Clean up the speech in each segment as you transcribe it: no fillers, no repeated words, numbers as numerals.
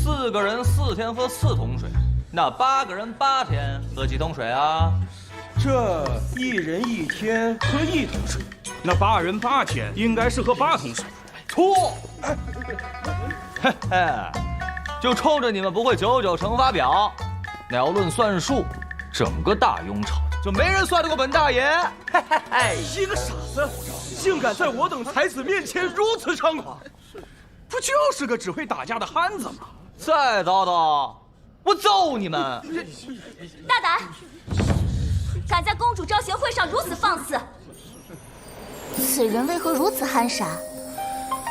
4个人4天喝4桶水，那8个人8天喝几桶水啊？这1人1天喝1桶水，那8人8天应该是喝8桶水。错！嘿嘿，就冲着你们不会99乘法表，那要论算术，整个大雍朝就没人算得过本大爷。嘿嘿嘿，一个傻子，竟敢在我等才子面前如此猖狂，不就是个只会打架的汉子吗？再叨叨，我揍你们！大胆！敢在公主招贤会上如此放肆，此人为何如此憨傻？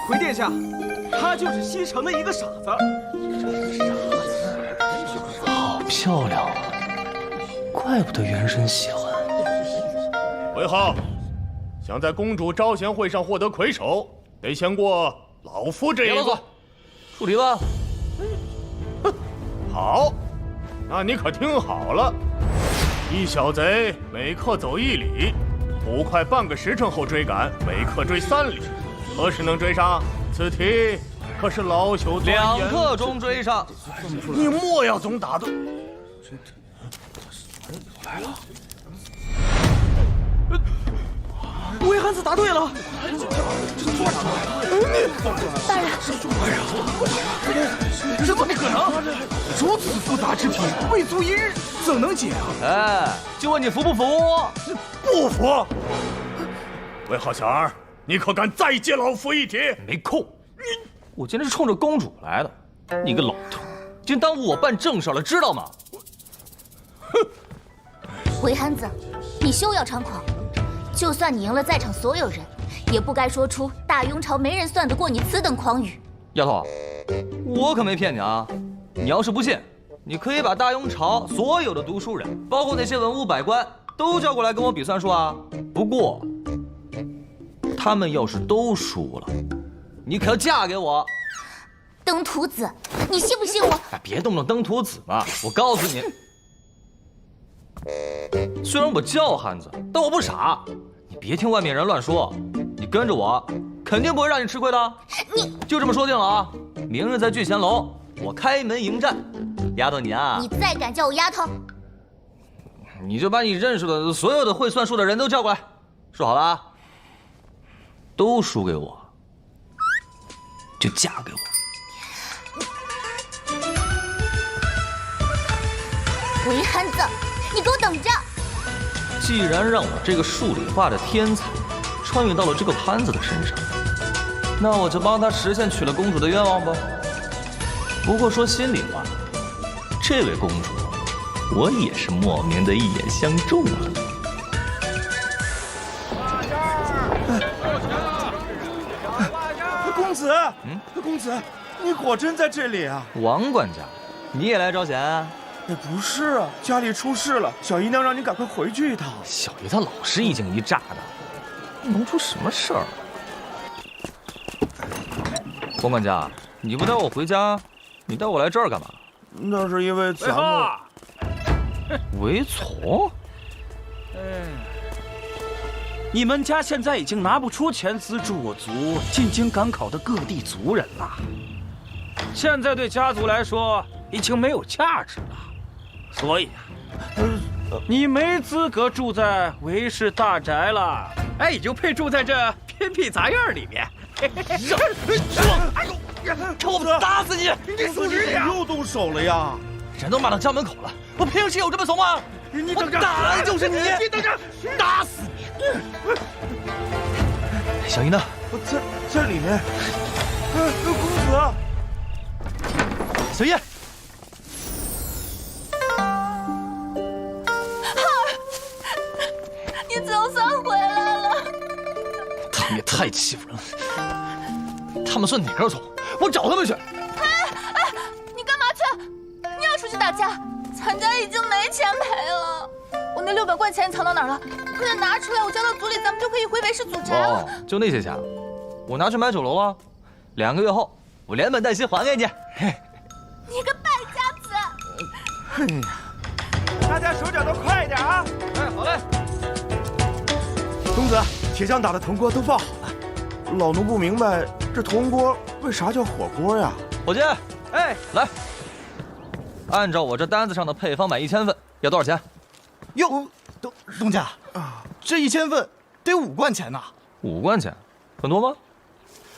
回殿下，他就是西城的一个傻子。好漂亮啊，怪不得元神喜欢。为号，想在公主招贤会上获得魁首，得先过老夫这一关。出题吧。好，那你可听好了，一小贼每刻走1里，捕快半个时辰后追赶，每刻追3里，何时能追上？此题可是老朽钻研。2刻钟追上。你莫要总打盹。来了。魏汉子答对了。大人，这怎么可能？如此复杂之题，未足1日，怎能解啊？哎，就问你服不服？不服！魏号小儿，你可敢再接老夫一题？没空！我今天是冲着公主来的，你个老头，竟耽误我办正事了，知道吗？韦憨子，你休要猖狂！就算你赢了在场所有人，也不该说出大雍朝没人算得过你此等狂语。丫头，我可没骗你啊！你要是不信，你可以把大雍朝所有的读书人，包括那些文武百官，都叫过来跟我比算术啊。不过，他们要是都输了，你可要嫁给我。登徒子，你信不信我？哎，别动不动登徒子嘛！我告诉你，虽然我叫汉子，但我不傻。你别听外面人乱说，你跟着我，肯定不会让你吃亏的。你就这么说定了啊！明日在聚贤楼，我开门迎战。丫头你啊，你再敢叫我丫头，你就把你认识的所有的会算数的人都叫过来，说好了啊，都输给我，就嫁给我。韦憨子，你给我等着！既然让我这个数理化的天才穿越到了这个潘子的身上，那我就帮他实现娶了公主的愿望吧。不过说心里话，这位公主，我也是莫名的一眼相中了。公子，公子，你果真在这里啊？王管家，你也来招贤啊？哎，不是啊，家里出事了，小姨娘让你赶快回去一趟。小姨她老是一惊一乍的，能出什么事儿？王管家，你不带我回家，你带我来这儿干嘛？那是因为咱们韦从。你们家现在已经拿不出钱资助我族进京赶考的各地族人了，现在对家族来说已经没有价值了，所以你没资格住在韦氏大宅了，哎，你就配住在这偏僻杂院里面。哎呦，看我打死你！你死你又动手了呀？人都骂到家门口了，我平时有这么怂吗？我打的就是你！你等着，打死你！小姨呢？我在里面。公子，小叶，你总算回来了。他们也太欺负人了。他们算哪根葱？我找他们去。你干嘛去？你要出去打架？咱家已经没钱赔了。我那600贯钱藏到哪儿了？快点拿出来，我交到族里，咱们就可以回韦氏祖宅了。就那些钱，我拿去买酒楼了。2个月后，我连本带息还给你。你个败家子！哎呀，大家手脚都快一点啊！哎，好嘞。公子，铁匠打的铜锅都爆好了。老奴不明白，这铜锅为啥叫火锅呀？伙计，哎，来，按照我这单子上的配方买1000份，要多少钱？哟，东家，这1000份得5贯钱呐。5贯钱，很多吗？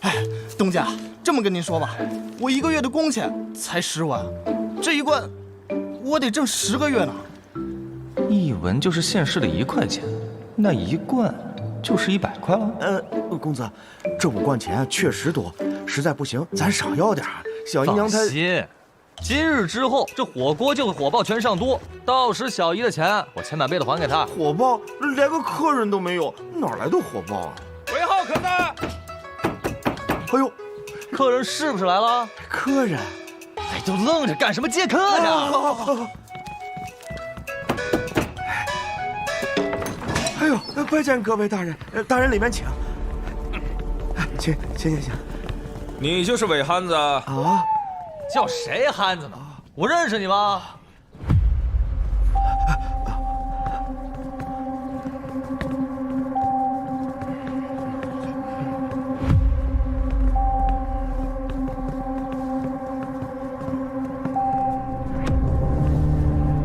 哎，东家，这么跟您说吧，我1个月的工钱才10文，这1贯我得挣10个月呢。1文就是现市的1块钱，那1贯就是100块了。公子，这5贯钱确实多，实在不行咱少要点。小姨娘她放心，今日之后这火锅就会火爆全上都，到时小姨的钱我千百倍的还给她。火爆，连个客人都没有，哪来的火爆啊？尾号可在？哎呦，客人是不是来了？客人！哎，都愣着干什么？接客呢？哎呦，拜见各位大人，大人里面请。请。你就是伪憨子啊？啊，叫谁憨子呢？我认识你吗？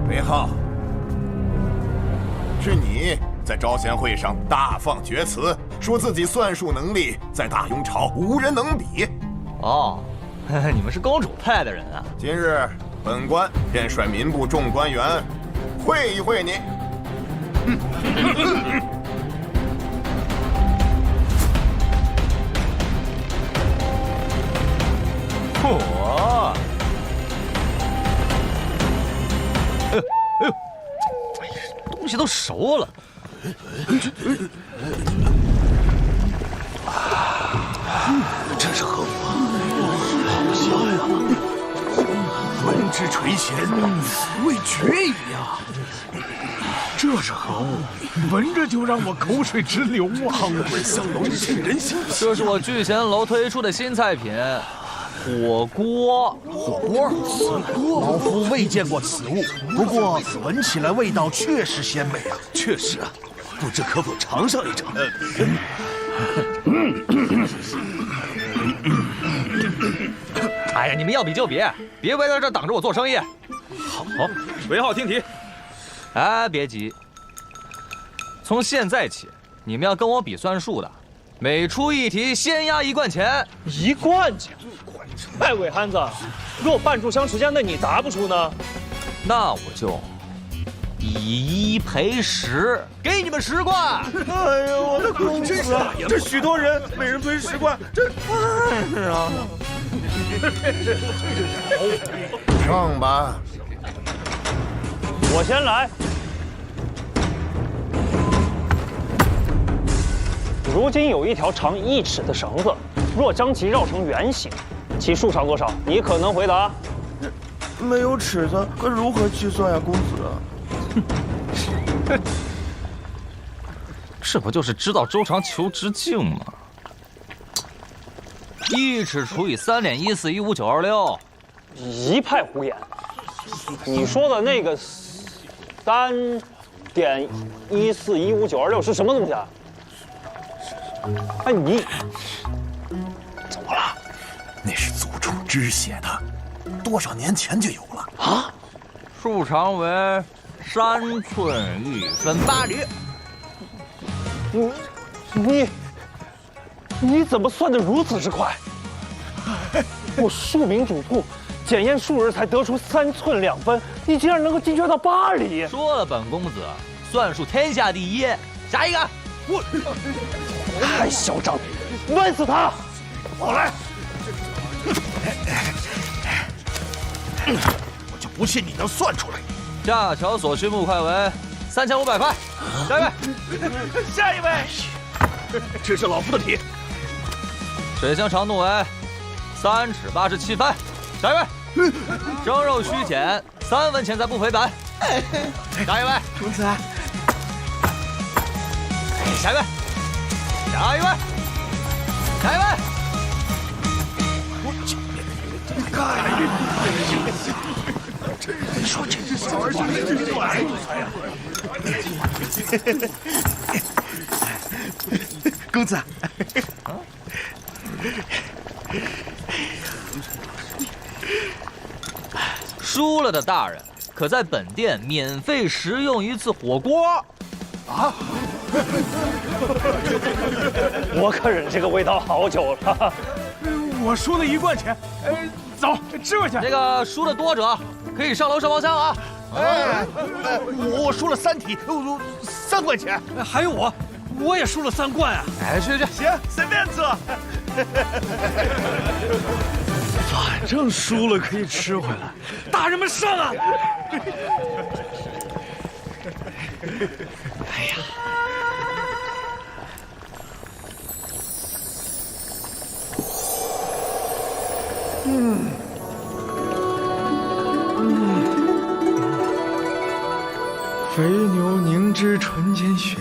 韦浩，是你在招贤会上大放厥词，说自己算术能力在大雍朝无人能比。哦，你们是公主派的人啊！今日本官便率民部众官员会一会你。我，东西都熟了。这是何物？好香呀！闻之垂涎，味绝矣呀！这是何物？闻着就让我口水直流啊！汤滚香浓，沁人心脾。这是我聚贤楼推出的新菜品，火锅。老夫未见过此物，不过闻起来味道确实鲜美啊！确实啊，不知可否尝上一尝？哎呀，你们要比就比，别围在这挡着我做生意。好，尾号听题。哎，别急，从现在起，你们要跟我比算术的，每出一题先压1贯钱。1贯钱？哎，伪憨子，若半炷香时间内你答不出呢？那我就以1赔10，给你们10贯。哎呀，我的公子，这许多人每人分10贯，这哎呀！上吧。我先来。如今有一条长1尺的绳子，若将其绕成圆形，其数长多少？你可能回答。没有尺子，如何计算呀，公子？这不就是知道周长求直径吗？1尺除以3点141596，一派胡言。你说的那个3点141596是什么东西啊？哎，你怎么了？那是祖主之写的，多少年前就有了啊！数长为3寸1分8厘。你怎么算得如此之快？我数名主簿检验数日才得出3寸2分，你竟然能够精确到8厘！说了，本公子算术天下第一。下一个，我太嚣张，闷死他！我来，我就不信你能算出来。架桥所需木块为3500块。下一位，下一位，这是老夫的题。水箱长度为3尺87分。下一位，蒸肉须剪3文钱财不赔本。下一位，公子，下一位，下一位，下一位。你说这是小儿兄弟这玩意公子，输了的大人可在本店免费食用一次火锅。啊！我可忍这个味道好久了。我输了1贯钱，走，吃回去。这个输的多者可以上楼上包厢啊。我输了3题，3贯钱。还有我也输了3贯啊！哎，去，行，随便吃。反正输了可以吃回来，大人们上啊！哎呀！肥牛凝脂纯坚血，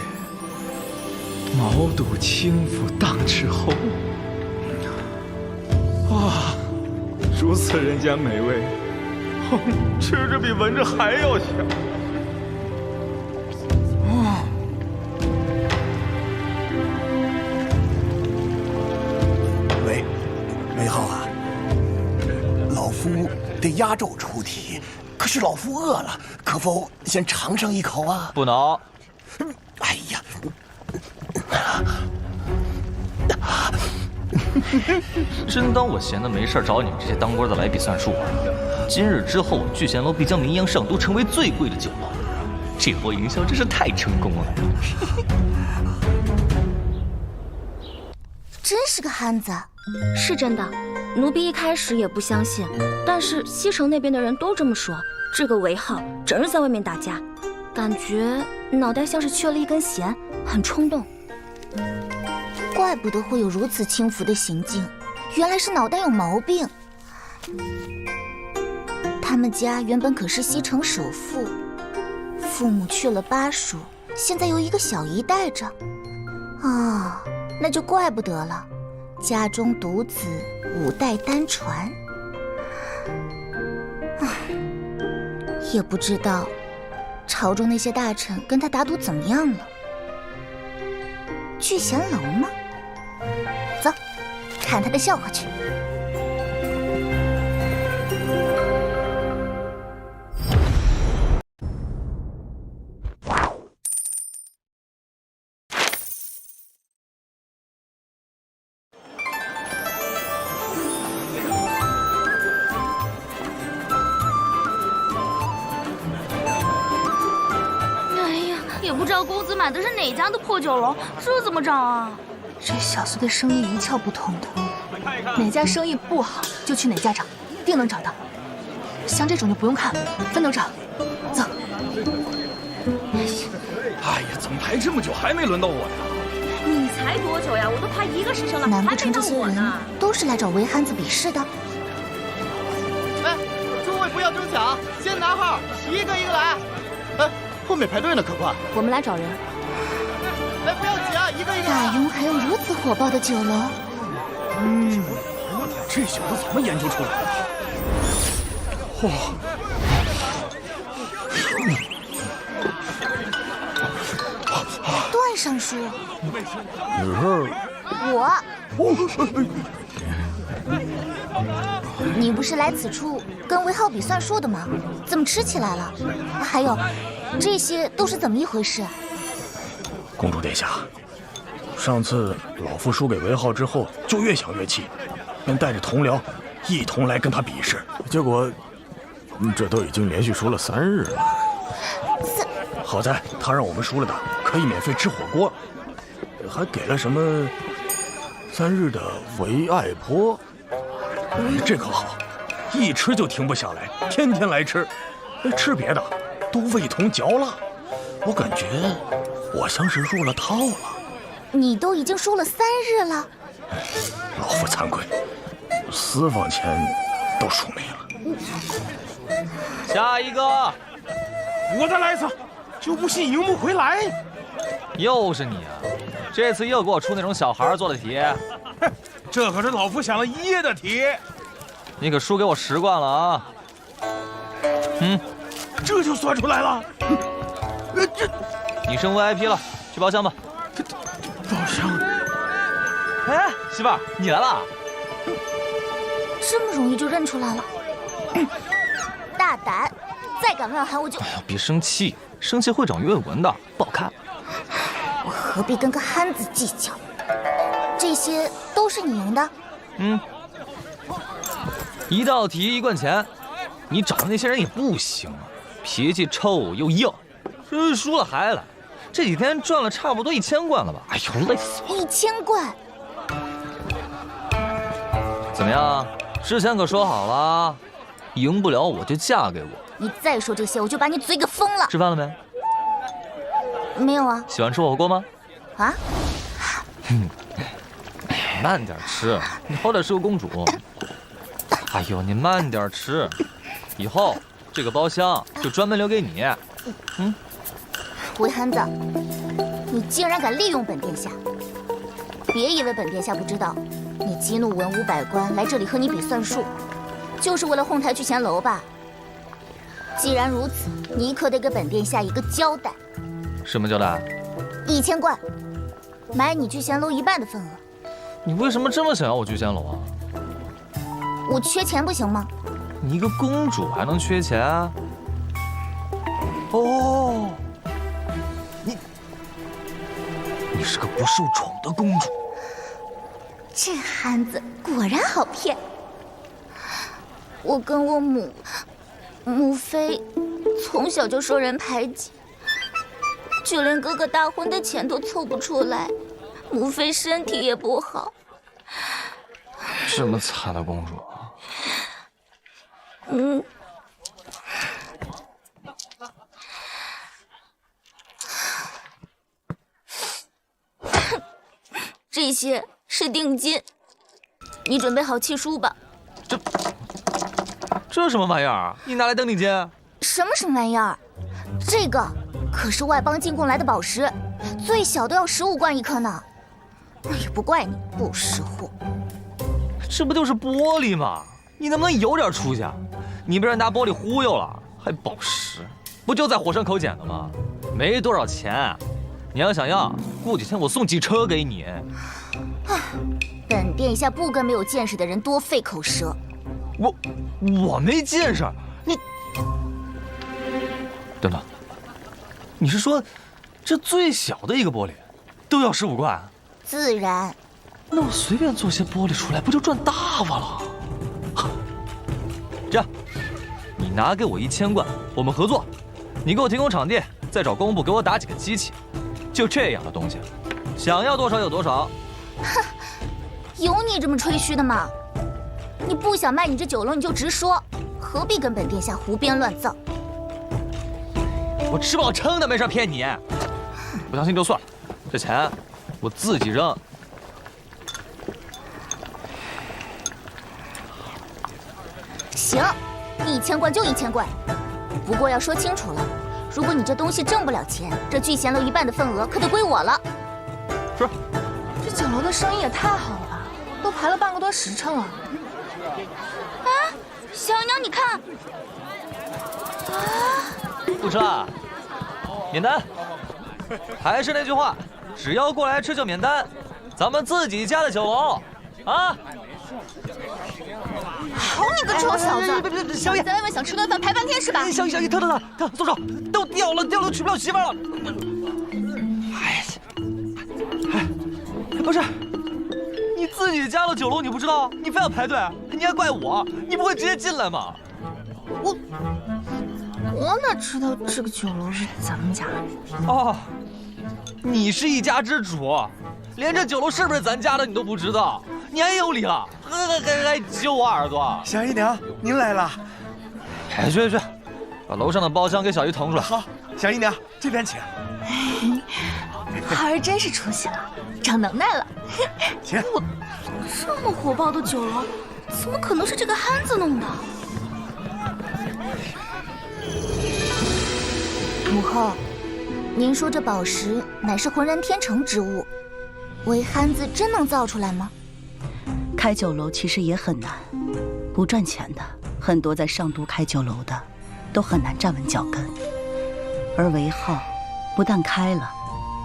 毛肚轻抚荡齿后。啊，如此人间美味，吃着比闻着还要香。韦浩啊，老夫得压轴出题，可是老夫饿了，可否先尝上一口啊？不能。哎呀！真当我闲得没事找你们这些当官的来比算数啊？今日之后，聚贤楼必将名扬上都，成为最贵的酒楼。这波营销真是太成功了。真是个憨子。是真的，奴婢一开始也不相信，但是西城那边的人都这么说。这个韦浩整日在外面打架，感觉脑袋像是缺了一根弦，很冲动。怪不得会有如此轻浮的行径，原来是脑袋有毛病。他们家原本可是西城首富，父母去了巴蜀，现在由一个小姨带着。哦，那就怪不得了，家中独子5代单传。也不知道朝中那些大臣跟他打赌怎么样了。聚贤楼吗？走，看他的笑话去。也不知道公子买的是哪家的破酒楼，这怎么找啊？这小子对生意一窍不通的，哪家生意不好就去哪家找，定能找到。像这种就不用看了，分头找。走。哎呀，怎么排这么久还没轮到我呀？你才多久呀？我都排1个时辰了，难不成这些人都是来找韦憨子比试的？哎，诸位不要争抢，先拿号，一个一个来。哎。后面排队呢，可快！我们来找人。哎，不要急啊，一个一个。大庸还有如此火爆的酒楼？这小子怎么研究出来的？哇！段尚书，你不是来此处跟韦浩比算术的吗？怎么吃起来了？还有，这些都是怎么一回事？公主殿下，上次老夫输给韦浩之后，就越想越气，便带着同僚一同来跟他比试，结果这都已经连续输了3日了。好在他让我们输了的可以免费吃火锅，还给了什么3日的维爱坡。这可好，一吃就停不下来，天天来吃。吃别的都味同嚼蜡，我感觉我像是入了套了。你都已经输了3日了，老夫惭愧，私房钱都输没了。下一个，我再来一次，就不信赢不回来。又是你啊！这次又给我出那种小孩做的题。这可是老夫想了1夜的题。你可输给我10贯了啊！这就算出来了。你升 VIP 了，去包厢吧。包厢？哎，媳妇儿，你来了。这么容易就认出来了。大大胆！再敢乱喊我就……哎呀，别生气，生气会长阅文的，不好看。我何必跟个憨子计较？这些都是你赢的。一道题1贯钱，你找的那些人也不行啊，脾气臭又硬，输了还来。这几天赚了差不多1000贯了吧？哎呦，累死我！1000贯？怎么样？之前可说好了，赢不了我就嫁给我。你再说这些，我就把你嘴给封了。吃饭了没？没有啊。喜欢吃火锅吗？啊？慢点吃，你好歹是个公主。哎呦，你慢点吃，以后这个包厢就专门留给你。韦憨子，你竟然敢利用本殿下！别以为本殿下不知道，你激怒文武百官来这里和你比算术，就是为了哄抬聚贤楼吧？既然如此，你可得给本殿下一个交代。什么交代？1000贯，买你聚贤楼1半的份额。你为什么这么想要我聚贤楼啊？我缺钱不行吗？你一个公主还能缺钱？哦，你是个不受宠的公主。这憨子果然好骗。我跟我母妃从小就受人排挤，就连哥哥大婚的钱都凑不出来，母妃身体也不好。这么惨的公主。这些是定金，你准备好契书吧。这什么玩意儿？你拿来当定金？什么玩意儿？这个可是外邦进贡来的宝石，最小都要15贯1颗呢。也不怪你不识货。这不就是玻璃吗？你能不能有点出息啊？你被人拿玻璃忽悠了，还宝石，不就在火山口捡的吗？没多少钱，你要想要，过几天我送几车给你。本殿下不跟没有见识的人多费口舌。我没见识，你等等，你是说这最小的一个玻璃都要15贯？自然。那我随便做些玻璃出来，不就赚大发了？这样，你拿给我1000贯，我们合作。你给我提供场地，再找工部给我打几个机器。就这样的东西，想要多少有多少。哼，有你这么吹嘘的吗？你不想卖你这酒楼，你就直说，何必跟本殿下胡编乱造？我吃饱撑的，没事骗你。不相信就算了，这钱我自己扔。行，1000贯就1000贯，不过要说清楚了，如果你这东西挣不了钱，这聚贤楼1半的份额可得归我了。是。这酒楼的生意也太好了吧，都排了半个多时辰了。啊，小娘，你看，不吃了，免单。还是那句话，只要过来吃就免单，咱们自己家的酒楼，啊！好你个臭小子！小野在外面想吃顿饭排半天是吧？小野，疼，松手，都掉了，娶不了媳妇了。哎，不是，你自己家的酒楼你不知道，你非要排队，你还怪我，你不会直接进来吗？我哪知道这个酒楼是咱们家的？哦，你是一家之主，连这酒楼是不是咱家的你都不知道，你还有理了，还揪我耳朵。小姨娘，您来了。哎，去，把楼上的包厢给小姨腾出来。好，小姨娘这边请。孩儿真是出息了，长能耐了。请。这么火爆的酒楼，怎么可能是这个憨子弄的？母后，您说这宝石乃是浑然天成之物，韦憨子真能造出来吗？开酒楼其实也很难，不赚钱的很多在上都开酒楼的都很难站稳脚跟，而韦浩不但开了，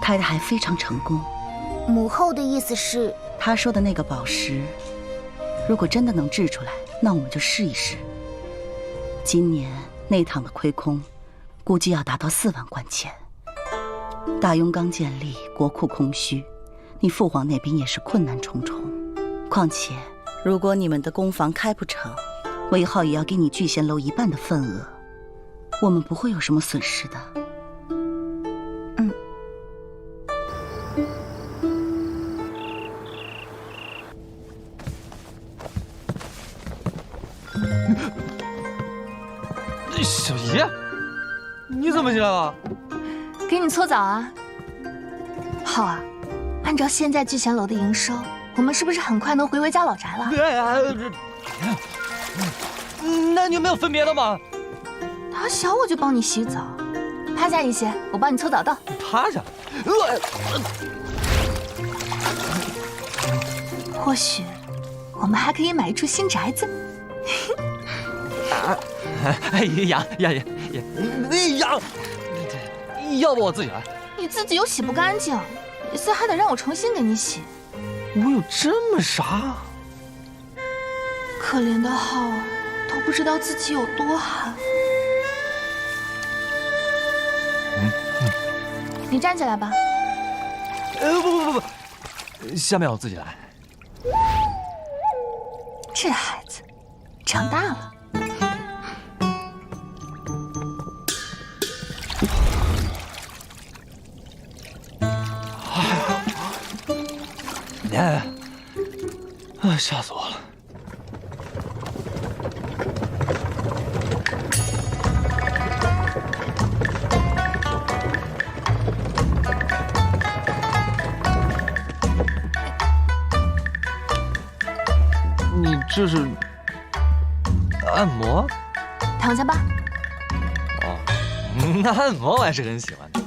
开的还非常成功。母后的意思是，他说的那个宝石，如果真的能制出来，那我们就试一试。今年内堂的亏空，估计要达到4万贯钱。大雍刚建立，国库空虚，你父皇那边也是困难重重。况且，如果你们的宫房开不成，韦浩也要给你聚贤楼1半的份额，我们不会有什么损失的。小姨，你怎么进来了？给你搓澡啊。浩儿，按照现在聚贤楼的营收，我们是不是很快能回韦家老宅了？对啊，那你有没有分别的吗？打小我就帮你洗澡，趴下一些，我帮你搓澡道。趴下。或许我们还可以买一处新宅子。哎呀，要不我自己来？你自己又洗不干净，每次还得让我重新给你洗。我有这么傻？可怜的浩儿都不知道自己有多寒。你站起来吧。不，下面我自己来。这孩子长大了。吓死我了！你这是按摩？躺下吧。哦，那按摩我还是很喜欢的。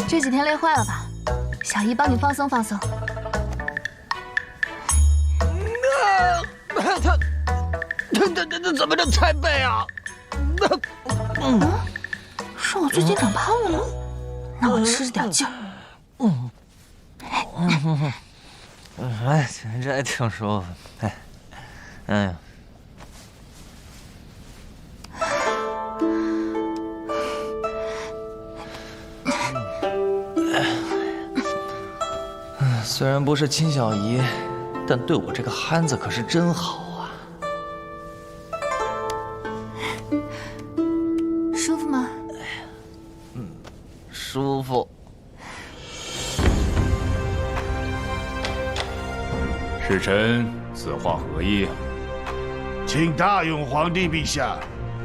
这几天累坏了吧？小姨帮你放松放松。他怎么能踩背啊？是我最近长胖了吗？那我吃点劲儿。哎，这还挺舒服。哎呀。虽然不是亲小姨，但对我这个憨子可是真好啊！舒服吗？舒服。使臣此话何意？请大雍皇帝陛下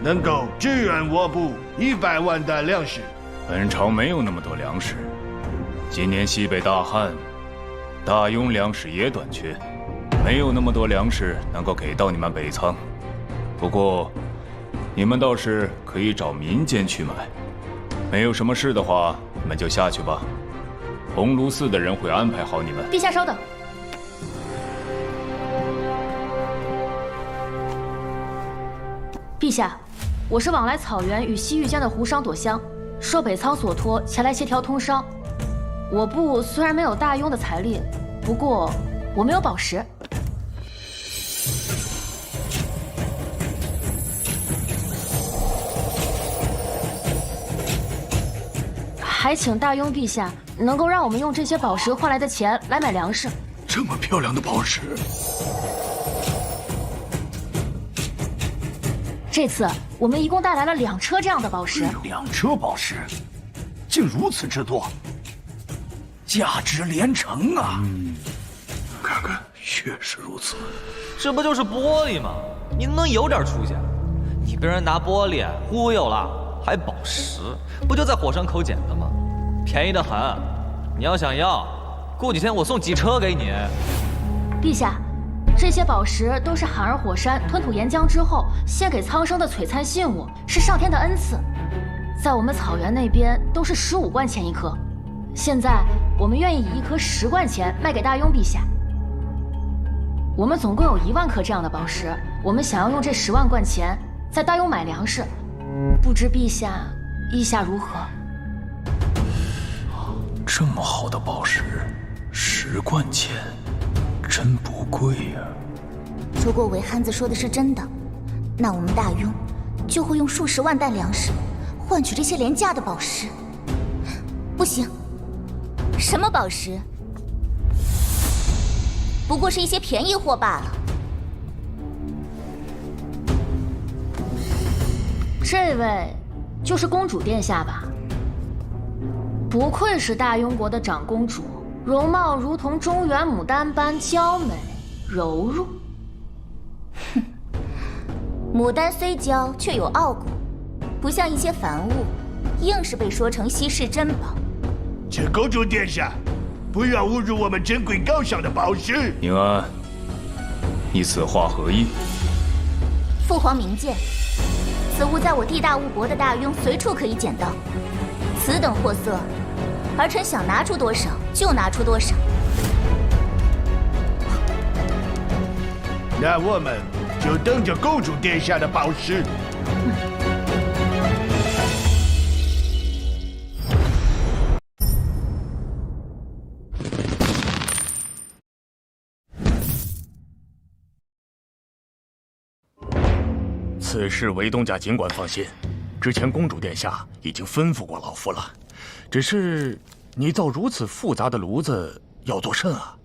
能够支援我部100万担粮食。本朝没有那么多粮食，今年西北大旱。大雍粮食也短缺，没有那么多粮食能够给到你们北仓。不过，你们倒是可以找民间去买。没有什么事的话，你们就下去吧。鸿胪寺的人会安排好你们。陛下稍等。陛下，我是往来草原与西域间的胡商朵香，受北仓所托前来协调通商。我部虽然没有大雍的财力，不过我们有宝石。还请大雍陛下能够让我们用这些宝石换来的钱来买粮食。这么漂亮的宝石，这次我们一共带来了2车这样的宝石。2车宝石，竟如此之多，价值连城啊！看看，确实如此。这不就是玻璃吗？你能有点出息？你被人拿玻璃忽悠了，还宝石，不就在火山口捡的吗？便宜得很。你要想要，过几天我送几车给你。陛下，这些宝石都是罕儿火山吞吐岩浆之后献给苍生的璀璨信物，是上天的恩赐。在我们草原那边都是15贯钱1颗，现在我们愿意以1颗10贯钱卖给大雍陛下。我们总共有1万颗这样的宝石，我们想要用这10万贯钱在大雍买粮食，不知陛下意下如何？这么好的宝石，10贯钱，真不贵呀。如果韦憨子说的是真的，那我们大庸就会用数十万担粮食换取这些廉价的宝石。不行，什么宝石？不过是一些便宜货罢了。这位就是公主殿下吧？不愧是大庸国的长公主，容貌如同中原牡丹般娇美柔弱。哼，牡丹虽娇，却有傲骨，不像一些凡物，硬是被说成稀世珍宝。请公主殿下，不要侮辱我们珍贵高尚的宝石。宁安，你此话何意？父皇明鉴，此物在我地大物博的大庸随处可以捡到。此等货色，儿臣想拿出多少就拿出多少。那我们就等着公主殿下的宝石。此事韦东家尽管放心，之前公主殿下已经吩咐过老夫了。只是你造如此复杂的炉子要多甚啊？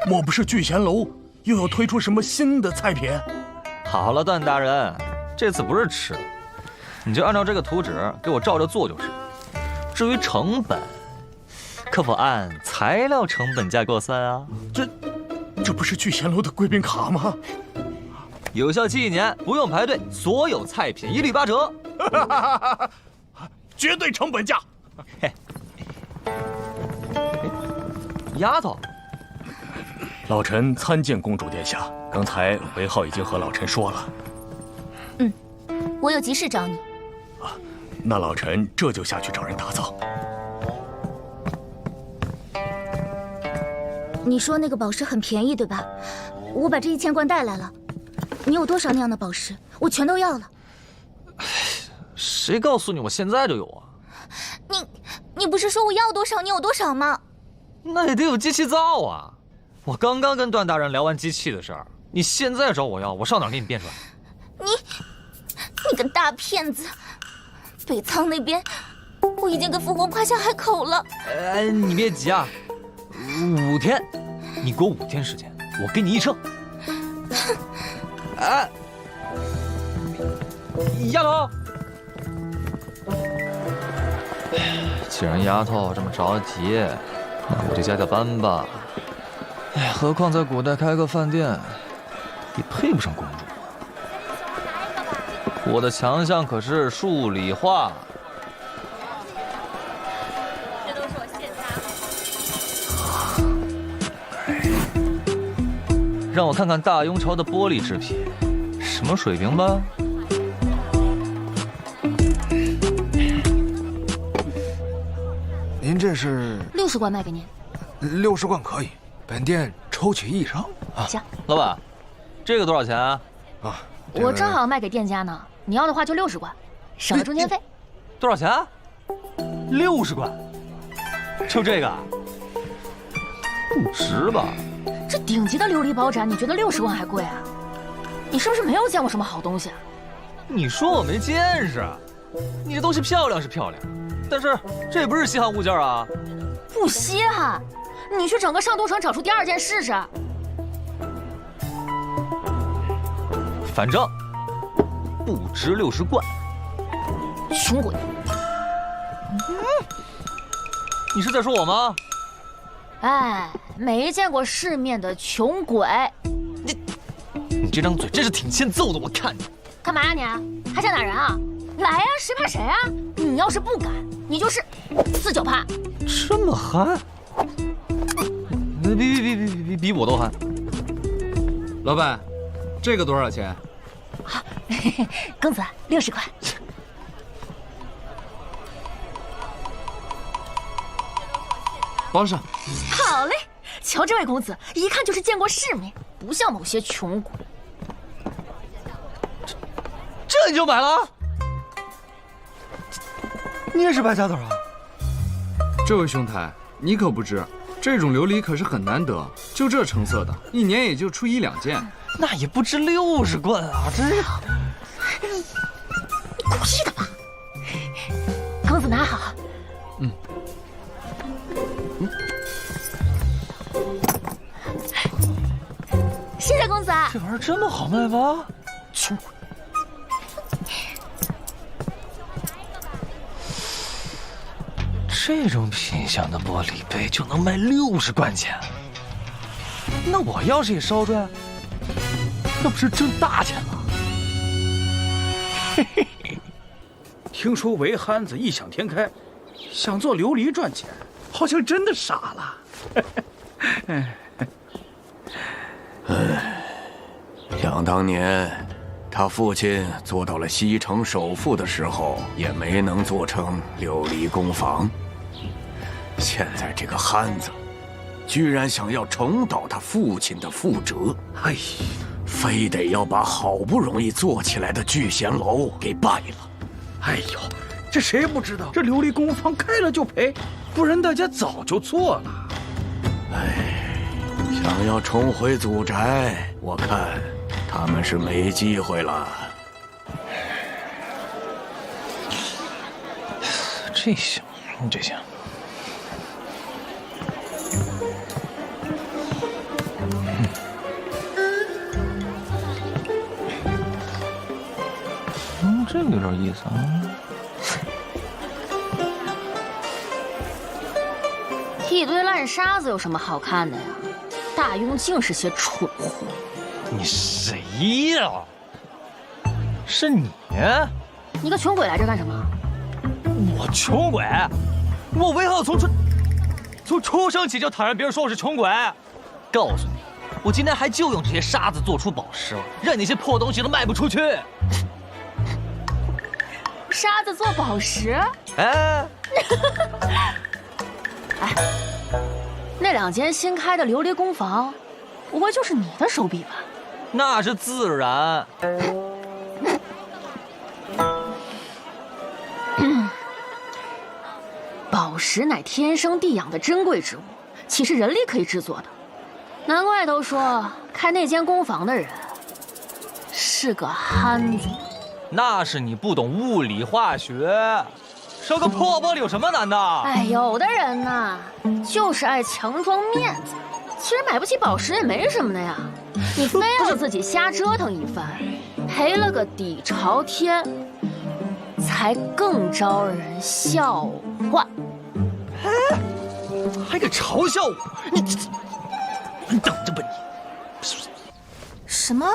莫不是聚贤楼又要推出什么新的菜品？好了，段大人，这次不是吃的，你就按照这个图纸给我照着做就是。至于成本，可否按材料成本价给我算啊？这不是聚贤楼的贵宾卡吗？有效期1年，不用排队，所有菜品一律8折，绝对成本价。丫头，老臣参见公主殿下。刚才韦浩已经和老臣说了。我有急事找你。那老臣这就下去找人打造。你说那个宝石很便宜，对吧？我把这1000贯带来了。你有多少那样的宝石？我全都要了。谁告诉你我现在就有啊？你不是说我要多少你有多少吗？那也得有机器造啊！我刚刚跟段大人聊完机器的事儿，你现在找我要，我上哪儿给你变出来？你个大骗子！北仓那边我已经跟父皇夸下海口了。你别急啊，5天，你给我5天时间，我给你1秤。丫头，既然丫头这么着急，那我就加班吧。何况在古代开个饭店，也配不上公主。我的强项可是数理化。这都是我现拿的。让我看看大庸朝的玻璃制品什么水平吧。您这是60贯卖给您，60贯可以，本店抽取1升啊。行，老板，这个多少钱啊？我正好卖给店家呢，你要的话就60贯，省了中间费。多少钱？60贯，就这个？不值吧？这顶级的琉璃宝盏，你觉得60贯还贵啊？你是不是没有见过什么好东西啊？你说我没见识？你这东西漂亮是漂亮，但是这也不是稀罕物件啊。不稀罕，你去整个上都城找出第2件试试。反正不值60贯。穷鬼！你是在说我吗？哎，没见过世面的穷鬼！你这张嘴真是挺欠揍的，我看你。干嘛呀你？还想打人啊？来呀，谁怕谁啊？你要是不敢，你就是4脚趴。这么憨？比我都憨。老板，这个多少钱？公子，60块。包上。好嘞，瞧这位公子，一看就是见过世面，不像某些穷鬼。这你就买了？你也是败家子啊？这位兄台，你可不知，这种琉璃可是很难得，就这成色的，一年也就出1、2件。那也不值60贯啊！这是你故意的吧？公子拿好。谢谢公子。这玩意儿这么好卖吗？穷鬼！这种品相的玻璃杯就能卖60贯钱，那我要是也烧出来，那不是挣大钱了？嘿嘿嘿，听说韦憨子异想天开，想做琉璃赚钱，好像真的傻了。想当年，他父亲做到了西城首富的时候，也没能做成琉璃工坊。现在这个憨子，居然想要重蹈他父亲的覆辙，哎，非得要把好不容易做起来的聚贤楼给败了。哎呦，这谁不知道？这琉璃工坊开了就赔，不然大家早就做了。想要重回祖宅，我看他们是没机会了。这行，这行。这个有点意思啊。一堆烂沙子有什么好看的呀？大庸竟是些蠢货。你谁呀？是你？你个穷鬼来这干什么？我穷鬼？我韦浩从出生起就坦然别人说我是穷鬼。告诉你，我今天还就用这些沙子做出宝石了，任那些破东西都卖不出去。沙子做宝石？哎，哎，那2间新开的琉璃工坊，不会就是你的手笔吧？那是自然。宝石乃天生地养的珍贵之物，岂是人力可以制作的？难怪都说开那间工坊的人是个憨子。那是你不懂物理化学，烧个破玻璃有什么难的？哎，有的人呐，就是爱强装面子，其实买不起宝石也没什么的呀。你非要自己瞎折腾一番，赔了个底朝天，才更招人笑话。哎，还敢嘲笑我？你等着吧你！什么？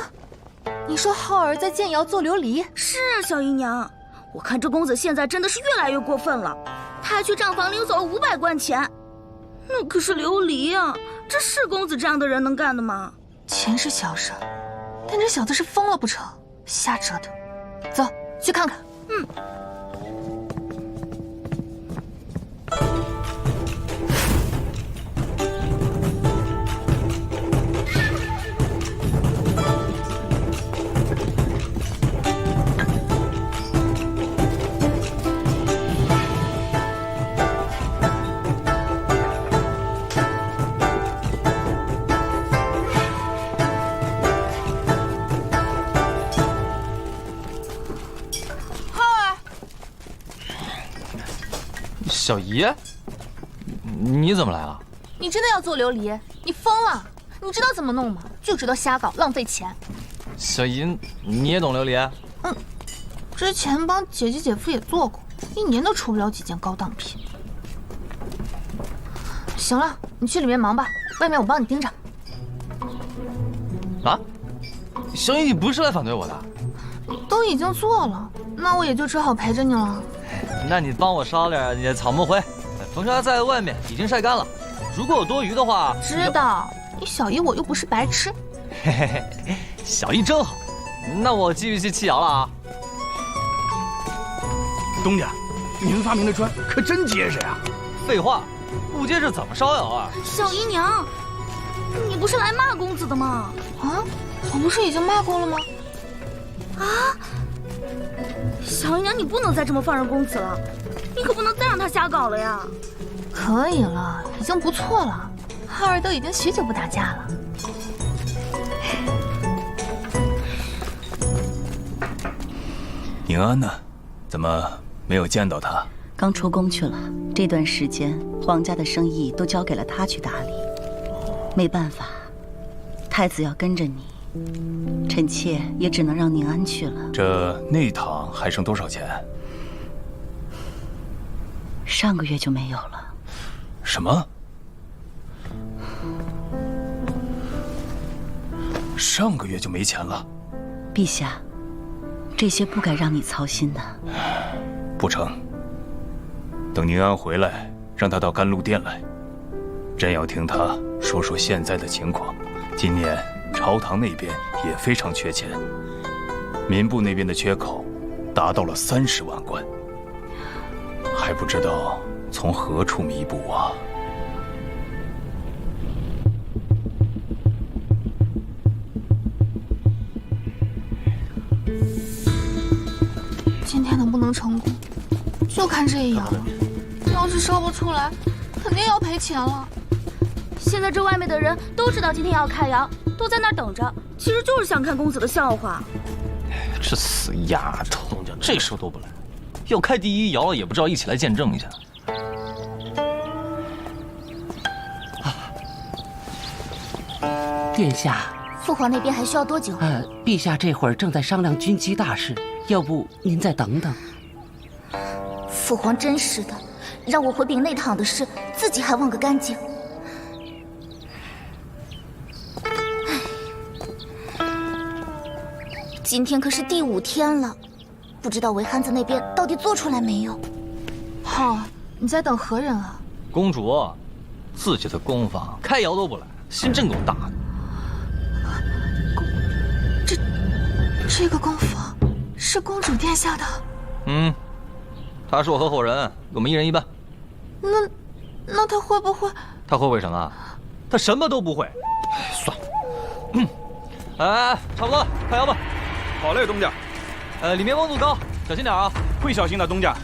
你说浩儿在建窑做琉璃？是啊，小姨娘，我看这公子现在真的是越来越过分了。他还去账房领走了500贯钱，那可是琉璃啊！这是公子这样的人能干的吗？钱是小事，但这小子是疯了不成？瞎折腾！走去看看。小姨，你怎么来了？你真的要做琉璃？你疯了！你知道怎么弄吗？就知道瞎搞，浪费钱。小姨，你也懂琉璃？之前帮姐姐姐夫也做过，1年都出不了几件高档品。行了，你去里面忙吧，外面我帮你盯着。啊，小姨，你不是来反对我的？都已经做了，那我也就只好陪着你了。那你帮我烧点你草木灰，缝纱在外面已经晒干了，如果有多余的话，知道。你小姨我又不是白痴。嘿嘿嘿，小姨真好。那我继续去砌窑了啊。东家，您发明的砖可真结实呀！废话，不结实怎么烧窑啊？小姨娘，你不是来骂公子的吗？啊，我不是已经骂过了吗？啊！小姨娘，你不能再这么放任公子了，你可不能再让他瞎搞了呀！可以了，已经不错了。浩儿都已经许久不打架了。宁安呢？怎么没有见到他？刚出宫去了。这段时间，皇家的生意都交给了他去打理。没办法，太子要跟着你，臣妾也只能让宁安去了。这内堂还剩多少钱？上个月就没有了。什么？上个月就没钱了？陛下，这些不该让你操心的。不成，等宁安回来，让他到甘露殿来，朕要听他说说现在的情况。今年朝堂那边也非常缺钱，民部那边的缺口达到了30万贯，还不知道从何处弥补啊。今天能不能成功，就看这一窑了。要是烧不出来，肯定要赔钱了。现在这外面的人都知道今天要开窑，都在那儿等着，其实就是想看公子的笑话。这死丫头，这时候都不来，要开第一窑了也不知道一起来见证一下。殿下，父皇那边还需要多久？陛下这会儿正在商量军机大事，要不您再等等。父皇真是的，让我回禀内堂的事，自己还忘个干净。今天可是第5天了，不知道韦憨子那边到底做出来没有？浩儿，你在等何人啊？公主，自己的宫房开窑都不来，心真够大的。这个宫房是公主殿下的。他是我合伙人，我们1人1半。那他会不会？他会什么？他什么都不会。算了。哎，差不多了，开窑吧。好嘞，东家。里面温度高，小心点啊。会小心的，东家。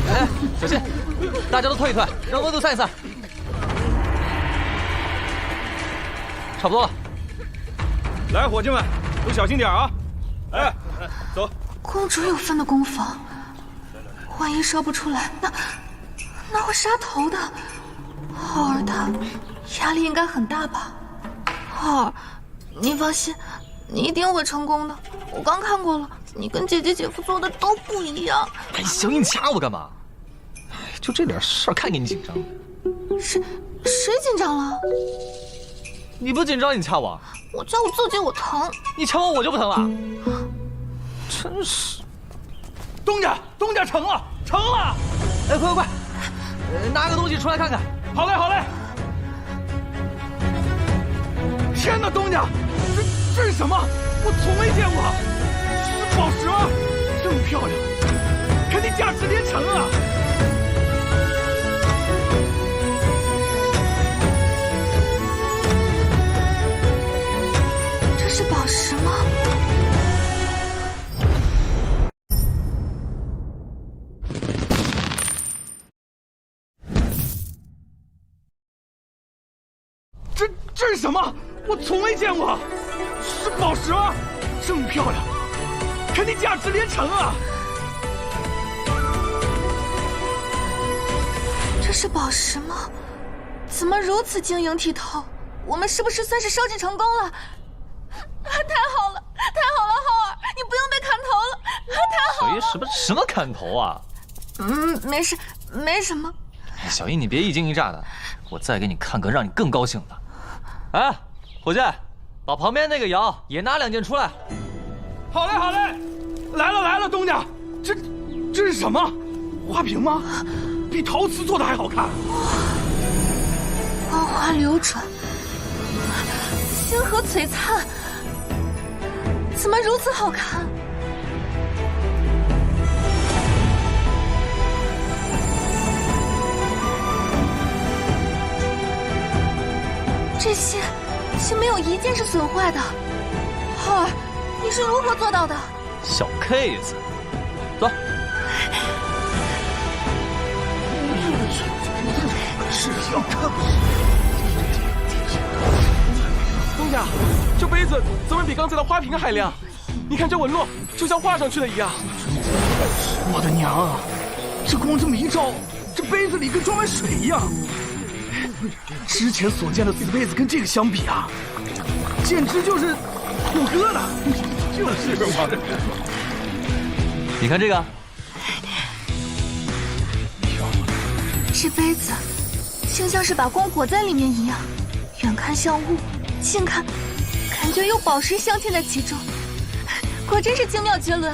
哎，小心！大家都退一退，让温度散一散。差不多了。来，伙计们，都小心点啊！哎，走。公主有分的宫房，万一烧不出来，那会杀头的。浩儿他压力应该很大吧？浩儿，你放心，你一定会成功的。我刚看过了，你跟姐姐姐夫做的都不一样。哎，小英，你掐我干嘛？就这点事儿，看给你紧张。谁紧张了？你不紧张，你掐我？我掐我自己，我疼。你掐我就不疼了？真是。东家成了！哎，快！拿个东西出来看看。好嘞！天哪，东家，这是什么？我从没见过，是宝石啊，这么漂亮，肯定价值连城啊！这是宝石吗？这是什么？我从没见过，是宝石吗？这么漂亮，肯定价值连城啊！这是宝石吗？怎么如此晶莹剔透？我们是不是算是烧制成功了？太好了，浩儿，你不用被砍头了，太好了！小英，什么砍头啊？没什么。小英，你别一惊一乍的，我再给你看个让你更高兴的。哎，伙计，把旁边那个窑也拿2件出来。好嘞，来了，东家，这是什么？花瓶吗？比陶瓷做的还好看。光滑流转，星河璀璨，怎么如此好看？这些没有一件是损坏的。浩儿，你是如何做到的？小 case，走。是要看。东家，这杯子怎么比刚才的花瓶还亮？你看这纹路，就像画上去的一样。我的娘啊！这光这么一照，这杯子里跟装满水一样。之前所见的瓷杯子跟这个相比啊，简直就是火疙瘩。就是嘛。你看这个，这杯子就像是把光裹在里面一样，远看像雾，近看感觉有宝石镶嵌在其中，果真是精妙绝伦。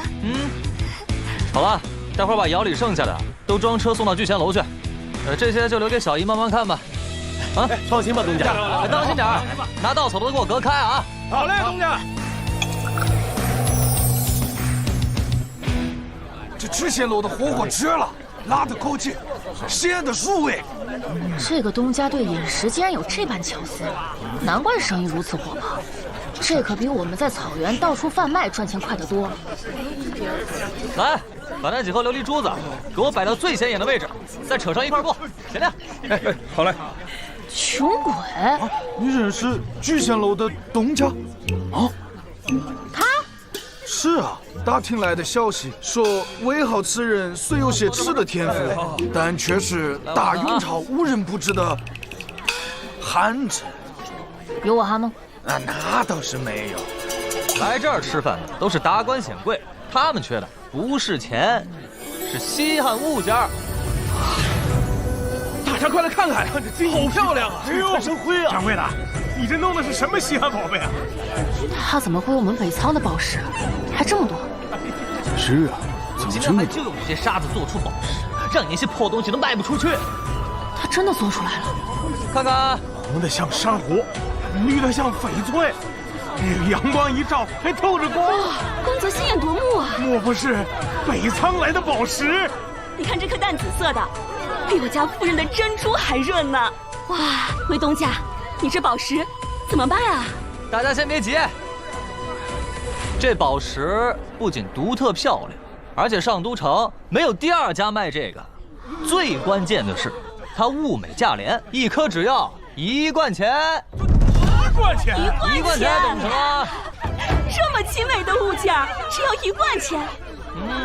好了，待会儿把窑里剩下的都装车送到聚贤楼去，这些就留给小姨慢慢看吧。啊，放心吧，东家，当心点儿，拿稻草都给我隔开啊！好嘞，东家。这聚贤楼的火锅绝了，辣的够劲，鲜的入味。这个东家对饮食竟然有这般巧思，难怪生意如此火爆。这可比我们在草原到处贩卖赚钱快得多。来，把那几盒琉璃珠子给我摆到最显眼的位置，再扯上一块布，显亮。好嘞。穷鬼！你认识聚贤楼的东家？啊？他？是啊，打听来的消息说，韦浩此人虽有些吃的天赋，但却是大雍朝无人不知的汉子。有我哈吗？啊，那倒是没有。来这儿吃饭的都是达官显贵，他们缺的不是钱，是稀罕物件。大家快来看看，好漂亮啊！哎呦，生辉啊！掌柜的，你这弄的是什么稀罕宝贝啊？他怎么会有我们北仓的宝石？还这么多？是啊，今天还就用这些沙子做出宝石，让你那些破东西都卖不出去。他真的做出来了，看看，红的像珊瑚，绿的像翡翠，阳光一照还透着光。哇，公子心眼夺目啊！莫不是北仓来的宝石？你看这颗淡紫色的，比我家夫人的珍珠还润呢！哇，回东家，你这宝石怎么办啊？大家先别急，这宝石不仅独特漂亮，而且上都城没有第二家卖这个。最关键的是，它物美价廉，一颗只要1贯钱。1贯钱？1贯钱，懂什么？这么精美的物件，只要1贯钱。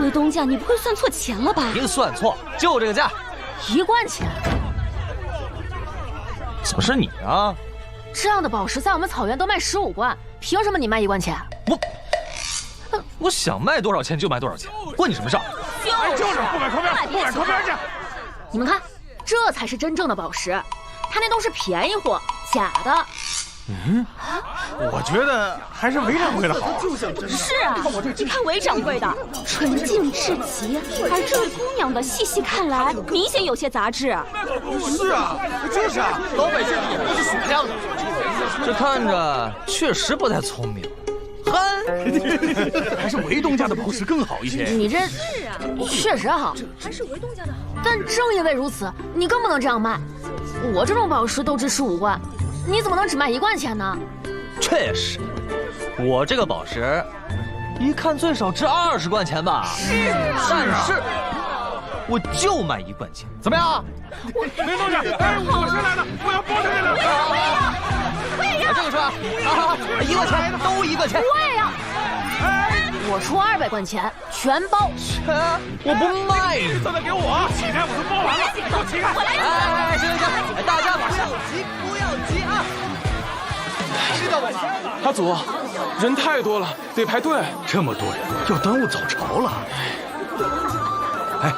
回东家，你不会算错钱了吧？别算错，就这个价。1贯钱？怎么是你啊？这样的宝石在我们草原都卖15贯，凭什么你卖1贯钱？我想卖多少钱就卖多少钱，关你什么事儿？就是不买靠边，不买靠边去！你们看，这才是真正的宝石，他那都是便宜货，假的。我觉得还是韦掌柜的好。是啊，你看韦掌柜的纯净至极，而这位姑娘的细细看来，明显有些杂质。是啊，就是啊，老百姓也不是雪亮的，这看着确实不太聪明。还是韦东家的宝石更好一些。你这确实好，还是韦东家的好。但正因为如此，你更不能这样卖。我这种宝石都值15贯，你怎么能只卖1贯钱呢？确实，我这个宝石一看最少值20贯钱吧。是啊，但是我就卖1贯钱，怎么样？韦东家，我是来的，我要包下这2个。我也要，这个是吧？1贯钱，都1贯钱。我也要。我出200贯钱，全包。我不卖。都得给我，乞丐我都包完了，给我乞丐。行，大家不要急啊！知道吗？阿祖，人太多了，得排队。这么多人，要耽误早朝了。哎，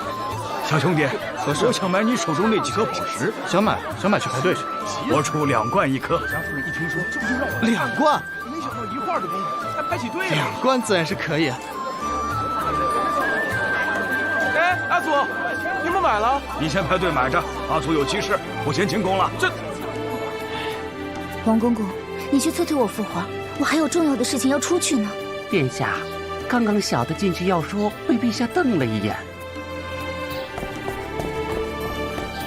小兄弟，我想买你手中那几颗宝石。想买去排队去。我出2贯1颗。家夫人一听说，这不就让我2贯？没想到一会儿的功夫还排起队了。2贯自然是可以啊。哎，阿祖，你们买了？你先排队买着，阿祖有急事，我先进宫了。这，王公公，你去催催我父皇，我还有重要的事情要出去呢。殿下，刚刚小的进去要说，被陛下瞪了一眼。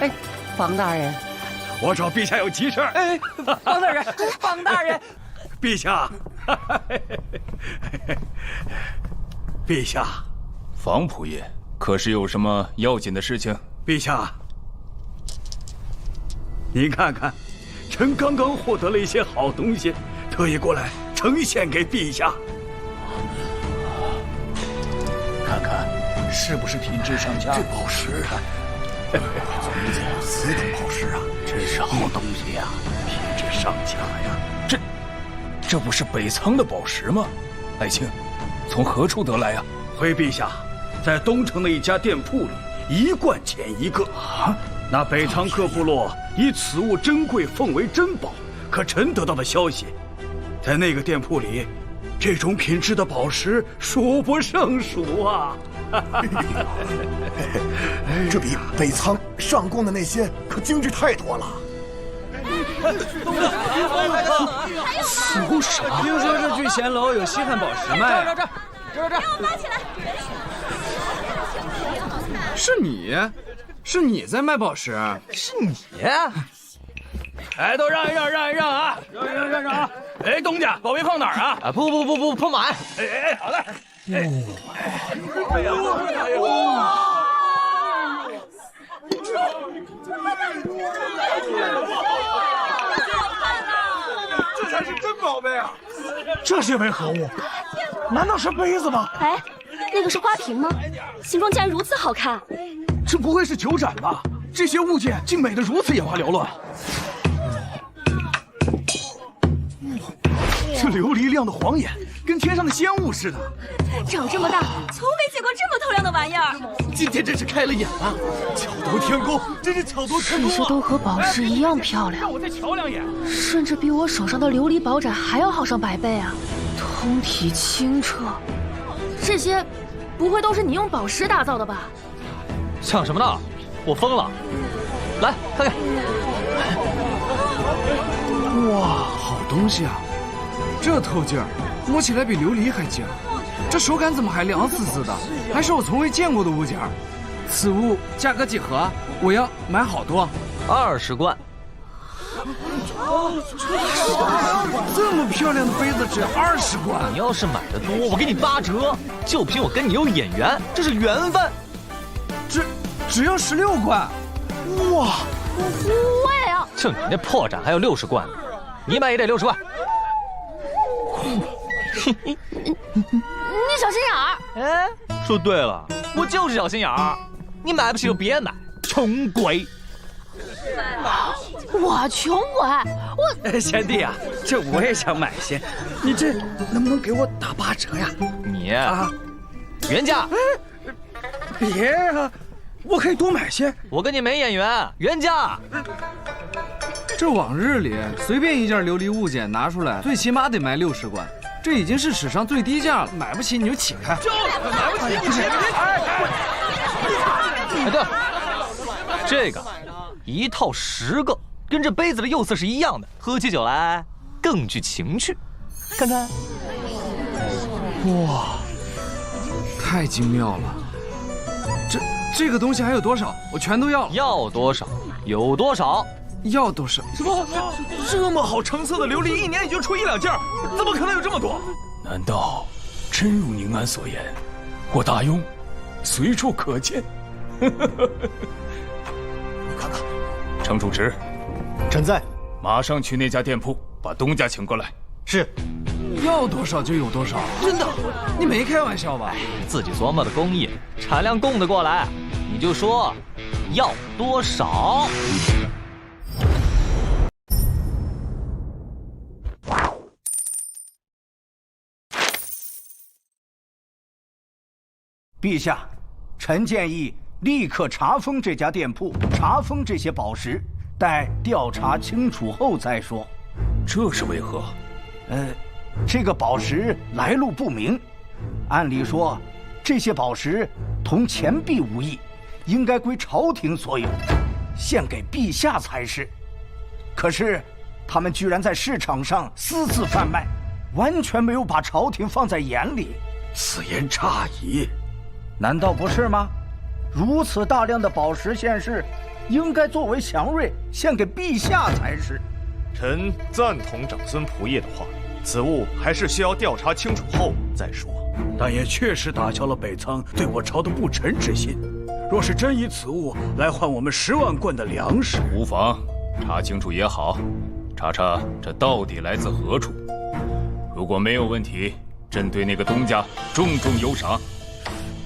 哎，房大人，我找陛下有急事。哎，房大人，房大人，陛下，陛下，房仆爷，可是有什么要紧的事情？陛下，你看看，臣刚刚获得了一些好东西，特意过来呈现给陛下。看看是不是品质上佳？这宝石，怎么叫此等宝石啊？真是好东西呀，品质上佳呀！这不是北仓的宝石吗？爱卿，从何处得来呀？回陛下，在东城的一家店铺里，一贯钱一个啊。那北仓各部落以此物珍贵，奉为珍宝。可臣得到的消息，在那个店铺里，这种品质的宝石数不胜数啊！这比北仓上贡的那些可精致太多了。数什么？听说这聚贤楼有稀罕宝石卖。这，给我拿起来！是你在卖宝石？是你？哎，都让一让啊！让啊！哎，东家，宝贝放哪儿啊？啊，不，放满。哎，好的。这才是真宝贝啊！这些为何物？难道是杯子吗？哎，那个是花瓶吗？形状竟然如此好看！这不会是酒盏吧？这些物件竟美得如此眼花缭乱。这琉璃亮的晃眼，跟天上的仙雾似的。长这么大，从没见过这么透亮的玩意儿。今天真是开了眼了，巧夺天工，真是巧夺天工。这些都和宝石一样漂亮，让我再瞧两眼，甚至比我手上的琉璃宝盏还要好上100倍啊！通体清澈，这些不会都是你用宝石打造的吧？抢什么呢？我疯了！来看看。哇，好东西啊！这透劲儿，摸起来比琉璃还尖。这手感怎么还凉丝丝的？还是我从未见过的物件。此物价格几何？我要买好多。20贯。这么漂亮的杯子只要20贯。你要是买的多，我给你8折。就凭我跟你有眼缘，这是缘分。只要16贯。哇！我也要。就你那破盏还有60贯呢，你买也得60贯。你小心眼儿！哎，说对了，我就是小心眼儿。你买不起就别买，穷鬼！我穷鬼，我贤弟啊，这我也想买些，你这能不能给我打8折呀？你啊，原价。别啊，我可以多买些。我跟你没眼缘，原价。这往日里随便一件琉璃物件拿出来，最起码得卖60贯。这已经是史上最低价了，买不起你就起开。买不起，不是。哎，对了，这个一套10个，跟这杯子的釉色是一样的，喝起酒来更具情趣。看看，哇，太精妙了！这个东西还有多少？我全都要了。要多少有多少。要多少？什么？这么好成色的琉璃，一年也就出1、2件，怎么可能有这么多？难道真如宁安所言，我大庸随处可见？你看看，程主持，臣在。马上去那家店铺，把东家请过来。是。要多少就有多少。真的？你没开玩笑吧？自己琢磨的工艺，产量供得过来，你就说要多少。陛下，臣建议立刻查封这家店铺，查封这些宝石，待调查清楚后再说。这是为何？这个宝石来路不明，按理说，这些宝石同钱币无异，应该归朝廷所有，献给陛下才是。可是，他们居然在市场上私自贩卖，完全没有把朝廷放在眼里。此言差矣。难道不是吗？如此大量的宝石现世，应该作为祥瑞献给陛下才是。臣赞同长孙仆射的话，此物还是需要调查清楚后再说。但也确实打消了北仓对我朝的不臣之心。若是真以此物来换我们10万贯的粮食，无妨。查清楚也好，查查这到底来自何处。如果没有问题，朕对那个东家重重有赏。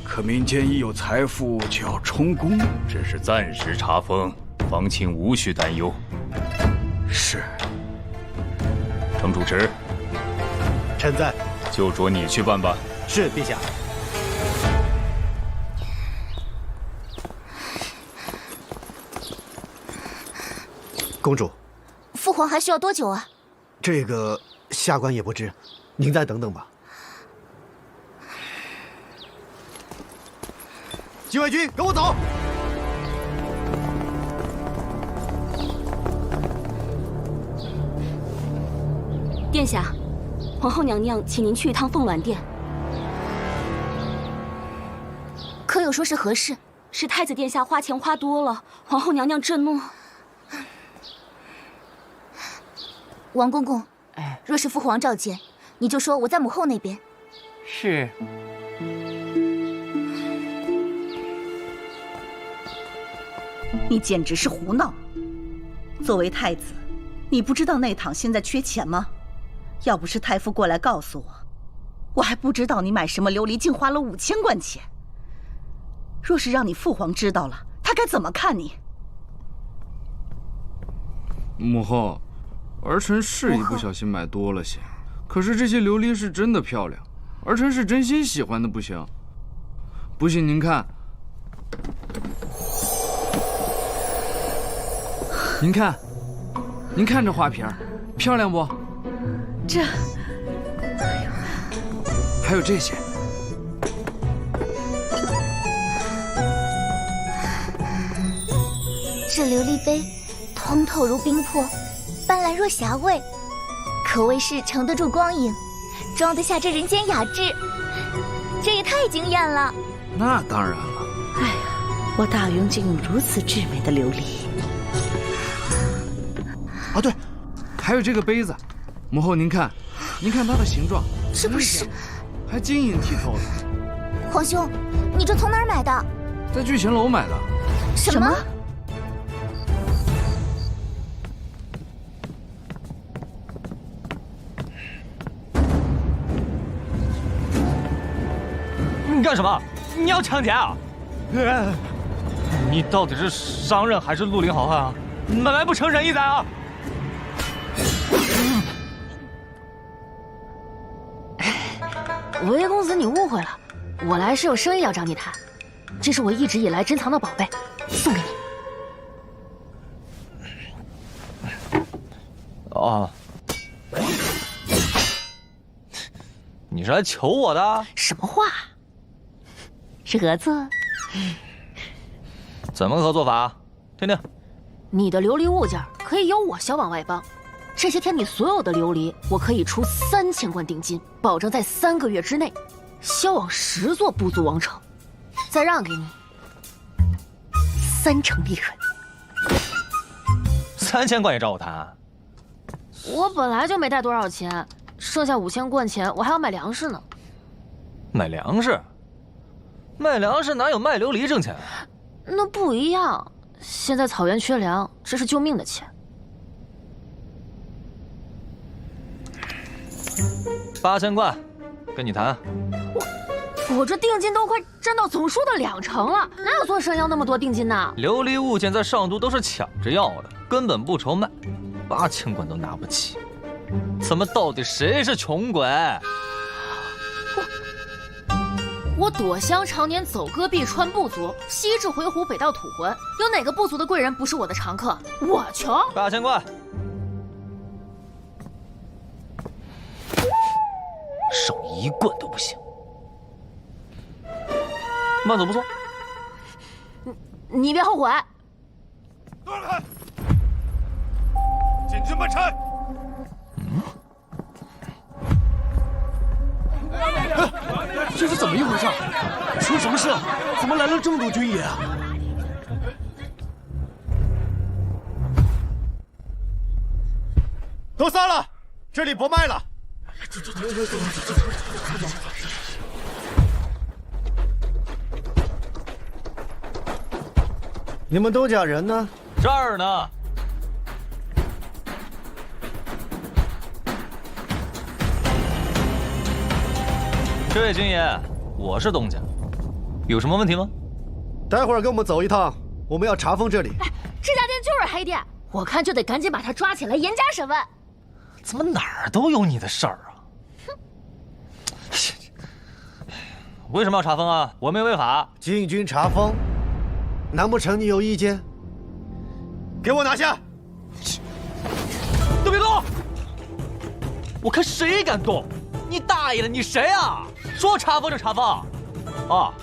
可民间一有财富就要充公，只是暂时查封，房卿无需担忧。是。程主持，臣在。就着你去办吧。是，陛下。公主，父皇还需要多久啊？这个下官也不知，您再等等吧。禁卫军，跟我走！殿下，皇后娘娘请您去一趟凤鸾殿。可有说是何事？是太子殿下花钱花多了，皇后娘娘震怒。王公公，若是父皇召见，你就说我在母后那边。是。你简直是胡闹！作为太子，你不知道内堂现在缺钱吗？要不是太傅过来告诉我，我还不知道你买什么琉璃竟花了5000贯钱。若是让你父皇知道了，他该怎么看你？母后，儿臣是一不小心买多了些，可是这些琉璃是真的漂亮，儿臣是真心喜欢的不行。不信您看，您看这花瓶，漂亮不？这，还有这些。这琉璃杯，通透如冰魄，斑斓若霞蔚，可谓是承得住光影，装得下这人间雅致。这也太惊艳了！那当然了。哎呀，我大雍竟有如此至美的琉璃。哦，对，还有这个杯子，母后您看它的形状，这不是还晶莹剔透的。皇兄，你这从哪儿买的？在聚贤楼买的。什么？你干什么？你要抢劫啊？你到底是商人还是绿林好汉啊？本来不成仁义在啊！韦公子，你误会了，我来是有生意要找你谈。这是我一直以来珍藏的宝贝，送给你。哦，你是来求我的？什么话？是合作？怎么个合作法？听听。你的琉璃物件可以由我销往外邦，这些天你所有的琉璃，我可以出3000贯定金，保证在3个月之内销往10座部族王城，再让给你30%利润。3000贯也找我谈？我本来就没带多少钱，剩下5000贯钱我还要买粮食呢。买粮食？卖粮食哪有卖琉璃挣钱啊？那不一样，现在草原缺粮，这是救命的钱。8000贯，跟你谈。我这定金都快占到总数的2成了，哪有做生意要那么多定金呢？琉璃物件在上都都是抢着要的，根本不愁卖，8000贯都拿不起。怎么到底谁是穷鬼？我躲乡常年走戈壁川部族，西至回鹘，北到土浑，有哪个部族的贵人不是我的常客？我穷。8000贯，少1贯都不行。慢走不送。你别后悔。断开！进军门差。这是怎么一回事？出什么事了？怎么来了这么多军爷啊？都散了，这里不卖了。你们东家人呢？这儿呢。这位军爷，我是东家，有什么问题吗？待会儿跟我们走一趟，我们要查封这里。这家店就是黑店，我看就得赶紧把他抓起来，严加审问。怎么哪儿都有你的事儿啊？为什么要查封啊？我没有违法。禁军查封，难不成你有意见？给我拿下！都别动！我看谁敢动！你大爷的，你谁啊？说查封就查封？啊！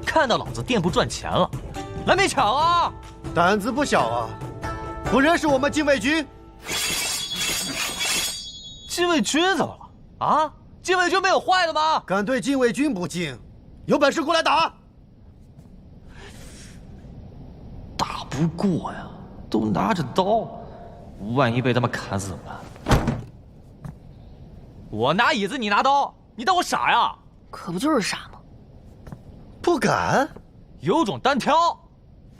看到老子店铺赚钱了，来没抢啊？胆子不小啊！不认识我们禁卫军？禁卫军怎么了？啊？禁卫军没有坏的吗？敢对禁卫军不敬，有本事过来打！打不过呀，都拿着刀，万一被他们砍死怎么办？我拿椅子，你拿刀，你当我傻呀？可不就是傻吗？不敢，有种单挑，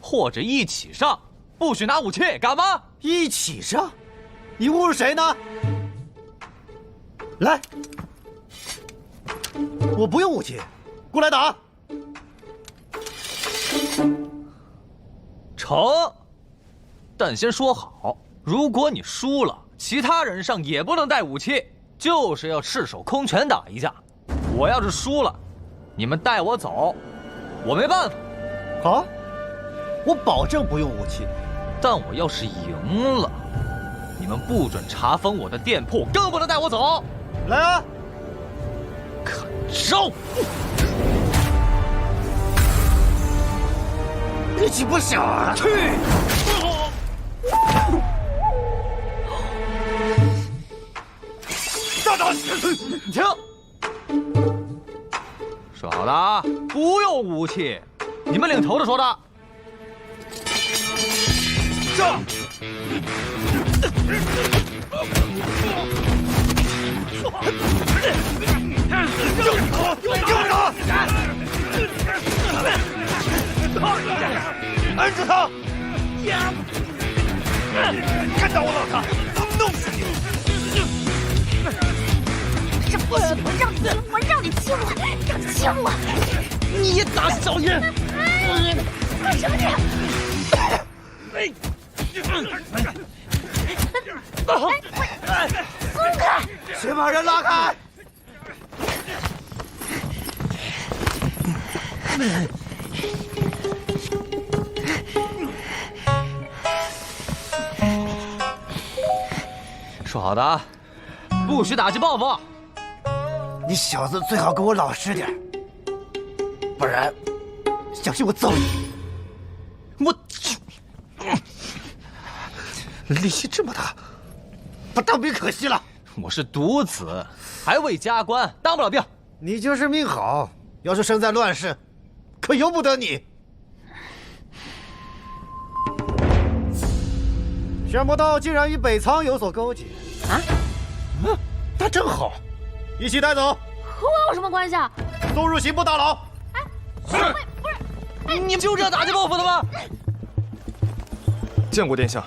或者一起上，不许拿武器，敢吗？一起上？你侮辱谁呢？来，我不用武器，过来打。成，但先说好，如果你输了，其他人上也不能带武器，就是要赤手空拳打一架。我要是输了，你们带我走，我没办法。好，我保证不用武器。但我要是赢了，你们不准查封我的店铺，更不能带我走。来啊！看招！力气不小啊！去！站住！停！说好的啊，不用武器。你们领头的说的。上！按住他！看到我老大，弄死你！这不行，我让你亲我，让你亲我！你也打小爷！干什么你？松开！先把人拉开！说好的啊，不许打击报复。你小子最好给我老实点，不然小心我揍你！我力气这么大，不当兵可惜了。我是独子，还未加官，当不了兵。你就是命好，要是生在乱世，可由不得你。想不到竟然与北仓有所勾结啊！那正好，一起带走。和我有什么关系啊？送入刑部大牢。不是，你们就这样打击报复的吗？见过殿下，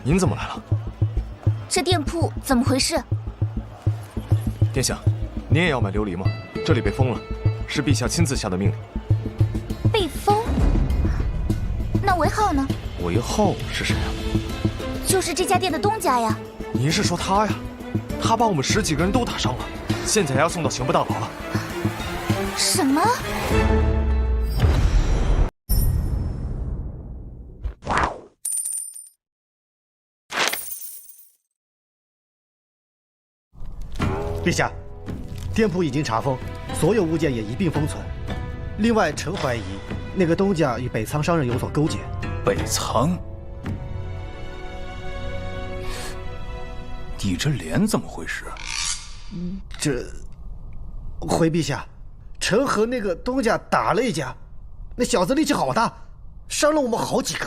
您怎么来了？这店铺怎么回事？殿下，您也要买琉璃吗？这里被封了，是陛下亲自下的命令。被封？那韦浩呢？韦浩是谁啊？就是这家店的东家呀。您是说他呀？他把我们10几个人都打伤了，现在要送到刑部大牢了。什么？陛下，店铺已经查封，所有物件也一并封存。另外，臣怀疑那个东家与北仓商人有所勾结。北仓？你这脸怎么回事？这，回陛下，臣和那个东家打了一架，那小子力气好大，伤了我们好几个。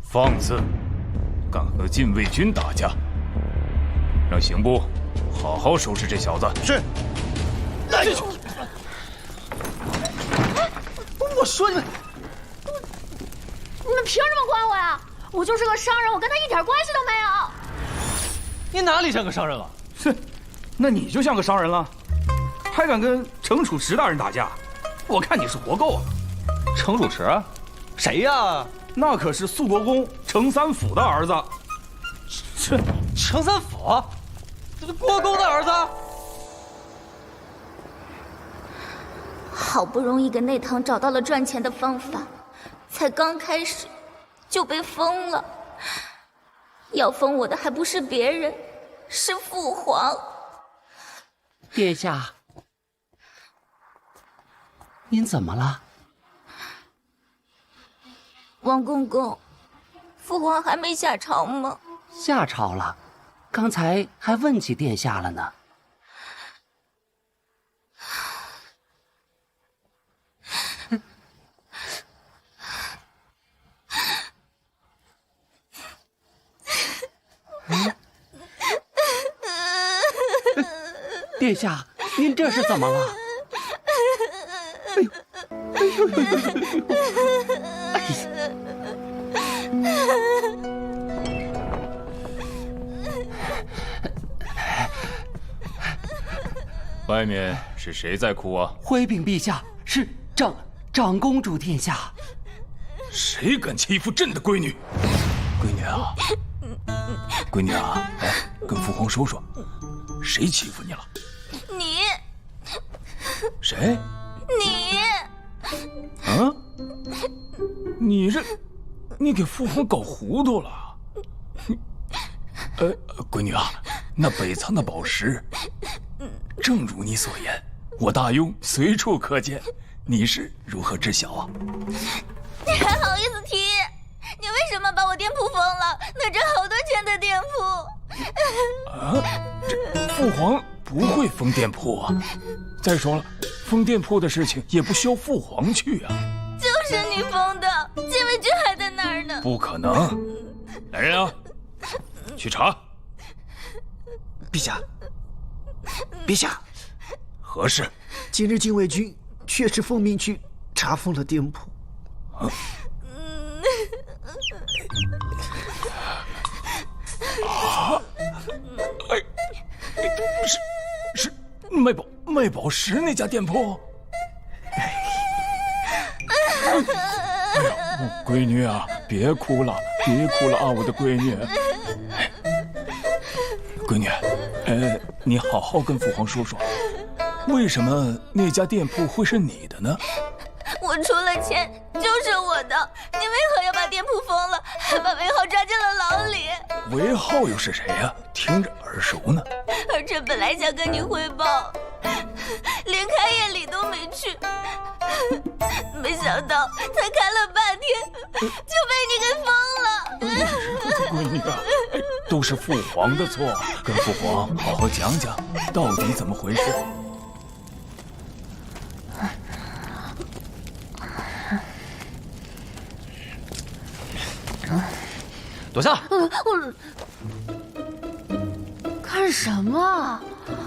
放肆！敢和禁卫军打架，让刑部好好收拾这小子。是。哎呦！我说你们，你们凭什么管我呀？我就是个商人，我跟他一点关系都没有。你哪里像个商人了？哼，那你就像个商人了。还敢跟程楚池大人打架？我看你是活够了。程楚池？谁呀？那可是肃国公程三府的儿子。程三府？这是国公的儿子？好不容易给内堂找到了赚钱的方法，才刚开始就被封了。要封我的还不是别人，是父皇。殿下，您怎么了？王公公，父皇还没下朝吗？下朝了，刚才还问起殿下了呢。殿下，您这是怎么了？哎呦，哎呦，哎呀！外面是谁在哭啊？回禀陛下，是长公主殿下。谁敢欺负朕的闺女？闺女啊，闺女啊，哎，跟父皇说说，谁欺负你了？你。谁？你。啊？你给父皇搞糊涂了。闺女啊，那北仓的宝石，正如你所言，我大庸随处可见，你是如何知晓啊？你还好意思提？你为什么把我店铺封了？那挣好多钱的店铺。啊，这父皇不会封店铺啊！再说了，封店铺的事情也不需要父皇去啊。就是你封的，禁卫军还在那儿呢。不可能！来人啊，去查。陛下，陛下，何事？今日禁卫军确实奉命去查封了店铺。啊！啊！哎，是卖宝石那家店铺。哎呀，闺女啊，别哭了，别哭了啊，我的闺女。闺女，你好好跟父皇说说，为什么那家店铺会是你的呢？我出了钱就是我的，你为何要把店铺封了，还把韦浩抓进了牢里？韦浩又是谁呀？听着耳熟呢。儿臣本来想跟你汇报，连开业礼都没去，没想到才开了半天就被你给封了。闺女啊，都是父皇的错，跟父皇好好讲讲，到底怎么回事。躲下！干什么？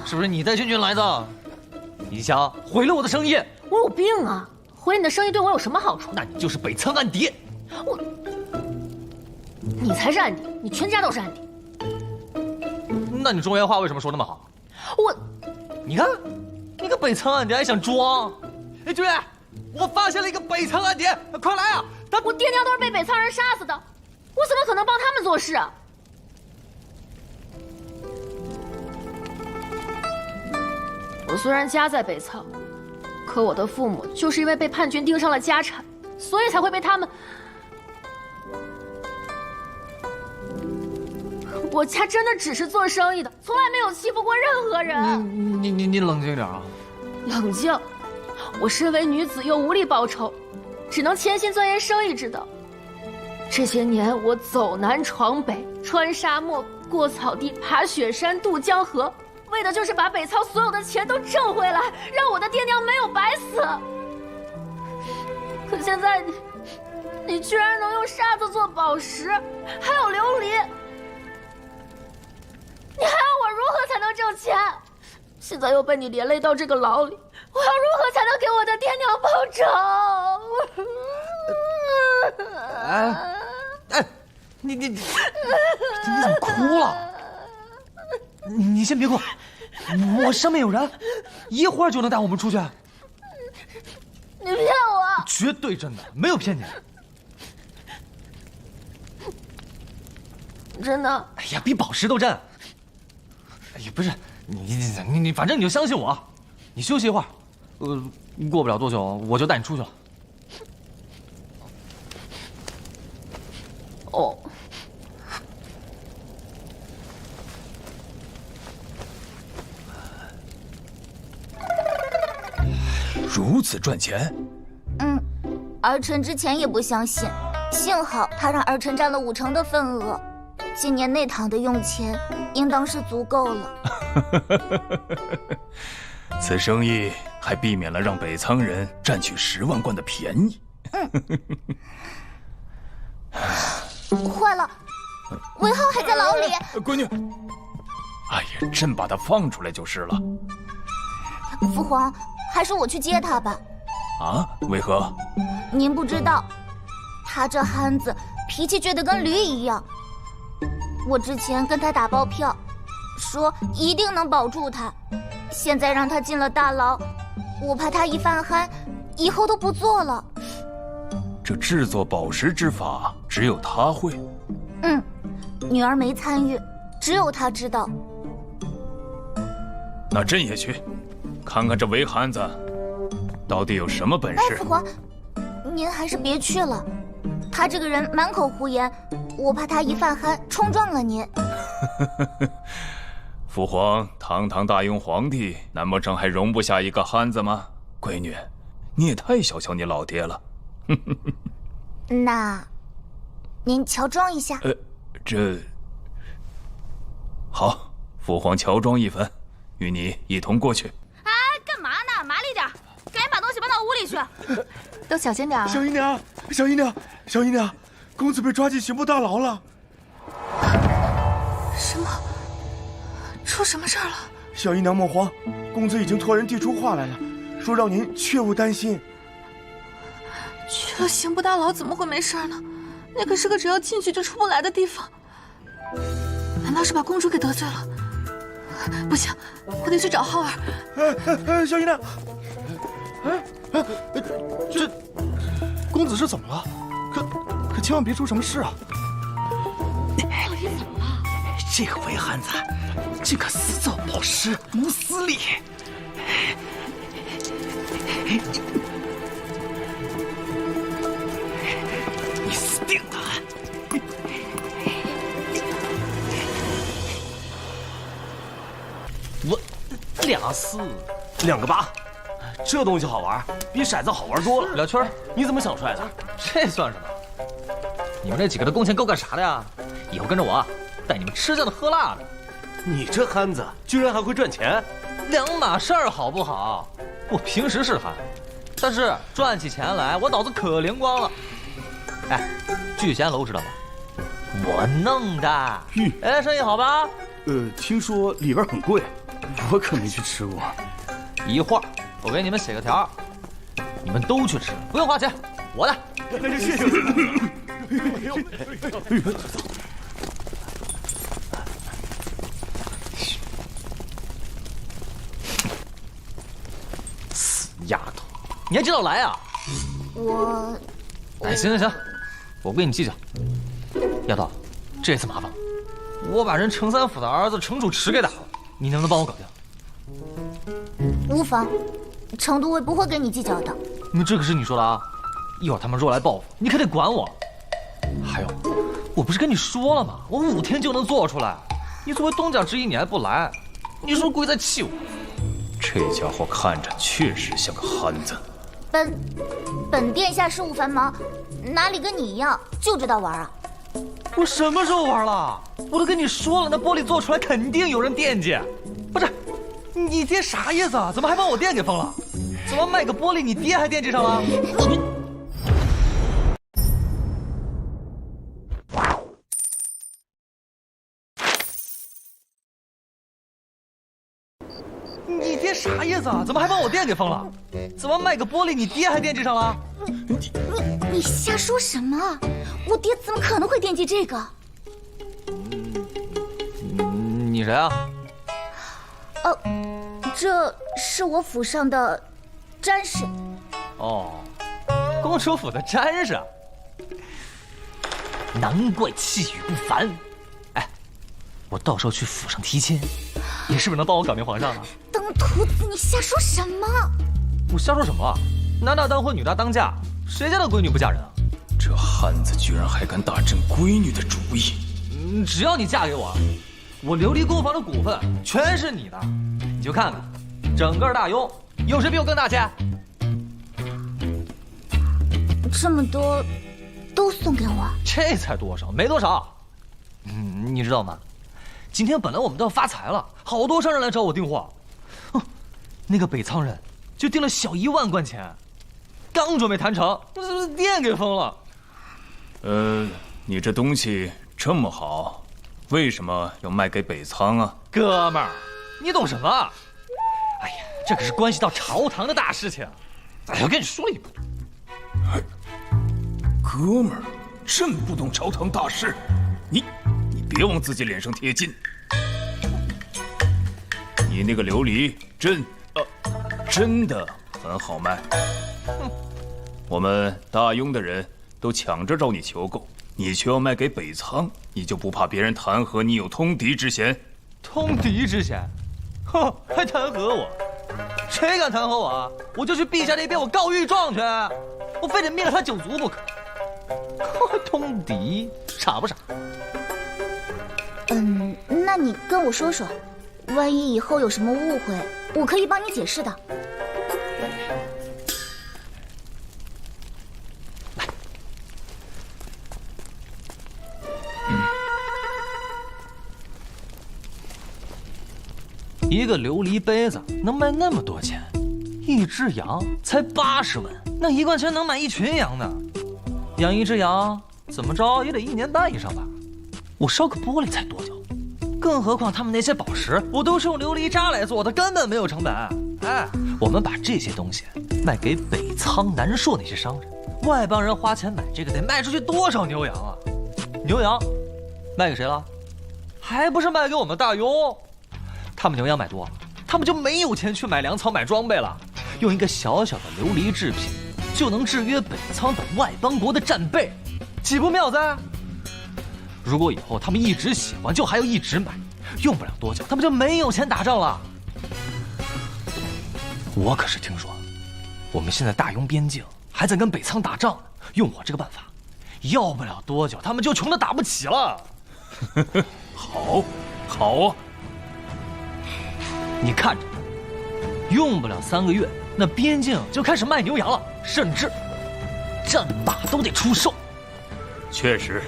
是不是你带禁军来的？你想毁了我的生意？我有病啊！毁你的生意对我有什么好处？那你就是北仓暗谍。你才是暗谍，你全家都是暗谍。那你中原话为什么说那么好？你看，你个北仓暗谍还想装？哎，军爷，我发现了一个北仓暗谍，快来啊！我爹娘都是被北仓人杀死的，我怎么可能帮他们做事啊？我虽然家在北仓，可我的父母就是因为被叛军盯上了家产，所以才会被他们。我家真的只是做生意的，从来没有欺负过任何人。你冷静点啊！冷静！我身为女子又无力报仇，只能潜心钻研生意之道。这些年我走南闯北，穿沙漠，过草地，爬雪山，渡江河，为的就是把北仓所有的钱都挣回来，让我的爹娘没有白死。可现在你居然能用沙子做宝石，还有琉璃，你还要我如何才能挣钱？现在又被你连累到这个牢里，我要如何才能给我的爹娘报仇？你怎么哭了？你先别哭，我上面有人。一会儿就能带我们出去。你骗我！绝对真的，没有骗你。真的？哎呀，比宝石都真。哎呀，不是你，反正你就相信我，你休息一会儿，过不了多久我就带你出去了。哦。如此赚钱？儿臣之前也不相信，幸好他让儿臣占了50%的份额，今年内堂的用钱应当是足够了。此生意还避免了让北仓人占取10万贯的便宜。坏了，韦浩还在牢里。闺女，哎呀，朕把他放出来就是了。父皇，还是我去接他吧。啊？为何？您不知道，他这憨子脾气倔得跟驴一样。我之前跟他打包票，说一定能保住他。现在让他进了大牢，我怕他一犯憨，以后都不做了。这制作宝石之法，只有他会。女儿没参与，只有他知道。那朕也去，看看这韦憨子到底有什么本事。父皇，您还是别去了，他这个人满口胡言，我怕他一犯憨冲撞了您。父皇堂堂大雍皇帝，难不成还容不下一个憨子吗？闺女，你也太小瞧你老爹了。那，您乔装一下。这好，父皇乔装一番，与你一同过去。哎，干嘛呢？麻利点，赶紧把东西搬到屋里去。都小心点啊！小姨娘，小姨娘，公子被抓进刑部大牢了。什么？出什么事儿了？小姨娘莫慌，公子已经托人递出话来了，说让您切勿担心。去了刑部大牢怎么会没事呢？那可是个只要进去就出不来的地方。难道是把公主给得罪了？不行，我得去找浩儿。小姨娘，这公子是怎么了？可千万别出什么事啊！到底怎么了？这个韦憨子竟敢私造宝石，谋私利！你死定了！我2个8，这东西好玩，比骰子好玩多了。小圈，你怎么想出来的？这算什么？你们这几个的工钱够干啥的呀？以后跟着我，带你们吃香的喝辣的。你这憨子居然还会赚钱，2码事儿好不好？我平时是憨，但是赚起钱来，我脑子可灵光了。哎，聚贤楼知道吧？我弄的。哎，生意好吧？听说里边很贵，我可没去吃过。一会儿我给你们写个条，你们都去吃，不用花钱，我的。谢谢。死丫头，你还知道来啊？哎，行，我不跟你计较。丫头，这次麻烦了，我把人程三府的儿子程楚池给打了，你能不能帮我搞定？无妨，程都尉不会跟你计较的。这可是你说的啊！一会儿他们若来报复，你可得管我。还有，我不是跟你说了吗？我5天就能做出来。你作为东家之一，你还不来，你说故意在气我？这家伙看着确实像个憨子。本殿下事务繁忙，哪里跟你一样就知道玩啊？我什么时候玩了？我都跟你说了，那玻璃做出来肯定有人惦记。不是，你爹啥意思啊？怎么还把我店给封了？怎么卖个玻璃，你爹还惦记上了？你爹啥意思啊？怎么还把我店给封了？怎么卖个玻璃，你爹还惦记上了？你瞎说什么？我爹怎么可能会惦记这个？你谁啊？这是我府上的詹事。哦，公主府的詹事，难怪气宇不凡。哎，我到时候去府上提亲，你是不是能帮我搞定皇上啊？登徒子，你瞎说什么？我瞎说什么？男大当婚，女大当嫁，谁家的闺女不嫁人啊？这汉子居然还敢打朕闺女的主意！只要你嫁给我，我琉璃工坊的股份全是你的。你就看看，整个大雍有谁比我更大气？这么多，都送给我？这才多少？没多少。你知道吗？今天本来我们都要发财了，好多商人来找我订货。那个北仓人就订了小1万贯钱，刚准备谈成，店给封了。你这东西这么好，为什么要卖给北仓啊？哥们儿，你懂什么？哎呀，这可是关系到朝堂的大事情。哎呀，跟你说了一不对。哥们儿，朕不懂朝堂大事，你别往自己脸上贴金。你那个琉璃真的很好卖。我们大雍的人都抢着找你求购，你却要卖给北仓，你就不怕别人弹劾你有通敌之嫌？通敌之嫌？哼，还弹劾我？谁敢弹劾我啊？我就去陛下那边我告御状去，我非得灭了他9族不可。通敌，傻不傻？那你跟我说说，万一以后有什么误会，我可以帮你解释的。一个琉璃杯子能卖那么多钱，一只羊才80文，那1贯钱能买一群羊呢。养一只羊怎么着也得1年半以上吧。我烧个玻璃才多久？更何况他们那些宝石，我都是用琉璃渣来做的，根本没有成本。哎，我们把这些东西卖给北仓、南朔那些商人，外邦人花钱买这个得卖出去多少牛羊啊？牛羊卖给谁了？还不是卖给我们大雍。他们牛羊买多，他们就没有钱去买粮草、买装备了。用一个小小的琉璃制品，就能制约北仓等外邦国的战备，岂不妙哉？如果以后他们一直喜欢，就还要一直买，用不了多久，他们就没有钱打仗了。我可是听说，我们现在大雍边境还在跟北仓打仗呢。用我这个办法，要不了多久，他们就穷得打不起了。好啊！你看着，用不了3个月，那边境就开始卖牛羊了，甚至战马都得出售。确实，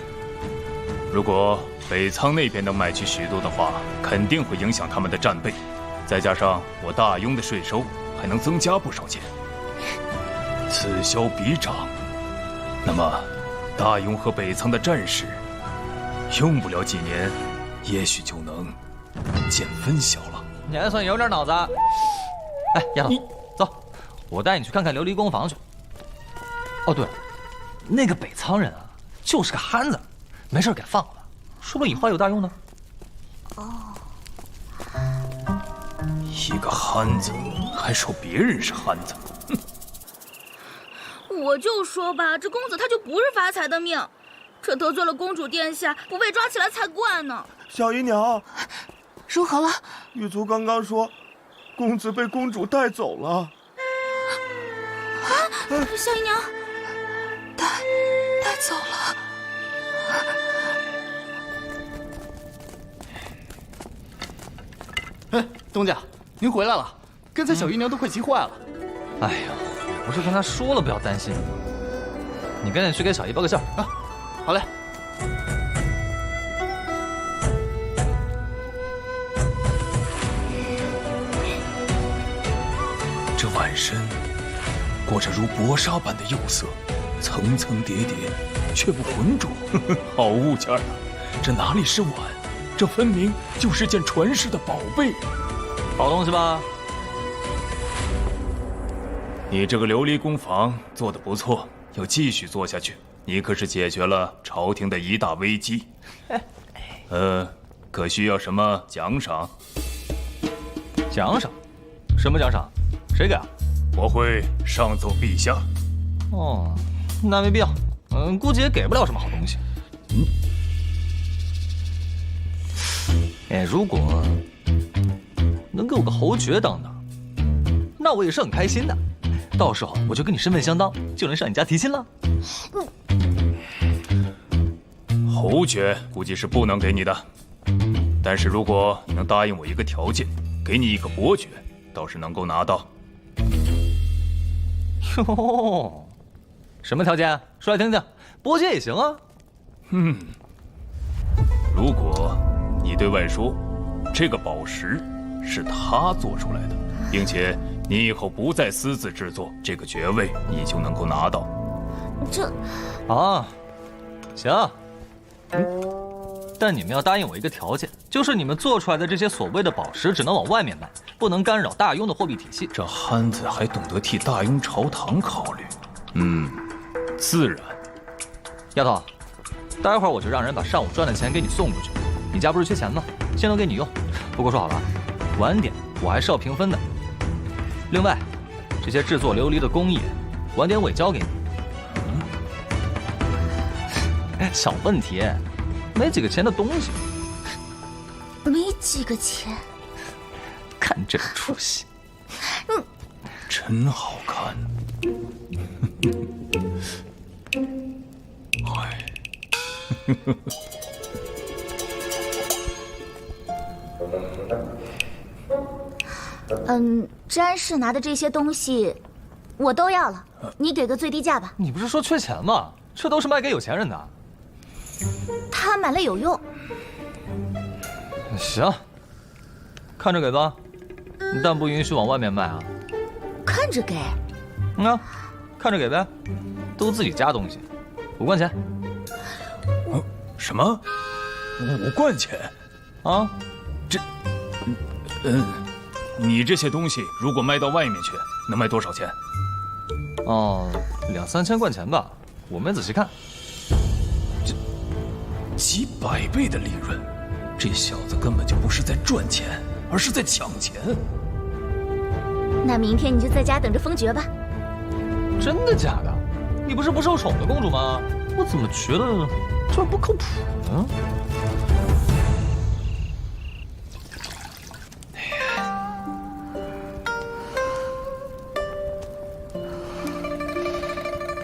如果北仓那边能买去许多的话，肯定会影响他们的战备，再加上我大雍的税收还能增加不少钱，此消彼长。那么，大雍和北仓的战事，用不了几年，也许就能见分晓了。你还算有点脑子。哎，丫头，走，我带你去看看琉璃工坊去。哦，对了，那个北仓人啊，就是个憨子，没事给放了，说不定以后还有大用呢。一个憨子，还说别人是憨子。我就说吧，这公子他就不是发财的命，这得罪了公主殿下，不被抓起来才怪呢。小姨娘，如何了？狱卒刚刚说，公子被公主带走了。啊，小姨娘，带走了。哎，东家，您回来了，刚才小姨娘都快急坏了。哎呀，我不是跟她说了不要担心，你赶紧去给小姨报个信儿啊。好嘞。这碗参裹着如薄纱般的釉色，层层叠叠，却不浑浊。好物件啊！这哪里是碗？这分明就是件传世的宝贝。好东西吧？你这个琉璃工坊做得不错，要继续做下去。你可是解决了朝廷的一大危机。可需要什么奖赏？奖赏？什么奖赏？谁给啊？我会上奏陛下。哦，那没必要。估计也给不了什么好东西。如果能给我个侯爵当当，那我也是很开心的。到时候我就跟你身份相当，就能上你家提亲了。侯爵估计是不能给你的，但是如果你能答应我一个条件，给你一个伯爵，倒是能够拿到。哟，什么条件？说来听听。伯爵也行啊。如果你对外说，这个宝石是他做出来的，并且你以后不再私自制作，这个爵位你就能够拿到。这，行。但你们要答应我一个条件，就是你们做出来的这些所谓的宝石只能往外面卖，不能干扰大庸的货币体系。这憨子还懂得替大庸朝堂考虑。自然。丫头，待会儿我就让人把上午赚的钱给你送出去。你家不是缺钱吗？先都给你用。不过说好了，晚点我还是要平分的。另外，这些制作琉璃的工艺，晚点我也交给你。小问题，没几个钱的东西。没几个钱。看这个出息。真好看。詹氏拿的这些东西，我都要了。你给个最低价吧。你不是说缺钱吗？这都是卖给有钱人的。他买了有用。行，看着给吧，但不允许往外面卖啊。看着给。看着给呗，都自己家东西，5贯钱。什么？5贯钱？啊？你这些东西如果卖到外面去，能卖多少钱？2、3千贯钱吧，我没仔细看。这几百倍的利润，这小子根本就不是在赚钱，而是在抢钱。那明天你就在家等着封爵吧。真的假的？你不是不受宠的公主吗？我怎么觉得这不靠谱呢？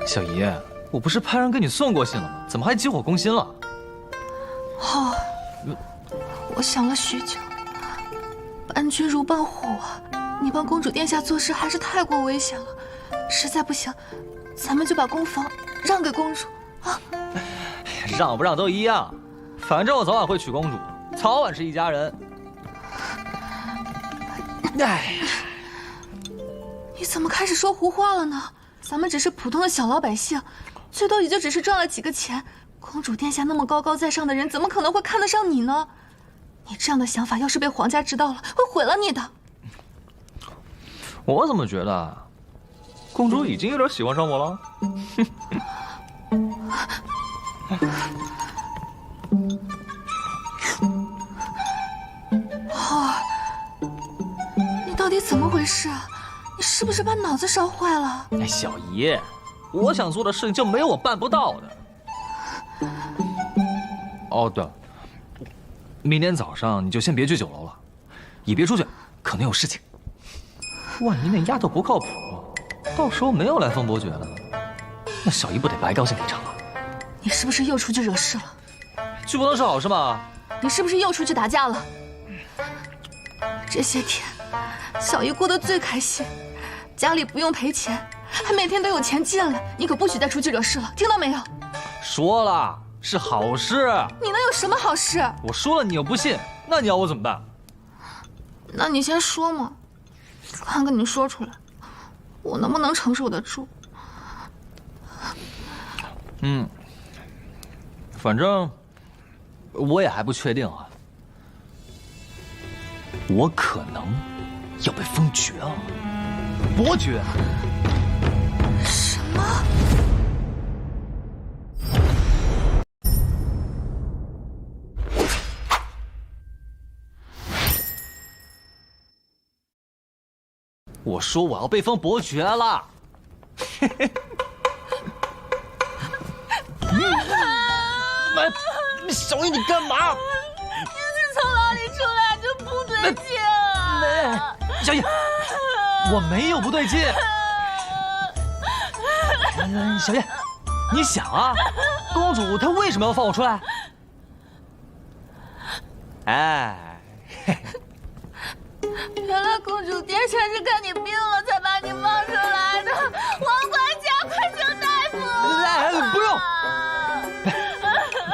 小姨，我不是派人给你送过信了吗？怎么还急火攻心了？我想了许久，伴君如伴虎啊，你帮公主殿下做事还是太过危险了。实在不行，咱们就把宫房让给公主啊！让不让都一样，反正我早晚会娶公主，早晚是一家人。你怎么开始说胡话了呢？咱们只是普通的小老百姓，最多也就只是赚了几个钱。公主殿下那么高高在上的人，怎么可能会看得上你呢？你这样的想法要是被皇家知道了，会毁了你的。我怎么觉得公主已经有点喜欢上我了？你到底怎么回事啊？你是不是把脑子烧坏了？小姨，我想做的事情就没有我办不到的。对了，明天早上你就先别去酒楼了，也别出去，可能有事情。万一那丫头不靠谱，到时候没有来封伯爵了，那小姨不得白高兴一场啊？你是不是又出去惹事了？这不能是好事吗？你是不是又出去打架了？这些天，小姨过得最开心，家里不用赔钱，还每天都有钱进来。你可不许再出去惹事了，听到没有？说了，是好事。你能有什么好事？我说了，你又不信，那你要我怎么办？那你先说嘛，看看你说出来，我能不能承受得住？反正我也还不确定啊，我可能要被封爵了，伯爵。什么？我说我要被封伯爵了。小姨，你干嘛？你是从牢里出来就不对劲啊！小姨，我没有不对劲。小姨，你想啊，公主她为什么要放我出来？哎，原来公主殿下是看你病了才把你放出来的，王管家，快请大夫！不用。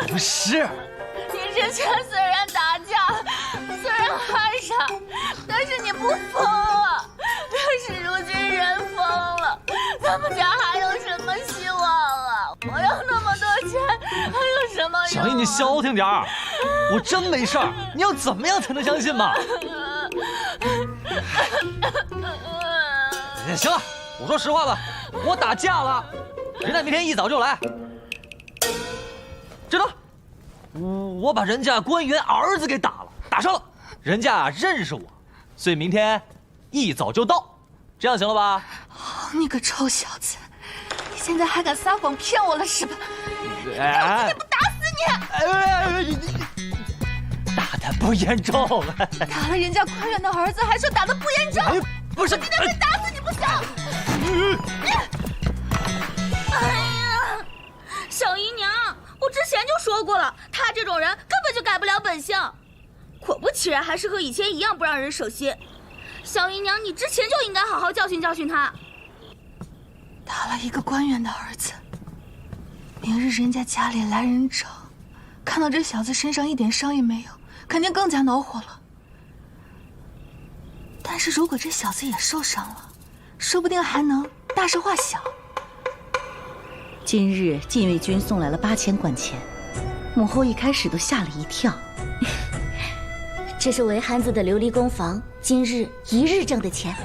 不是，你之前虽然打架，虽然害傻，但是你不疯了。可是如今人疯了，咱们家还有什么希望啊？我有那么多钱，还有什么用啊？小姨，你消停点儿，我真没事儿。你要怎么样才能相信嘛？行了，我说实话吧，我打架了，人家明天一早就来。知道？我把人家官员儿子给打伤了，人家认识我，所以明天一早就到，这样行了吧？你个臭小子，你现在还敢撒谎骗我了是吧？要不今天不打死你！打得不严重，打了人家官员的儿子，还说打得不严重？不是，我今天非打死你不行！哎呀，小姨娘，我之前就说过了，他这种人根本就改不了本性。果不其然，还是和以前一样不让人省心。小姨娘，你之前就应该好好教训教训他。打了一个官员的儿子，明日人家家里来人找，看到这小子身上一点伤也没有，肯定更加恼火了。但是如果这小子也受伤了，说不定还能大事化小。今日禁卫军送来了8000贯钱，母后一开始都吓了一跳。这是韦憨子的琉璃工房今日1日挣的钱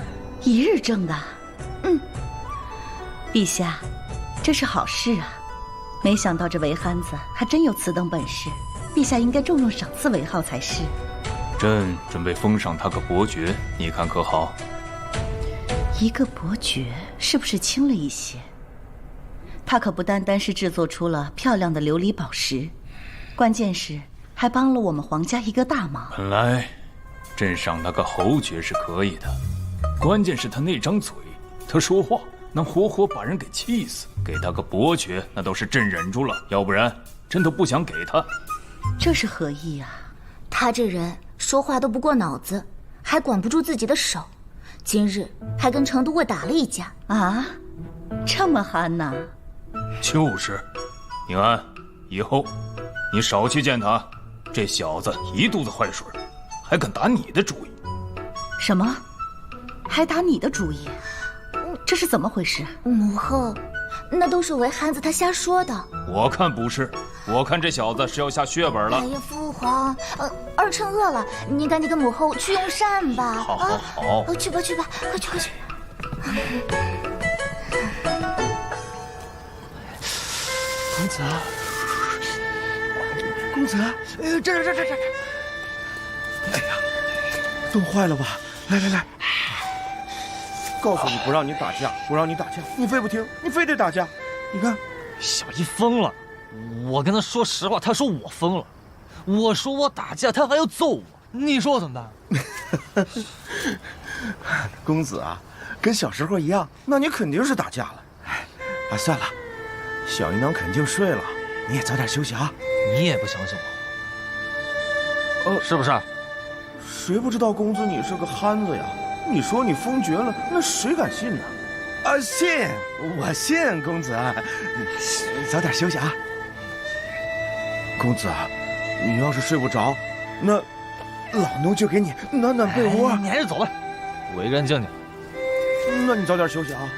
，1日挣的。陛下，这是好事啊！没想到这韦憨子还真有此等本事，陛下应该重重赏赐韦浩才是。朕准备封赏他个伯爵，你看可好？一个伯爵是不是轻了一些？他可不单单是制作出了漂亮的琉璃宝石，关键是还帮了我们皇家一个大忙。本来朕赏他个侯爵是可以的，关键是他那张嘴，他说话能活活把人给气死。给他个伯爵，那都是朕忍住了，要不然朕都不想给他。这是何意啊？他这人说话都不过脑子，还管不住自己的手，今日还跟程都尉打了一架啊！这么憨呐？就是，宁安，以后你少去见他。这小子一肚子坏水，还敢打你的主意。什么？还打你的主意？这是怎么回事？母后，那都是韦憨子他瞎说的。我看不是，我看这小子是要下血本了。哎呀，父皇，儿臣饿了，您赶紧跟母后去用膳吧。好，好，好。去吧，去吧，快去，快去。公子，公子，这。哎呀，冻坏了吧？来，告诉你不让你打架，不让你打架，你非不听，你非得打架。你看，小姨疯了。我跟他说实话，他说我疯了。我说我打架，他还要揍我。你说我怎么办？公子啊，跟小时候一样，那你肯定是打架了。哎，算了。小姨娘肯定睡了，你也早点休息啊。你也不相信我，是不是？谁不知道公子你是个憨子呀？你说你封爵了，那谁敢信呢？啊，信，我信公子。早点休息啊。公子，你要是睡不着，那老奴就给你暖暖被窝。你还是走吧，我一个人静静。那你早点休息啊。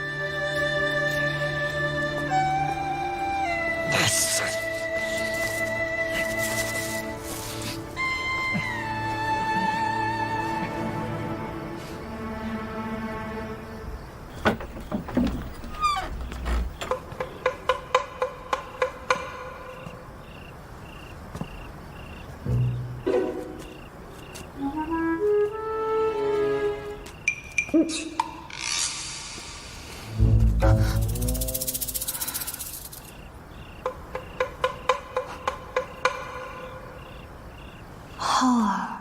浩儿，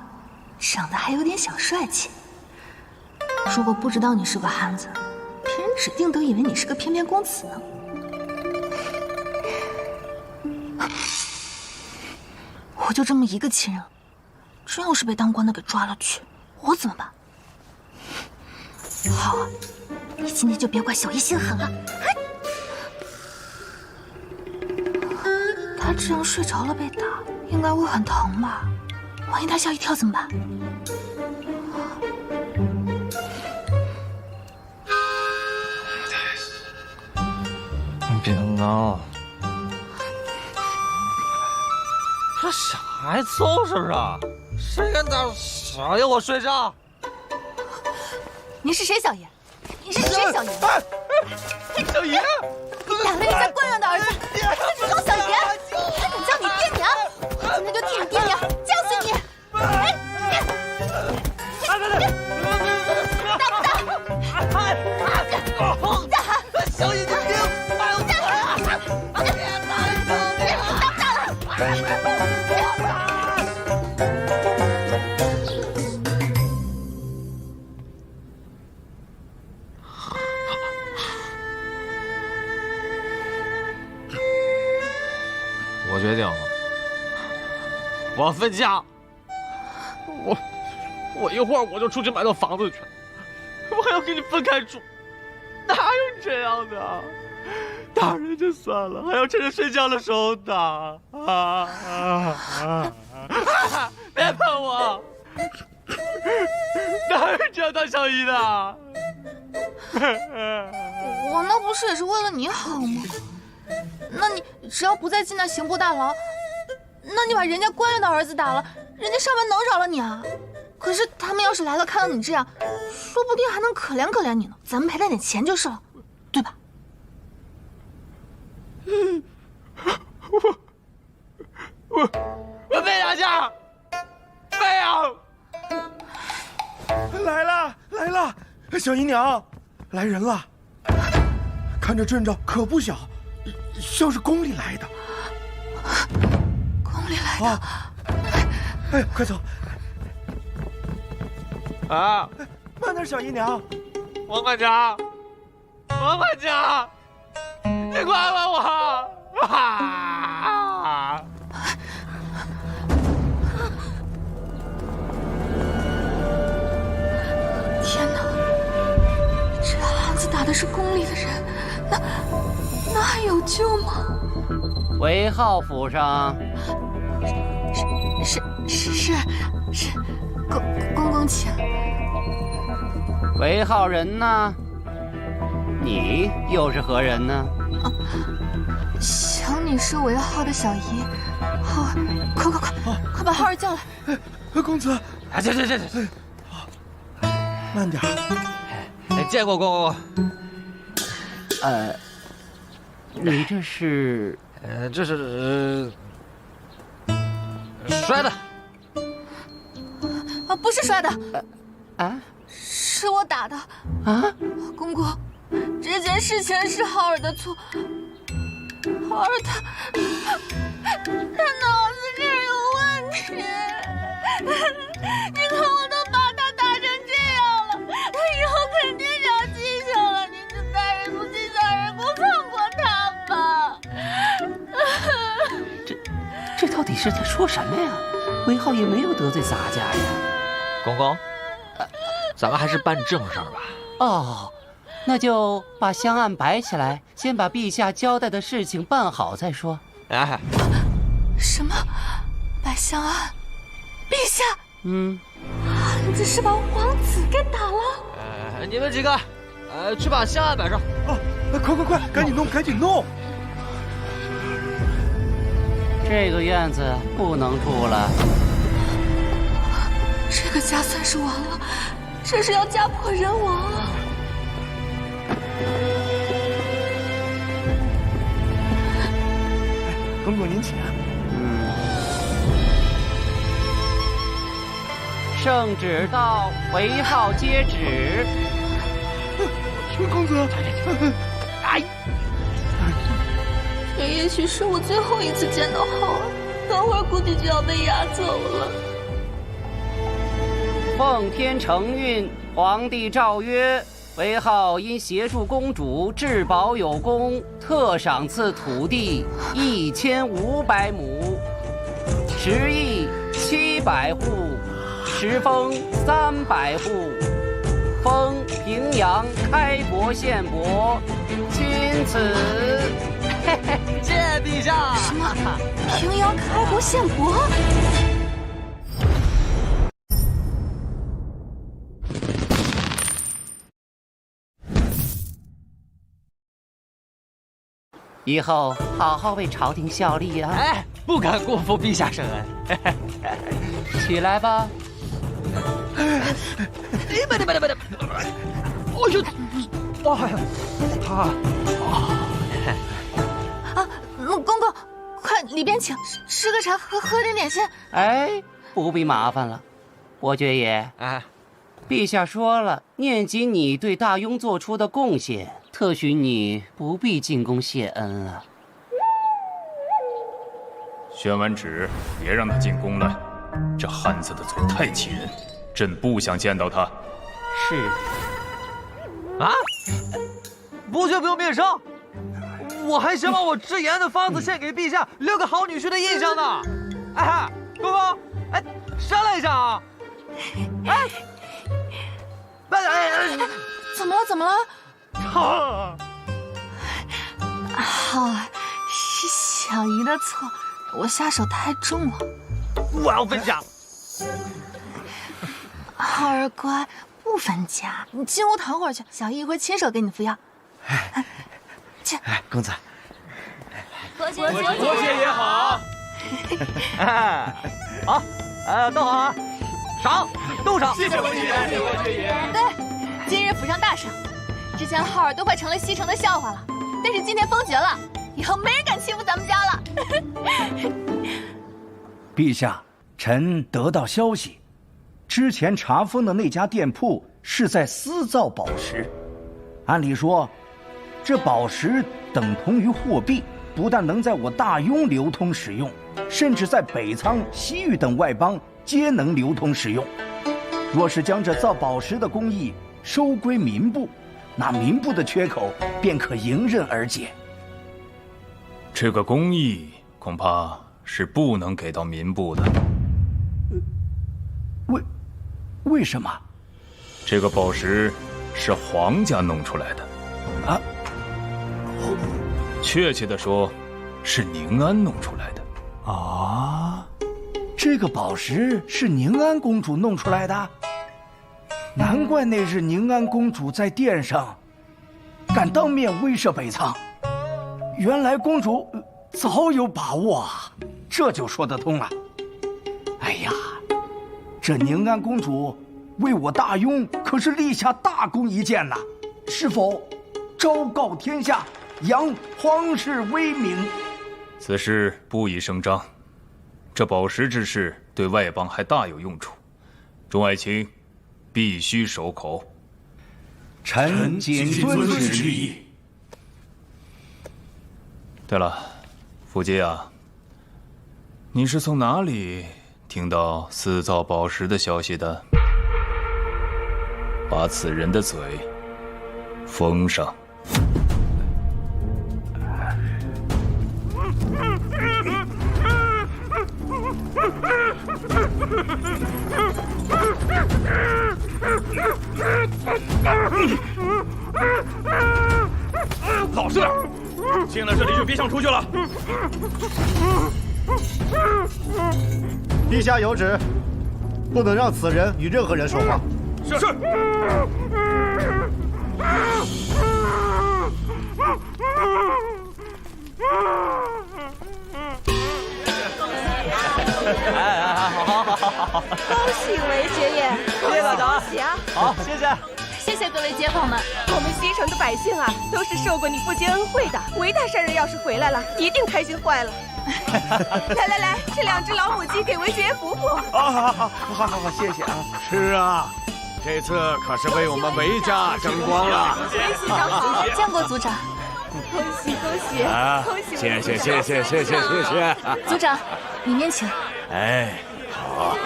长得还有点小帅气。如果不知道你是个汉子，别人指定都以为你是个翩翩公子呢。我就这么一个亲人，真要是被当官的给抓了去，我怎么办？浩儿，你今天就别怪小姨心狠了。他这样睡着了被打，应该会很疼吧？万一他吓一跳怎么办？你别闹，这小孩凑合啊，谁敢打小爷我睡觉？你是谁，小爷？你是谁，小爷？小爷，你打了人家官员的儿子，还是老小爷，还敢叫你爹娘？我今天就替你爹娘教训你！打不打？打！小爷，你别拍我！打不打了？我决定了，我要分家。我一会儿我就出去买套房子去，我还要跟你分开住，哪有这样的？打人就算了，还要趁着睡觉的时候打！别碰我！哪有这样当小姨的？我那不是也是为了你好吗？那你只要不再进那刑部大牢，那你把人家官员的儿子打了，人家上门能饶了你啊？可是他们要是来了，看到你这样，说不定还能可怜可怜你呢。咱们赔他点钱就是了，对吧？我背打架，背啊！来了，小姨娘，来人了！看这阵仗可不小，像是宫里来的。宫里来的？啊！哎，快走！啊！慢点，小姨娘。王管家，你快帮我！啊！天哪！这汉子打的是宫里的人，那还有救吗？韦浩府上，是，公公请。韦浩人呢？你又是何人呢？想你是韦浩的小姨，浩儿，快把浩儿叫来。公子，这，慢点。见过公公。你这是？这是摔的。啊，不是摔的。啊？是我打的。啊？公公，这件事情是浩儿的错。浩儿他脑子这儿有问题。你看我都把他打成这样了，他以后肯定长记性了。您就大人不计小人过，放过他吧。这到底是在说什么呀？韦浩也没有得罪洒家呀。公公，咱们还是办正事儿吧。哦，那就把香案摆起来，先把陛下交代的事情办好再说。哎，什么？摆香案？陛下？汉子是把王子给打了？你们几个，去把香案摆上。快，赶紧弄！这个院子不能住了。这个家算是完了，这是要家破人亡啊！公公您请。圣旨到，韦浩接旨。公子，也许是我最后一次见到浩儿，等会儿估计就要被押走了。奉天承运，皇帝诏曰：韦浩因协助公主治保有功，特赏赐土地1500亩，10邑700户，10封300户，封平阳开国县伯，钦此。谢陛下。什么？平阳开国县伯？以后好好为朝廷效力啊！哎，不敢辜负陛下圣恩。起来吧。哎呀，慢点！哎呦，哎呀，公公，快里边请，吃个茶，喝点点心。哎，不必麻烦了，伯爵爷。陛下说了，念及你对大雍做出的贡献，特许你不必进宫谢恩了。宣完旨，别让他进宫来。这汉子的嘴太气人，朕不想见到他。是。啊！伯爵不用面圣，我还想把我直言的方子献给陛下，留个好女婿的印象呢。哎，公公，哎，商量一下啊。哎。怎么了？浩儿，是小姨的错，我下手太重了。我要分家。浩儿乖，不分家，你进屋躺会儿去，小姨会亲手给你服药。去。公子。伯爵爷好。哎，好，都好啊。赏，都赏。谢谢伯爵爷。对，今日府上大赏。之前浩儿都快成了西城的笑话了，但是今天封爵了，以后没人敢欺负咱们家了。陛下，臣得到消息，之前查封的那家店铺是在私造宝石。按理说，这宝石等同于货币，不但能在我大雍流通使用，甚至在北仓、西域等外邦皆能流通使用。若是将这造宝石的工艺收归民部，那民部的缺口便可迎刃而解。这个工艺恐怕是不能给到民部的。为什么？这个宝石是皇家弄出来的。啊？确切的说，是宁安弄出来的。啊？这个宝石是宁安公主弄出来的？难怪那日宁安公主在殿上敢当面威慑北仓，原来公主早有把握啊，这就说得通了。哎呀，这宁安公主为我大雍可是立下大功一件呐，是否昭告天下，扬皇室威名？此事不宜声张，这宝石之事对外邦还大有用处，众爱卿必须守口。臣谨遵旨意。对了，福晋啊，你是从哪里听到私造宝石的消息的？把此人的嘴封上。老实点，进了这里就别想出去了。陛下有旨，不能让此人与任何人说话。是。好，恭喜韦爵爷！谢谢大家，恭喜啊！好，谢谢。谢谢各位街坊们，我们西城的百姓啊，都是受过你不接恩惠的。韦大善人要是回来了，一定开心坏了。来，这2只老母鸡给韦爵爷补补。好，谢谢啊。是啊，这次可是为我们韦家争光了。韦族长好，见过族长。恭喜恭喜！啊，恭喜！谢谢谢谢谢谢谢谢。组长，里面请。哎，好。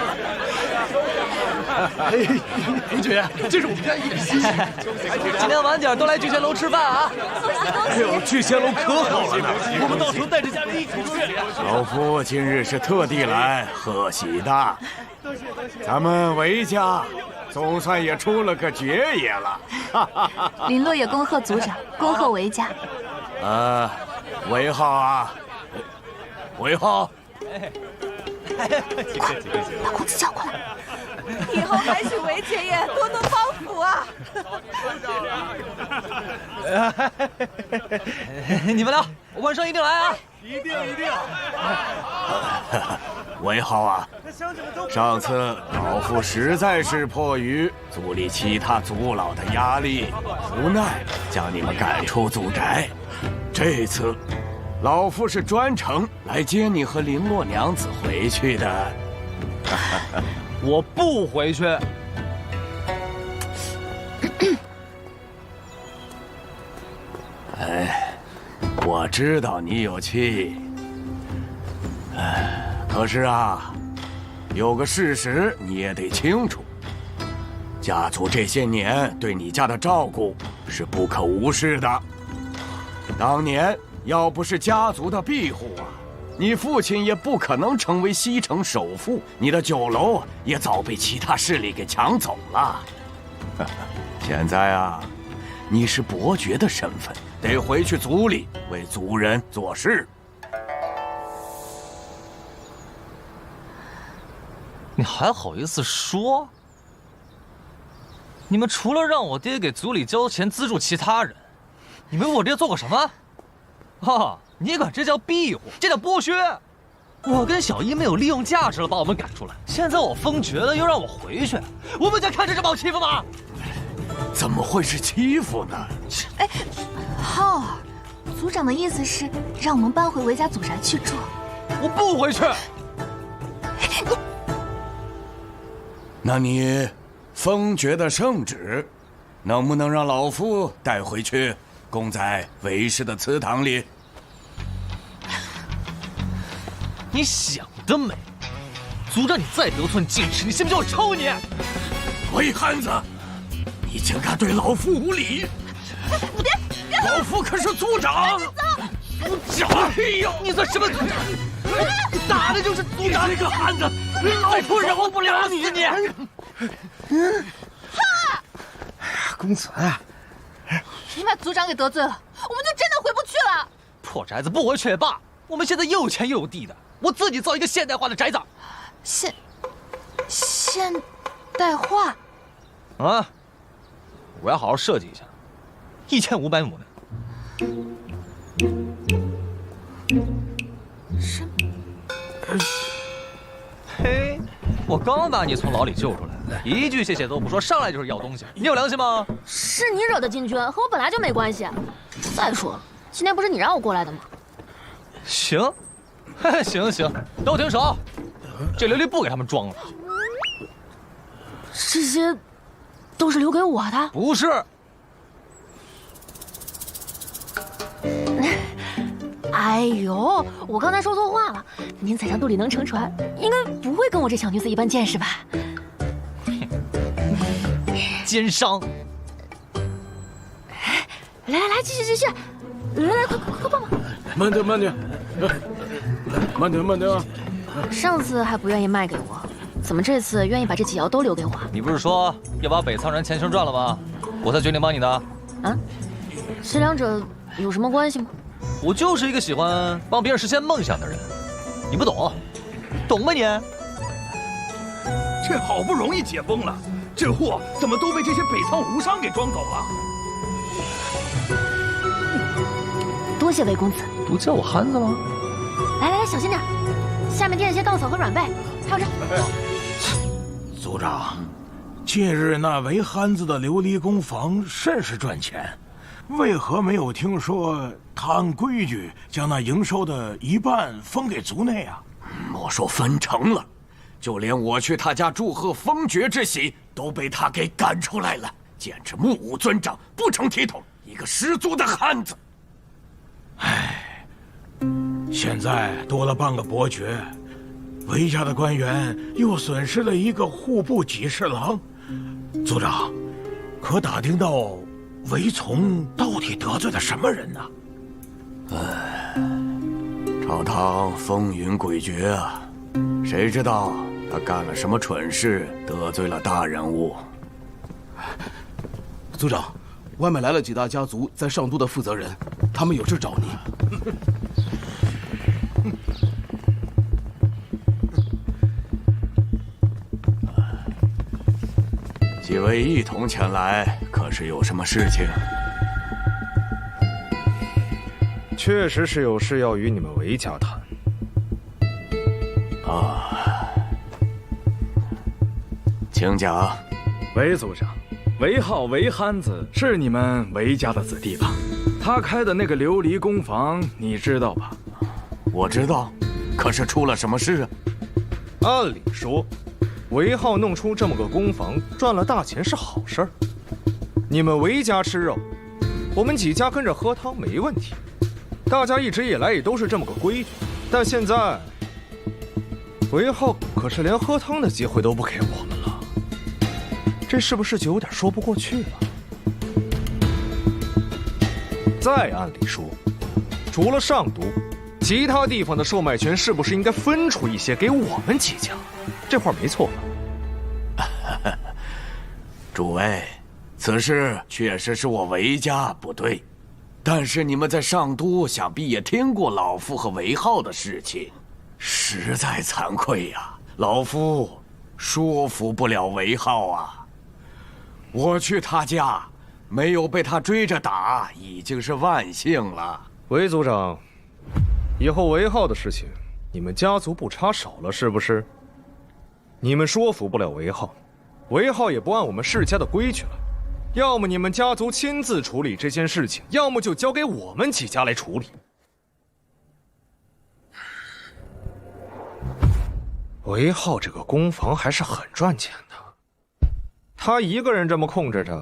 夫爵，这是我们家一点心意。今天晚点都来聚贤楼吃饭啊！哎呦，聚贤楼可好了呢，我们到时候带着家人一起去。老夫今日是特地来贺喜的，咱们韦家总算也出了个爵爷了。林洛也恭贺组长，恭贺韦家。韦浩啊，韦浩。快，把公子叫过来。以后还请韦爵爷多多帮扶啊！你们俩晚上一定来啊！一定一定。韦浩啊，上次老夫实在是迫于族里其他族老的压力，无奈将你们赶出族宅。这次，老夫是专程来接你和绫罗娘子回去的。我不回去。哎，我知道你有气。可是啊，有个事实你也得清楚，家族这些年对你家的照顾是不可无视的。当年要不是家族的庇护啊，你父亲也不可能成为西城首富，你的酒楼也早被其他势力给抢走了。现在啊，你是伯爵的身份，得回去族里为族人做事。你还好意思说？你们除了让我爹给族里交钱资助其他人，你为我爹做过什么？啊，你管这叫庇护，这叫剥削！我跟小姨没有利用价值了，把我们赶出来，现在我封爵了，又让我回去，我们家看着这把我欺负吗？怎么会是欺负呢？哎，浩儿，族长的意思是让我们搬回韦家祖宅去住。我不回去。那你封爵的圣旨，能不能让老夫带回去，供在韦氏的祠堂里？你想得美！族长，你再得寸进尺，你信不信我抽你？韦汉子，你竟敢对老夫无礼！别！老夫可是族长！族长！哎呦，你算什么族长？打的就是族长！这个汉子，老夫饶不了你！公子，你把族长给得罪了，我们就真的回不去了。破宅子不回去也罢，我们现在又有钱又有地的，我自己造一个现代化的宅子。现代化？啊！我要好好设计一下，1500亩呢。嘿，我刚把你从牢里救出来，一句谢谢都不说，上来就是要东西，你有良心吗？是你惹的禁军，和我本来就没关系。再说了，今天不是你让我过来的吗？行，行，都停手！这琉璃不给他们装了。这些都是留给我的？不是。哎呦，我刚才说错话了。您宰相肚里能撑船，应该不会跟我这小女子一般见识吧？奸商！来，继续！来，快帮忙！慢点！上次还不愿意卖给我，怎么这次愿意把这几窑都留给我？你不是说要把北苍人钱清赚了吗？我才决定帮你的。啊？这两者有什么关系吗？我就是一个喜欢帮别人实现梦想的人，你不懂，懂吗你？这好不容易解封了，这货怎么都被这些北苍胡商给装走了？多谢韦公子。不叫我憨子吗？来，小心点，下面垫一些稻草和软被，还有这。族长，近日那韦憨子的琉璃工坊甚是赚钱。为何没有听说他按规矩将那营收的一半分给族内啊？莫说分成了，就连我去他家祝贺封爵之喜都被他给赶出来了，简直目无尊长，不成体统，一个十足的汉子。现在多了半个伯爵，韦家的官员又损失了一个户部给事郎。族长，可打听到韦从到底得罪了什么人呢？朝堂风云诡谲啊，谁知道他干了什么蠢事，得罪了大人物？族长，外面来了几大家族在上都的负责人，他们有事找你。几位一同前来，可是有什么事情？确实是有事要与你们韦家谈。请讲。韦族长，韦浩韦憨子是你们韦家的子弟吧？他开的那个琉璃工坊，你知道吧？我知道，可是出了什么事啊？按理说，韦浩弄出这么个工坊，赚了大钱是好事儿。你们韦家吃肉，我们几家跟着喝汤没问题。大家一直以来也都是这么个规矩，但现在，韦浩可是连喝汤的机会都不给我们了，这是不是就有点说不过去了？再按理说，除了上都，其他地方的售卖权是不是应该分出一些给我们几家？这话没错吧？诸位，此事确实是我韦家不对。但是你们在上都想必也听过老夫和韦浩的事情，实在惭愧呀，老夫说服不了韦浩啊。我去他家，没有被他追着打，已经是万幸了。韦族长，以后韦浩的事情，你们家族不插手了是不是？你们说服不了韦浩，韦浩也不按我们世家的规矩了。要么你们家族亲自处理这件事情，要么就交给我们几家来处理。韦浩这个工坊还是很赚钱的，他一个人这么控制着，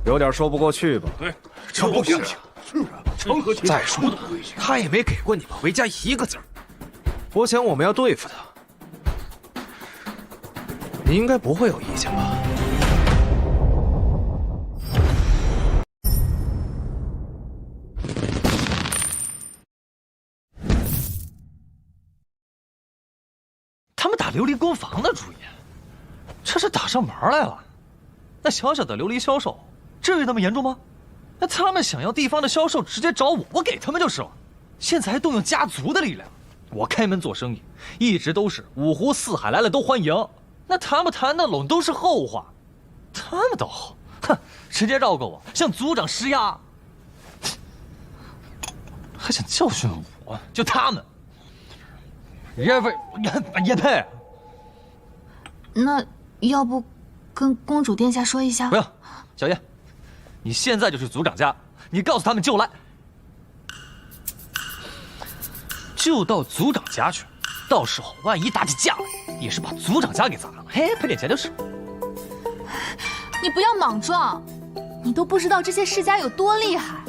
有点说不过去吧？对，这不行。是啊，成何体统？再说了，他也没给过你们韦家一个字儿。我想我们要对付他。你应该不会有意见吧？他们打琉璃工坊的主意，这是打上门来了。那小小的琉璃销售，至于那么严重吗？那他们想要地方的销售，直接找我，我给他们就是了。现在还动用家族的力量，我开门做生意，一直都是五湖四海来了都欢迎。那谈不谈得拢都是后话，他们倒好，哼，直接绕过我，向族长施压，还想教训我，就他们，也配。那要不跟公主殿下说一下？不要，小叶，你现在就去族长家，你告诉他们就来，就到族长家去。到时候万一打起架来，也是把族长家给砸了，嘿，赔点钱就是。你不要莽撞，你都不知道这些世家有多厉害。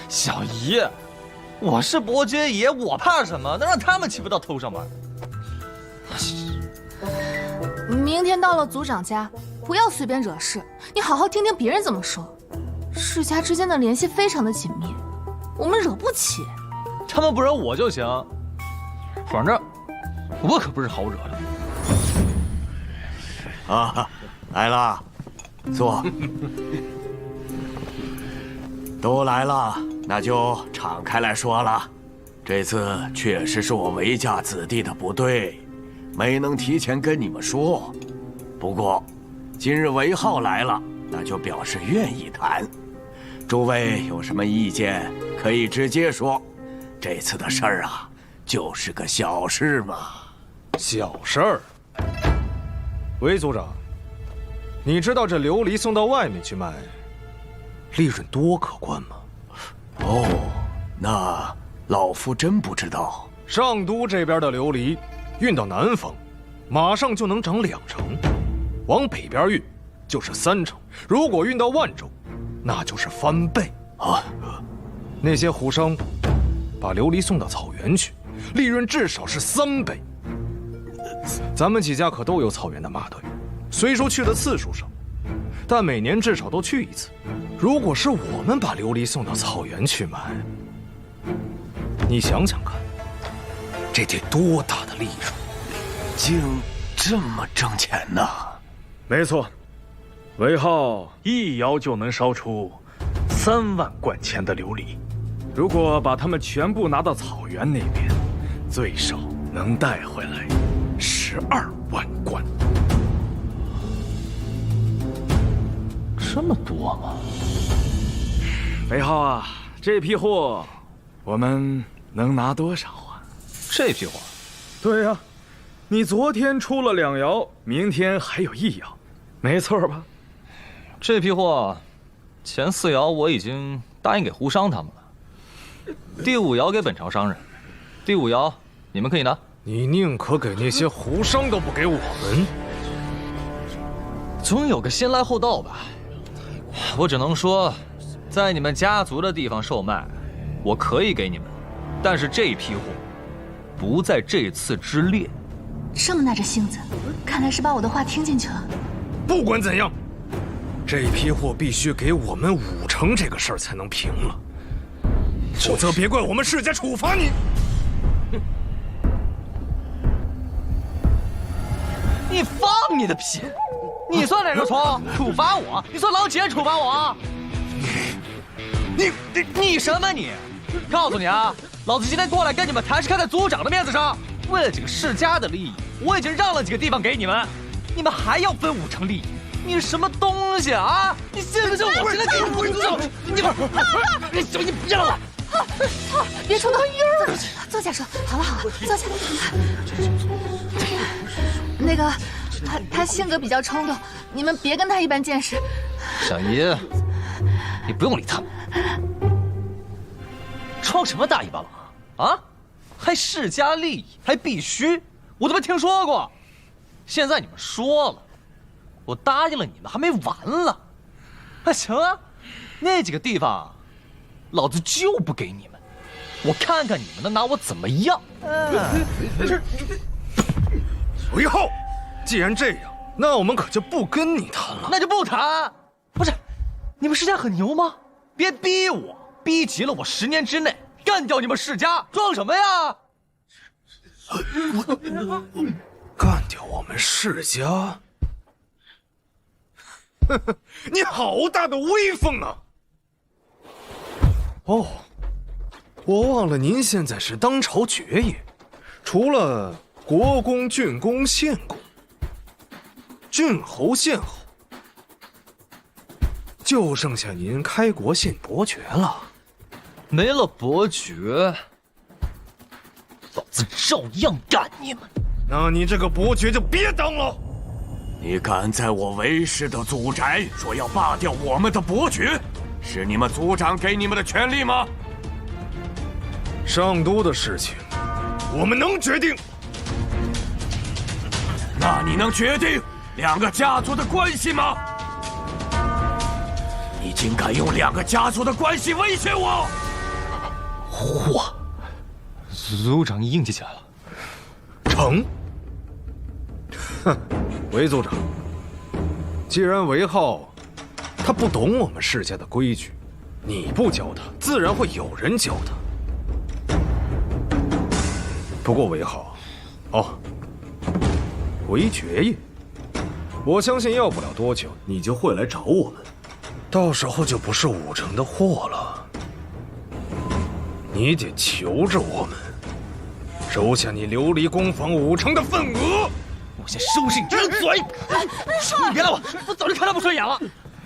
小姨，我是伯爵爷，我怕什么？能让他们骑不到头上吗？明天到了族长家，不要随便惹事，你好好听听别人怎么说。世家之间的联系非常的紧密，我们惹不起。他们不惹我就行，反正我可不是好惹的。啊，来了，坐。都来了，那就敞开来说了。这次确实是我韦家子弟的不对，没能提前跟你们说。不过，今日韦浩来了，那就表示愿意谈。诸位有什么意见，可以直接说。这次的事儿啊，就是个小事嘛。小事儿。韦族长，你知道这琉璃送到外面去卖，利润多可观吗？哦，那老夫真不知道。上都这边的琉璃运到南方，马上就能涨2成；往北边运就是3成。如果运到万州，那就是翻倍。啊，那些胡商把琉璃送到草原去，利润至少是3倍。咱们几家可都有草原的马队，虽说去的次数少，但每年至少都去一次。如果是我们把琉璃送到草原去卖，你想想看，这得多大的利润？竟这么挣钱呢？没错，韦浩一窑就能烧出3万贯钱的琉璃。如果把它们全部拿到草原那边，最少能带回来12万贯。这么多吗？韦浩啊，这批货我们能拿多少啊？这批货？对呀，你昨天出了2窑，明天还有1窑，没错吧？这批货，前4窑我已经答应给胡商他们了，第5窑给本朝商人，第5窑你们可以拿。你宁可给那些胡商都不给我们？总有个先来后到吧。我只能说，在你们家族的地方售卖，我可以给你们，但是这批货不在这次之列。这么耐着性子，看来是把我的话听进去了。不管怎样，这批货必须给我们5成这个事儿才能平了，否则别怪我们世家处罚你。你放你的屁！你算哪个虫？处罚我？你算老姐处罚我？你什么你？告诉你啊，老子今天过来跟你们谈是看在族长的面子上，为了这个世家的利益，我已经让了几个地方给你们，你们还要分5成利益？你是什么东西啊？你信不信我现在给你滚走？你别让我！别冲动，坐下说。好了好了，坐下。那个，他性格比较冲动，你们别跟他一般见识。小姨，你不用理他们。装什么大尾巴狼啊？还世家利益，还必须，我都没听说过。现在你们说了，我答应了你们，还没完了。行啊，那几个地方，老子就不给你们，我看看你们能拿我怎么样。韦浩，既然这样，那我们可就不跟你谈了。那就不谈。不是，你们世家很牛吗？别逼我，逼急了我10年之内干掉你们世家，装什么呀？干掉我们世家？你好大的威风啊！哦，我忘了您现在是当朝爵爷，除了国公、郡公、县公、郡侯、县侯，就剩下您开国县伯爵了。没了伯爵，老子照样干你们。那你这个伯爵就别当了。你敢在我韦氏的祖宅说要罢掉我们的伯爵，是你们族长给你们的权利吗？上都的事情，我们能决定。那你能决定2个家族的关系吗？你竟敢用2个家族的关系威胁我！哇，族长硬气起来了。成。哼，韦族长，既然韦浩他不懂我们世家的规矩，你不教他，自然会有人教他。不过韦浩，韦爵爷，我相信要不了多久，你就会来找我们，到时候就不是5成的货了。你得求着我们收下你琉璃工坊5成的份额。我先收拾你这张嘴！你别来我早就看他不顺眼了。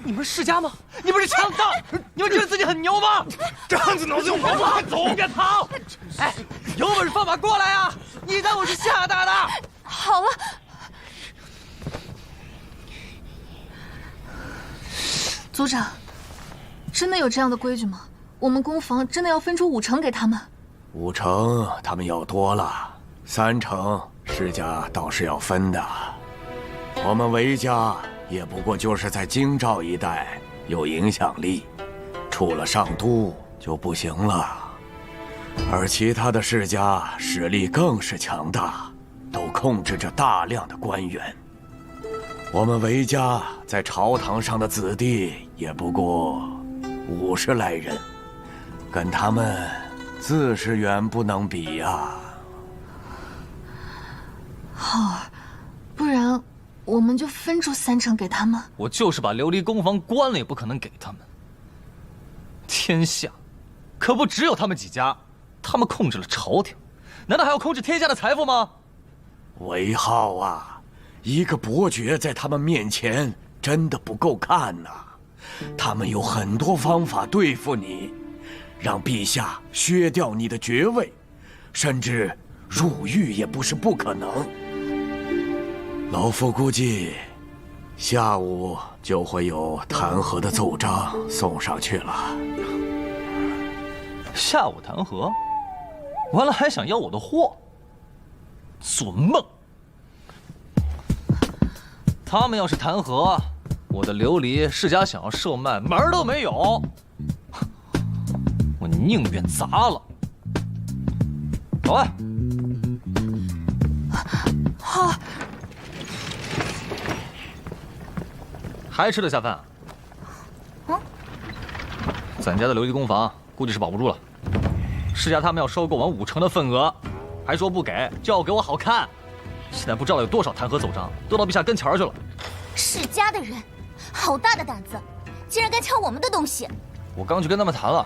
你们是世家吗？你们是强盗？你们觉得自己很牛吗？这汉子脑子有毛病！快走，别跑！哎，有本事放马过来啊！你当我是吓大的？好了。族长，真的有这样的规矩吗？我们工坊真的要分出5成给他们？5成他们要多了，3成世家倒是要分的。我们韦家也不过就是在京兆一带有影响力，出了上都就不行了。而其他的世家实力更是强大，都控制着大量的官员。我们韦家在朝堂上的子弟也不过50来人，跟他们自是远不能比呀。浩儿，不然我们就分出3成给他们。我就是把琉璃工房关了，也不可能给他们。天下可不只有他们几家，他们控制了朝廷，难道还要控制天下的财富吗？韦浩啊，一个伯爵在他们面前真的不够看呐。他们有很多方法对付你，让陛下削掉你的爵位，甚至入狱也不是不可能。老夫估计下午就会有弹劾的奏章送上去了。下午弹劾？完了还想要我的货？做梦！他们要是弹劾，我的琉璃世家想要售卖，门儿都没有。我宁愿砸了。走啊！好。还吃得下饭啊？咱家的琉璃工房估计是保不住了。世家他们要收购完5成的份额，还说不给就要给我好看。现在不知道有多少弹劾奏章都到陛下跟前去了。世家的人，好大的胆子，竟然敢抢我们的东西！我刚去跟他们谈了，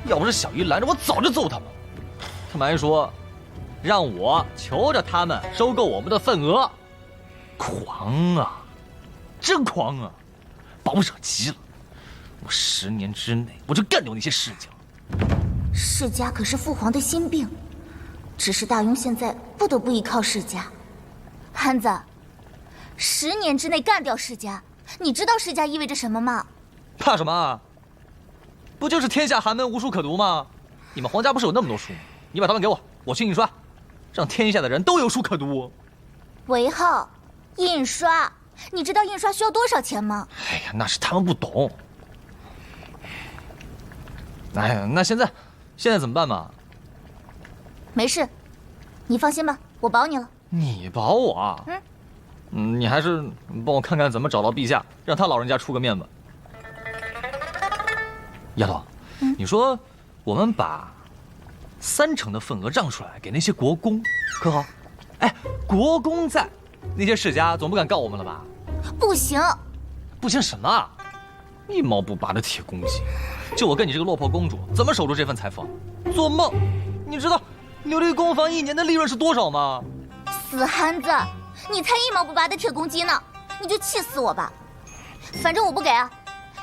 要不是小姨拦着，我早就揍他们。他们还说，让我求着他们收购我们的份额。狂啊，真狂啊，把我惹急了。我10年之内我就干掉那些世家。世家可是父皇的心病，只是大庸现在不得不依靠世家。憨子，10年之内干掉世家，你知道世家意味着什么吗？怕什么啊？不就是天下寒门无书可读吗？你们皇家不是有那么多书吗？你把它们给我，我去印刷，让天下的人都有书可读。韦浩，印刷，你知道印刷需要多少钱吗？哎呀，那是他们不懂。哎呀，那现在怎么办嘛？没事，你放心吧，我保你了。你保我啊？你还是帮我看看怎么找到陛下，让他老人家出个面吧。丫头，你说我们把3成的份额让出来给那些国公，可好？哎，国公在，那些世家总不敢告我们了吧？不行。不行什么？一毛不拔的铁公鸡，就我跟你这个落魄公主，怎么守住这份财富？做梦！你知道琉璃工坊1年的利润是多少吗？死憨子，你才1毛不拔的铁公鸡呢！你就气死我吧！反正我不给啊，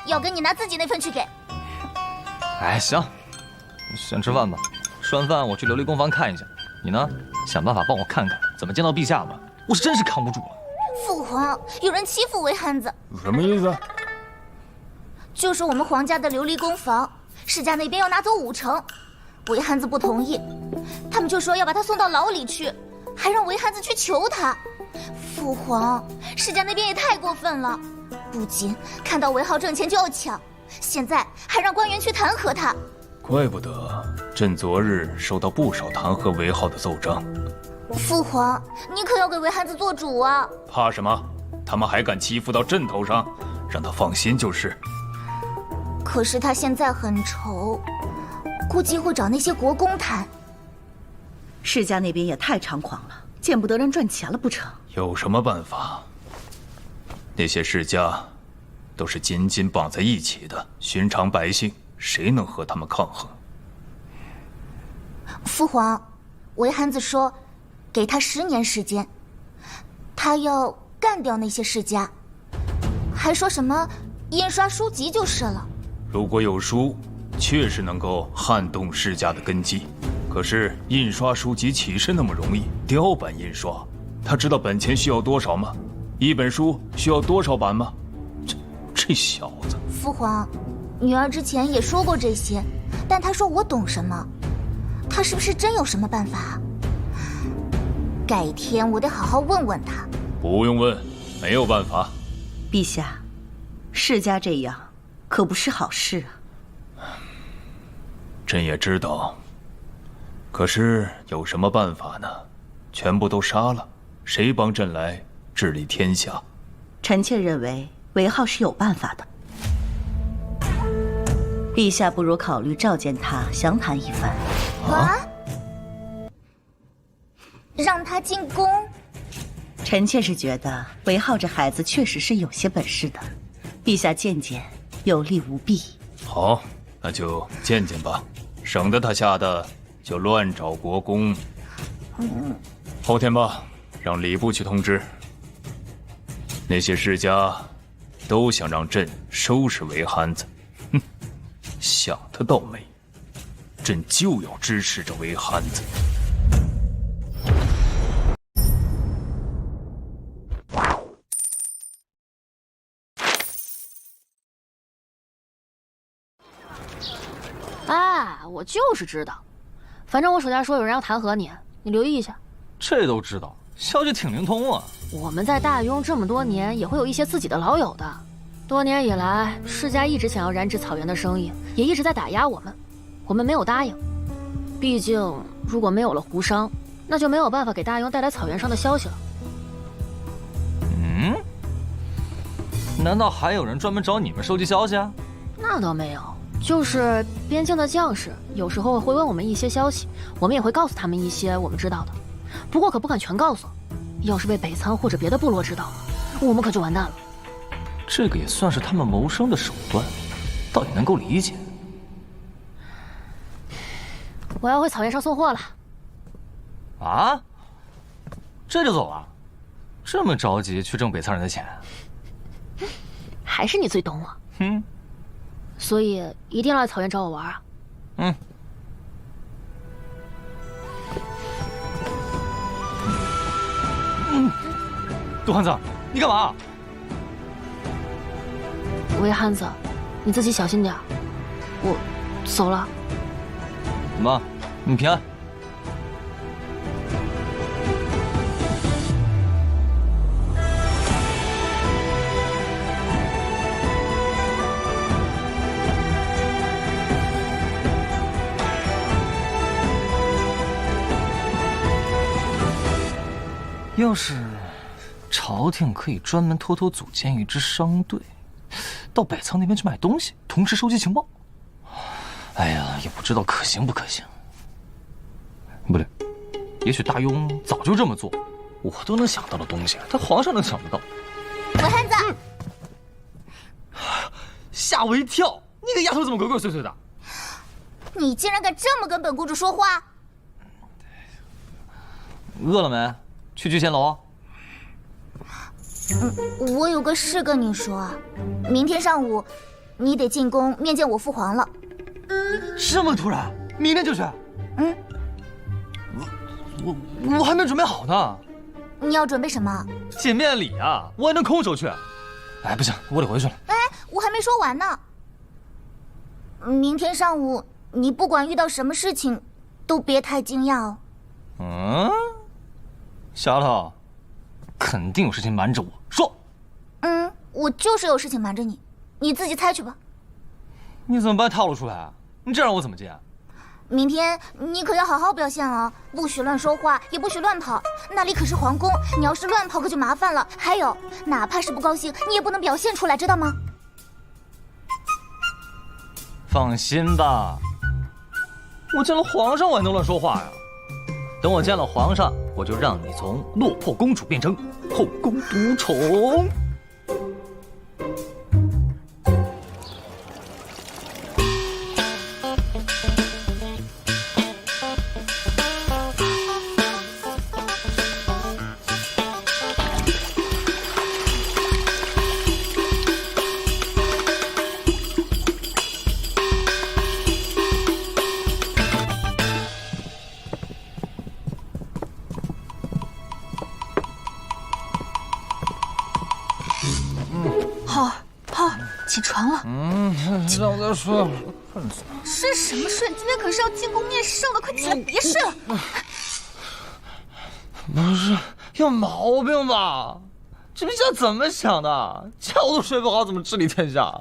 要给你拿自己那份去给。哎，行，先吃饭吧。吃完饭我去琉璃工坊看一下，你呢，想办法帮我看看怎么见到陛下吧。我是真是扛不住了。父皇，有人欺负韦憨子。什么意思？就是我们皇家的琉璃工坊，世家那边要拿走5成，韦憨子不同意，他们就说要把他送到牢里去，还让韦憨子去求他。父皇，世家那边也太过分了，不仅看到韦浩挣钱就要抢，现在还让官员去弹劾他。怪不得朕昨日收到不少弹劾韦浩的奏章。父皇，你可要给韦憨子做主啊！怕什么？他们还敢欺负到朕头上，让他放心就是。可是他现在很愁，估计会找那些国公谈。世家那边也太猖狂了，见不得人赚钱了不成？有什么办法？那些世家都是紧紧绑在一起的，寻常百姓谁能和他们抗衡？父皇，韦憨子说，给他10年时间，他要干掉那些世家，还说什么印刷书籍就是了。如果有书，确实能够撼动世家的根基。可是印刷书籍岂是那么容易？雕版印刷，他知道本钱需要多少吗？一本书需要多少版吗？这小子！父皇，女儿之前也说过这些，但她说我懂什么，她是不是真有什么办法？改天我得好好问问她。不用问，没有办法。陛下，世家这样可不是好事啊。朕也知道。可是有什么办法呢？全部都杀了，谁帮朕来治理天下？臣妾认为韦浩是有办法的。陛下不如考虑召见他详谈一番。啊？让他进宫？臣妾是觉得韦浩这孩子确实是有些本事的，陛下见见有利无弊。好，那就见见吧，省得他吓得就乱找国公。后天吧，让礼部去通知。那些世家都想让朕收拾韦憨子，哼，想得倒美！朕就要支持这韦憨子。哎，我就是知道，反正我手下说有人要弹劾你，你留意一下。这都知道，消息挺灵通啊。我们在大庸这么多年，也会有一些自己的老友的。多年以来，世家一直想要染指草原的生意，也一直在打压我们，我们没有答应。毕竟，如果没有了胡商，那就没有办法给大庸带来草原上的消息了。嗯？难道还有人专门找你们收集消息啊？那倒没有。就是边境的将士，有时候会问我们一些消息，我们也会告诉他们一些我们知道的，不过可不敢全告诉。要是被北仓或者别的部落知道了，我们可就完蛋了。这个也算是他们谋生的手段，倒也能够理解。我要回草原上送货了。啊？这就走了？这么着急去挣北仓人的钱？还是你最懂我。哼。所以一定要来草原找我玩啊！嗯。杜汉子，你干嘛？韦憨子，你自己小心点。我走了。妈，你平安。要是朝廷可以专门偷偷组建一支商队，到北仓那边去买东西，同时收集情报。哎呀，也不知道可行不可行。不对，也许大庸早就这么做，我都能想到的东西，他皇上能想得到。韦憨子，吓我一跳！你个丫头怎么鬼鬼祟祟的？你竟然敢这么跟本公主说话！饿了没？去聚仙楼。我有个事跟你说，明天上午你得进宫面见我父皇了。这么突然？明天就去？嗯。我还没准备好呢。你要准备什么？见面礼啊，我还能空手去？哎，不行，我得回去了。哎，我还没说完呢。明天上午你不管遇到什么事情，都别太惊讶哦。嗯。小丫头，肯定有事情瞒着我，说。我就是有事情瞒着你，你自己猜去吧。你怎么把套路出来啊？你这让我怎么接？明天你可要好好表现啊，不许乱说话，也不许乱跑，那里可是皇宫，你要是乱跑可就麻烦了。还有，哪怕是不高兴，你也不能表现出来，知道吗？放心吧，我见了皇上我还能乱说话呀？等我见了皇上，我就让你从落魄公主变成后宫独宠。起床了。让我再睡会儿。睡什么睡？今天可是要进宫面试的，快起来，别睡了。不是有毛病吧？这陛下怎么想的？觉都睡不好，怎么治理天下？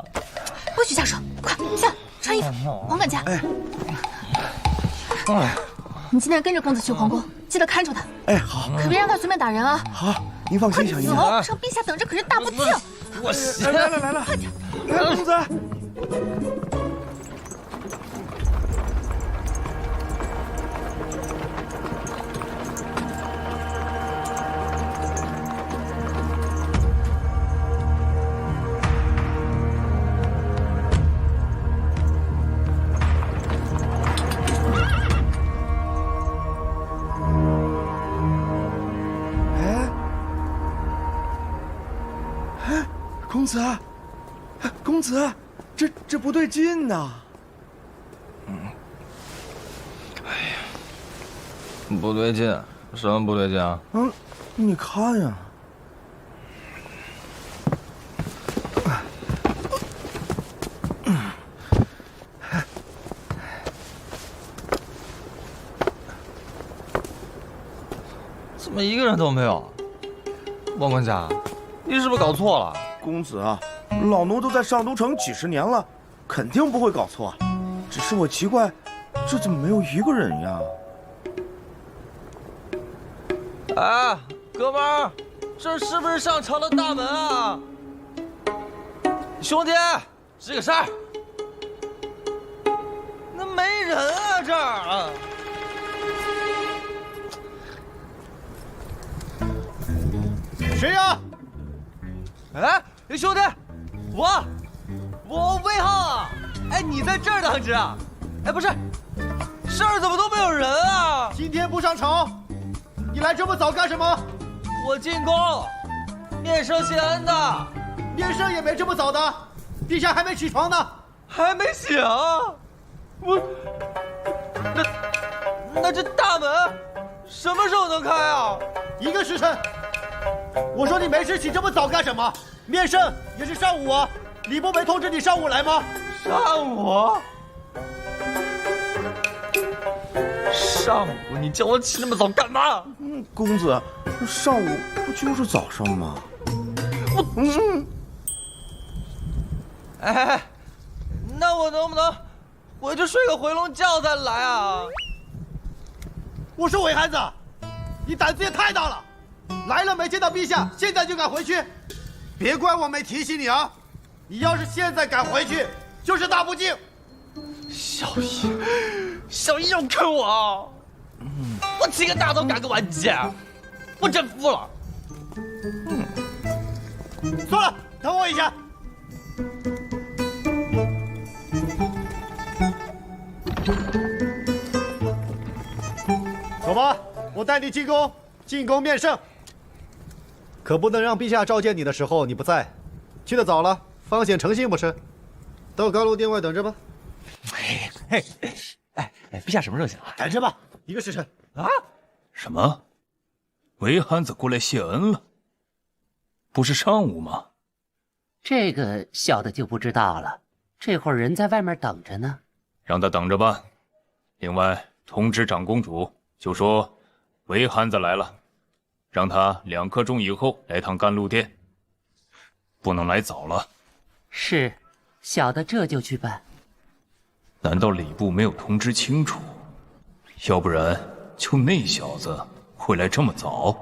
不许瞎说！快下来穿衣服，皇管家。你今天跟着公子去皇宫，记得看住他。哎，好，可别让他随便打人啊！好，您放心，小姨。走，让陛下等着可是大不敬。我来了，快点，来，公子。公子，公子，这不对劲呐！不对劲，什么不对劲啊？你看呀，怎么一个人都没有？王管家，你是不是搞错了？公子啊，老奴都在上都城几十年了，肯定不会搞错。只是我奇怪，这怎么没有一个人呀？哎，哥们儿，这是不是上城的大门啊？兄弟，吱个声儿。那没人啊，这儿啊。谁呀？哎，兄弟，我魏浩啊！哎，你在这儿当值啊？哎，不是，这儿怎么都没有人啊？今天不上朝，你来这么早干什么？我进宫，面圣谢恩的。面圣也没这么早的，陛下还没起床呢。还没醒？我，那这大门什么时候能开啊？1个时辰。我说你没事起这么早干什么？面圣也是上午啊，礼部没通知你上午来吗？上午？上午你叫我起那么早干嘛？公子，上午不就是早上吗？哎，那我能不能回去睡个回笼觉再来啊？我说韦憨子，你胆子也太大了！来了没见到陛下，现在就敢回去？别怪我没提醒你啊！你要是现在敢回去，就是大不敬。小姨要坑我啊！我起个大早赶个晚集，我真服了。算了，等我一下。走吧，我带你进宫，进宫面圣。可不能让陛下召见你的时候你不在，去得早了，方显诚信不是？到甘露殿外等着吧。陛下什么时候醒啊？等着吧，1个时辰。啊？什么？韦憨子过来谢恩了？不是上午吗？这个小的就不知道了。这会儿人在外面等着呢，让他等着吧。另外，通知长公主，就说韦憨子来了，让他2刻钟以后来趟甘露殿，不能来早了。是，小的这就去办。难道礼部没有通知清楚？要不然就那小子会来这么早？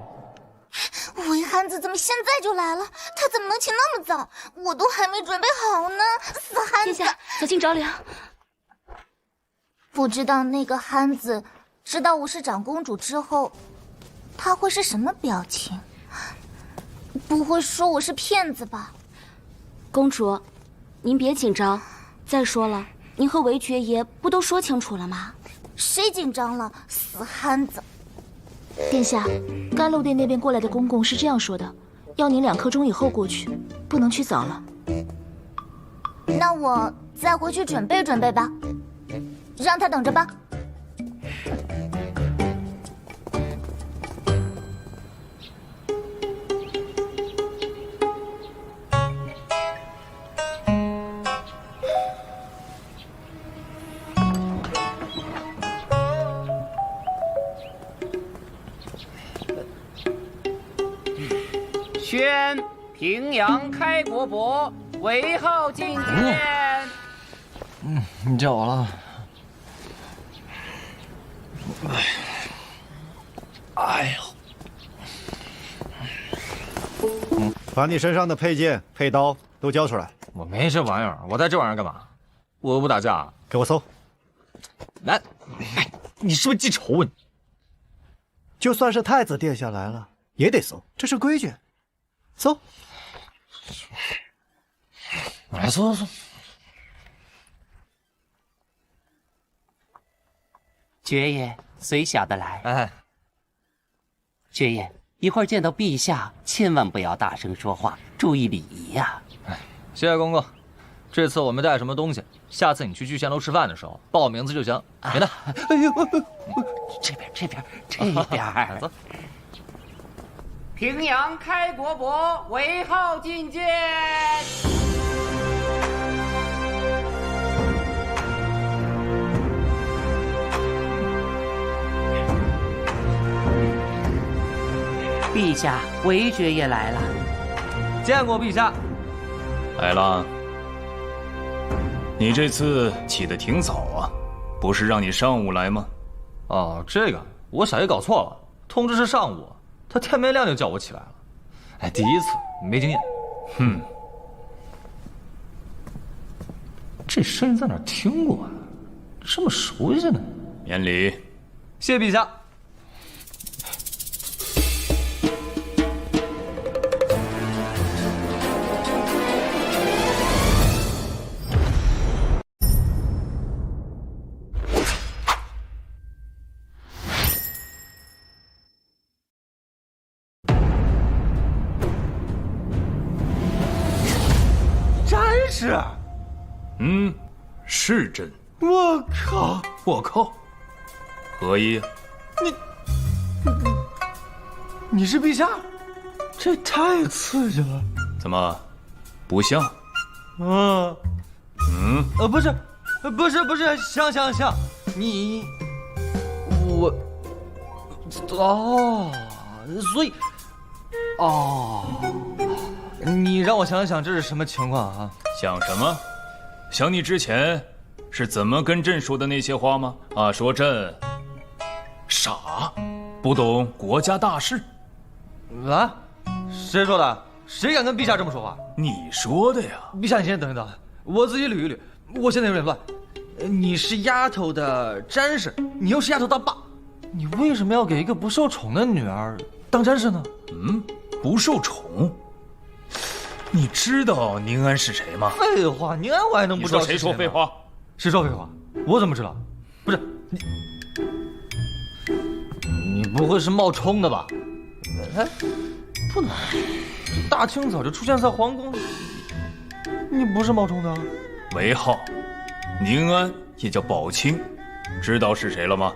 韦憨子怎么现在就来了？他怎么能起那么早？我都还没准备好呢！死憨子！殿下，小心着凉。不知道那个憨子知道我是长公主之后，他会是什么表情？不会说我是骗子吧？公主，您别紧张。再说了，您和韦爵爷不都说清楚了吗？谁紧张了？死憨子！殿下，甘露殿那边过来的公公是这样说的，要您2刻钟以后过去，不能去早了。那我再回去准备准备吧，让他等着吧。宣平阳开国伯韦浩进殿。你叫我了。哎呦！把你身上的佩剑、佩刀都交出来。我没这玩意儿，我带这玩意儿干嘛？我又不打架。给我搜。来，你是不是记仇啊？就算是太子殿下来了，也得搜，这是规矩。搜。来，搜。爵爷，随小的来。哎，爵爷，一会儿见到陛下，千万不要大声说话，注意礼仪呀。哎，谢谢公公。这次我没带什么东西，下次你去聚贤楼吃饭的时候报我名字就行。别的，哎呦，这边。走。平阳开国伯韦浩觐见。陛下，韦爵爷来了。见过陛下。海浪，你这次起得挺早啊，不是让你上午来吗？哦，这个我小爷搞错了，通知是上午，他天没亮就叫我起来了。哎，第一次没经验。这声音在哪儿听过啊？这么熟悉呢？免礼。谢陛下。是，是朕。我靠！我靠！何意？你是陛下？这太刺激了！怎么，不像？不是，像，你，我，所以，你让我想想这是什么情况啊？想什么？想你之前是怎么跟朕说的那些话吗？说朕傻，不懂国家大事。啊？谁说的？谁敢跟陛下这么说话？你说的呀。陛下，你先等一等，我自己捋一捋。我现在有点乱。你是丫头的詹事，你又是丫头大爸，你为什么要给一个不受宠的女儿当詹事呢？不受宠？你知道宁安是谁吗？废话，宁安我还能不知道？谁说废话？谁说废话？我怎么知道？不是你不会是冒充的吧？哎，不能，大清早就出现在皇宫，你不是冒充的？韦浩，宁安也叫宝清，知道是谁了吗？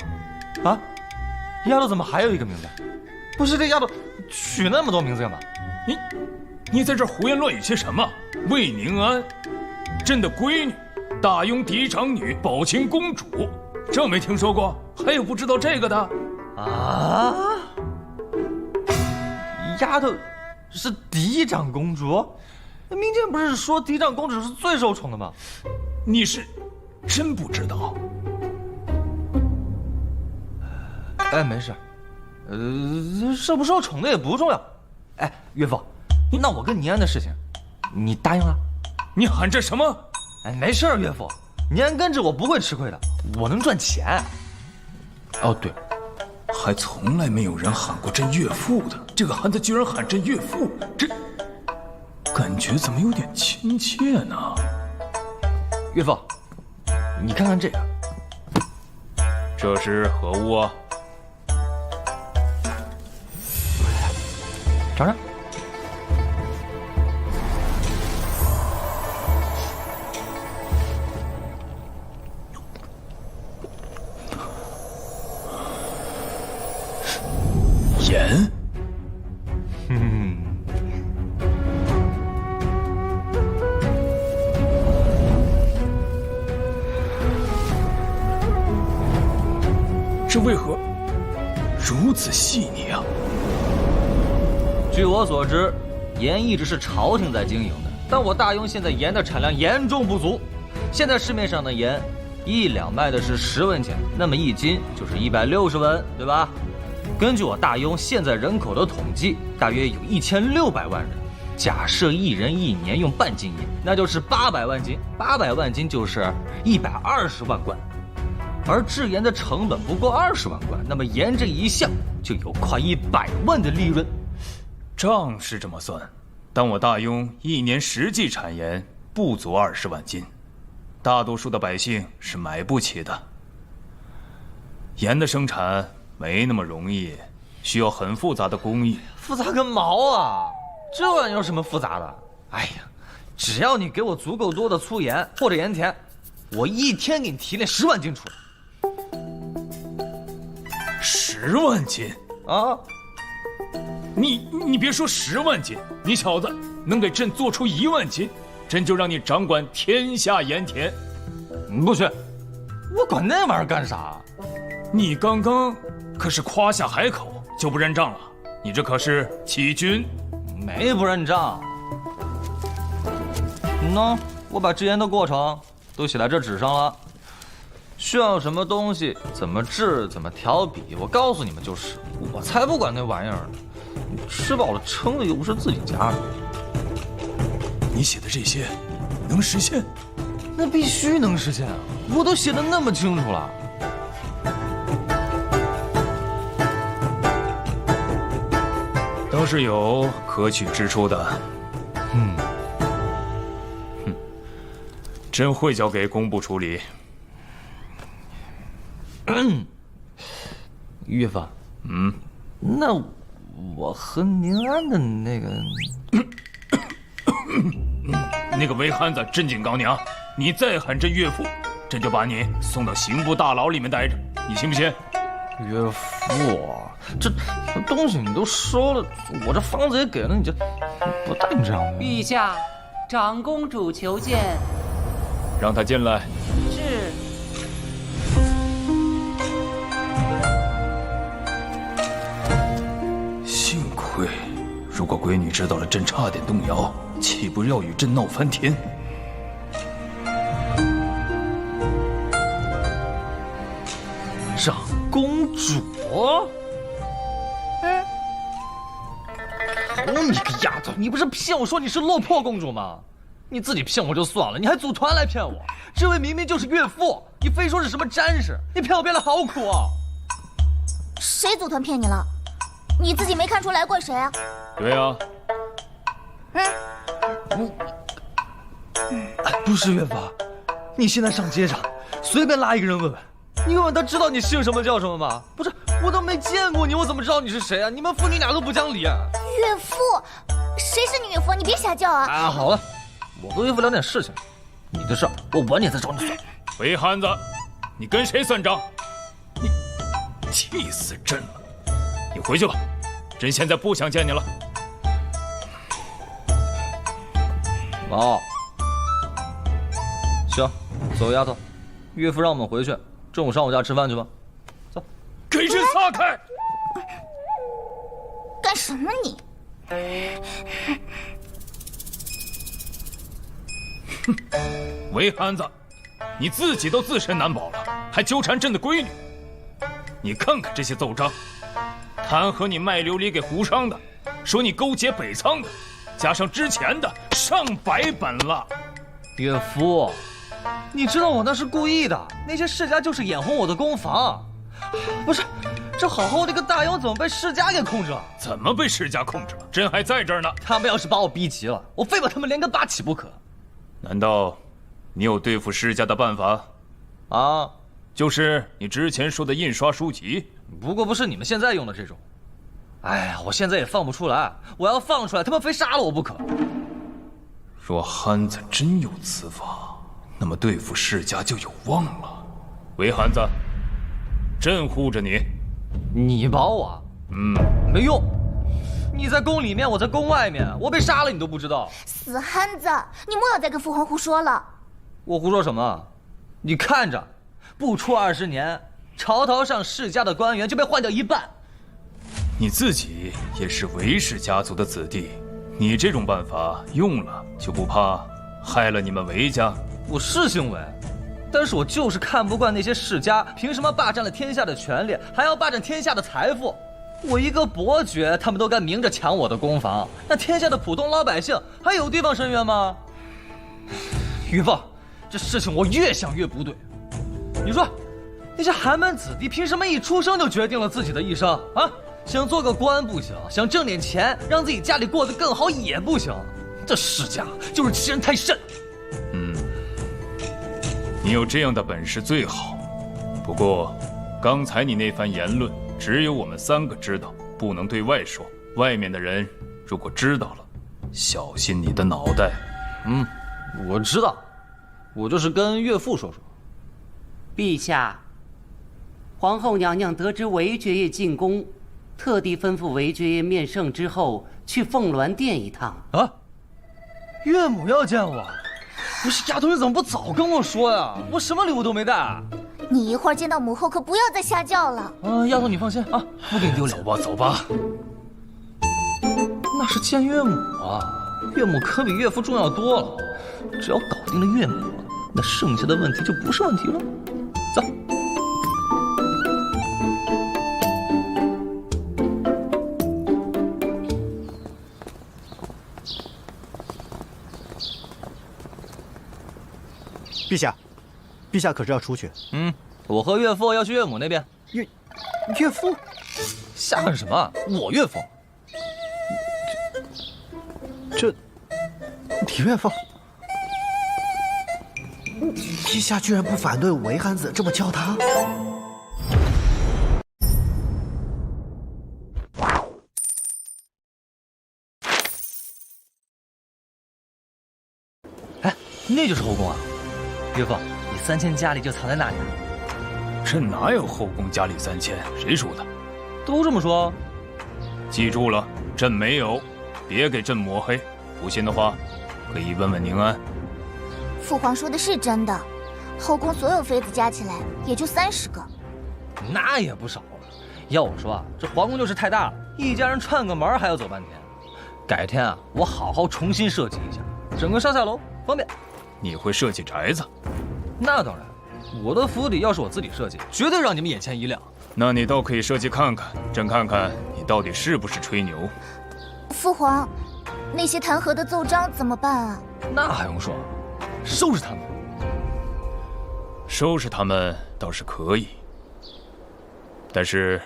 丫头怎么还有一个名字？不是这丫头取那么多名字干嘛？你在这胡言乱语些什么？魏宁安，朕的闺女，大雍嫡长女宝清公主，这没听说过？还有不知道这个的？丫头是嫡长公主？民间不是说嫡长公主是最受宠的吗？你是真不知道？没事，受不受宠的也不重要。哎，岳父，那我跟宁安的事情，你答应了？你喊这什么？没事，岳父，宁安跟着我不会吃亏的，我能赚钱。对，还从来没有人喊过朕岳父的，这个汉子居然喊朕岳父，这感觉怎么有点亲切呢？岳父，你看看这个，这是何物啊？尝尝。盐。这为何如此细腻啊？据我所知，盐一直是朝廷在经营的，但我大雍现在盐的产量严重不足，现在市面上的盐1两卖的是10文钱，那么1斤就是160文，对吧？根据我大庸现在人口的统计，大约有1600万人。假设一人1年用半斤盐，那就是800万斤，800万斤就是120万贯。而制盐的成本不过20万贯，那么盐这一项就有快100万的利润。账是这么算，但我大庸1年实际产盐不足20万斤，大多数的百姓是买不起的。盐的生产没那么容易，需要很复杂的工艺。复杂个毛啊！这玩意有什么复杂的？哎呀，只要你给我足够多的粗盐或者盐田，我一天给你提炼10万斤出来。10万斤啊！你别说10万斤，你小子能给朕做出1万斤，朕就让你掌管天下盐田。不去，我管那玩意儿干啥？你刚刚可是夸下海口就不认账了，你这可是欺君。没不认账。喏，我把制盐的过程都写在这纸上了，需要什么东西，怎么制，怎么调比，我告诉你们就是。我才不管那玩意儿呢，吃饱了撑的又不是自己家的。你写的这些能实现？那必须能实现啊！我都写得那么清楚了。都是有可取之处的。朕会交给工部处理。岳父，那我和宁安的那个韦憨子真金刚娘，你再喊朕岳父，朕就把你送到刑部大牢里面待着，你信不信？岳父，这东西你都说了，我这方子也给了你，不带你这样的。陛下，长公主求见。让他进来。是。幸亏，如果闺女知道了朕差点动摇，岂不要与朕闹翻天？长公主，好你个丫头，你不是骗我说你是落魄公主吗？你自己骗我就算了，你还组团来骗我。这位明明就是岳父，你非说是什么詹事，你骗我骗得好苦啊！谁组团骗你了？你自己没看出来怪谁啊？对啊。不是岳父，你现在上街上随便拉一个人问问，你问问他知道你姓什么叫什么吗？不是，我都没见过你，我怎么知道你是谁啊？你们父女俩都不讲理啊！岳父，谁是你岳父？你别瞎叫啊！啊，好了，我和岳父聊点事情，你的事儿我晚点再找你算。韦憨子，你跟谁算账？你气死朕了！你回去吧，朕现在不想见你了。哦，行，走，丫头，岳父让我们回去，中午上我家吃饭去吧。走，给朕撒开！干什么你？哼，韦憨子，你自己都自身难保了，还纠缠朕的闺女。你看看这些奏章，弹劾你卖琉璃给胡商的，说你勾结北仓的，加上之前的上百本了。岳父，你知道我那是故意的，那些世家就是眼红我的公房。不是，这好好的一个大庸怎么被世家给控制了？怎么被世家控制了？朕还在这儿呢。他们要是把我逼急了，我非把他们连根拔起不可。难道你有对付世家的办法？啊，就是你之前说的印刷书籍，不过不是你们现在用的这种。哎呀，我现在也放不出来，我要放出来，他们非杀了我不可。若憨子真有此法，那么对付世家就有望了。韦憨子，朕护着你。你保我？没用。你在宫里面，我在宫外面，我被杀了你都不知道。死憨子，你莫要再跟父皇胡说了。我胡说什么？你看着，不出20年，朝堂上世家的官员就被换掉一半。你自己也是韦氏家族的子弟，你这种办法用了，就不怕害了你们韦家？我是姓韦，但是我就是看不惯那些世家凭什么霸占了天下的权利，还要霸占天下的财富。我一个伯爵，他们都敢明着抢我的公房，那天下的普通老百姓还有地方伸冤吗？岳父，这事情我越想越不对。你说，那些寒门子弟凭什么一出生就决定了自己的一生啊？想做个官不行，想挣点钱让自己家里过得更好也不行。这世家就是欺人太甚。你有这样的本事最好。不过，刚才你那番言论，只有我们3个知道，不能对外说。外面的人如果知道了，小心你的脑袋。我知道，我就是跟岳父说说。陛下，皇后娘娘得知韦爵爷进宫，特地吩咐韦爵爷面圣之后去凤鸾殿一趟。啊，岳母要见我？不是丫头，你怎么不早跟我说呀？我什么礼物都没带。你一会儿见到母后可不要再瞎叫了。丫头你放心啊，不给你丢脸。走吧，走吧。那是见岳母啊，岳母可比岳父重要多了。只要搞定了岳母，那剩下的问题就不是问题了。走。陛下，陛下可是要出去？我和岳父要去岳母那边。岳父？瞎问什么？我岳父。你岳父？陛下居然不反对韦憨子这么叫他？哎，那就是后宫啊！岳父，你3000佳丽就藏在那里啊？朕哪有后宫佳丽3000？谁说的？都这么说。记住了，朕没有，别给朕抹黑。不信的话，可以问问宁安。父皇说的是真的，后宫所有妃子加起来也就30个，那也不少了。要我说啊，这皇宫就是太大了，一家人串个门还要走半天。改天啊，我好好重新设计一下，整个上下楼方便。你会设计宅子？那当然，我的府邸要是我自己设计，绝对让你们眼前一亮。那你倒可以设计看看，朕看看你到底是不是吹牛。父皇，那些弹劾的奏章怎么办啊？那还用说，收拾他们。收拾他们倒是可以，但是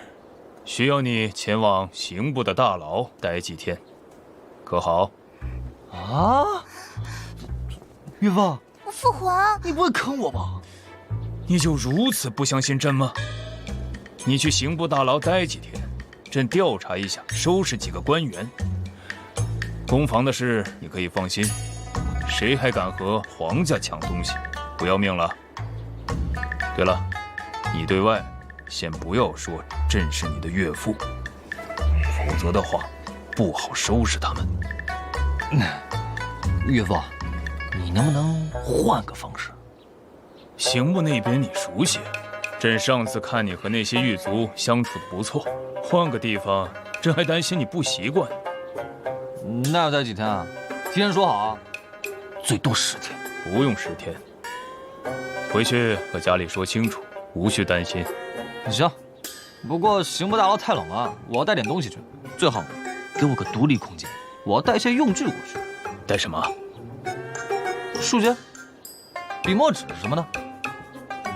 需要你前往刑部的大牢待几天，可好？啊！岳父，父皇，你不会坑我吧？你就如此不相信朕吗？你去刑部大牢待几天，朕调查一下，收拾几个官员。公房的事你可以放心，谁还敢和皇家抢东西，不要命了。对了，你对外先不要说朕是你的岳父，否则的话不好收拾他们。岳父，你能不能换个方式？刑部那边你熟悉，朕上次看你和那些狱卒相处的不错，换个地方，朕还担心你不习惯。那要待几天啊？提前说好啊，最多10天。不用10天，回去和家里说清楚，无需担心。行，不过刑部大牢太冷了，我要带点东西去，最好给我个独立空间，我要带些用具过去。带什么？书签、笔墨纸什么的。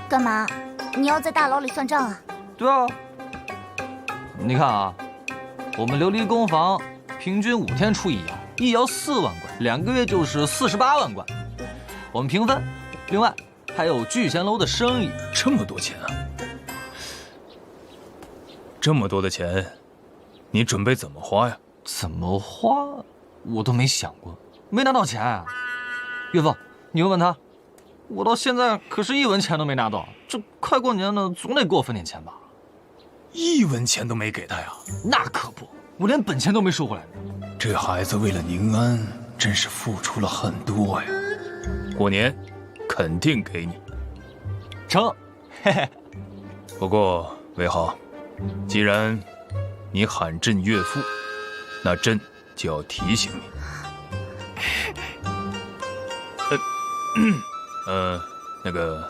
干嘛？你要在大牢里算账啊？对啊。你看啊，我们琉璃工房平均5天出1窑，一窑4万贯，2个月就是48万贯。我们平分，另外还有聚贤楼的生意。这么多钱啊！这么多的钱，你准备怎么花呀？怎么花？我都没想过，没拿到钱啊。岳父，你问问他，我到现在可是1文钱都没拿到。这快过年了，总得给我分点钱吧？1文钱都没给他呀？那可不，我连本钱都没收回来呢。这孩子为了宁安，真是付出了很多呀。过年肯定给你。成，嘿嘿。不过韦浩，既然你喊朕岳父，那朕就要提醒你。那个，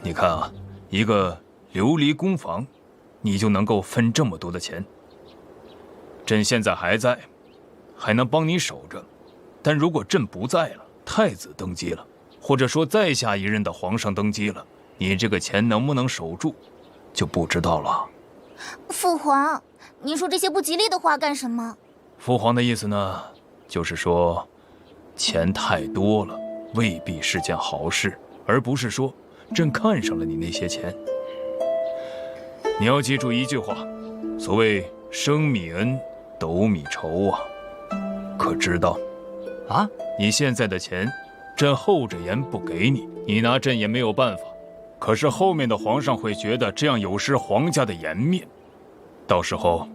你看啊，一个琉璃宫房，你就能够分这么多的钱。朕现在还在，还能帮你守着，但如果朕不在了，太子登基了，或者说再下一任的皇上登基了，你这个钱能不能守住，就不知道了。父皇，您说这些不吉利的话干什么？父皇的意思呢，就是说，钱太多了未必是件好事，而不是说朕看上了你那些钱。你要记住一句话，所谓升米恩，斗米仇啊，可知道？啊，你现在的钱，朕厚着颜不给你，你拿朕也没有办法。可是后面的皇上会觉得这样有失皇家的颜面，到时候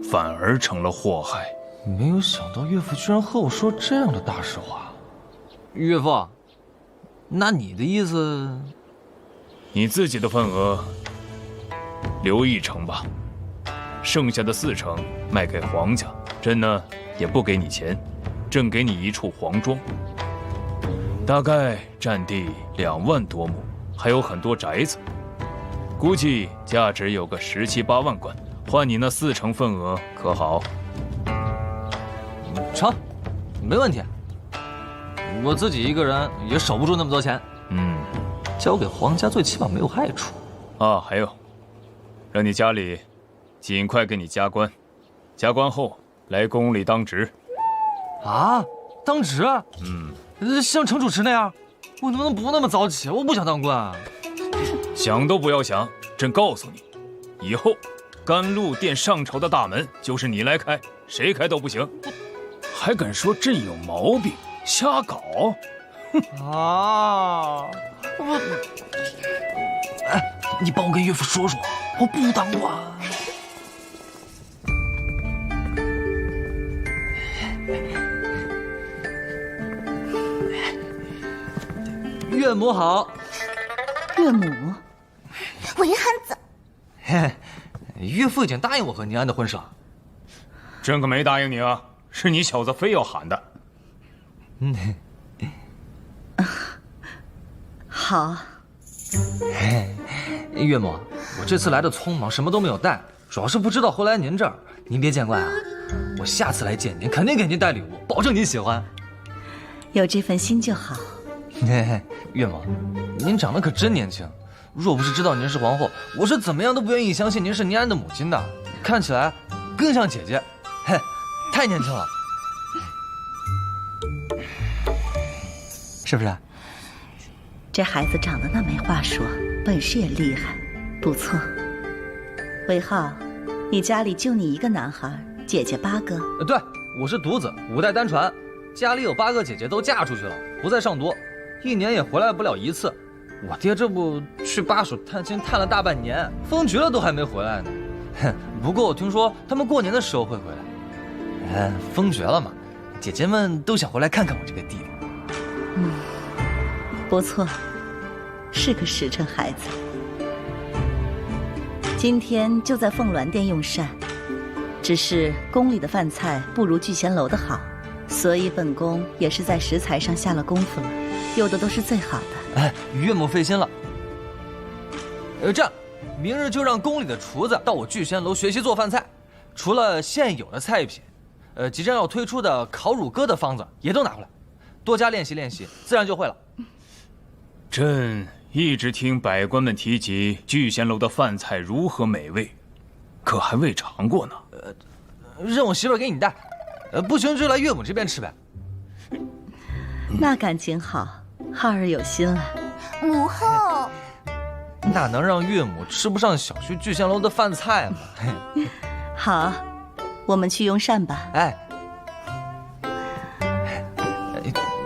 反而成了祸害。没有想到岳父居然和我说这样的大实话。岳父，那你的意思？你自己的份额留1成吧，剩下的4成卖给皇家。朕呢也不给你钱，朕给你一处皇庄，大概占地2万多亩，还有很多宅子，估计价值有个17、18万贯，换你那4成份额，可好？成，没问题。我自己一个人也守不住那么多钱。交给皇家最起码没有害处。啊，还有，让你家里尽快给你加官，加官后来宫里当职。啊，当职？像程主持那样？我能不能不那么早起？我不想当官啊。想都不要想，朕告诉你，以后甘露殿上朝的大门就是你来开，谁开都不行。还敢说朕有毛病，瞎搞！啊！你帮我跟岳父说说，我不当官。岳母好。岳母，韦汉子。嘿，岳父已经答应我和宁安的婚事了。朕可没答应你啊，是你小子非要喊的。好。岳母，我这次来的匆忙，什么都没有带，主要是不知道会来您这儿，您别见怪啊。我下次来见您，肯定给您带礼物，保证您喜欢。有这份心就好。岳母，您长得可真年轻，若不是知道您是皇后，我是怎么样都不愿意相信您是宁安的母亲的。看起来更像姐姐，嘿，太年轻了，是不是？这孩子长得那没话说，本事也厉害，不错。韦浩，你家里就你一个男孩，姐姐8个。对，我是独子，5代单传，家里有8个姐姐都嫁出去了，不再上读，1年也回来不了1次。我爹这不去巴蜀探亲探了大半年，封爵了都还没回来呢。不过我听说他们过年的时候会回来。封爵了嘛，姐姐们都想回来看看我这个弟弟。不错，是个实诚孩子。今天就在凤鸾殿用膳，只是宫里的饭菜不如聚贤楼的好，所以本宫也是在食材上下了功夫了，用的都是最好的。岳母费心了。这样，明日就让宫里的厨子到我聚贤楼学习做饭菜，除了现有的菜品，即将要推出的烤乳鸽的方子也都拿回来，多加练习练习，自然就会了。朕一直听百官们提及聚贤楼的饭菜如何美味，可还未尝过呢。让我媳妇儿给你带，不行就来岳母这边吃呗。那感情好，浩儿有心了。母后，哪能让岳母吃不上小婿聚贤楼的饭菜嘛？好，我们去用膳吧。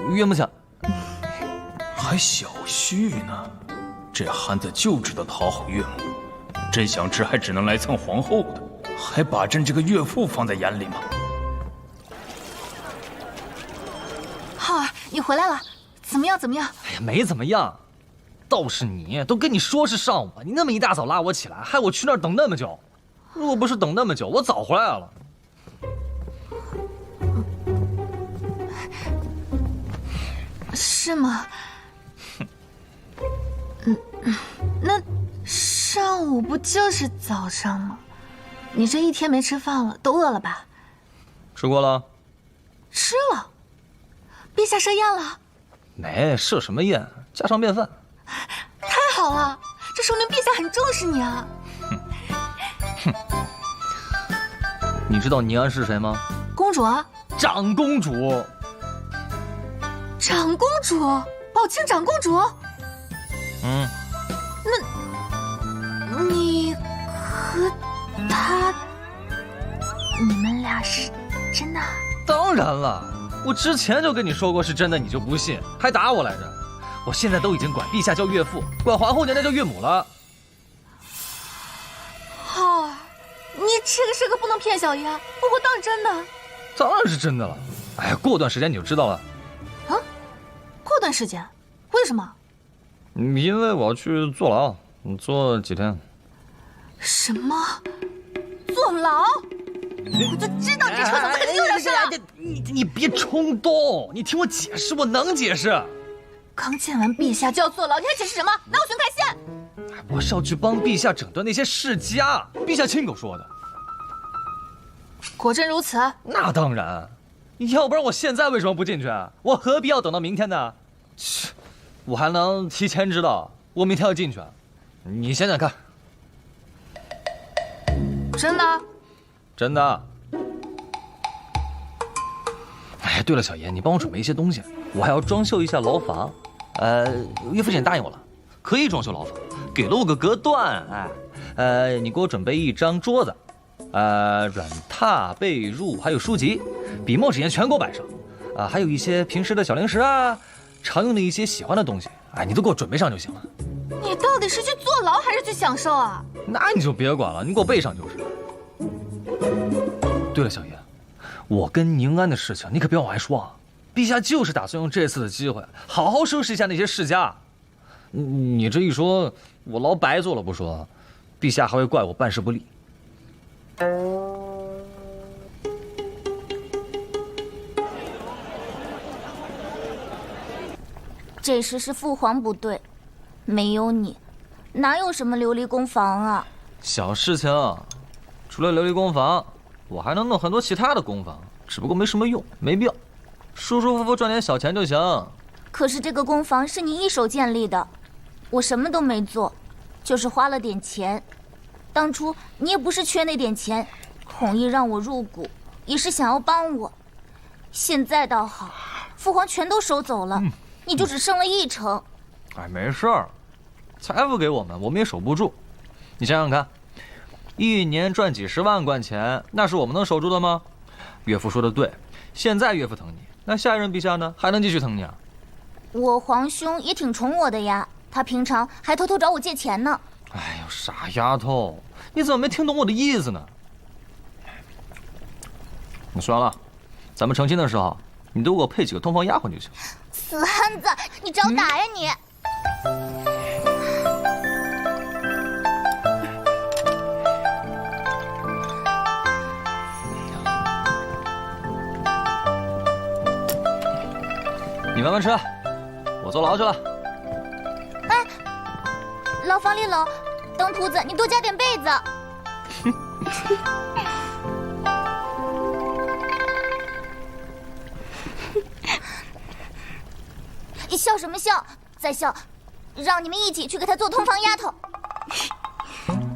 岳母想。还小婿呢，这汉子就知道讨好岳母。朕想吃，还只能来蹭皇后的，还把朕这个岳父放在眼里吗？浩儿，你回来了，怎么样？怎么样？哎呀，没怎么样，倒是你，都跟你说是上午，你那么一大早拉我起来，害我去那儿等那么久。如果不是等那么久，我早回来了。是吗？那上午不就是早上吗？你这一天没吃饭了，都饿了吧？吃过了。吃了。陛下设宴了？没设什么宴，家常便饭。太好了，这说明陛下很重视你啊。哼，你知道宁安是谁吗？公主啊。长公主。长公主，宝庆长公主。嗯。那，你和她，你们俩是真的？当然了，我之前就跟你说过是真的，你就不信，还打我来着。我现在都已经管陛下叫岳父，管皇后娘娘叫岳母了。好啊，你这个事可不能骗小爷，我会当真的。当然是真的了。哎呀，过段时间你就知道了。啊？过段时间？为什么？因为我要去坐牢，坐几天。什么？坐牢？我就知道你这臭小子肯定又惹事了。你别冲动，你听我解释，我能解释。刚见完陛下就要坐牢，你还解释什么？拿我寻开线！我是要去帮陛下整顿那些世家，陛下亲口说的。果真如此？那当然，要不然我现在为什么不进去？我何必要等到明天呢？切，我还能提前知道我明天要进去。你想想看。真的？真的。哎，对了，小爷，你帮我准备一些东西，我还要装修一下牢房。岳父姐答应我了，可以装修牢房，给了我个隔断。你给我准备一张桌子，软榻、被褥，还有书籍、笔墨纸砚全给我摆上。还有一些平时的小零食啊，常用的一些喜欢的东西，你都给我准备上就行了。你到底是去坐牢还是去享受啊？那你就别管了，你给我备上就是。对了，小爷，我跟宁安的事情你可别往外说啊！陛下就是打算用这次的机会，好好收拾一下那些世家。你这一说，我牢白坐了不说，陛下还会怪我办事不力。这事是父皇不对，没有你，哪有什么琉璃宫房啊？小事情，除了琉璃宫房，我还能弄很多其他的宫房，只不过没什么用，没必要，舒舒服服赚点小钱就行。可是这个宫房是你一手建立的，我什么都没做，就是花了点钱。当初你也不是缺那点钱，孔毅让我入股，也是想要帮我。现在倒好，父皇全都收走了，你就只剩了1成。哎，没事儿，财富给我们，我们也守不住。你想想看，一年赚几10万贯钱，那是我们能守住的吗？岳父说的对，现在岳父疼你，那下一任陛下呢，还能继续疼你啊？我皇兄也挺宠我的呀，他平常还偷偷找我借钱呢。哎呦，傻丫头，你怎么没听懂我的意思呢？你说完了，咱们成亲的时候，你都给我配几个通房丫鬟就行。死汉子，你找打呀你！你慢慢吃，我坐牢去了。哎，牢房里冷，等铺子，你多加点被子。你笑什么笑？再笑，让你们一起去给他做通房丫头。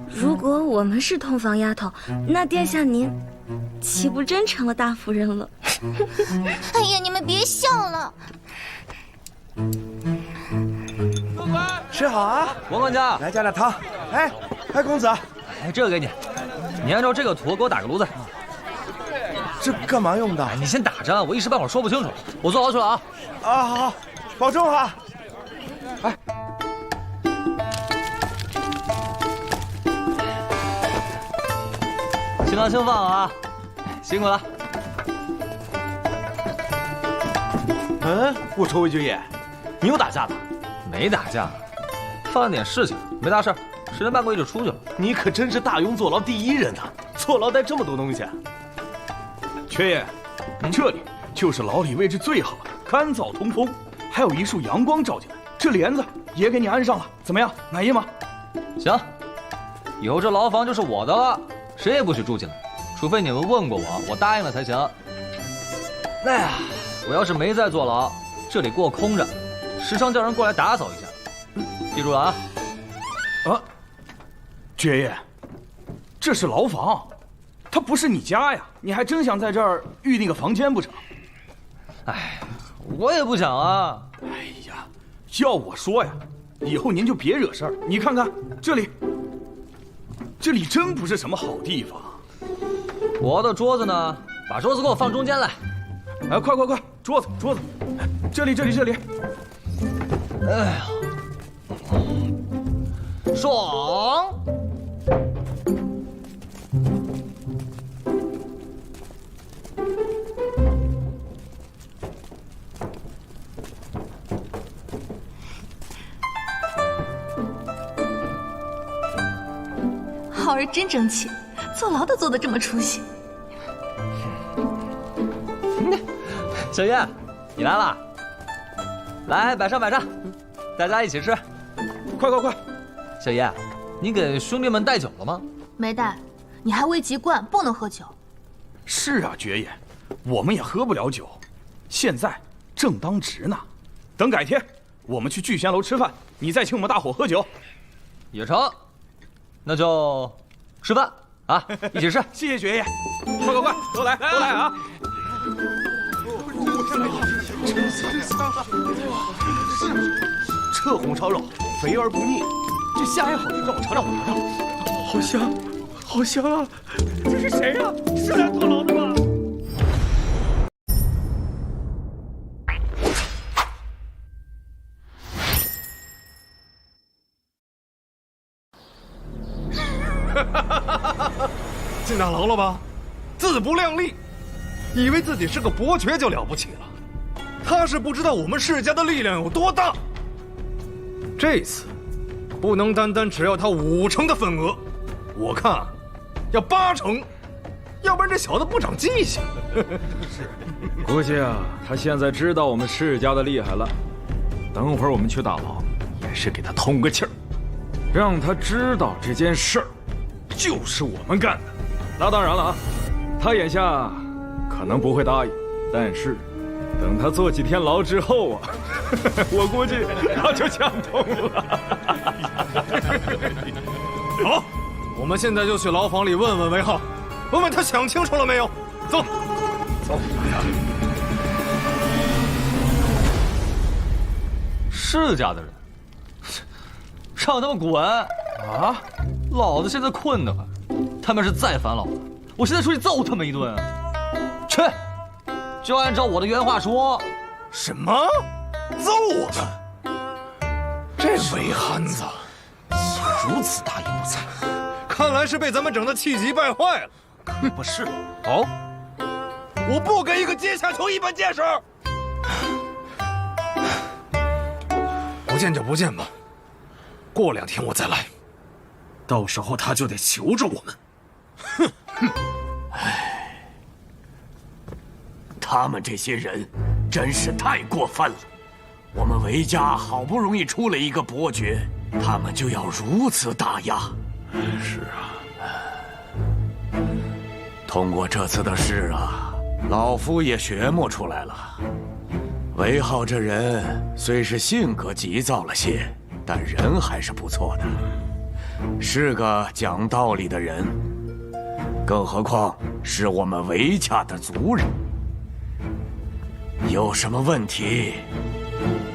如果我们是通房丫头，那殿下您岂不真成了大夫人了？哎呀，你们别笑了。吃好啊，王管家，来加点汤。哎，公子，哎，这个给你，你按照这个图给我打个炉子。这干嘛用的？你先打着，我一时半会儿说不清楚。我坐牢去了啊！啊，好，保重哈。哎，轻放轻放啊，辛苦了。我瞅韦爵爷，你又打架了？没打架，犯了点事情，没大事，10天半个月就出去了。你可真是大庸坐牢第1人呐！坐牢带这么多东西。缺爷，这里就是牢里位置最好的，干燥通风，还有一束阳光照进来。这帘子也给你安上了，怎么样？满意吗？行，以后这牢房就是我的了，谁也不许住进来，除非你们问过我，我答应了才行。哎呀，我要是没在坐牢，这里给我空着，时常叫人过来打扫一下。记住了啊！啊，爵爷，这是牢房，它不是你家呀！你还真想在这儿预定个房间不成？哎，我也不想啊。哎呀，要我说呀，以后您就别惹事儿。你看看这里，这里真不是什么好地方。我的桌子呢？把桌子给我放中间来。哎，快，桌子，这里。哎呀，爽！浩儿真争气，坐牢都坐得这么出息。小月，你来了，来摆上，大家一起吃。快！小叶，你给兄弟们带酒了吗？没带，你还未及冠，不能喝酒。是啊，爵爷，我们也喝不了酒，现在正当值呢。等改天我们去聚贤楼吃饭，你再请我们大伙喝酒。也成，那就吃饭啊，一起吃。谢谢爵爷，快，都来啊！这红烧肉肥而不腻，这虾也好吃，让我尝尝我的。好香啊！这是谁呀？是来坐牢的吗？进大牢了吧？自不量力，以为自己是个伯爵就了不起了。他是不知道我们世家的力量有多大。这次不能单单只要他5成的份额，我看要8成，要不然这小子不长记性。估计啊，他现在知道我们世家的厉害了。等会儿我们去大牢，也是给他通个气儿，让他知道这件事儿就是我们干的。那当然了啊，他眼下可能不会答应，但是等他坐几天牢之后啊，我估计他就想通了。好，我们现在就去牢房里问问韦浩，问问他想清楚了没有。走。世家的人，让他们滚啊！老子现在困得很，他们是再烦老子，我现在出去揍他们一顿。去，就按照我的原话说。什么？揍我们？这韦憨子如此大言不惭，看来是被咱们整得气急败坏了。可不是。好，我不给一个阶下囚一本见识。不见就不见吧，过2天我再来，到时候他就得求着我们。唉，他们这些人真是太过分了。我们韦家好不容易出了一个伯爵，他们就要如此打压。是啊，通过这次的事啊，老夫也学摸出来了。韦浩这人虽是性格急躁了些，但人还是不错的，是个讲道理的人。更何况是我们韦家的族人，有什么问题，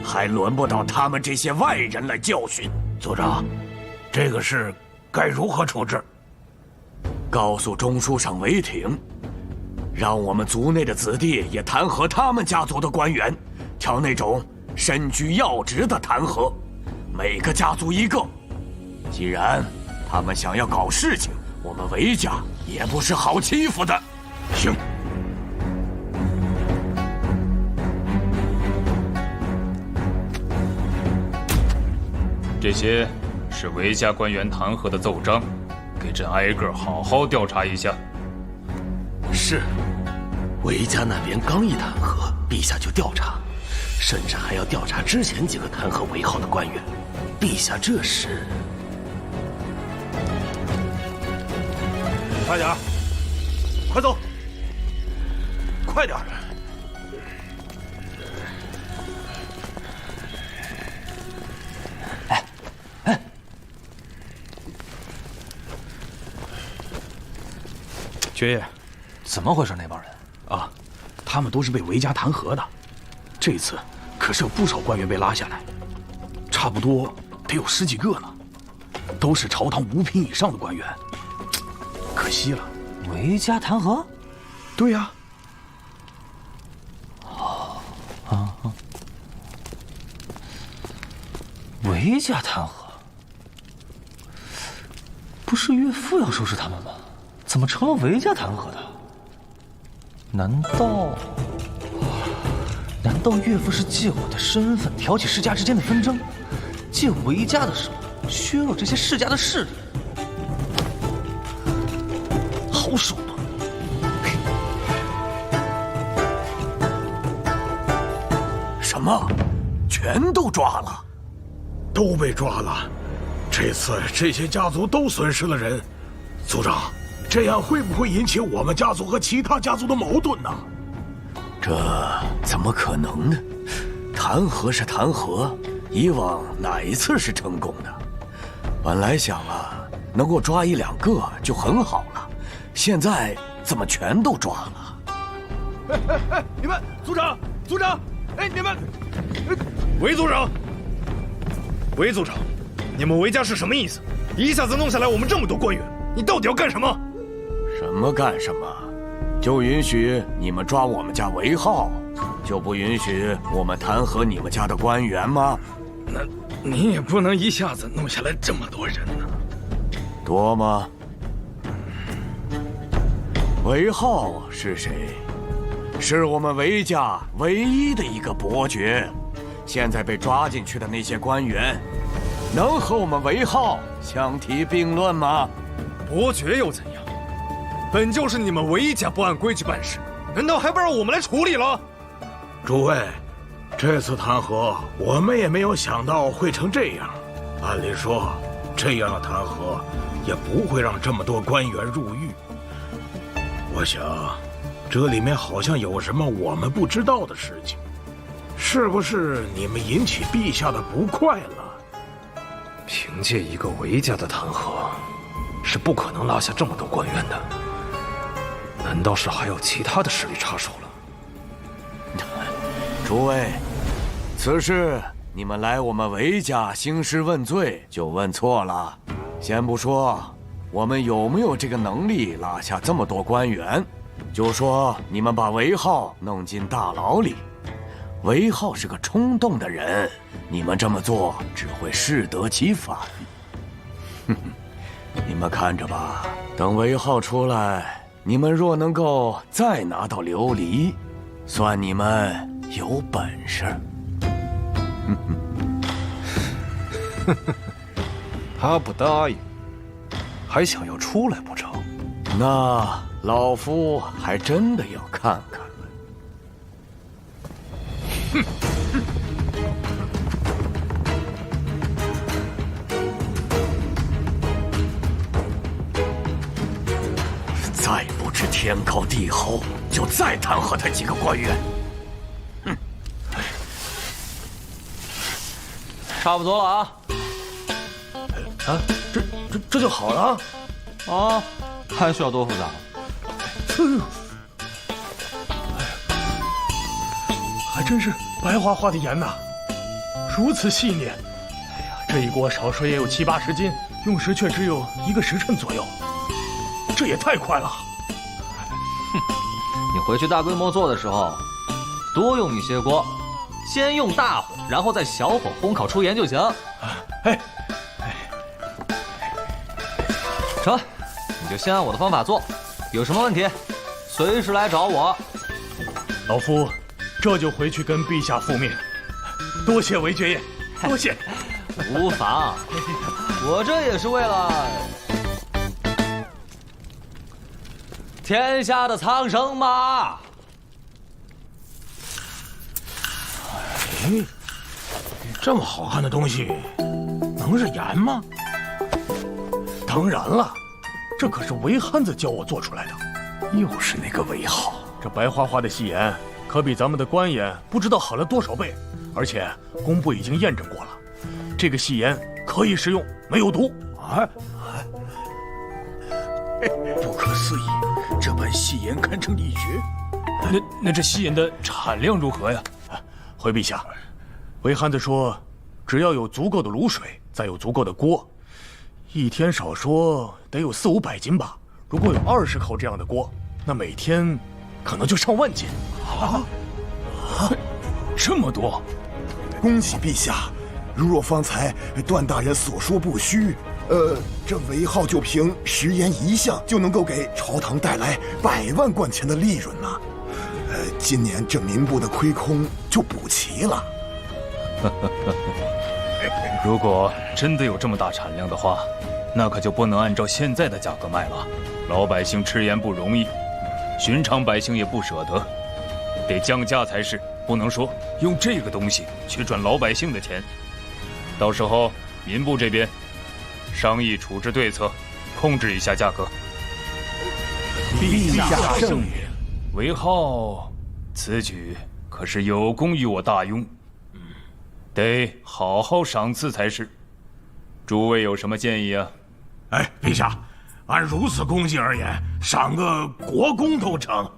还轮不到他们这些外人来教训。族长，这个事该如何处置？告诉中书省韦廷，让我们族内的子弟也弹劾他们家族的官员，挑那种身居要职的弹劾，每个家族1个。既然他们想要搞事情，我们韦家也不是好欺负的。行。这些是韦家官员弹劾的奏章，给朕挨个好好调查一下。是，韦家那边刚一弹劾，陛下就调查，甚至还要调查之前几个弹劾韦浩的官员。陛下这是……快点儿，快走，快点儿！爵爷，怎么回事？那帮人啊，他们都是被韦家弹劾的。这次可是有不少官员被拉下来，差不多得有10几个呢，都是朝堂5品以上的官员。可惜了。韦家弹劾？对呀。韦家弹劾？不是岳父要收拾他们吗？怎么成了韦家弹劾的？难道岳父是借我的身份挑起世家之间的纷争，借韦家的手削弱这些世家的势力？好手段！什么？全都抓了？都被抓了。这次这些家族都损失了人，族长，这样会不会引起我们家族和其他家族的矛盾呢？这怎么可能呢？弹劾是弹劾，以往哪一次是成功的？本来想了，能够抓1、2个就很好了，现在怎么全都抓了？你们族长，你们，韦族长，韦族长，你们韦家是什么意思？一下子弄下来我们这么多官员，你到底要干什么？什么干什么？就允许你们抓我们家韦浩，就不允许我们弹劾你们家的官员吗？那你也不能一下子弄下来这么多人呢。多吗？韦浩是谁？是我们韦家唯一的一个伯爵。现在被抓进去的那些官员，能和我们韦浩相提并论吗？伯爵又怎样？本就是你们韦家不按规矩办事，难道还不让我们来处理了？诸位，这次弹劾我们也没有想到会成这样。按理说，这样的弹劾也不会让这么多官员入狱。我想，这里面好像有什么我们不知道的事情，是不是你们引起陛下的不快了？凭借一个韦家的弹劾，是不可能拉下这么多官员的。难道是还有其他的势力插手了？诸位，此事你们来我们韦家兴师问罪就问错了。先不说我们有没有这个能力拉下这么多官员，就说你们把韦浩弄进大牢里，韦浩是个冲动的人，你们这么做只会适得其反。你们看着吧，等韦浩出来，你们若能够再拿到琉璃，算你们有本事。他不答应，还想要出来不成？那老夫还真的要看看了。再不知天高地厚，就再弹劾他几个官员。差不多了啊！啊，这就好了啊？还需要多复杂？还真是白花花的盐呐，如此细腻。哎呀，这一锅少说也有7、80斤，用时却只有1个时辰左右，这也太快了。你回去大规模做的时候，多用一些锅，先用大火，然后再小火烘烤出盐就行。成，你就先按我的方法做，有什么问题，随时来找我。老夫这就回去跟陛下复命，多谢韦爵爷，多谢。无妨，我这也是为了天下的苍生嘛。哎，这么好看的东西，能是盐吗？当然了，这可是韦汉子教我做出来的。又是那个韦浩，这白花花的细盐可比咱们的官盐不知道好了多少倍，而且工部已经验证过了，这个细盐可以食用，没有毒。不可思议，这般细盐堪称理学。那这细盐的产量如何呀？回陛下，韦汉子说，只要有足够的卤水，再有足够的锅，一天少说得有400-500百斤吧。如果有20口这样的锅，那每天可能就上万斤。这么多！恭喜陛下！如若方才段大人所说不虚，这韦浩就凭食盐一项就能够给朝堂带来100万贯钱的利润呐。今年这民部的亏空就补齐了。如果真的有这么大产量的话，那可就不能按照现在的价格卖了。老百姓吃盐不容易，寻常百姓也不舍得，得降价才是。不能说用这个东西去赚老百姓的钱。到时候民部这边商议处置对策，控制一下价格。陛下圣明。韦浩此举可是有功于我大庸，得好好赏赐才是。诸位有什么建议啊？陛下，按如此功绩而言，赏个国公都成。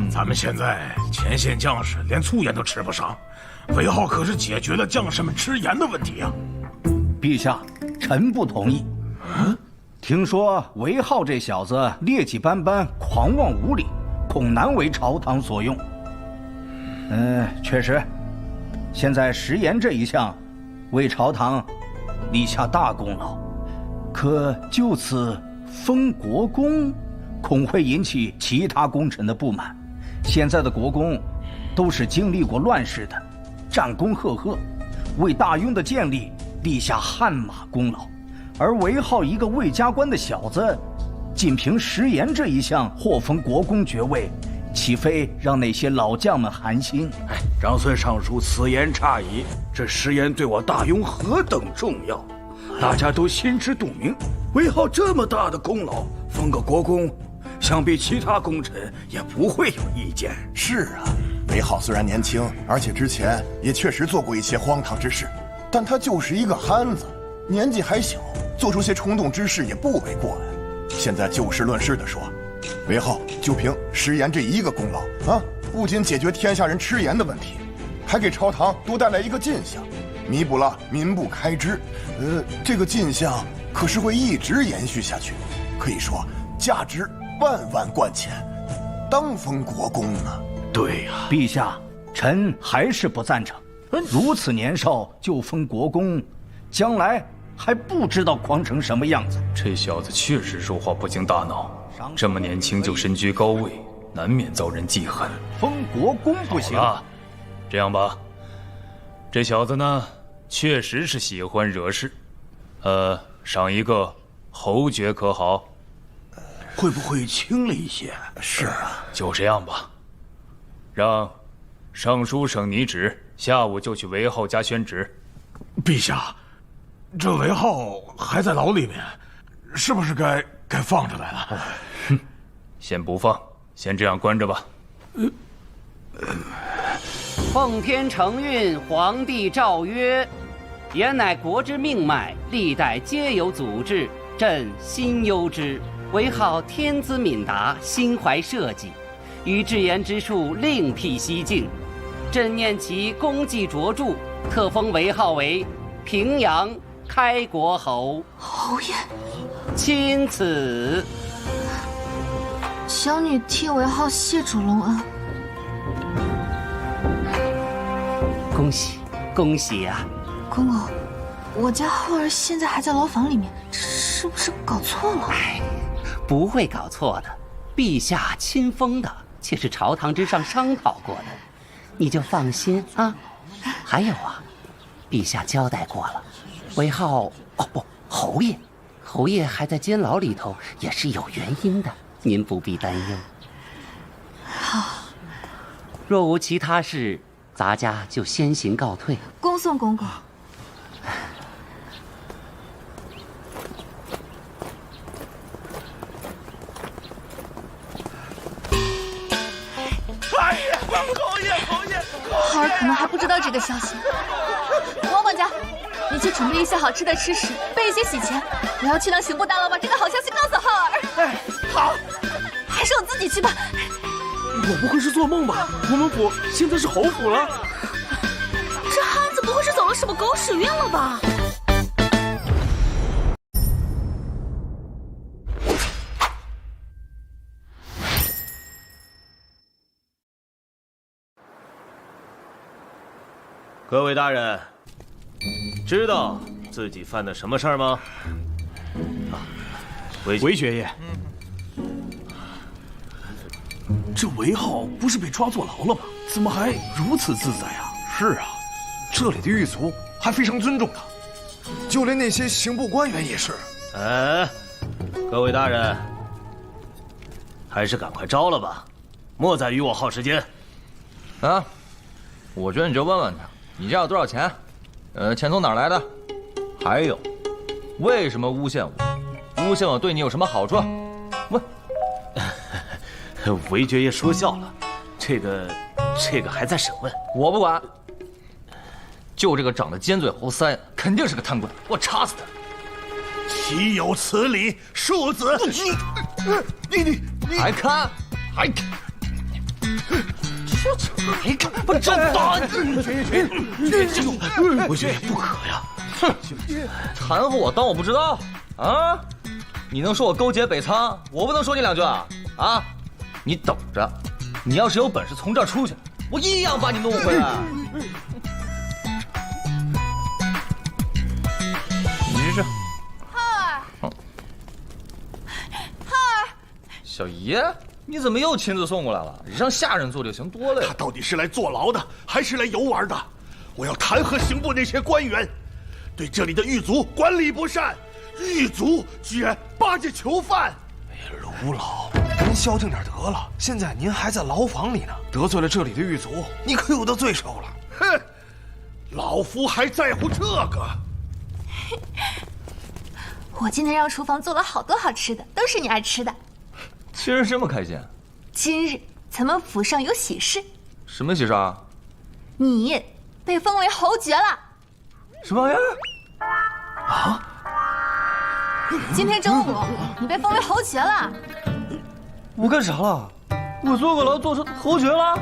咱们现在前线将士连粗盐都吃不上，韦浩可是解决了将士们吃盐的问题啊！陛下，臣不同意。听说韦浩这小子劣迹斑斑，狂妄无礼，恐难为朝堂所用。确实，现在食盐这一项，为朝堂立下大功劳，可就此封国公，恐会引起其他功臣的不满。现在的国公都是经历过乱世的，战功赫赫，为大庸的建立立下汗马功劳。而韦浩一个魏家官的小子，仅凭食盐这一项获封国公爵位，岂非让那些老将们寒心？长孙尚书此言差矣，这食盐对我大庸何等重要，大家都心知肚明。韦浩这么大的功劳，封个国公，想必其他功臣也不会有意见。是啊，韦浩虽然年轻，而且之前也确实做过一些荒唐之事，但他就是一个憨子，年纪还小，做出些冲动之事也不为过呀。现在就事论事地说，韦浩就凭食盐这一个功劳啊，不仅解决天下人吃盐的问题，还给朝堂多带来一个进项，弥补了民部开支。这个进项可是会一直延续下去，可以说价值万万贯钱，当封国公呢。对呀，陛下，臣还是不赞成。如此年少就封国公，将来还不知道狂成什么样子。这小子确实说话不经大脑，这么年轻就身居高位，难免遭人记恨。封国公不行啊！这样吧，这小子呢，确实是喜欢惹事，赏一个侯爵可好？会不会轻了一些？是啊，就这样吧。让尚书省拟旨，下午就去韦浩家宣旨。陛下，这韦浩还在牢里面，是不是该放出来了？哼，先不放，先这样关着吧。奉天承运，皇帝诏曰：盐乃国之命脉，历代皆有祖制，朕心忧之。韦浩天资敏达，心怀社稷，于制盐之术另辟蹊径。朕念其功绩卓著，特封韦浩为平阳开国侯。侯爷，钦此。小女替韦浩谢主隆恩。恭喜，恭喜呀！公公，我家浩儿现在还在牢房里面，是不是搞错了？不会搞错的，陛下亲封的，且是朝堂之上商讨过的，你就放心啊。还有啊，陛下交代过了，韦浩侯爷还在监牢里头，也是有原因的，您不必担忧。好，若无其他事，咱家就先行告退。恭送公公。浩儿可能还不知道这个消息。王管家，你去准备一些好吃的吃食，备一些喜钱。我要去让刑部大佬把这个好消息告诉浩儿。哎，好，还是我自己去吧。我不会是做梦吧？我们府现在是侯府了。这汉子不会是走了什么狗屎运了吧？各位大人，知道自己犯的什么事儿吗？韦爵爷，这韦浩不是被抓坐牢了吗？怎么还如此自在啊？是啊，这里的狱卒还非常尊重他，就连那些刑部官员也是。哎，各位大人，还是赶快招了吧，莫再与我耗时间。啊，我觉得你就问问他，你家有多少钱？钱从哪儿来的？还有，为什么诬陷我？诬陷我对你有什么好处？问。韦爵爷说笑了，这个还在审问，我不管。就这个长得尖嘴猴腮，肯定是个贪官，我插死他！岂有此理，庶子！你还看？还看？还看？不真打你！韦爵爷不可呀！哼，含糊我当我不知道啊？你能说我勾结北仓，我不能说你两句啊？啊？你等着，你要是有本事从这儿出去，我一样把你弄回来。你这是浩儿，浩儿，小姨，你怎么又亲自送过来了？让下人做就行，多累。他到底是来坐牢的，还是来游玩的？我要弹劾刑部那些官员，对这里的狱卒管理不善，狱卒居然巴结囚犯。卢老，您消停点得了。现在您还在牢房里呢，得罪了这里的狱卒，你可有的罪受了。哼，老夫还在乎这个？我今天让厨房做了好多好吃的，都是你爱吃的。今儿这么开心？今日咱们府上有喜事。什么喜事啊？你被封为侯爵了。什么玩意儿？啊！今天中午你被封为侯爵了。我干啥了？我坐过牢做成侯爵了？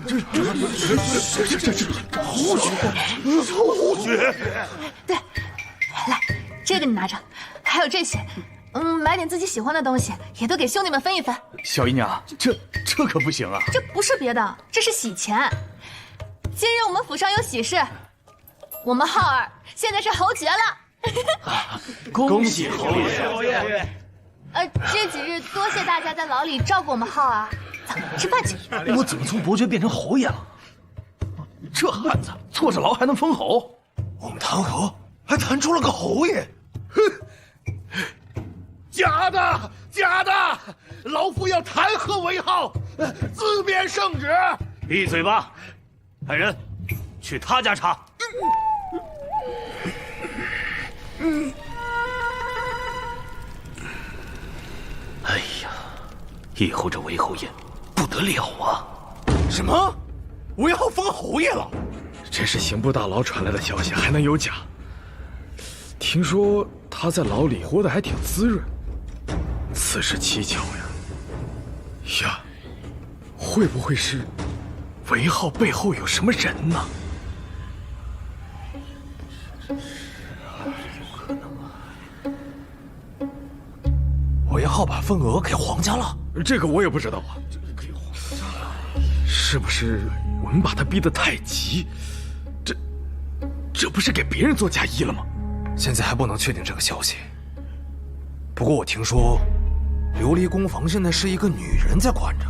这侯爵！对，来，这个你拿着，还有这些，买点自己喜欢的东西，也都给兄弟们分一分。小姨娘，这可不行啊！这不是别的，这是喜钱。今日我们府上有喜事，我们浩儿现在是侯爵了。恭喜侯爷！这几日多谢大家在牢里照顾我们浩儿，走，吃饭去。我怎么从伯爵变成侯爷了？这汉子坐着牢还能封侯？我们弹劾还弹出了个侯爷！哼，假的，假的！老夫要弹劾韦浩，自贬圣旨。闭嘴吧！派人去他家查。哎呀，以后这韦侯爷不得了啊！什么？韦浩封侯爷了？这是刑部大牢传来的消息，还能有假？听说他在牢里活得还挺滋润，此事蹊跷呀！呀，会不会是韦浩背后有什么人呢？韦浩把份额给皇家了？这个我也不知道啊。是不是我们把他逼得太急？这不是给别人做嫁衣了吗？现在还不能确定这个消息。不过我听说，琉璃工房现在是一个女人在管着，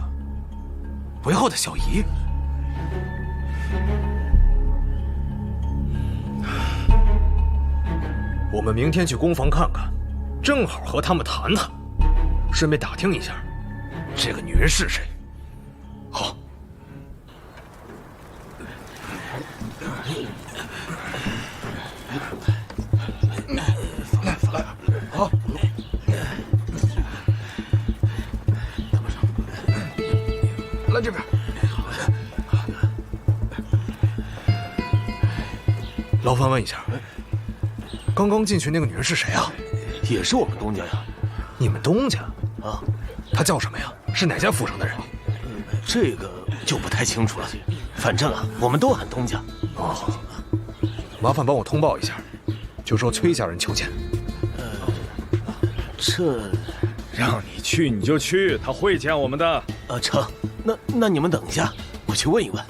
韦浩的小姨。我们明天去工房看看，正好和他们谈谈，顺便打听一下，这个女人是谁。好。好。来这边。劳烦问一下，刚刚进去那个女人是谁啊？也是我们东家呀。你们东家啊？她叫什么呀？是哪家府上的人？这个就不太清楚了。反正啊，我们都喊东家。哦，麻烦帮我通报一下，就说崔家人求见。这让你去你就去，他会见我们的。成。那你们等一下，我去问一问。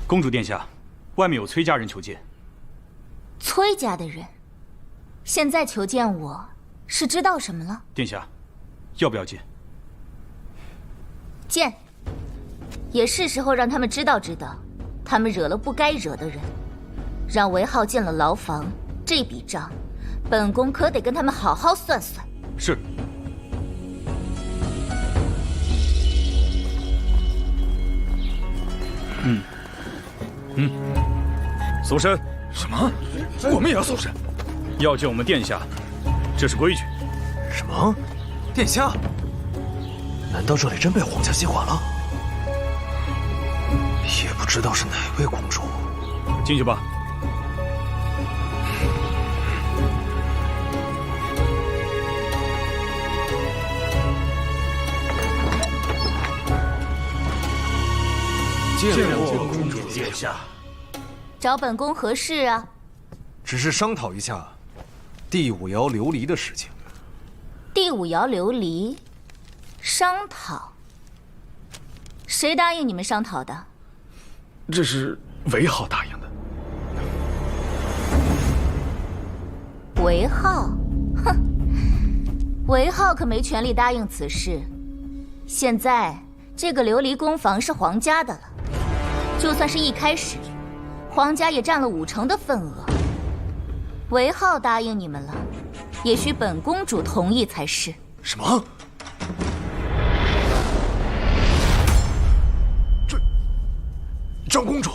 公主殿下，外面有崔家人求见。崔家的人，现在求见我，是知道什么了？殿下，要不要见？见。也是时候让他们知道，他们惹了不该惹的人，让韦浩进了牢房，这笔账，本宫可得跟他们好好算算。是。搜身。什么？我们也要搜身？要见我们殿下，这是规矩。什么？殿下？难道这里真被皇家接管了？也不知道是哪位公主。进去吧。见过公主殿下。找本宫何事啊？只是商讨一下第5爻琉璃的事情。第5爻琉璃，商讨。谁答应你们商讨的？这是韦浩答应的。韦浩？哼，韦浩可没权利答应此事。现在这个琉璃宫房是皇家的了，就算是一开始，皇家也占了50%的份额。韦浩答应你们了，也许本公主同意才是。什么？长公主？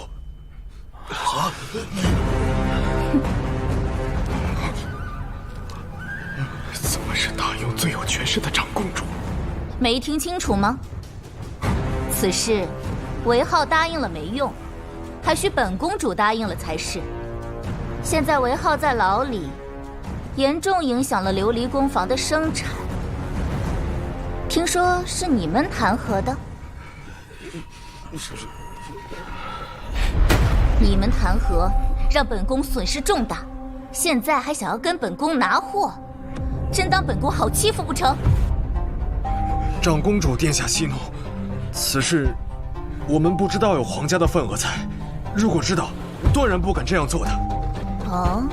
啊！怎么是大用最有权势的长公主？没听清楚吗？此事，韦浩答应了没用，还需本公主答应了才是。现在韦浩在牢里，严重影响了琉璃宫房的生产。听说是你们弹劾的？你们弹劾，让本宫损失重大，现在还想要跟本宫拿货，真当本宫好欺负不成？长公主殿下息怒，此事我们不知道有皇家的份额在，如果知道，断然不敢这样做的。哦，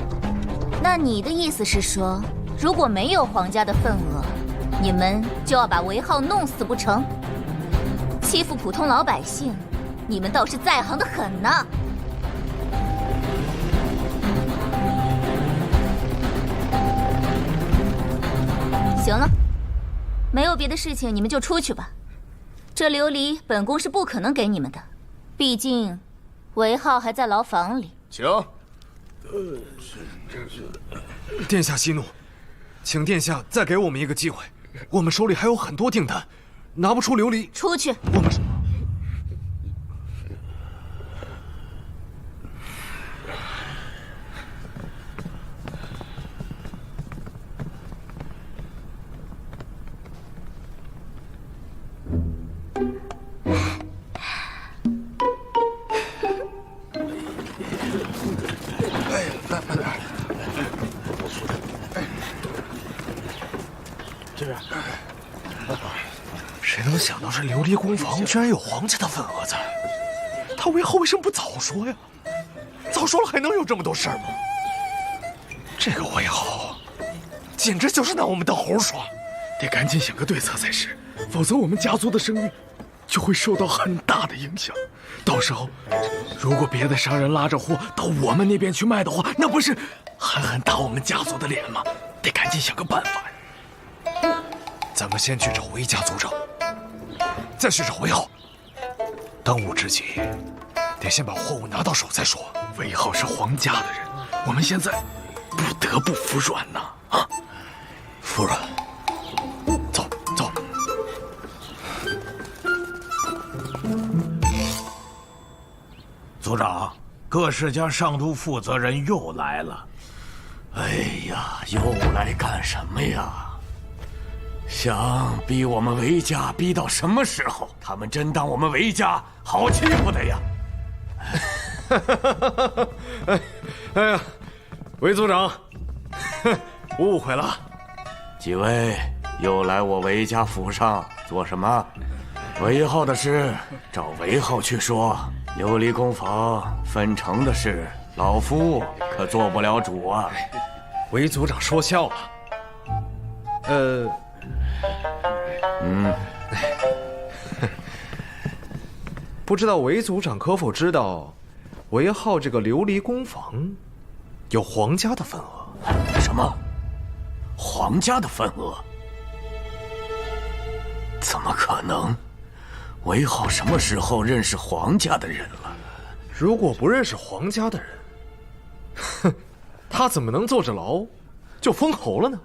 那你的意思是说，如果没有皇家的份额，你们就要把韦浩弄死不成？欺负普通老百姓，你们倒是在行的很呢。行了，没有别的事情，你们就出去吧。这琉璃本宫是不可能给你们的，毕竟韦浩还在牢房里。请。殿下息怒，请殿下再给我们一个机会，我们手里还有很多订单，拿不出琉璃。出去。我们。这边。谁能想到这琉璃宫房居然有皇家的份额在？他韦浩为什么不早说呀？早说了还能有这么多事儿吗？这个韦浩，简直就是拿我们当猴耍，得赶紧想个对策才是，否则我们家族的声誉就会受到很大的影响。到时候，如果别的商人拉着货到我们那边去卖的话，那不是狠狠打我们家族的脸吗？得赶紧想个办法呀。咱们先去找韦家族长，再去找韦浩。当务之急，得先把货物拿到手再说。韦浩是皇家的人，我们现在不得不服软呐！啊，服软。走走。族长，各世家上都负责人又来了。哎呀，又来干什么呀？想逼我们韦家逼到什么时候？他们真当我们韦家好欺负的呀？哎呀，韦族长，误会了。几位又来我韦家府上做什么？韦浩的事找韦浩去说，琉璃工坊分成的事，老夫可做不了主啊。韦族长说笑了。不知道韦族长可否知道，韦浩这个琉璃工坊有皇家的份额？什么？皇家的份额？怎么可能？韦浩什么时候认识皇家的人了？如果不认识皇家的人，哼，他怎么能坐着牢就封侯了呢？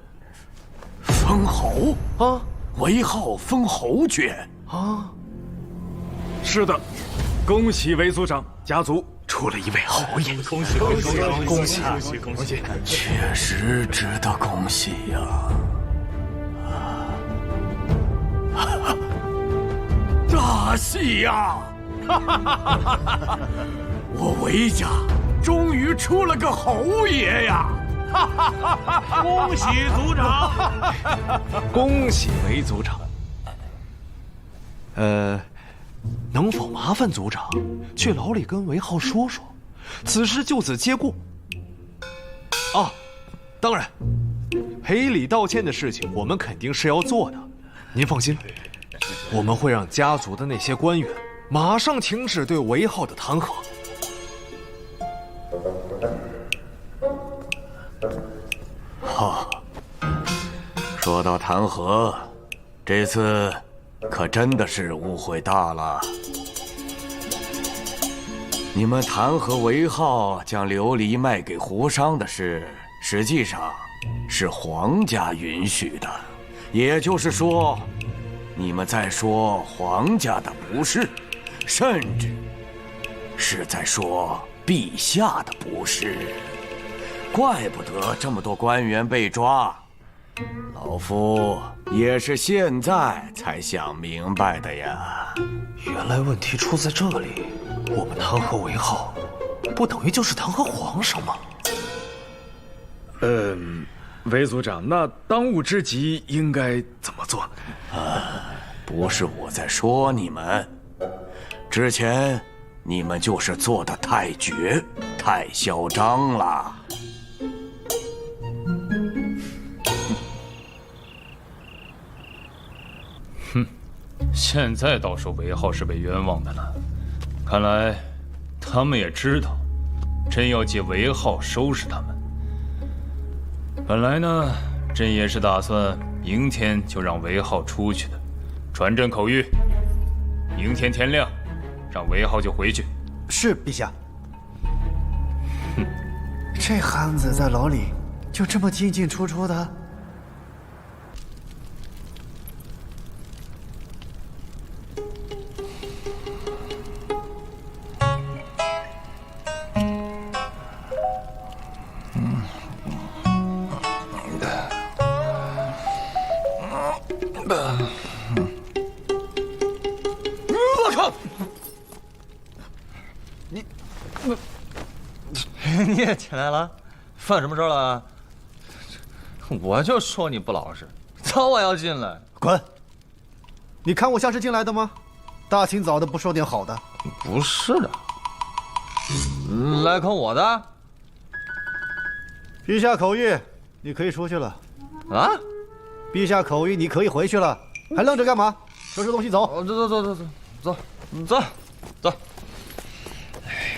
封侯啊！韦浩封侯爵啊！是的，恭喜韦族长，家族出了一位侯爷。恭喜恭喜恭喜恭喜恭喜！确实值得恭喜呀！大喜呀！我韦家终于出了个侯爷呀！恭喜族长！恭喜韦族长！能否麻烦族长去牢里跟韦浩说说，此事就此接过？啊，当然，赔礼道歉的事情我们肯定是要做的，您放心，我们会让家族的那些官员马上停止对韦浩的弹劾。好，说到弹劾，这次可真的是误会大了。你们弹劾韦浩将琉璃卖给胡商的事，实际上是皇家允许的，也就是说，你们在说皇家的不是，甚至是在说陛下的不是。怪不得这么多官员被抓，老夫也是现在才想明白的呀。原来问题出在这里，我们弹劾韦浩，不等于就是弹劾皇上吗？韦族长，那当务之急应该怎么做？不是我在说你们，之前你们就是做得太绝、太嚣张了。现在倒说韦浩是被冤枉的了，看来他们也知道，朕要借韦浩收拾他们。本来呢，朕也是打算明天就让韦浩出去的，传朕口谕，明天天亮，让韦浩就回去。是，陛下。这汉子在牢里就这么进进出出的？我靠！你也起来了？犯什么事了？我就说你不老实，早晚要进来。滚！你看我像是进来的吗？大清早的不说点好的？不是的。来口我的。陛下口谕，你可以出去了。啊？陛下口谕，你可以回去了，还愣着干嘛？收拾东西走。走。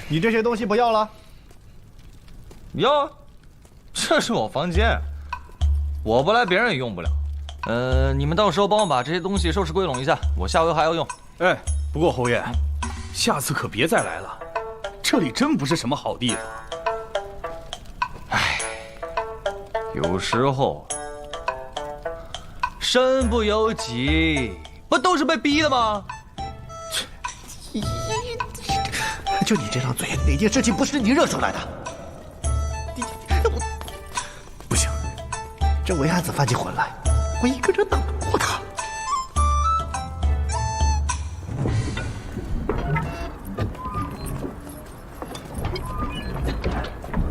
你这些东西不要了？要啊，这是我房间，我不来别人也用不了。你们到时候帮我把这些东西收拾归拢一下，我下回还要用。哎，不过侯爷，下次可别再来了，这里真不是什么好地方。唉，有时候身不由己，不都是被逼的吗？就你这张嘴，哪件事情不是你惹出来的？不行，这维安子翻起魂来，我一个人打不过他。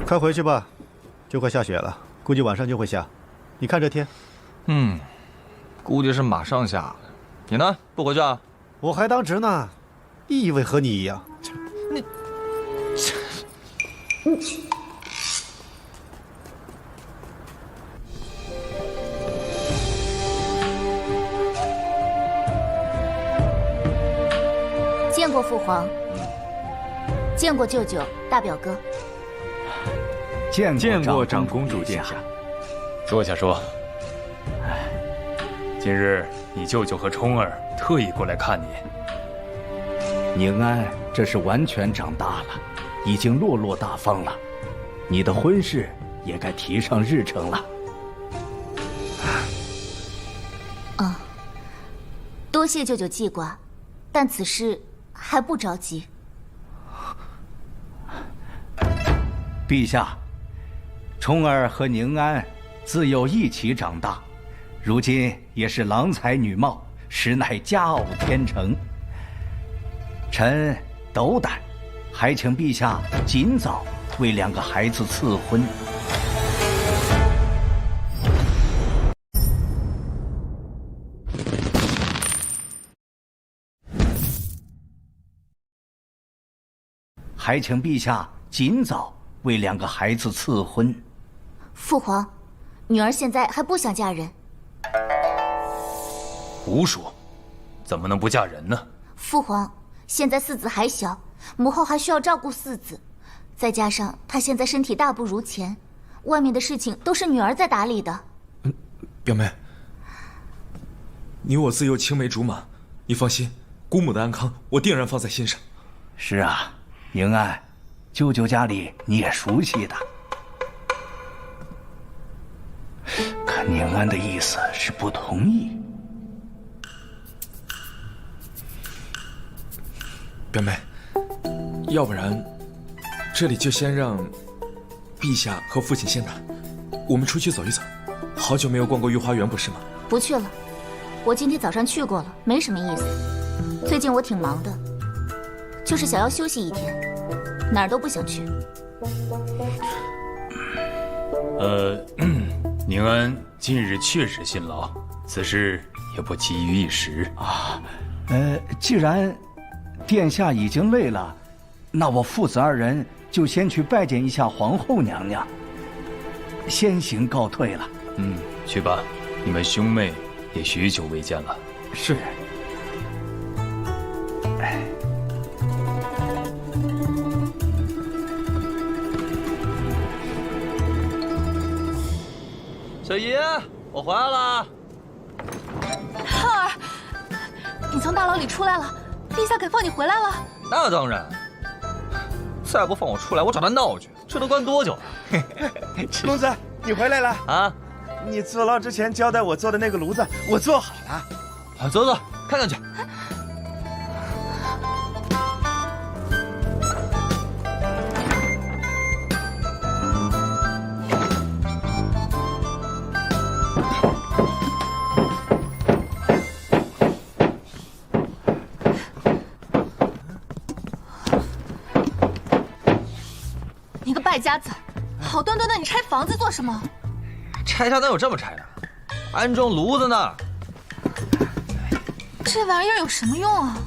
快回去吧，就快下雪了，估计晚上就会下。你看这天，估计是马上下了。你呢？不回去啊？我还当值呢，以为和你一样。你，见过父皇，见过舅舅、大表哥，见过长公主殿下。坐下说。今日你舅舅和冲儿特意过来看你。宁安这是完全长大了，已经落落大方了，你的婚事也该提上日程了。多谢舅舅记挂，但此事还不着急。陛下，冲儿和宁安自幼一起长大，如今也是郎才女貌，实乃佳偶天成。臣斗胆，还请陛下尽早为两个孩子赐婚。还请陛下尽早为两个孩子赐婚。父皇，女儿现在还不想嫁人。胡说，怎么能不嫁人呢？父皇，现在四子还小，母后还需要照顾四子，再加上她现在身体大不如前，外面的事情都是女儿在打理的。表妹，你我自幼青梅竹马，你放心，姑母的安康我定然放在心上。是啊，宁安，舅舅家里你也熟悉的。可宁安的意思是不同意。表妹，要不然，这里就先让陛下和父亲先谈，我们出去走一走。好久没有逛过御花园，不是吗？不去了，我今天早上去过了，没什么意思。最近我挺忙的，就是想要休息一天，哪儿都不想去。宁安近日确实辛劳，此事也不急于一时啊。既然殿下已经累了，那我父子二人就先去拜见一下皇后娘娘，先行告退了。去吧，你们兄妹也许久未见了。是。小姨，我回来了。浩儿，你从大牢里出来了，陛下肯放你回来了。那当然，再不放我出来，我找他闹去，这都关多久了？公子，你回来了啊！你坐牢之前交代我做的那个炉子，我做好了。走走，看看去。你个败家子，好端端的你拆房子做什么？拆它哪有这么拆的？安装炉子呢。这玩意儿有什么用啊？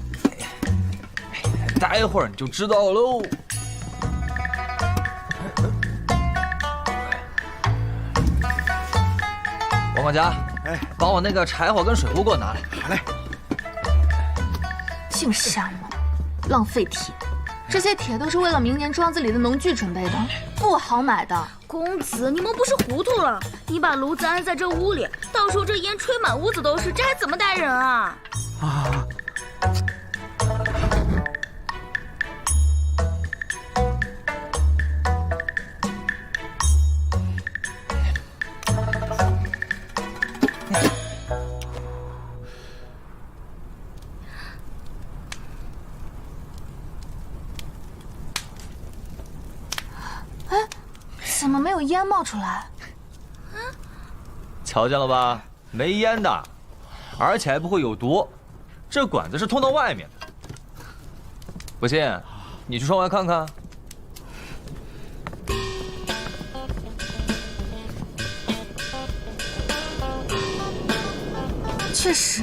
待会儿你就知道喽。王管家，把我那个柴火跟水壶给我拿来。好嘞。净瞎忙，浪费铁。这些铁都是为了明年庄子里的农具准备的，不好买的。公子，你们不是糊涂了？你把炉子安在这屋里，到时候这烟吹满屋子都是，这还怎么待人啊？哎，怎么没有烟冒出来？瞧见了吧，没烟的，而且还不会有毒。这管子是通到外面的。不信，你去窗外看看。确实，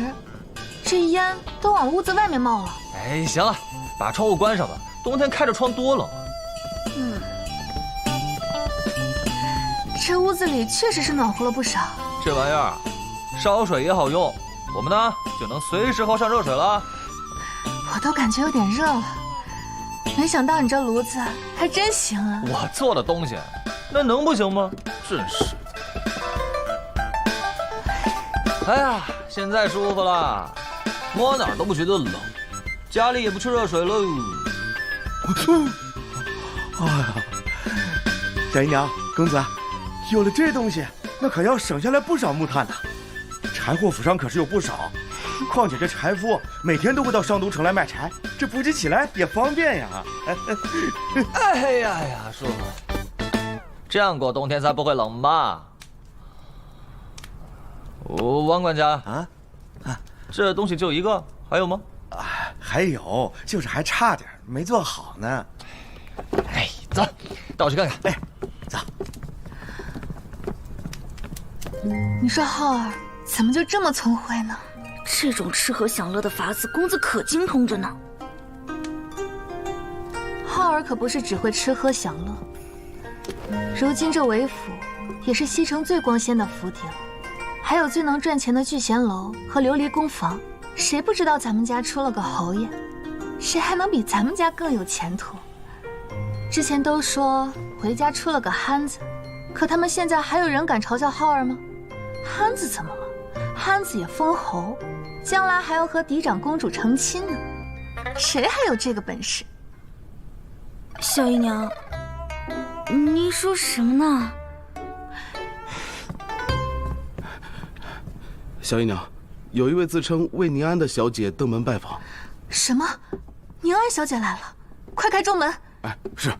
这烟都往屋子外面冒了。哎，行了，把窗户关上吧，冬天开着窗多冷啊。这屋子里确实是暖和了不少。这玩意儿，烧水也好用，我们呢就能随时喝上热水了。我都感觉有点热了，没想到你这炉子还真行啊！我做的东西，那能不行吗？真是。哎呀，现在舒服了，摸哪儿都不觉得冷，家里也不缺热水喽。哎呀，小姨娘、公子，有了这东西，那可要省下来不少木炭呢。柴火府上可是有不少，况且这柴夫每天都会到上都城来卖柴，这补给起来也方便呀。哎呀呀，舒服，这样过冬天才不会冷吧？王管家这东西就一个，还有吗？还有，就是还差点没做好呢。哎，走，带我去看看。哎，走。你说浩儿怎么就这么聪慧呢？这种吃喝享乐的法子，公子可精通着呢。浩儿可不是只会吃喝享乐，如今这韦府也是西城最光鲜的府邸了。还有最能赚钱的聚贤楼和琉璃宫房，谁不知道咱们家出了个侯爷？谁还能比咱们家更有前途？之前都说回家出了个憨子，可他们现在还有人敢嘲笑浩儿吗？憨子怎么了？憨子也封侯，将来还要和嫡长公主成亲呢，谁还有这个本事？小姨娘，你说什么呢？小姨娘，有一位自称魏宁安的小姐登门拜访。什么？宁安小姐来了，快开中门！哎，是。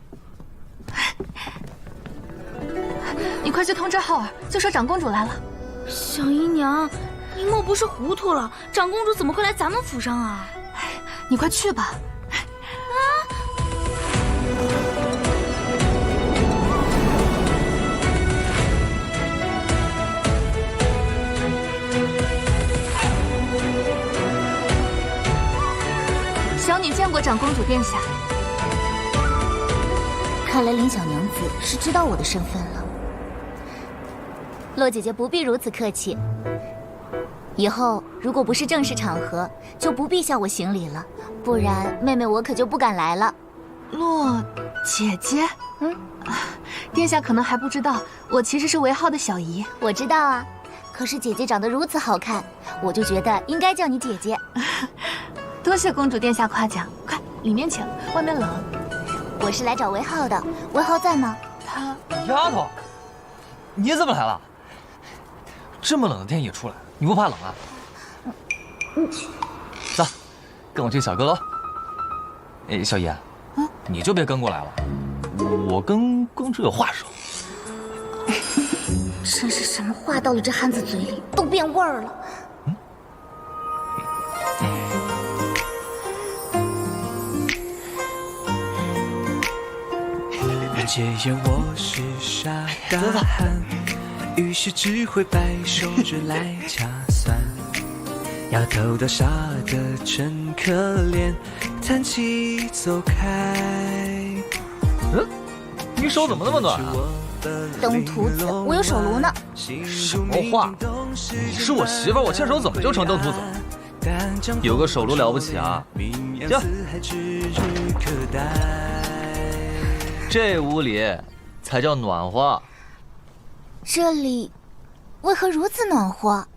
你快去通知浩儿，就说长公主来了。小姨娘，你莫不是糊涂了？长公主怎么会来咱们府上啊？你快去吧。小女见过长公主殿下。看来林小娘子是知道我的身份了。洛姐姐不必如此客气，以后如果不是正式场合，就不必向我行礼了，不然妹妹我可就不敢来了。洛姐姐，殿下可能还不知道，我其实是韦浩的小姨。我知道啊，可是姐姐长得如此好看，我就觉得应该叫你姐姐。多谢公主殿下夸奖，快里面请，外面冷。我是来找韦浩的，韦浩在吗？他……丫头，你怎么来了？这么冷的天也出来，你不怕冷啊？走，跟我去小阁楼。哎，小姨，你就别跟过来了，我跟公主有话说。真是什么话到了这汉子嘴里都变味儿了。戒烟我是傻大汉，于是只会摆手指来掐算。摇头的傻的真可怜，叹气走开。你手怎么那么暖啊？登徒子，我有手炉呢。什么话？你是我媳妇儿，我牵手怎么就成登徒子了？有个手炉了不起啊？行。这屋里才叫暖和。这里为何如此暖和？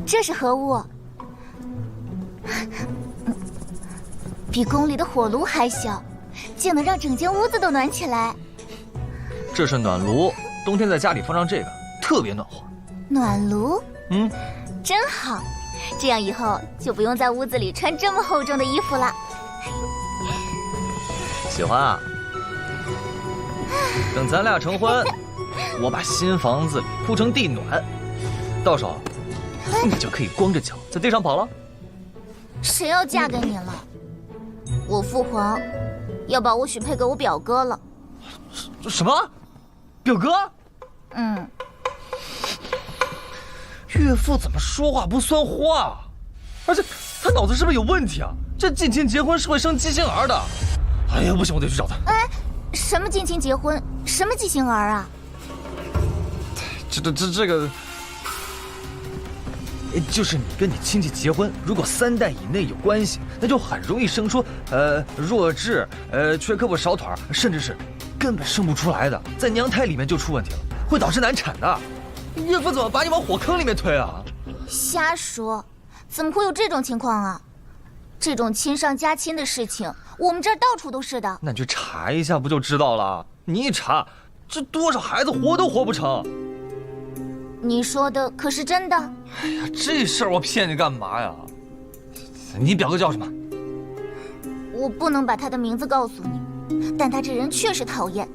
这是何物？比宫里的火炉还小，竟能让整间屋子都暖起来。这是暖炉，冬天在家里放上这个，特别暖和。暖炉？嗯，真好，这样以后就不用在屋子里穿这么厚重的衣服了。喜欢啊？等咱俩成婚，我把新房子里铺成地暖，到时候你就可以光着脚在地上跑了。谁要嫁给你了？我父皇要把我许配给我表哥了。什么？表哥？嗯。岳父怎么说话不算话啊？而且他脑子是不是有问题啊？这近亲结婚是会生畸形儿的。哎呀，不行，我得去找他。哎，什么近亲结婚？什么畸形儿啊？这个，就是你跟你亲戚结婚，如果3代以内有关系，那就很容易生出弱智、缺胳膊少腿，甚至是根本生不出来的，在娘胎里面就出问题了，会导致难产的。岳父怎么把你往火坑里面推啊？瞎说，怎么会有这种情况啊？这种亲上加亲的事情，我们这儿到处都是的。那你去查一下不就知道了？你一查，这多少孩子活都活不成。你说的可是真的？哎呀，这事儿我骗你干嘛呀？你表哥叫什么？我不能把他的名字告诉你，但他这人确实讨厌。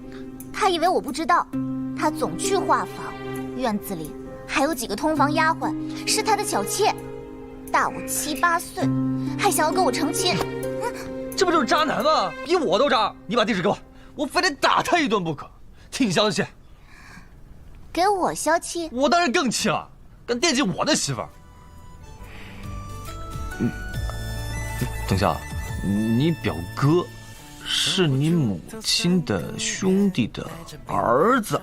他以为我不知道，他总去画坊，院子里还有几个通房丫鬟是他的小妾，大我7、8岁，还想要跟我成亲。这不就是渣男吗？比我都渣！你把地址给我，我非得打他一顿不可。替你消消气。给我消气？我当然更气了，敢惦记我的媳妇儿。等下，你表哥是你母亲的兄弟的儿子。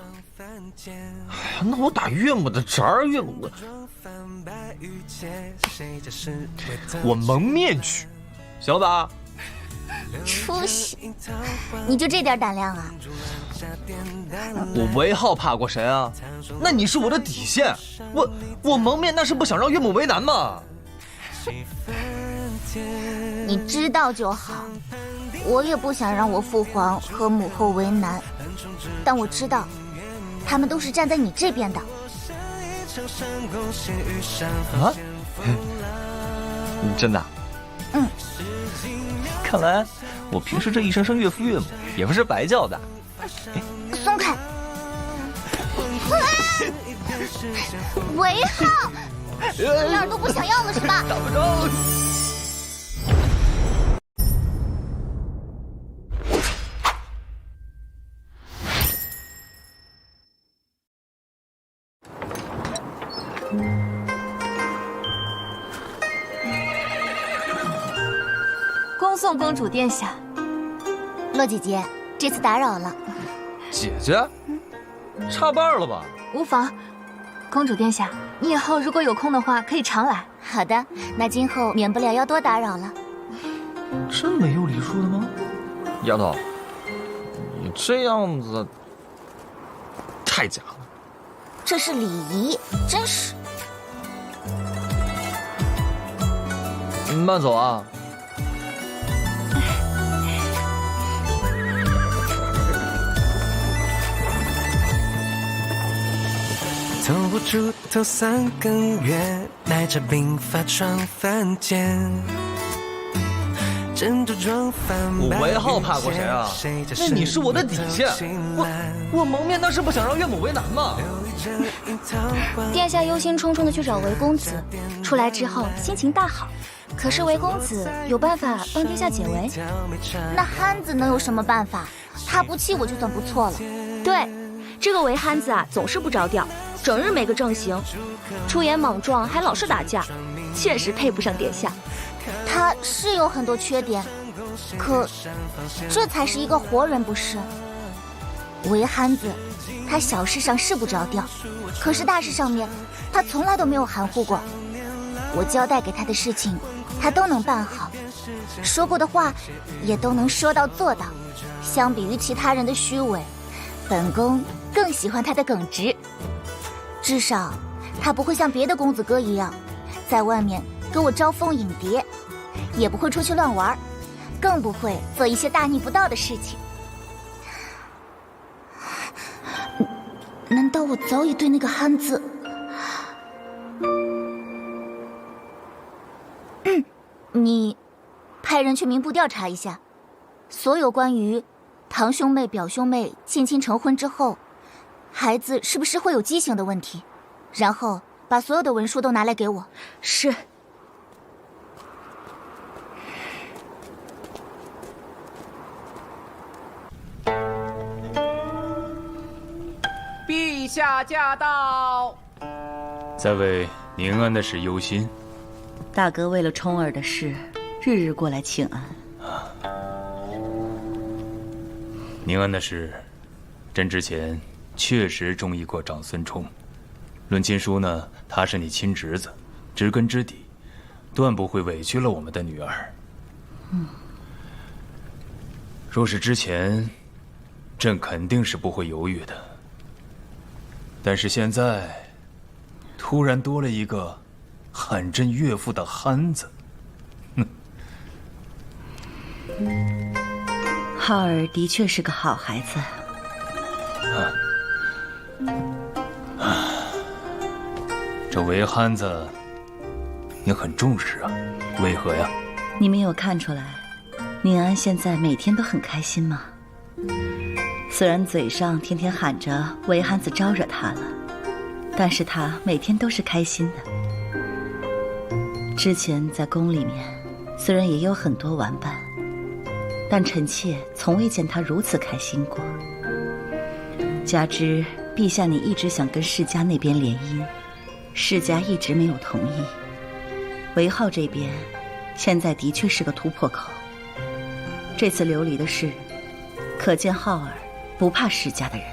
哎呀，那我打岳母的侄儿，岳母我蒙面去，行了吧？出息！你就这点胆量啊？我韦浩怕过谁啊？那你是我的底线，我蒙面那是不想让岳母为难嘛。你知道就好，我也不想让我父皇和母后为难，但我知道，他们都是站在你这边的。啊？真的？嗯。看来我平时这一声声岳父岳母也不是白叫的。松开！韦浩，一点都不想要了是吧？打不着。恭送公主殿下。洛姐姐，这次打扰了。姐姐，差半了吧？无妨。公主殿下，你以后如果有空的话，可以常来。好的，那今后免不了要多打扰了。真没有礼数的吗？丫头，你这样子太假了。这是礼仪，真是。慢走啊。透不出头3更月，带着鬓发窗翻间。我韦浩怕过谁啊？那你是我的底线。我蒙面那是不想让岳母为难嘛。殿下忧心忡忡的去找韦公子，出来之后心情大好。可是韦公子有办法帮殿下解围？那憨子能有什么办法？他不气我就算不错了。对，这个韦憨子啊，总是不着调，整日没个正形，出言莽撞，还老是打架，确实配不上殿下。他是有很多缺点，可这才是一个活人，不是？韦憨子，他小事上是不着调，可是大事上面，他从来都没有含糊过。我交代给他的事情，他都能办好，说过的话也都能说到做到。相比于其他人的虚伪，本宫更喜欢他的耿直。至少，他不会像别的公子哥一样，在外面跟我招蜂引蝶，也不会出去乱玩，更不会做一些大逆不道的事情。难道我早已对那个憨子……你派人去民部调查一下，所有关于堂兄妹、表兄妹近亲成婚之后，孩子是不是会有畸形的问题，然后把所有的文书都拿来给我。是。陛下驾到！在为宁安的事忧心。大哥为了冲儿的事，日日过来请安。宁安的事，朕之前确实中意过长孙冲。论亲疏呢，他是你亲侄子，知根知底，断不会委屈了我们的女儿。若是之前，朕肯定是不会犹豫的。但是现在，突然多了一个喊朕岳父的憨子，浩儿的确是个好孩子。这韦憨子，你很重视啊？为何呀？你没有看出来，宁安现在每天都很开心吗？虽然嘴上天天喊着韦憨子招惹他了，但是他每天都是开心的。之前在宫里面，虽然也有很多玩伴，但臣妾从未见他如此开心过。加之陛下你一直想跟世家那边联姻，世家一直没有同意。韦浩这边现在的确是个突破口。这次流离的事，可见浩儿不怕世家的人，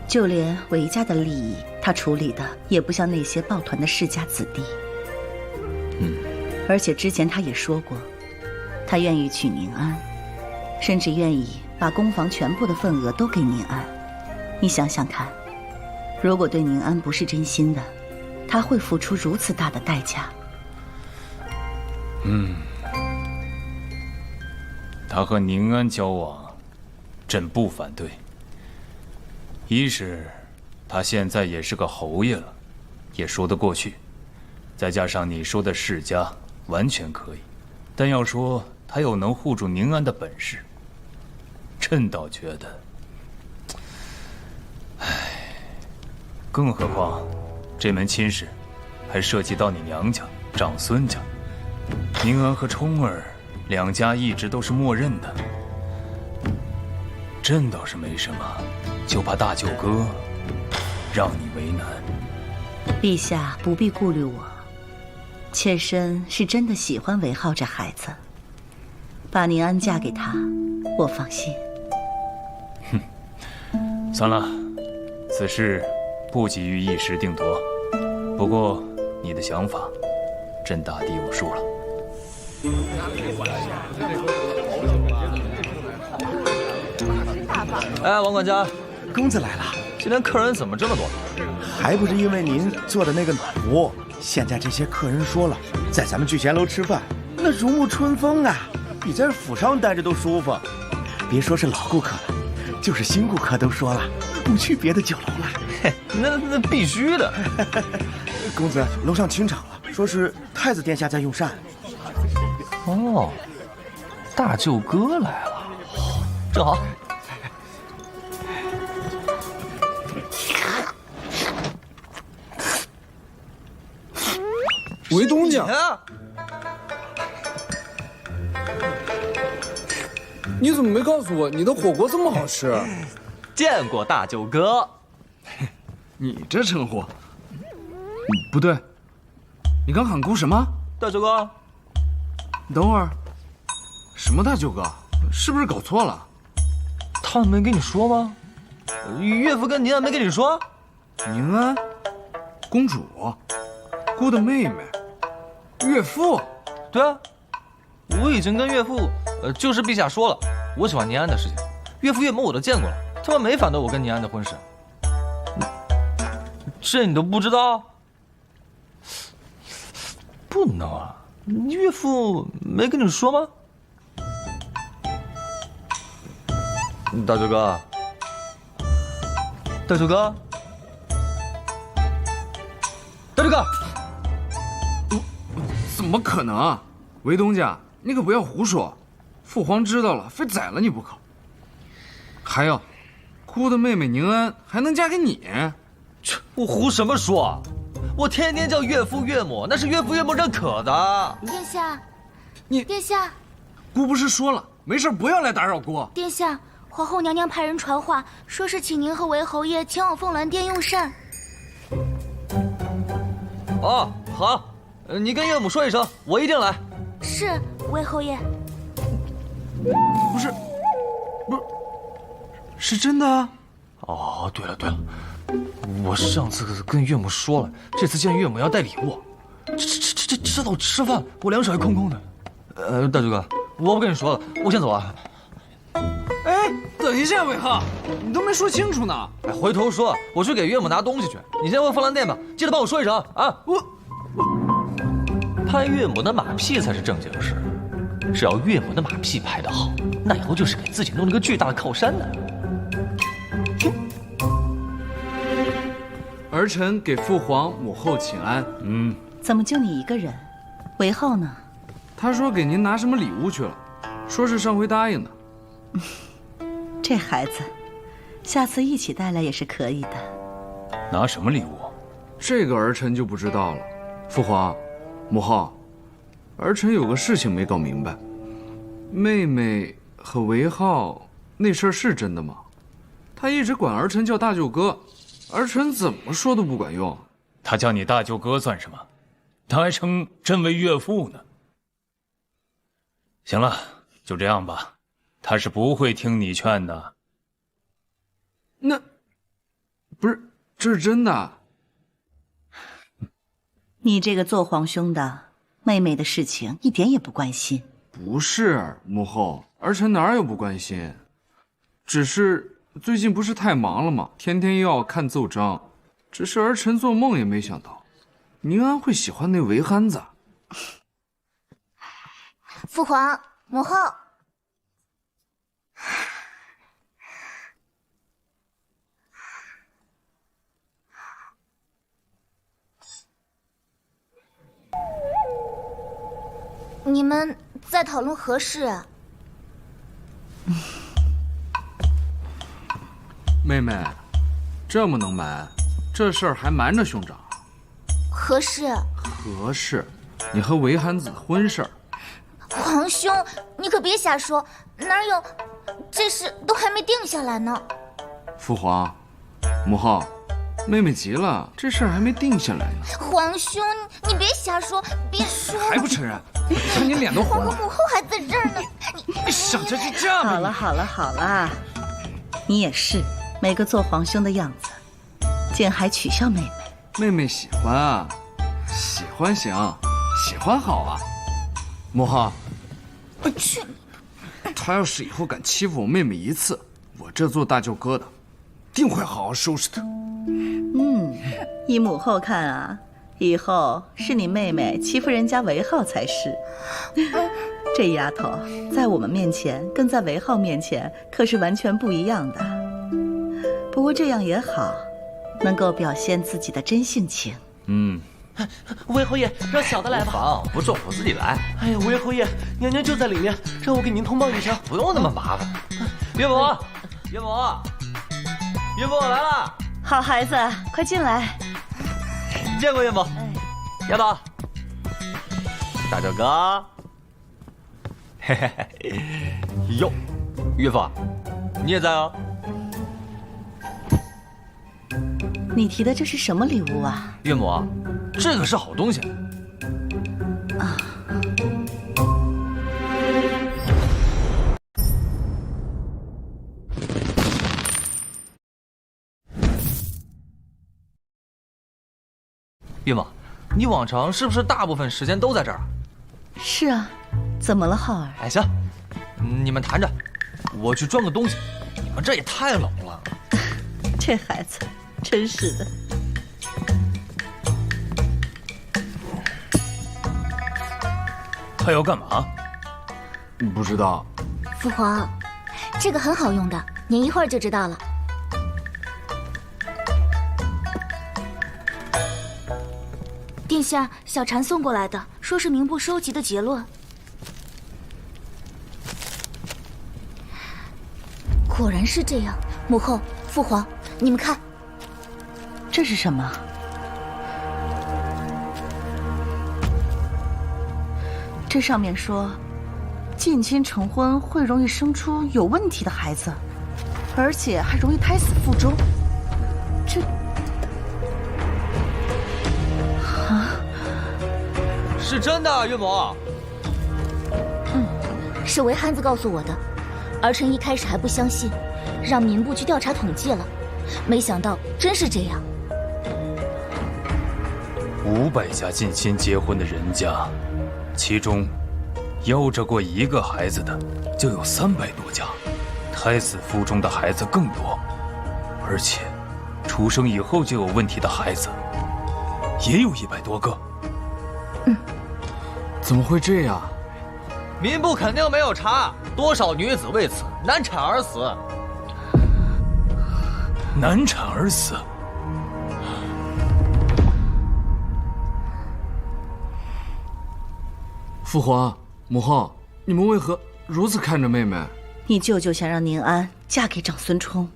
就连韦家的利益，他处理的也不像那些抱团的世家子弟。而且之前他也说过，他愿意娶宁安，甚至愿意把公房全部的份额都给宁安。你想想看，如果对宁安不是真心的，他会付出如此大的代价。他和宁安交往，朕不反对。一是他现在也是个侯爷了，也说得过去。再加上你说的世家，完全可以。但要说他有能护住宁安的本事，朕倒觉得，更何况这门亲事还涉及到你娘家、长孙家。宁安和冲儿两家一直都是默认的，朕倒是没什么，就怕大舅哥让你为难。陛下不必顾虑我，妾身是真的喜欢韦浩这孩子，把宁安嫁给他，我放心。算了，此事不急于一时定夺。不过你的想法，朕大抵有数了。哎，王管家，公子来了。今天客人怎么这么多？还不是因为您做的那个暖壶。现在这些客人说了，在咱们聚贤楼吃饭，那如沐春风啊，比在府上待着都舒服。别说是老顾客了，就是新顾客都说了，不去别的酒楼了。嘿，那必须的。公子，楼上清场了，说是太子殿下在用膳。哦，大舅哥来了，正好。韦东家，你怎么没告诉我你的火锅这么好吃？见过大舅哥。你这称呼，不对，你刚喊姑什么？大舅哥。等会儿，什么大舅哥？是不是搞错了？他们没跟你说吗？岳父跟宁安没跟你说？宁安，公主，姑的妹妹，岳父。对啊，我已经跟岳父，就是陛下说了，我喜欢宁安的事情，岳父岳母我都见过了，他们没反对我跟宁安的婚事。这你都不知道？不能啊！岳父没跟你说吗？大舅哥，大舅哥，大舅哥，怎么可能？韦东家，你可不要胡说，父皇知道了，非宰了你不可。还有，姑的妹妹宁安还能嫁给你？我胡什么说？我天天叫岳父岳母，那是岳父岳母认可的。殿下，你殿下，姑不是说了，没事不要来打扰姑。殿下，皇后娘娘派人传话，说是请您和韦侯爷前往凤鸾殿用膳。哦，好，你跟岳母说一声，我一定来。是，韦侯爷。不是，是真的啊。哦，对了，我上次跟岳母说了，这次见岳母要带礼物。这到吃饭，我两手还空空的。大舅哥，我不跟你说了，我先走了。哎，等一下，韦浩，你都没说清楚呢。哎，回头说，我去给岳母拿东西去。你先回凤鸾殿吧，记得帮我说一声啊。拍岳母的马屁才是正经事，只要岳母的马屁拍得好，那以后就是给自己弄了个巨大的靠山呢。儿臣给父皇母后请安。怎么就你一个人？韦浩呢？他说给您拿什么礼物去了，说是上回答应的。这孩子，下次一起带来也是可以的。拿什么礼物？这个儿臣就不知道了。父皇，母后，儿臣有个事情没搞明白。妹妹和韦浩那事儿是真的吗？他一直管儿臣叫大舅哥。儿臣怎么说都不管用。他叫你大舅哥算什么？他还称朕为岳父呢。行了，就这样吧。他是不会听你劝的。那不是，这是真的。你这个做皇兄的，妹妹的事情一点也不关心。不是，母后，儿臣哪有不关心？只是。最近不是太忙了吗？天天又要看奏章，只是儿臣做梦也没想到，宁安会喜欢那韦憨子。父皇母后，你们在讨论何事啊？妹妹，这么能瞒，这事儿还瞒着兄长？何事？何事？你和韦憨子的婚事儿。皇兄，你可别瞎说，哪有？这事都还没定下来呢。父皇，母后，妹妹急了，这事儿还没定下来呢。皇兄，你别瞎说，别说。还不承认？你看你脸都红了。皇后母后还在这儿呢。你想着就这样。好了，你也是。每个做皇兄的样子，竟还取笑妹妹。妹妹喜欢啊，喜欢行，喜欢好啊。母后，去！他要是以后敢欺负我妹妹一次，我这做大舅哥的，定会好好收拾他。依母后看啊，以后是你妹妹欺负人家韦浩才是。这丫头在我们面前跟在韦浩面前可是完全不一样的。不过这样也好，能够表现自己的真性情。韦侯爷，让小的来吧。不重，我自己来。哎呀，韦侯爷，娘娘就在里面，让我给您通报一声。不用那么麻烦。岳母，岳母，岳母，我来了。好孩子，快进来。见过岳母。丫头，大舅哥。嘿嘿嘿。哟，岳父，你也在啊？你提的这是什么礼物啊？岳母，这个是好东西。啊。岳母，你往常是不是大部分时间都在这儿啊？是啊，怎么了，浩儿？哎，行，你们谈着，我去装个东西。你们这也太冷了。这孩子。真是的，他要干嘛？不知道。父皇，这个很好用的，您一会儿就知道了。殿下，小禅送过来的，说是民部收集的结论。果然是这样。母后、父皇，你们看，这是什么？这上面说，近亲成婚会容易生出有问题的孩子，而且还容易胎死腹中。这啊，是真的，岳母。是韦憨子告诉我的。儿臣一开始还不相信，让民部去调查统计了，没想到真是这样。500家近亲结婚的人家，其中夭折过1个孩子的就有300多家，胎死腹中的孩子更多，而且出生以后就有问题的孩子也有100多个。怎么会这样？民部肯定没有查多少女子为此难产而死。难产而死？父皇、母后，你们为何如此看着妹妹？你舅舅想让宁安嫁给长孙冲。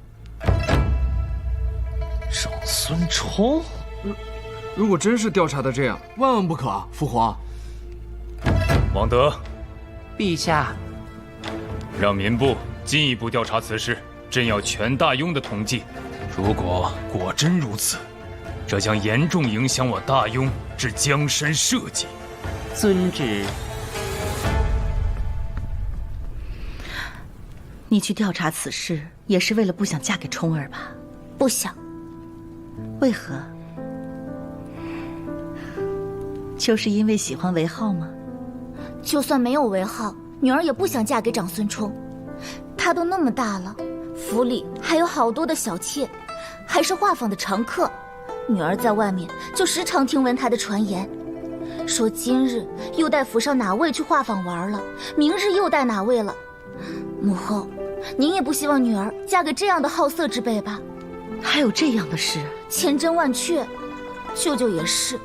长孙冲？如果真是调查的这样，万万不可啊！父皇，王德，陛下，让民部进一步调查此事，朕要全大雍的统计。如果果真如此，这将严重影响我大雍之江山社稷。遵旨。你去调查此事，也是为了不想嫁给冲儿吧？不想。为何？就是因为喜欢韦浩吗？就算没有韦浩，女儿也不想嫁给长孙冲。他都那么大了，府里还有好多的小妾，还是画舫的常客。女儿在外面就时常听闻他的传言，说今日又带府上哪位去画舫玩了，明日又带哪位了。母后，您也不希望女儿嫁给这样的好色之辈吧？还有这样的事？千真万确。舅舅也是，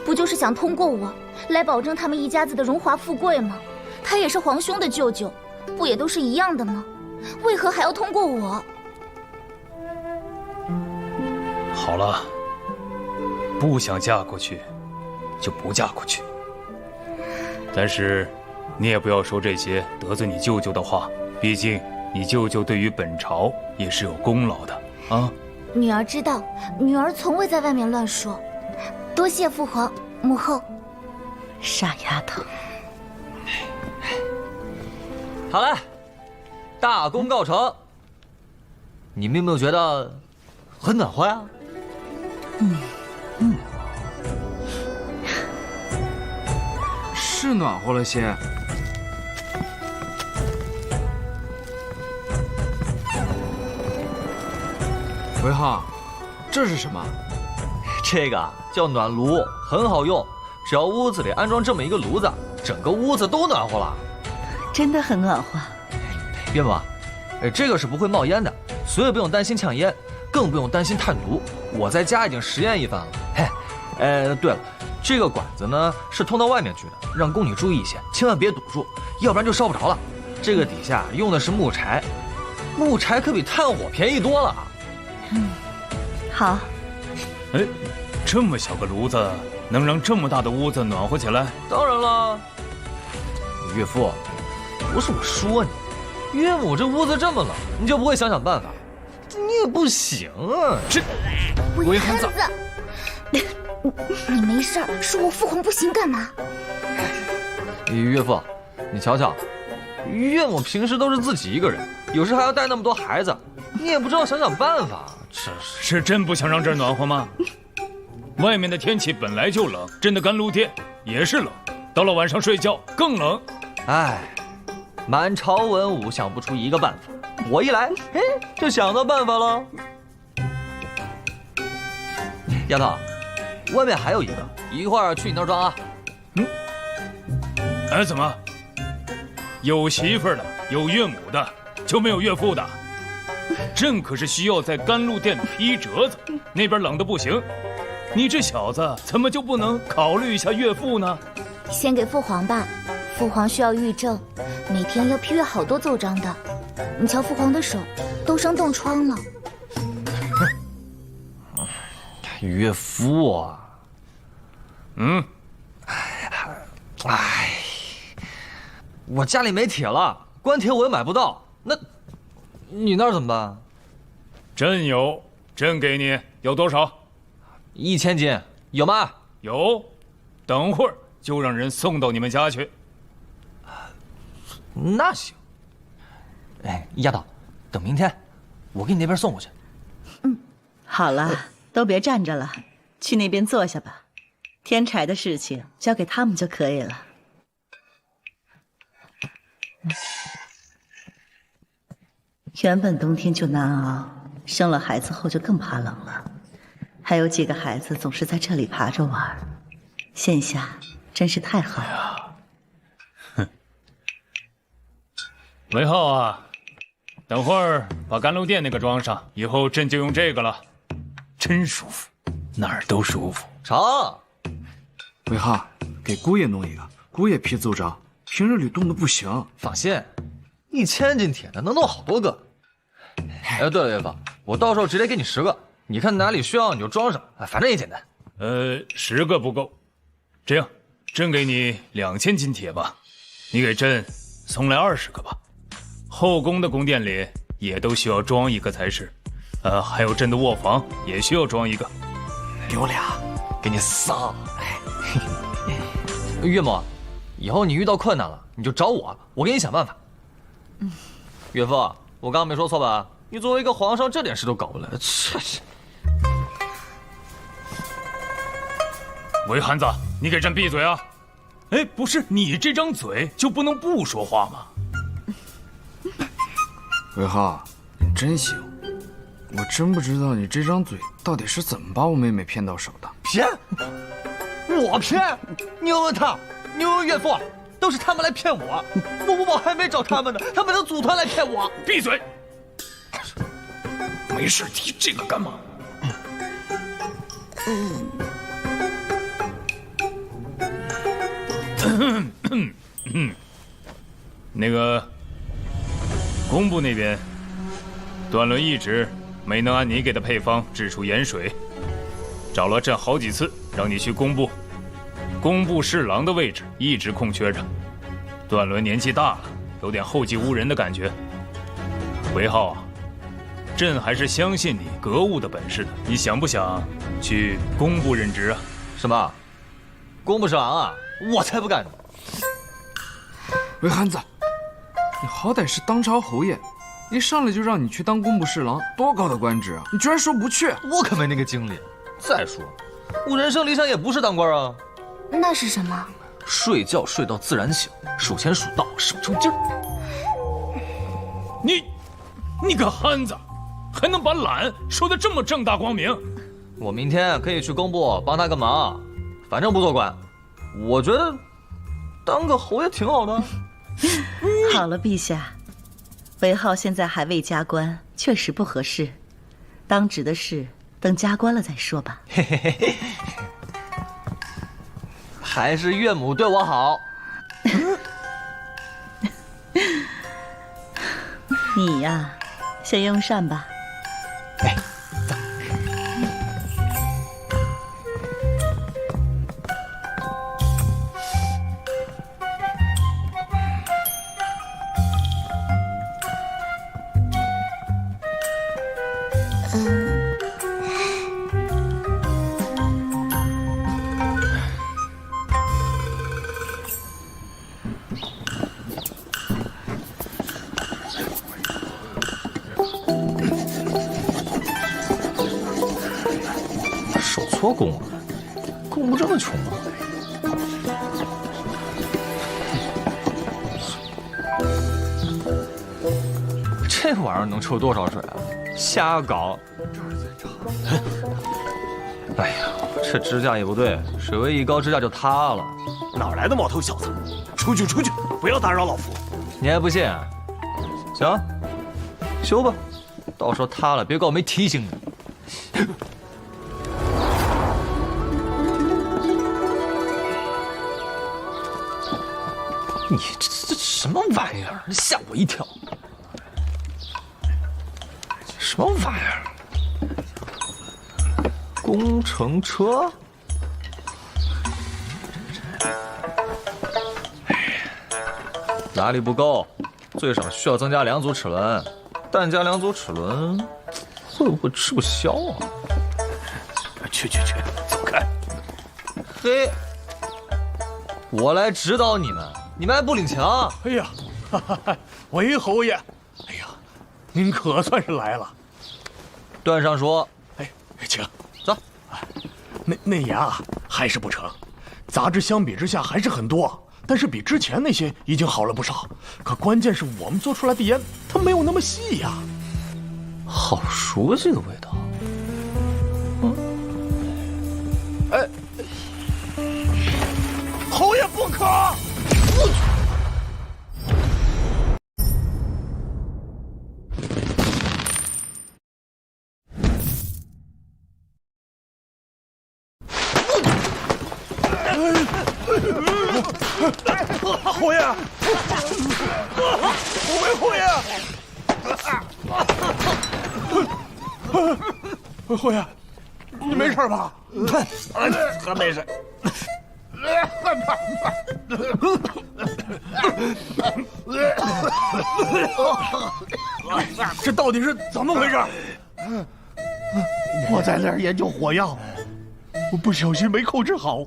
不就是想通过我来保证他们一家子的荣华富贵吗？他也是皇兄的舅舅，不也都是一样的吗？为何还要通过我？好了，不想嫁过去，就不嫁过去。但是，你也不要说这些得罪你舅舅的话，毕竟你舅舅对于本朝也是有功劳的啊。女儿知道，女儿从未在外面乱说。多谢父皇、母后。傻丫头。好了，大功告成。你们有没有觉得很暖和呀？是暖和了些。韦浩，这是什么？这个叫暖炉，很好用。只要屋子里安装这么一个炉子，整个屋子都暖和了。真的很暖和。岳母，这个是不会冒烟的，所以不用担心呛烟，更不用担心炭毒。我在家已经实验一番了。嘿，对了，这个管子呢是通到外面去的，让宫女注意一些，千万别堵住，要不然就烧不着了。这个底下用的是木柴，木柴可比炭火便宜多了。好。哎，这么小个炉子能让这么大的屋子暖和起来？当然了，岳父，不是我说你，岳母这屋子这么冷，你就不会想想办法？你也不行啊！这韦憨子，你没事儿，说我父皇不行干嘛？岳父，你瞧瞧，岳母平时都是自己一个人，有时还要带那么多孩子，你也不知道想想办法。是真不想让这儿暖和吗？外面的天气本来就冷，朕的甘露殿也是冷，到了晚上睡觉更冷。哎，满朝文武想不出一个办法，我一来，就想到办法了。丫头，外面还有一个，一会儿去你那儿装啊。哎，怎么？有媳妇儿的，有岳母的，就没有岳父的？朕可是需要在甘露殿批折子，那边冷的不行，你这小子怎么就不能考虑一下岳父呢？先给父皇吧，父皇需要御证，每天要批阅好多奏章的。你瞧父皇的手，都生冻疮了。岳父啊，我家里没铁了，官铁我也买不到。那，你那儿怎么办？朕有，朕给你，有多少？1000斤，有吗？有，等会儿就让人送到你们家去。那行。哎，丫头，等明天，我给你那边送过去。好了，都别站着了，去那边坐下吧。添柴的事情交给他们就可以了。原本冬天就难熬，生了孩子后就更怕冷了。还有几个孩子总是在这里爬着玩，现下真是太好了。韦浩啊，等会儿把甘露殿那个装上，以后朕就用这个了，真舒服，哪儿都舒服。成。韦浩，给姑爷弄一个，姑爷批奏章，平日里冻得不行。放心，1000斤铁的能弄好多个。哎，对了，岳父，我到时候直接给你10个，你看哪里需要你就装上，反正也简单。10个不够，这样，朕给你2000斤铁吧，你给朕送来20个吧。后宫的宫殿里也都需要装一个才是，还有朕的卧房也需要装一个。留俩，给你仨。岳母，以后你遇到困难了，你就找我，我给你想办法。岳父，我刚刚没说错吧？你作为一个皇上，这点事都搞不来，这是。韦憨子，你给朕闭嘴啊！哎，不是你这张嘴就不能不说话吗？韦浩，你真行，我真不知道你这张嘴到底是怎么把我妹妹骗到手的。骗？我骗？你问问他，你问问岳父，都是他们来骗我。我还没找他们呢，他们能组团来骗我。闭嘴！没事提这个干嘛？那个工部那边，段伦一直没能按你给的配方制出盐水，找了朕好几次，让你去工部。工部侍郎的位置一直空缺着，段伦年纪大了，有点后继无人的感觉。韦浩啊，朕还是相信你格物的本事的，你想不想去工部任职啊？什么？工部侍郎啊？我才不干呢！韦憨子，你好歹是当朝侯爷，一上来就让你去当工部侍郎，多高的官职啊！你居然说不去？我可没那个精力。再说，我人生理想也不是当官啊。那是什么？睡觉睡到自然醒，数钱数到手抽筋儿。你个憨子，还能把懒说得这么正大光明？我明天可以去工部帮他个忙，反正不做官。我觉得当个侯爷挺好的。好了，陛下，韦浩现在还未加官，确实不合适。当值的事等加官了再说吧。嘿嘿嘿嘿，还是岳母对我好。你呀，先用膳吧。哎，走。守错宫了，工部这么穷吗？这玩意儿能抽多少水啊？瞎搞！哎呀，这支架也不对，水位一高，支架就塌了。哪来的毛头小子？出去，出去！不要打扰老夫。你还不信？行，修吧，到时候塌了别怪我没提醒你。你这什么玩意儿？吓我一跳！什么玩意儿？工程车？拉力不够，最少需要增加2组齿轮，但加2组齿轮会不会吃不消啊？去，走开！嘿，我来指导你们，你们还不领情？哎呀，韦侯爷，哎呀，您可算是来了。段尚书，哎，请走。那也啊，还是不成。杂志相比之下还是很多，但是比之前那些已经好了不少。可关键是我们做出来的盐，它没有那么细呀。好熟悉的味道。哎，侯爷不可！侯爷，侯爷，侯爷，你没事吧？还没事。这到底是怎么回事？我在那儿研究火药，我不小心没控制好，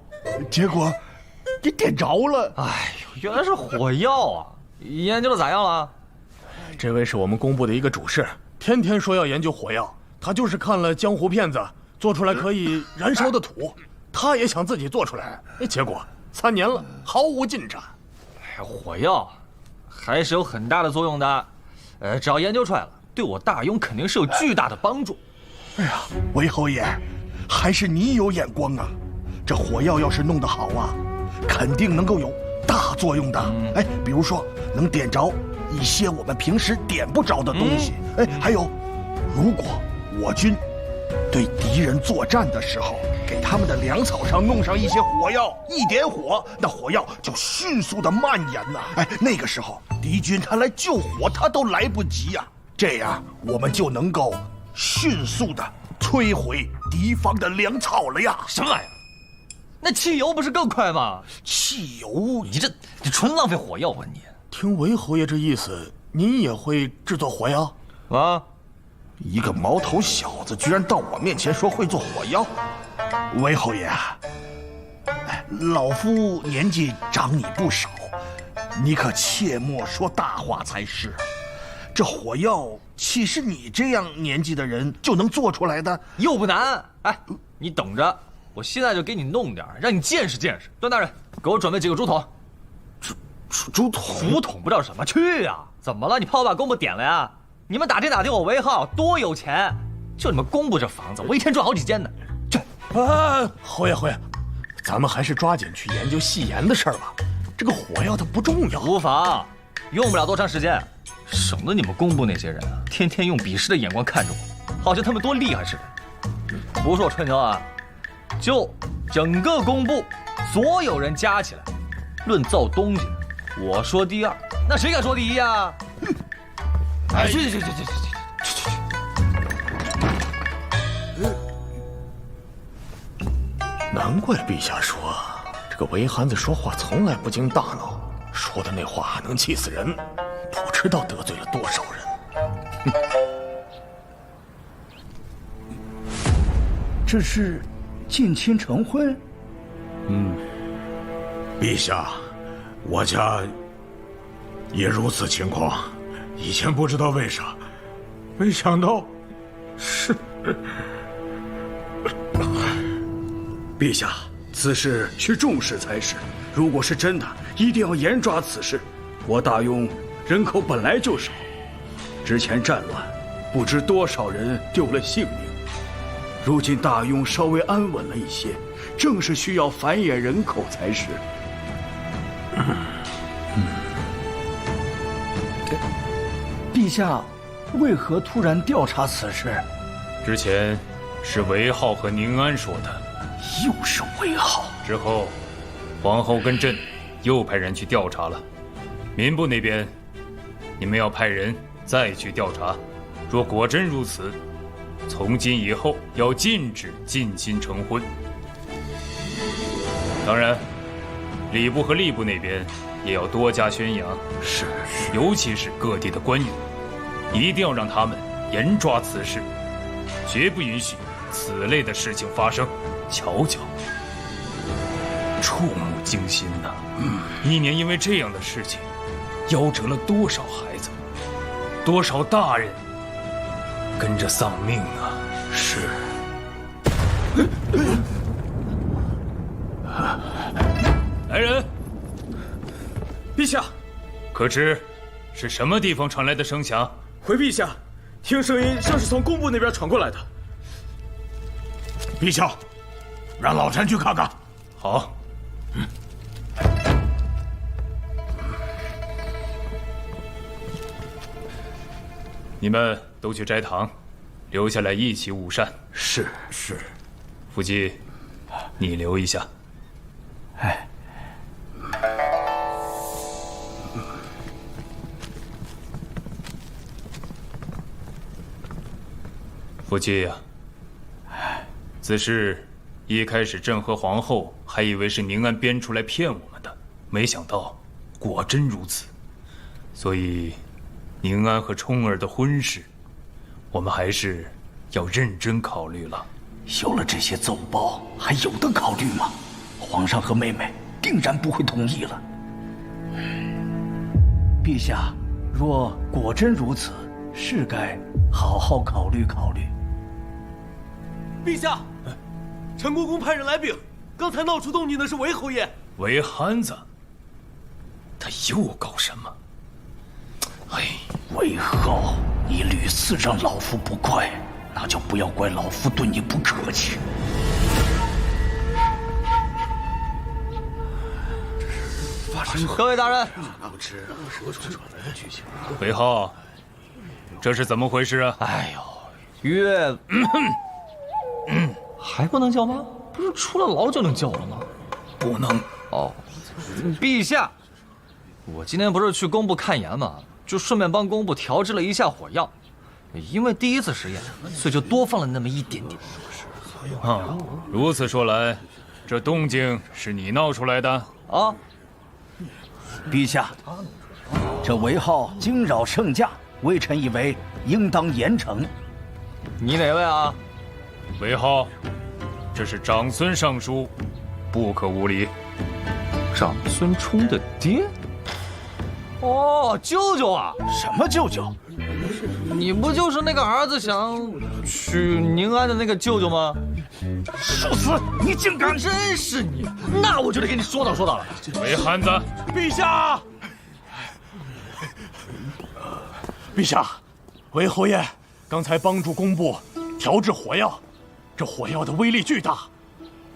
结果给点着了。哎呦，原来是火药啊！研究的咋样了？这位是我们工部的一个主事，天天说要研究火药。他就是看了江湖片子做出来可以燃烧的土，他也想自己做出来，结果3年了毫无进展。哎呀，火药还是有很大的作用的，只要研究出来了，对我大庸肯定是有巨大的帮助。哎呀，韦侯爷，还是你有眼光啊！这火药要是弄得好啊，肯定能够有大作用的。哎，比如说能点着一些我们平时点不着的东西。哎，还有，如果我军对敌人作战的时候，给他们的粮草上弄上一些火药，一点火，那火药就迅速的蔓延呐。哎，那个时候敌军他来救火，他都来不及呀。这样我们就能够迅速的摧毁敌方的粮草了呀！什么玩意儿？那汽油不是更快吗？汽油，你这纯浪费火药啊！你听韦侯爷这意思，您也会制作火药啊？一个毛头小子居然到我面前说会做火药，韦侯爷啊，老夫年纪长你不少，你可切莫说大话才是。这火药岂是你这样年纪的人就能做出来的？又不难。哎，你等着，我现在就给你弄点，让你见识见识。段大人，给我准备几个竹筒。竹筒？竹筒不知道什么？去呀！怎么了？你怕我把工部点了呀？你们打听打听我韦浩多有钱，就你们工部这房子，我一天赚好几间呢。这侯爷，咱们还是抓紧去研究细盐的事儿吧。这个火药它不重要，无妨，用不了多长时间，省得你们工部那些人啊，天天用鄙视的眼光看着我，好像他们多厉害似的。不是我吹牛啊，就整个工部所有人加起来，论造东西，我说第2，那谁敢说第1啊？哎，去！难怪陛下说这个韦憨子说话从来不经大脑，说的那话能气死人，不知道得罪了多少人。这是近亲成婚？陛下，我家也如此情况。以前不知道为啥，没想到是。陛下，此事需重视才是。如果是真的，一定要严抓此事。我大庸人口本来就少，之前战乱，不知多少人丢了性命。如今大庸稍微安稳了一些，正是需要繁衍人口才是。陛下，为何突然调查此事？之前是韦浩和宁安说的。又是韦浩。之后，皇后跟朕又派人去调查了。民部那边，你们要派人再去调查。若果真如此，从今以后要禁止近亲成婚。当然，礼部和吏部那边也要多加宣扬。是，尤其是各地的官员，一定要让他们严抓此事，绝不允许此类的事情发生。瞧瞧，触目惊心呐！一年因为这样的事情，夭折了多少孩子，多少大人跟着丧命啊！是。来人！陛下，可知是什么地方传来的声响？回陛下，听声音像是从工部那边传过来的。陛下，让老臣去看看。好。你们都去斋堂，留下来一起午膳。是。福记，你留一下。哎。福记呀，此事一开始朕和皇后还以为是宁安编出来骗我们的，没想到果真如此。所以，宁安和冲儿的婚事，我们还是要认真考虑了。有了这些奏报，还有的考虑吗？皇上和妹妹定然不会同意了。陛下，若果真如此，是该好好考虑考虑。陛下，陈国公派人来禀，刚才闹出动静的是韦侯爷。韦憨子，他又搞什么？哎，韦浩，你屡次让老夫不快，那就不要怪老夫对你不客气。各位大人，韦浩，这是怎么回事啊？哎呦，岳，还不能叫吗？不是出了牢就能叫了吗？不能。哦，陛下，我今天不是去工部看研吗？就顺便帮工部调制了一下火药，因为第一次实验，所以就多放了那么一点点。啊，如此说来，这动静是你闹出来的啊？陛下，这韦浩惊扰圣驾，微臣以为应当严惩。你哪位啊？韦浩，这是长孙上书，不可无礼。长孙冲的爹？哦，舅舅啊！什么舅舅？你不就是那个儿子想娶宁安的那个舅舅吗？庶子，你竟敢！真是你，那我就得给你说道说道了。韦憨子，陛下，陛下，韦侯爷刚才帮助工部调制火药，这火药的威力巨大，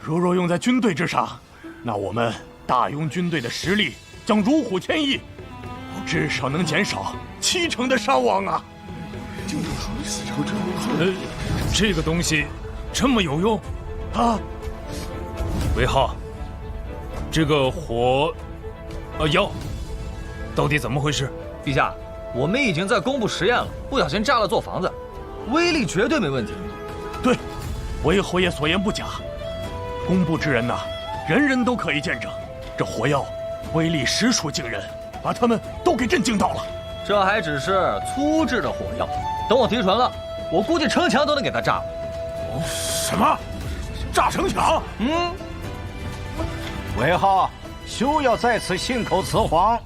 若用在军队之上，那我们大庸军队的实力将如虎添翼，至少能减少70%的伤亡啊！这个东西这么有用啊！韦浩，这个药到底怎么回事？陛下，我们已经在工部实验了，不小心炸了座房子，威力绝对没问题。对，韦侯爷所言不假，工部之人呐，人人都可以见证，这火药威力实属惊人，把他们都给震惊到了。这还只是粗制的火药，等我提纯了，我估计城墙都能给它炸了。什么？炸城墙？韦浩，休要在此信口雌黄。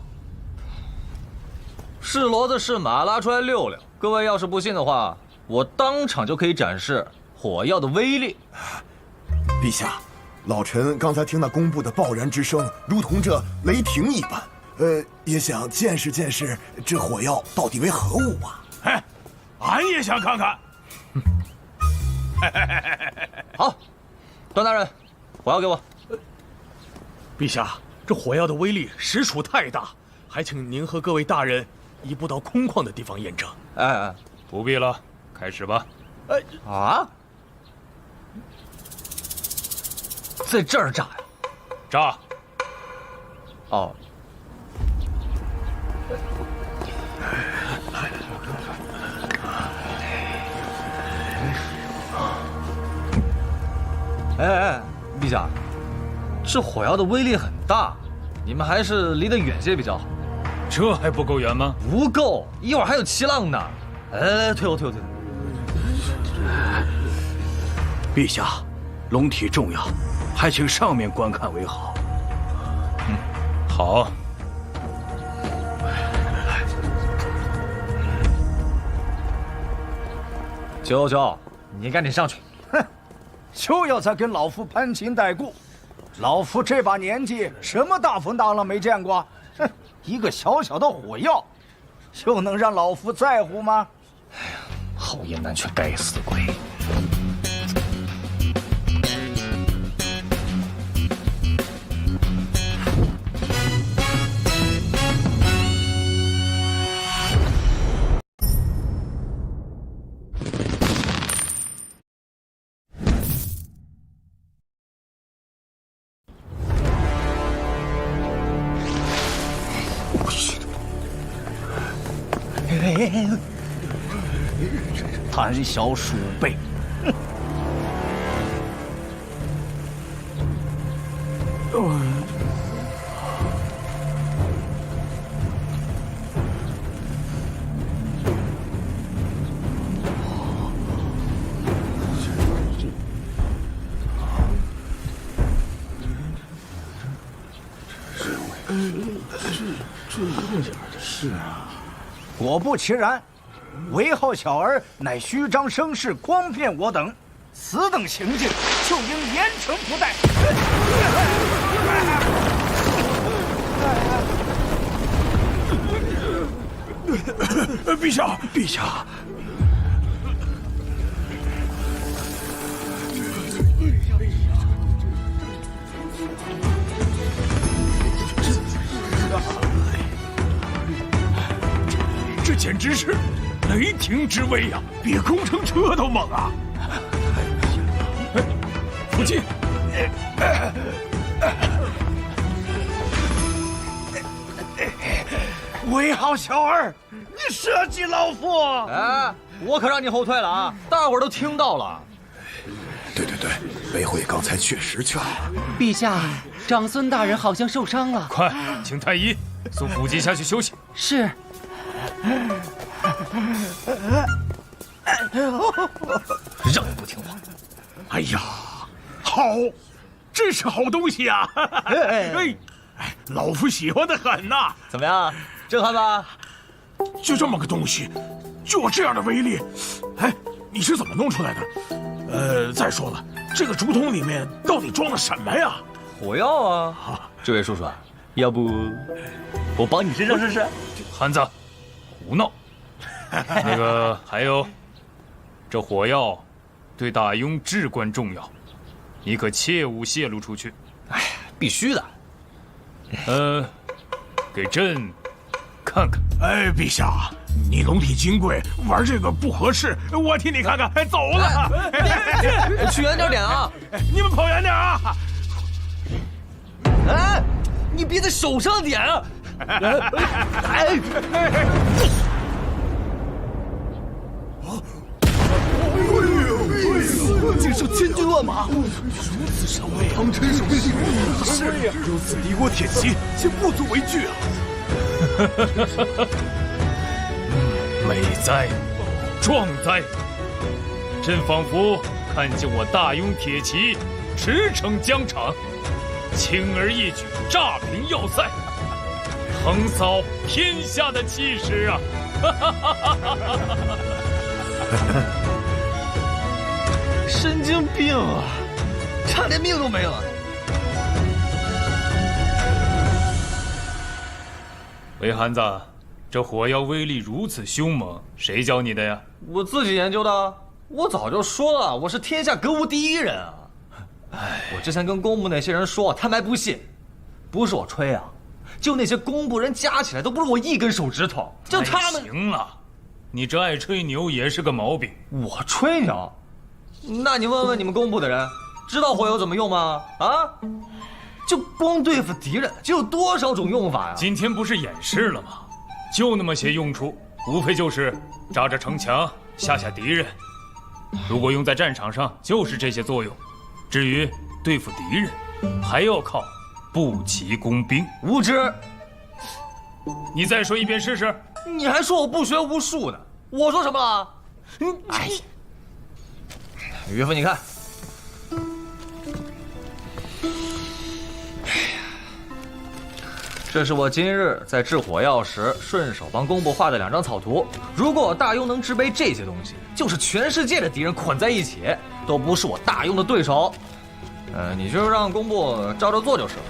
是骡子是马，拉出来溜溜。各位要是不信的话，我当场就可以展示火药的威力。陛下，老臣刚才听那工部的爆然之声，如同这雷霆一般。也想见识见识这火药到底为何物啊！哎，俺也想看看。好，段大人，火药给我。陛下，这火药的威力实属太大，还请您和各位大人移步到空旷的地方验证。哎，不必了，开始吧。啊，在这儿炸呀？炸。哦。哎，陛下，这火药的威力很大，你们还是离得远些比较好。这还不够远吗？不够，一会儿还有7浪呢。哎，退后。陛下，龙体重要，还请上面观看为好。好。九九，你赶紧上去。哼，就要再跟老夫攀亲带故。老夫这把年纪，什么大风大浪没见过？哼，一个小小的火药，就能让老夫在乎吗？哎呀，好言难劝，该死的鬼！贪小鼠辈！是啊，果不其然，韦浩小儿乃虚张声势，诓骗我等，此等行径就应严惩不贷。陛下，陛下。这简直是雷霆之威呀，比工程车都猛啊！父亲，韦浩小儿，你设计老夫！哎，我可让你后退了啊！大伙儿都听到了。对，韦后爷刚才确实劝了。陛下，长孙大人好像受伤了。快，请太医送府姬下去休息。是。让你不听话！哎呀，好，这是好东西呀！老夫喜欢的很呐。怎么样，震撼吧？就这么个东西，就有这样的威力，哎，你是怎么弄出来的？再说了，这个竹筒里面到底装了什么呀？火药啊！这位叔叔，要不我帮你身上试试？汉子，胡闹！那个还有，这火药对大庸至关重要，你可切勿泄露出去。哎，必须的。给朕看看。哎，陛下，你龙体金贵，玩这个不合适，我替你看看。走了，去远点啊！你们跑远点啊！哎，你别在手上点啊！哎！竟是千军万马，如此神威，汤臣手势，是呀，如此敌国铁骑，竟不足为惧啊！美哉，壮哉！朕仿佛看见我大庸铁骑驰骋疆场，轻而易举炸平要塞，横扫天下的气势啊！神经病啊！差点命都没了。韦憨子，这火药威力如此凶猛，谁教你的呀？我自己研究的。我早就说了，我是天下格物第一人啊！我之前跟工部那些人说，他们还不信。不是我吹啊，就那些工部人加起来都不是我一根手指头。就他们。行了，你这爱吹牛也是个毛病。我吹牛？那你问问你们工部的人，知道火药怎么用吗？啊，就光对付敌人，就有多少种用法呀？今天不是演示了吗？就那么些用处，无非就是扎着城墙，吓吓敌人。如果用在战场上，就是这些作用。至于对付敌人，还要靠步骑工兵。无知！你再说一遍试试。你还说我不学无术呢？我说什么了？哎，岳父，你看。这是我今日在制火药时顺手帮工部画的2张草图。如果我大庸能制备这些东西，就是全世界的敌人捆在一起，都不是我大庸的对手。你就让工部照着做就是了。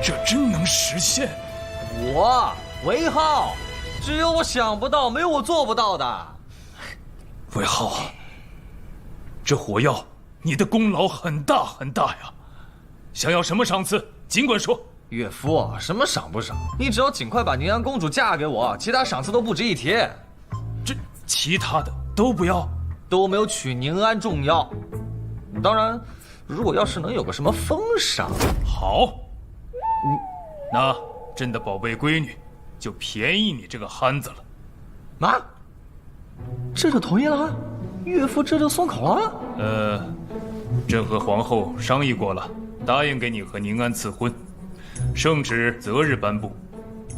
这真能实现？我韦浩，只有我想不到，没有我做不到的。韦浩啊，这火药你的功劳很大很大呀！想要什么赏赐，尽管说。岳父，什么赏不赏？你只要尽快把宁安公主嫁给我，其他赏赐都不值一提。这其他的都不要，都没有娶宁安重要。当然，如果要是能有个什么封赏，好。那朕的宝贝闺女，就便宜你这个憨子了。妈，这就同意了？岳父这就松口了？朕和皇后商议过了，答应给你和宁安赐婚，圣旨择日颁布，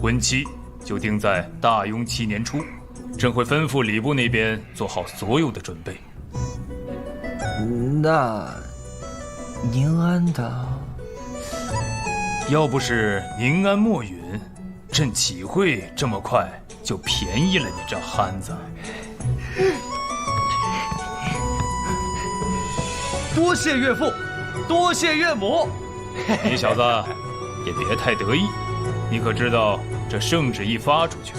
婚期就定在大雍7年初。朕会吩咐礼部那边做好所有的准备。那宁安的？要不是宁安墨允，朕岂会这么快就便宜了你这憨子？多谢岳父，多谢岳母。你小子也别太得意，你可知道这圣旨一发出去，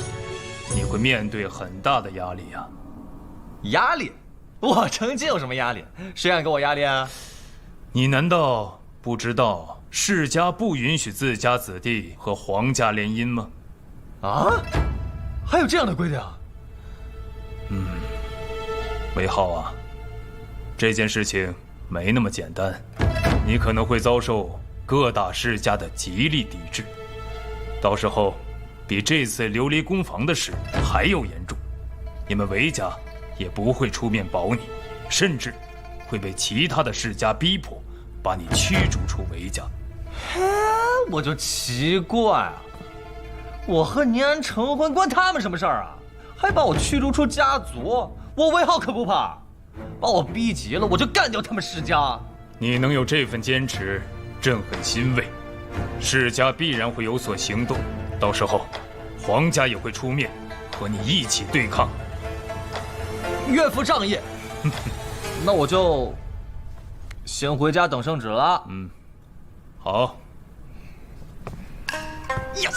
你会面对很大的压力呀。压力？我成亲有什么压力？谁敢给我压力啊？你难道不知道世家不允许自家子弟和皇家联姻吗？啊？还有这样的规定？韦浩啊，这件事情没那么简单，你可能会遭受各大世家的极力抵制，到时候比这次琉璃工坊的事还要严重，你们韦家也不会出面保你，甚至会被其他的世家逼迫把你驱逐出韦家。我就奇怪啊，我和宁安成婚关他们什么事儿啊？还把我驱逐出家族，我韦浩可不怕，把我逼急了我就干掉他们世家。你能有这份坚持，朕很欣慰。世家必然会有所行动，到时候皇家也会出面和你一起对抗。岳父仗义，那我就先回家等圣旨了。好。Yes。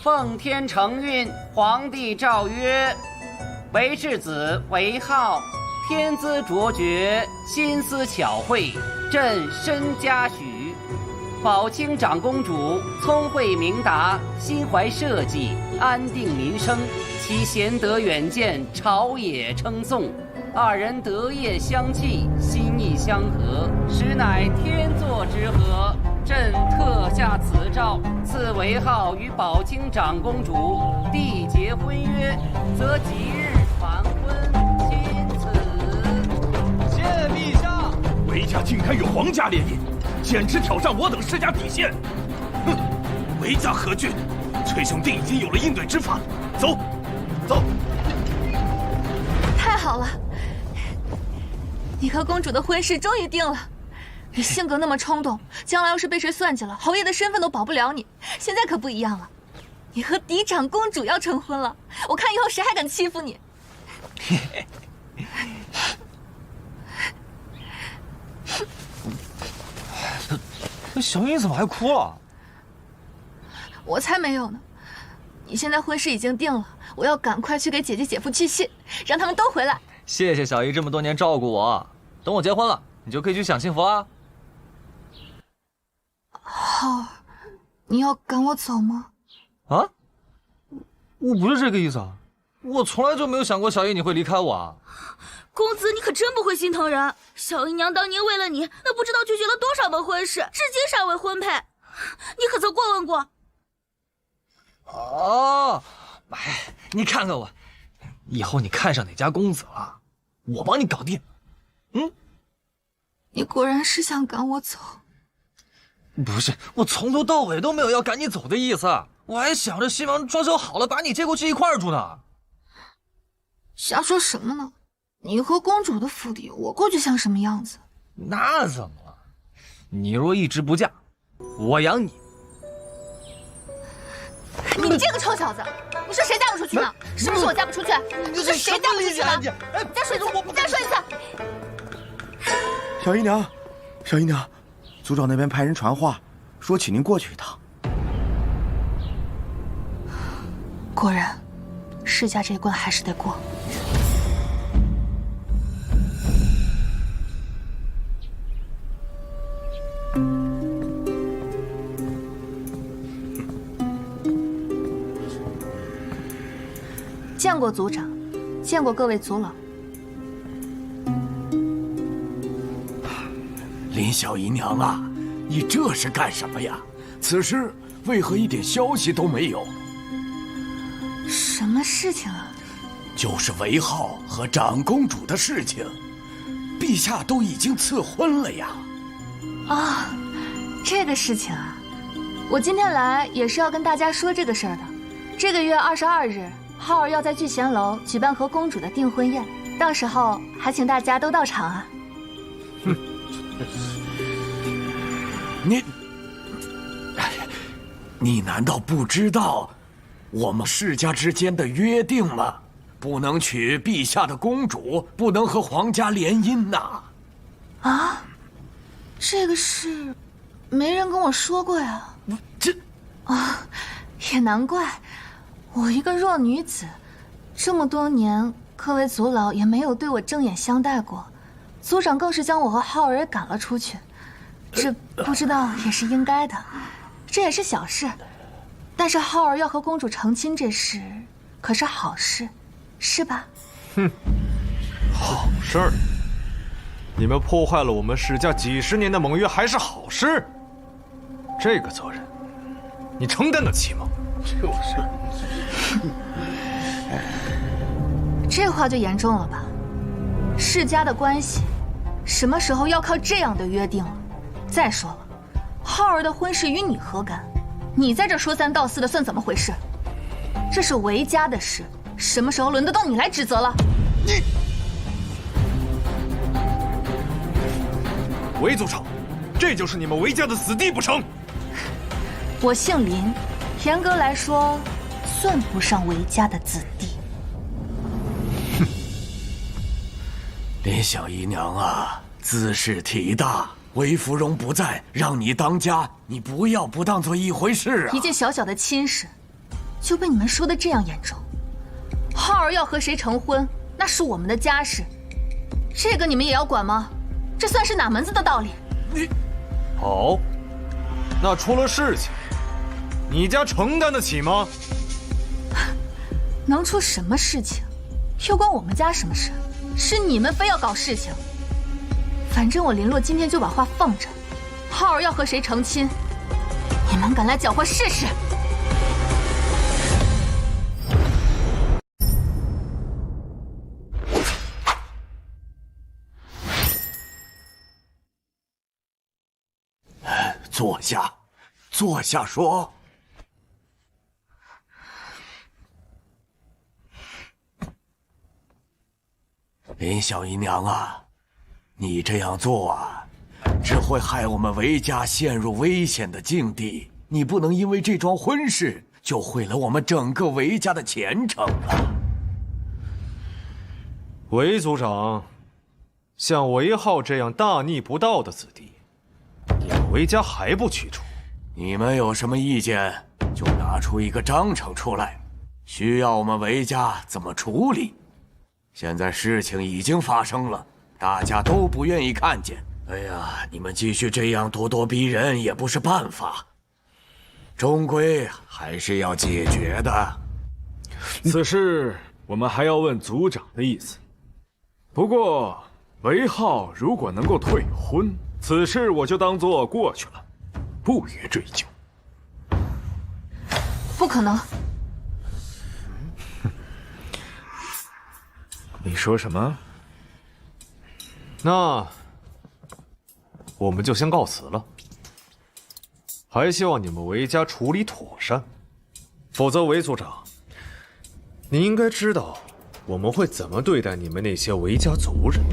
奉天承运，皇帝诏曰：韦世子韦浩，天资卓绝，心思巧慧，朕深嘉许。宝清长公主聪慧明达，心怀社稷，安定民生，其贤德远见，朝野称颂。二人德业相契，心意相合，实乃天作之合。朕特下此诏，赐韦浩与宝清长公主缔结婚约，则即日传婚，钦此。谢陛下。韦家竟敢与皇家联姻，简直挑战我等世家底线！哼，韦家何惧？崔兄弟已经有了应对之法，走，走。太好了，你和公主的婚事终于定了。你性格那么冲动，将来要是被谁算计了，侯爷的身份都保不了你。现在可不一样了，你和嫡长公主要成婚了，我看以后谁还敢欺负你？小英怎么还哭了？我才没有呢！你现在婚事已经定了，我要赶快去给姐姐姐夫去信，让他们都回来。谢谢小姨这么多年照顾我，等我结婚了，你就可以去享幸福啦。浩儿，你要赶我走吗？啊？我不是这个意思啊！我从来就没有想过小姨你会离开我啊！公子，你可真不会心疼人。小姨娘当年为了你，那不知道拒绝了多少门婚事，至今尚未婚配。你可曾过问过？哦，哎，你看看我，以后你看上哪家公子了，我帮你搞定。嗯，你果然是想赶我走。不是，我从头到尾都没有要赶你走的意思，我还想着新房装修好了把你接过去一块儿住呢。瞎说什么呢？你和公主的府邸，我过去像什么样子？那怎么了？你若一直不嫁，我养你。你这个臭小子，你说谁嫁不出去呢？是不是我嫁不出去？你说谁嫁不出去呢？你再说一次，你再说一次。小姨娘，小姨娘，族长那边派人传话，说请您过去一趟。果然，世家这一关还是得过。见过族长，见过各位族老。林小姨娘啊，你这是干什么呀？此时为何一点消息都没有？什么事情啊？就是韦浩和长公主的事情，陛下都已经赐婚了呀。啊，这个事情啊，我今天来也是要跟大家说这个事儿的。这个月22日。浩儿要在聚贤楼举办和公主的订婚宴，到时候还请大家都到场啊！你难道不知道我们世家之间的约定吗？不能娶陛下的公主，不能和皇家联姻呐！啊，这个事没人跟我说过呀。也难怪。我一个弱女子，这么多年，各位族老也没有对我正眼相待过，族长更是将我和浩儿赶了出去，这不知道也是应该的，这也是小事。但是浩儿要和公主成亲这事，可是好事，是吧？哼，好事儿！你们破坏了我们史家几十年的盟约，还是好事？这个责任，你承担得起吗？就是。这话就严重了吧？世家的关系，什么时候要靠这样的约定了？再说了，浩儿的婚事与你何干？你在这说三道四的，算怎么回事？这是韦家的事，什么时候轮得到你来指责了？韦族长，这就是你们韦家的子弟不成？我姓林，严格来说，算不上韦家的子弟。林小姨娘啊，兹事体大，韦芙蓉不在，让你当家，你不要不当做一回事啊！一件小小的亲事，就被你们说的这样严重。浩儿要和谁成婚，那是我们的家事，这个你们也要管吗？这算是哪门子的道理？你好，那出了事情，你家承担得起吗？能出什么事情？又关我们家什么事？是你们非要搞事情。反正我林洛今天就把话放着，浩儿要和谁成亲，你们敢来搅和试试？坐下，坐下说。林小姨娘啊，你这样做啊，只会害我们韦家陷入危险的境地。你不能因为这桩婚事就毁了我们整个韦家的前程啊！韦族长，像韦浩这样大逆不道的子弟，你们韦家还不驱除？你们有什么意见，就拿出一个章程出来，需要我们韦家怎么处理？现在事情已经发生了，大家都不愿意看见，哎呀，你们继续这样咄咄逼人也不是办法，终归还是要解决的。此事我们还要问族长的意思。不过，韦浩如果能够退婚，此事我就当作过去了，不予追究。不可能！你说什么？那我们就先告辞了。还希望你们韦家处理妥善，否则韦族长，你应该知道我们会怎么对待你们那些韦家族人。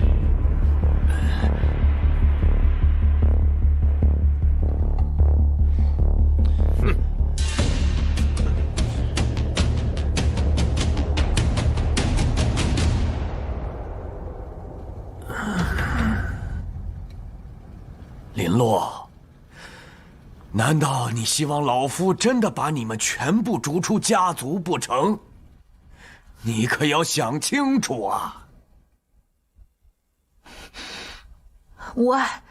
林洛，难道你希望老夫真的把你们全部逐出家族不成？你可要想清楚啊！无碍，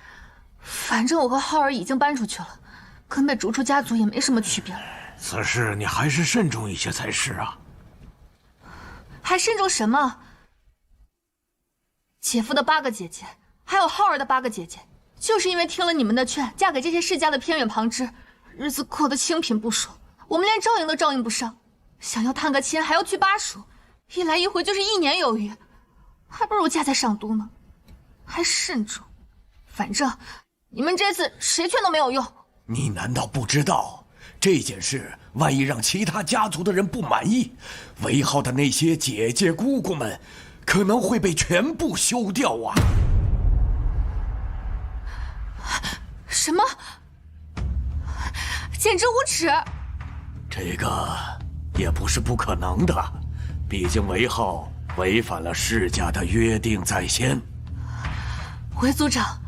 反正我和浩儿已经搬出去了，跟被逐出家族也没什么区别了。此事你还是慎重一些才是啊！还慎重什么？姐夫的8个姐姐，还有浩儿的8个姐姐，就是因为听了你们的劝，嫁给这些世家的偏远旁支，日子过得清贫不说，我们连照应都照应不上，想要探个亲还要去巴蜀，一来一回就是1年有余，还不如嫁在上都呢。还慎重，反正你们这次谁劝都没有用。你难道不知道这件事万一让其他家族的人不满意，韦浩的那些姐姐姑姑们可能会被全部休掉啊！什么？简直无耻！这个也不是不可能的，毕竟韦浩违反了世家的约定在先。韦族长，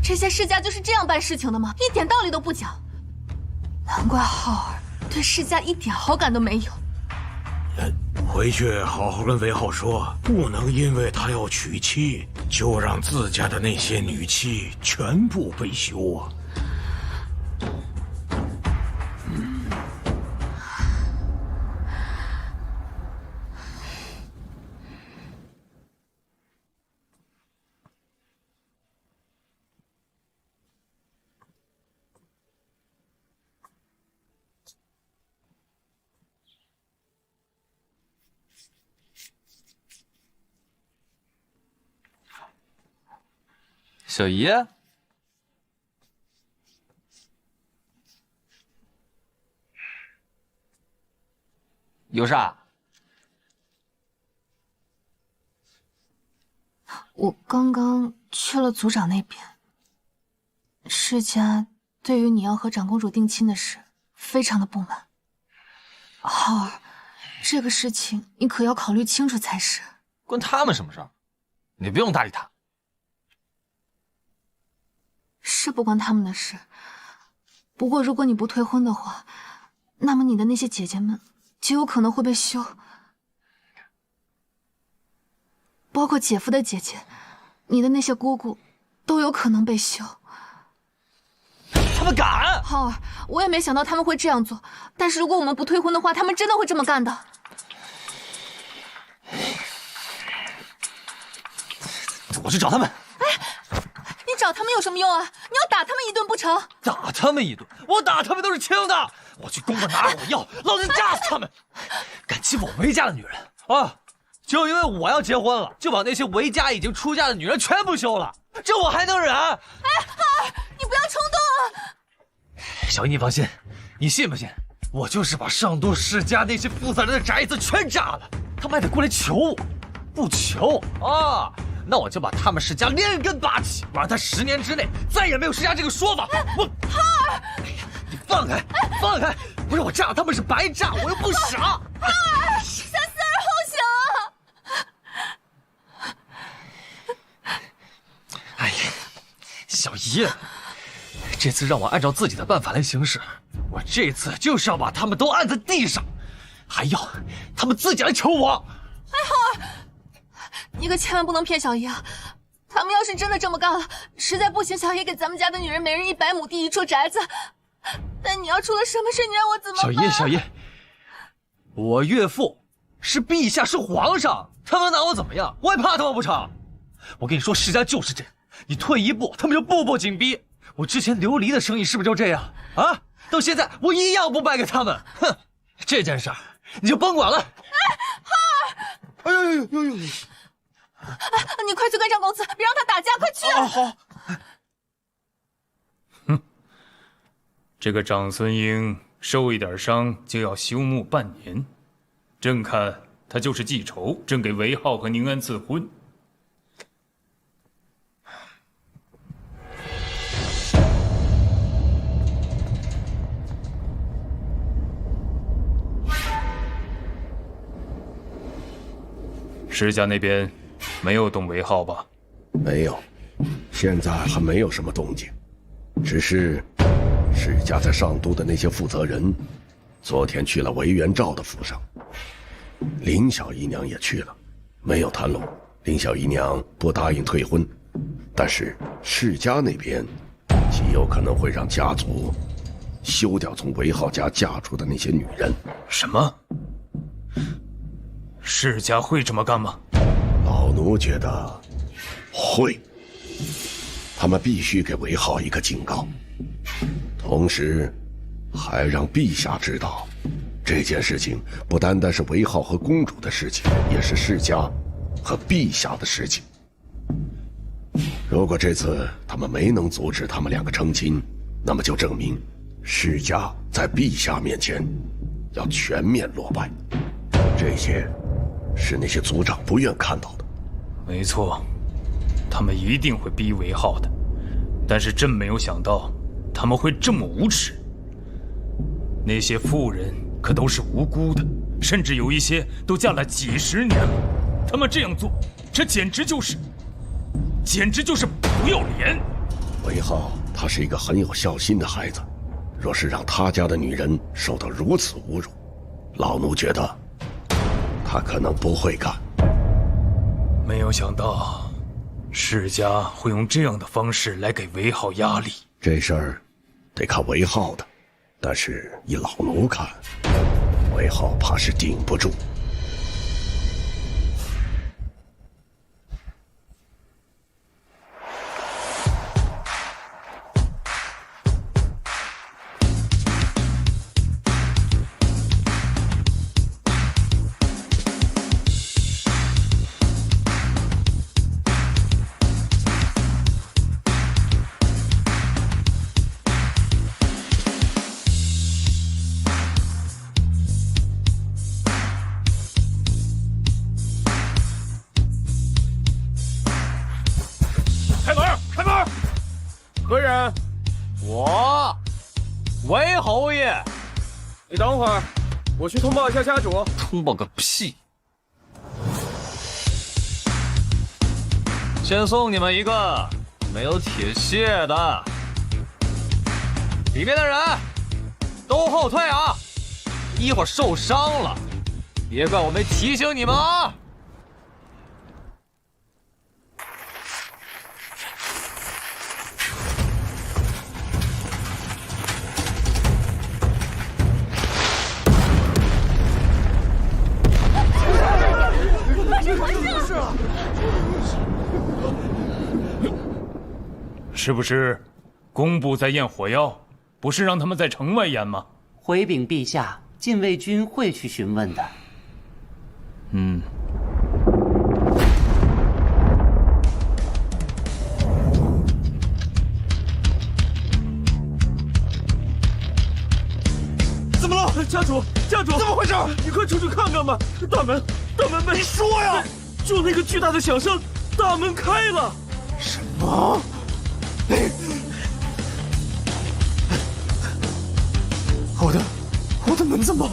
这些世家就是这样办事情的吗？一点道理都不讲。难怪浩儿对世家一点好感都没有。回去好好跟韦浩说，不能因为他要娶妻，就让自家的那些女妻全部被休啊！小姨，有啥？我刚刚去了族长那边，世家对于你要和长公主定亲的事非常的不满。浩儿，这个事情你可要考虑清楚才是。关他们什么事儿？你不用搭理他。是不关他们的事，不过如果你不退婚的话，那么你的那些姐姐们就有可能会被休，包括姐夫的姐姐，你的那些姑姑都有可能被休。他们敢！浩儿，我也没想到他们会这样做，但是如果我们不退婚的话，他们真的会这么干的。我去找他们。你找他们有什么用啊？你要打他们一顿不成？打他们一顿？我打他们都是轻的。我去公馆拿我药，老子炸死他们！敢欺负我韦家的女人啊！就因为我要结婚了，就把那些韦家已经出嫁的女人全部休了，这我还能忍？哎，浩儿，你不要冲动啊！小姨，你放心，你信不信？我就是把上都世家那些负责人的宅子全炸了，他们还得过来求我，不求啊！那我就把他们世家连根拔起，我让他10年之内再也没有世家这个说法。我浩儿，你放开，放开！不是我炸他们是白炸，我又不傻。浩儿，三思而后行。哎呀，小姨，这次让我按照自己的办法来行事，我这次就是要把他们都按在地上，还要他们自己来求我。哎，浩儿。你可千万不能骗小姨啊！他们要是真的这么干了，实在不行，小爷给咱们家的女人每人100亩地1处宅子。但你要出了什么事，你让我怎么办？小爷，我岳父是陛下，是皇上，他们拿我怎么样？我还怕他们不成？我跟你说，世家就是这样，你退一步，他们就步步紧逼。我之前琉璃的生意是不是就这样啊？到现在我一样不败给他们。哼，这件事儿你就甭管了。浩儿，哎呦！你快去跟上公子，别让他打架，快去！好。哼，这个长孙英受一点伤就要休沐半年，朕看他就是记仇，朕给韦浩和宁安赐婚。世家那边没有动韦浩吧？没有，现在还没有什么动静。只是世家在上都的那些负责人，昨天去了韦元照的府上，林小姨娘也去了，没有谈拢。林小姨娘不答应退婚，但是世家那边极有可能会让家族休掉从韦浩家嫁出的那些女人。什么？世家会这么干吗？老奴觉得会，他们必须给韦浩一个警告，同时还让陛下知道，这件事情不单单是韦浩和公主的事情，也是世家和陛下的事情。如果这次他们没能阻止他们两个成亲，那么就证明世家在陛下面前要全面落败。这些是那些族长不愿看到的。没错，他们一定会逼韦浩的，但是朕没有想到他们会这么无耻。那些妇人可都是无辜的，甚至有一些都嫁了几10年了。他们这样做，这简直就是不要脸。韦浩他是一个很有孝心的孩子，若是让他家的女人受到如此侮辱，老奴觉得他可能不会干。没有想到世家会用这样的方式来给韦浩压力。这事儿得看韦浩的，但是以老奴看，韦浩怕是顶不住。何人？我，韦侯爷。你等会儿，我去通报一下家主。通报个屁！先送你们一个没有铁屑的。里面的人都后退啊！一会儿受伤了，别怪我没提醒你们啊！是不是工部在验火药？不是让他们在城外验吗？回禀陛下，禁卫军会去询问的。怎么了，家主？家主，怎么回事？你快出去看看吧！大门被……你说呀！就那个巨大的响声，大门开了。什么？我的门怎么？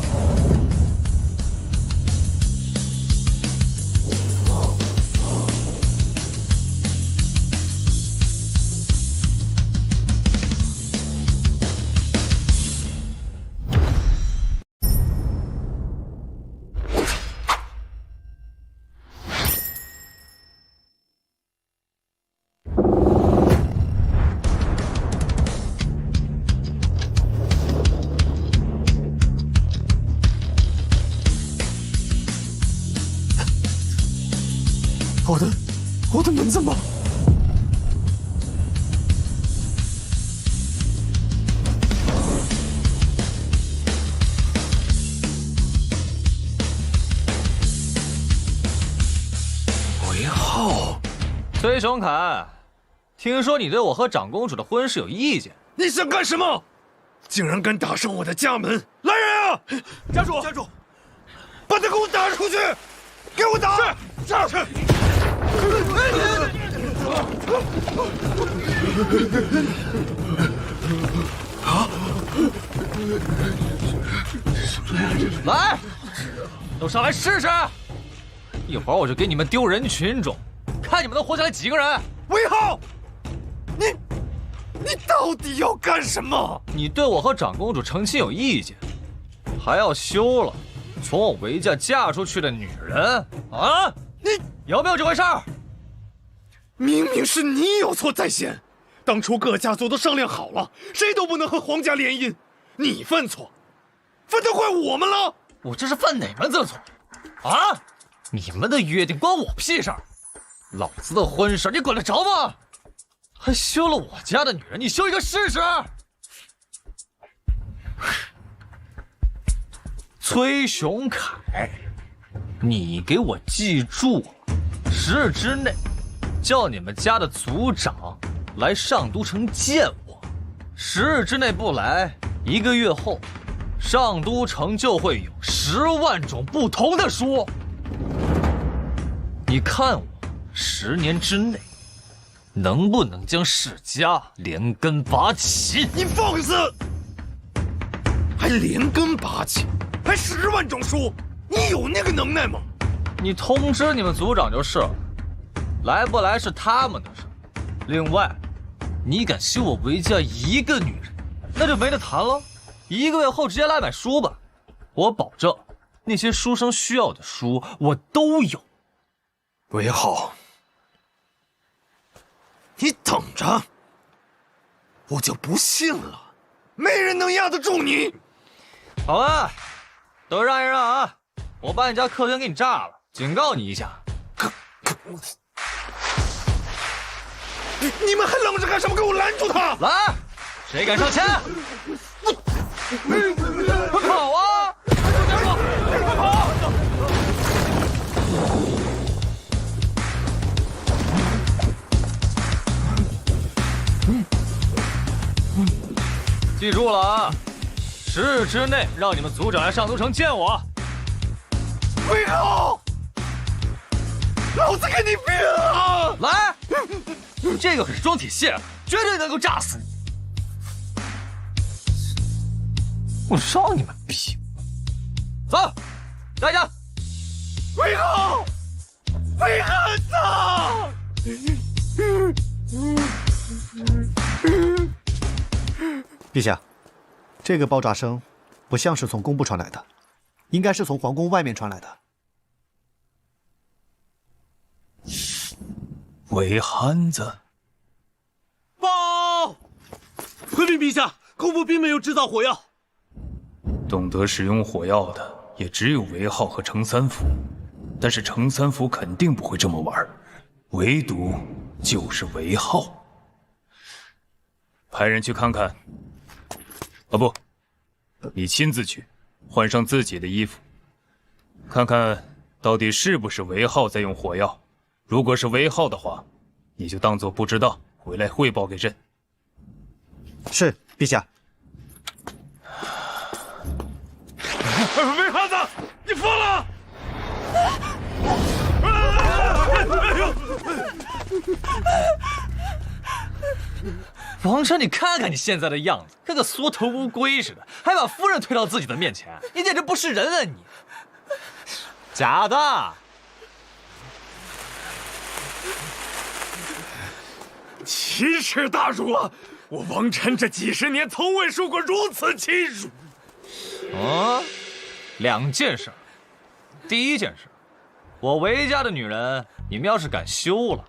我的门怎么？韦浩，崔雄凯，听说你对我和长公主的婚事有意见？你想干什么？竟然敢打上我的家门！来人啊！家主，把他给我打出去！给我打！是。来，都上来试试！一会儿我就给你们丢人群中，看你们能活下来几个人！韦浩，你到底要干什么？你对我和长公主成亲有意见，还要休了从我韦家嫁出去的女人啊？你有没有这回事儿？明明是你有错在先，当初各家族都商量好了，谁都不能和皇家联姻，你犯错，反倒怪我们了。我这是犯哪门子错？啊？你们的约定关我屁事儿！老子的婚事你管得着吗？还休了我家的女人，你休一个试试！崔雄凯，你给我记住，10日之内叫你们家的族长来上都城见我。10日之内不来，1个月后，上都城就会有10万种不同的书。你看我10年之内能不能将世家连根拔起？你放肆！还连根拔起，还10万种书，你有那个能耐吗？你通知你们族长就是了，来不来是他们的事。另外，你敢休我韦家1个女人，那就没得谈了。1个月后直接来买书吧，我保证那些书生需要的书我都有。韦浩，你等着，我就不信了，没人能压得住你。好了，都让一让啊！我把你家客厅给你炸了，警告你一下。你们还愣着干什么？给我拦住他！来，谁敢上前？快跑啊！快跑！记住了啊！10日之内让你们族长来上都城见我。韦浩，老子跟你拼了！来，这个可是装铁线，绝对能够炸死你！我让你们拼！走，大家。韦浩，韦汉子！陛下，这个爆炸声不像是从宫部传来的，应该是从皇宫外面传来的。韦憨子，报！回禀陛下，宫部并没有制造火药。懂得使用火药的也只有韦浩和程三福，但是程三福肯定不会这么玩，唯独就是韦浩。派人去看看。哦不，你亲自去，换上自己的衣服，看看到底是不是韦浩在用火药。如果是韦浩的话，你就当作不知道，回来汇报给朕。是，陛下。韦汉子，你疯了！王晨，你看看你现在的样子，跟个缩头乌龟似的，还把夫人推到自己的面前，你简直不是人啊你！假的！奇耻大辱啊！我王晨这几10年从未受过如此欺辱。啊，2件事。第一件事，我韦家的女人，你们要是敢休了，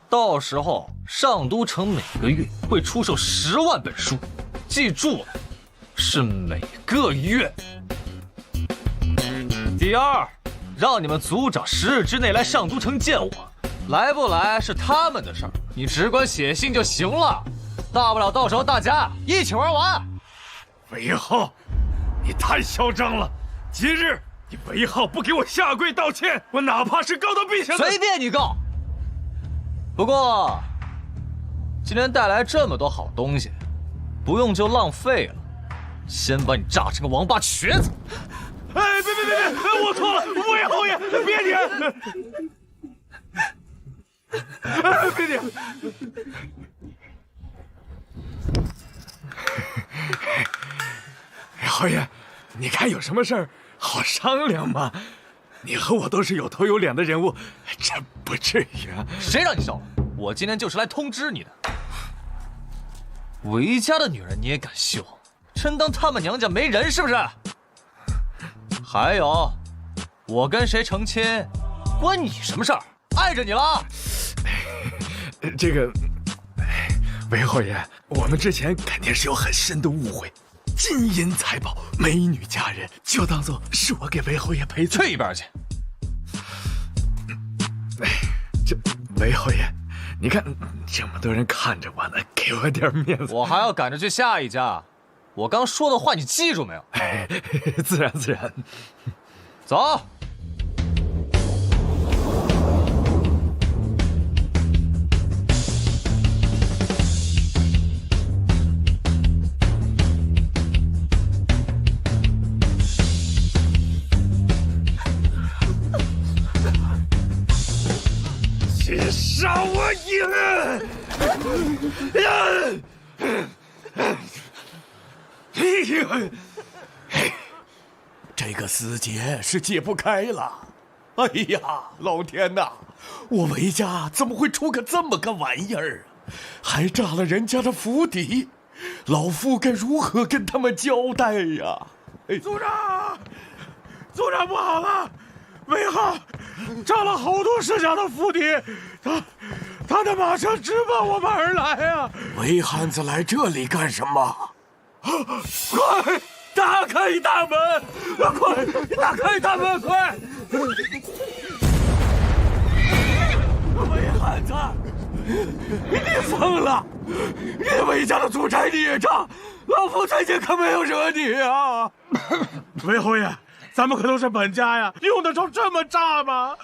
到时候上都城每个月会出售10万本书，记住了，是每个月。第二，让你们族长10日之内来上都城见我，来不来是他们的事儿，你只管写信就行了，大不了到时候大家一起玩完。韦浩，你太嚣张了！今日你韦浩不给我下跪道歉，我哪怕是告到陛下的……随便你告。不过，今天带来这么多好东西，不用就浪费了。先把你炸成个王八瘸子！哎，别！我错了，韦侯爷，别点！别点！侯爷，你看有什么事儿好商量吗？你和我都是有头有脸的人物，这不至于啊！谁让你笑了？我今天就是来通知你的。韦家的女人你也敢秀？真当他们娘家没人是不是？还有，我跟谁成亲，关你什么事儿？碍着你了。这个，韦侯爷，我们之前肯定是有很深的误会。金银财宝、美女佳人，就当做是我给韦侯爷赔罪。去一边去！这韦侯爷，你看这么多人看着我呢，给我点面子。我还要赶着去下一家，我刚说的话你记住没有？自然。走。去杀我一人！这个死结是解不开了。哎呀，老天哪！我韦家怎么会出个这么个玩意儿啊？还炸了人家的府邸，老夫该如何跟他们交代呀？组长，不好了！韦浩炸了好多世家的府邸，他马上直奔我们而来啊！韦汉子来这里干什么？快打开大门！快打开大门！快！韦汉子，你疯了！你韦家的祖宅你也炸，老夫最近可没有惹你啊！韦侯爷。咱们可都是本家呀，用得着这么炸吗？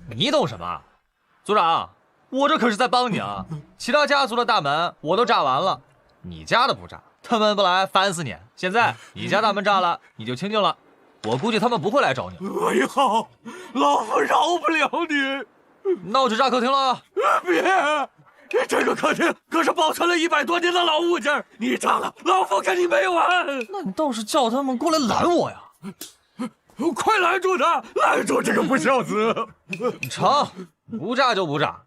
你懂什么？组长，我这可是在帮你啊！其他家族的大门我都炸完了，你家的不炸，他们不来烦死你。现在你家大门炸了，你就清静了。我估计他们不会来找你。韦浩，老夫饶不了你。那我就炸客厅了。别！这个客厅可是保存了100多年的老物件，你炸了，老夫跟你没完。那你倒是叫他们过来拦我呀！快拦住他！拦住这个不孝子！成，不炸就不炸。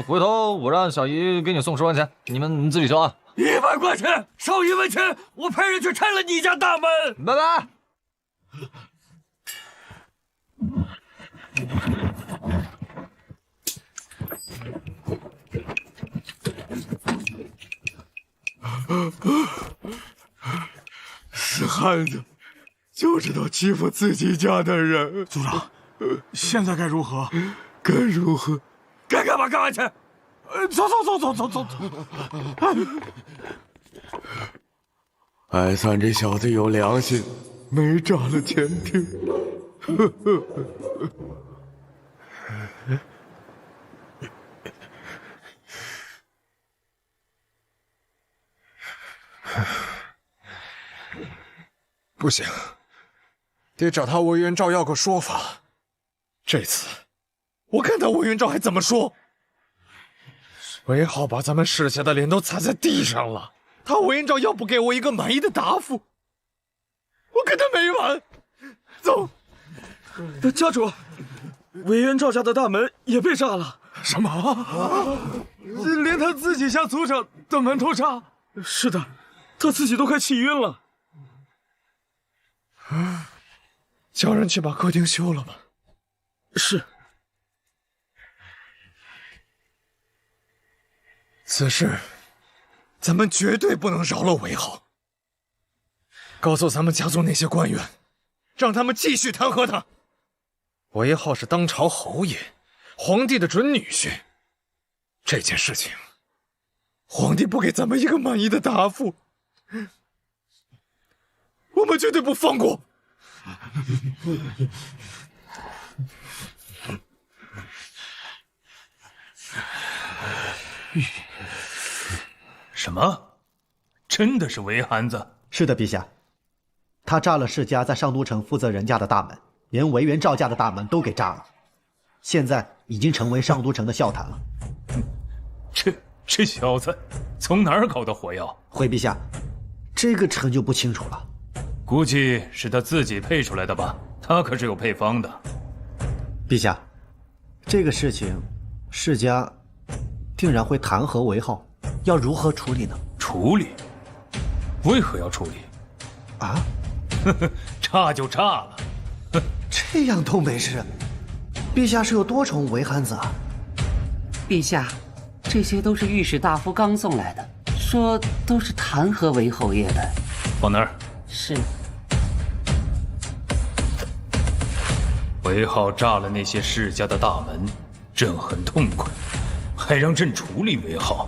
回头我让小姨给你送10万钱，你们自己交啊。1万块钱，少1文钱，我派人去拆了你家大门。拜拜。死汉子！就知道欺负自己家的人。组长，现在该如何？该如何？该干嘛干嘛去！走。还算这小子有良心，没炸了前厅。不行，得找他韦元照要个说法。这次，我看他韦元照还怎么说。韦浩把咱们世家的脸都擦在地上了，他韦元照要不给我一个满意的答复，我跟他没完。走。家主，韦元照家的大门也被炸了。什么？连他自己家族长的门都炸？是的，他自己都快气晕了。叫人去把客厅修了吧。是。此事，咱们绝对不能饶了韦浩。告诉咱们家族那些官员，让他们继续弹劾他。韦浩是当朝侯爷，皇帝的准女婿。这件事情，皇帝不给咱们一个满意的答复，我们绝对不放过。什么？真的是韦憨子？是的，陛下，他炸了世家在上都城负责人家的大门，连韦元赵家的大门都给炸了，现在已经成为上都城的笑谈了。这小子从哪儿搞的火药？回陛下，这个臣就不清楚了。估计是他自己配出来的吧？他可是有配方的。陛下，这个事情，世家定然会弹劾韦浩，要如何处理呢？处理？为何要处理？啊？炸就炸了。这样都没事？陛下是有多宠韦憨子啊？陛下，这些都是御史大夫刚送来的，说都是弹劾韦侯爷的。放那儿。是。韦浩炸了那些世家的大门，朕很痛快，还让朕处理韦浩。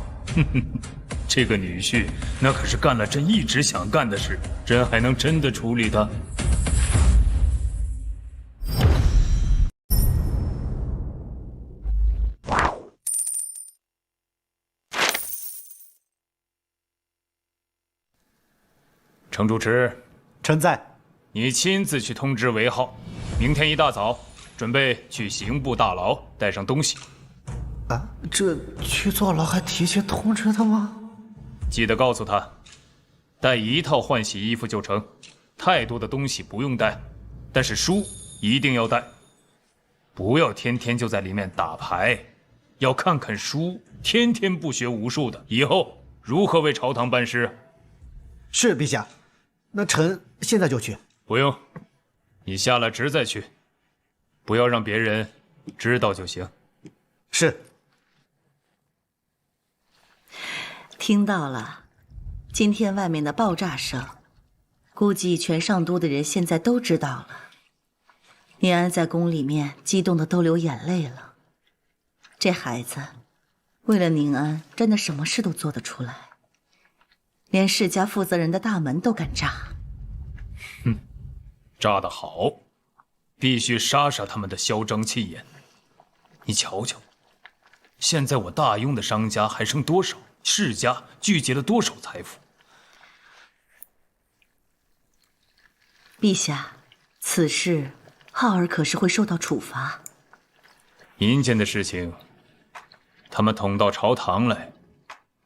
这个女婿那可是干了朕一直想干的事，朕还能真的处理他？程主持，臣在。你亲自去通知韦浩，明天一大早准备去刑部大牢带上东西。啊，这去坐牢还提前通知他吗？记得告诉他，带一套换洗衣服就成，太多的东西不用带，但是书一定要带，不要天天就在里面打牌，要看看书，天天不学无术的，以后如何为朝堂办事？是陛下，那臣现在就去。不用，你下了职再去，不要让别人知道就行。是。听到了，今天外面的爆炸声，估计全上都的人现在都知道了。宁安在宫里面激动的都流眼泪了。这孩子，为了宁安，真的什么事都做得出来，连世家负责人的大门都敢炸。哼，炸得好，必须杀杀他们的嚣张气焰。你瞧瞧，现在我大雍的商家还剩多少？世家聚集了多少财富？陛下，此事浩儿可是会受到处罚。民间的事情，他们捅到朝堂来，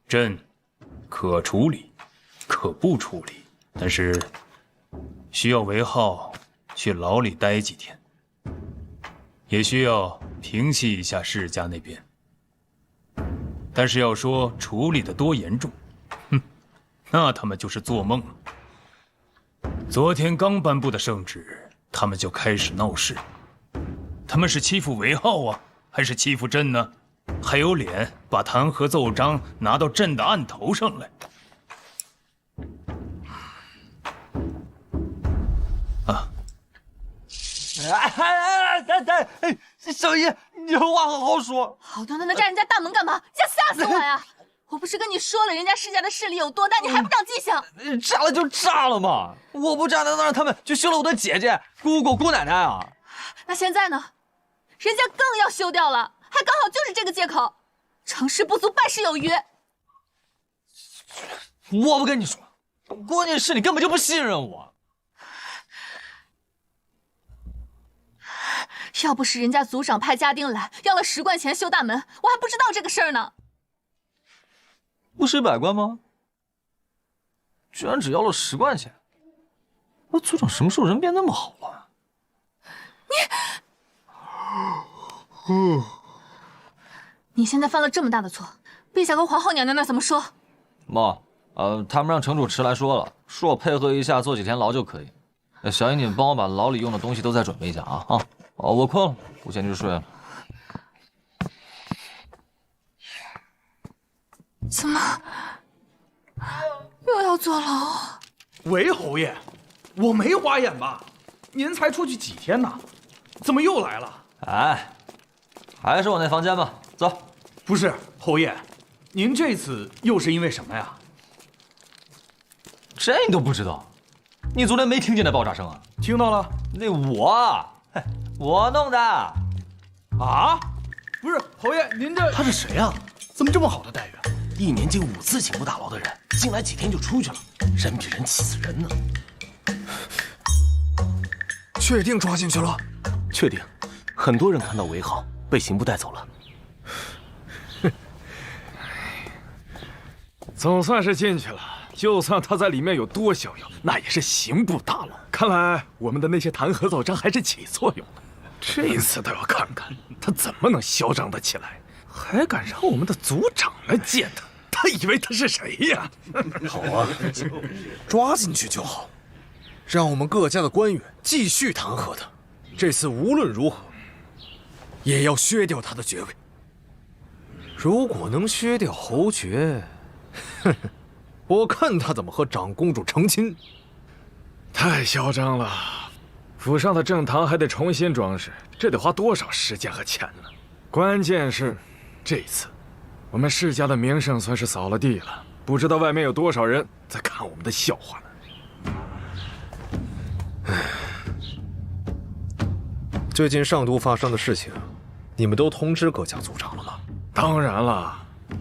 朕可处理，可不处理。但是需要韦浩去牢里待几天，也需要平息一下世家那边。但是要说处理的多严重，那他们就是做梦了。昨天刚颁布的圣旨，他们就开始闹事。他们是欺负韦浩啊，还是欺负朕呢？还有脸把弹劾奏章拿到朕的案头上来？啊！小姨，你有话好好说。好端端的炸人家大门干嘛？想吓死我呀！我不是跟你说了，人家世家的势力有多大，你还不长记性？炸了就炸了嘛！我不炸，难道让他们去休了我的姐姐、姑姑、姑奶奶啊？那现在呢？人家更要休掉了，还刚好就是这个借口。成事不足，败事有余。我不跟你说，关键是你根本就不信任我。要不是人家族长派家丁来要了10贯钱修大门，我还不知道这个事儿呢。不是100贯吗？居然只要了10贯钱，那族长什么时候人变那么好了？你现在犯了这么大的错，陛下和皇后娘娘那怎么说？妈，他们让城主迟来说了，说我配合一下，坐几天牢就可以。小姨，你们帮我把牢里用的东西都再准备一下啊！我困了，我先去睡了。怎么又要坐牢？韦侯爷，我没花眼吧？您才出去几天呢，怎么又来了？哎，还是我那房间吧，走。不是侯爷，您这次又是因为什么呀？这你都不知道？你昨天没听见那爆炸声啊？听到了。那我弄的。啊？不是侯爷，您这他是谁啊？怎么这么好的待遇？1年进5次刑部大牢的人，进来几天就出去了，人比人气死人呢。确定抓进去了？确定，很多人看到韦浩被刑部带走了。总算是进去了，就算他在里面有多逍遥，那也是刑部大牢。看来我们的那些弹劾奏章还是起作用了。这一次倒要看看他怎么能嚣张得起来，还敢让我们的组长来见他，他以为他是谁呀？好啊，抓进去就好，让我们各家的官员继续弹劾他。这次无论如何，也要削掉他的爵位。如果能削掉侯爵，我看他怎么和长公主成亲。太嚣张了，府上的正堂还得重新装饰，这得花多少时间和钱呢？关键是，这次我们世家的名声算是扫了地了，不知道外面有多少人在看我们的笑话呢。最近上都发生的事情，你们都通知各家族长了吗？当然了，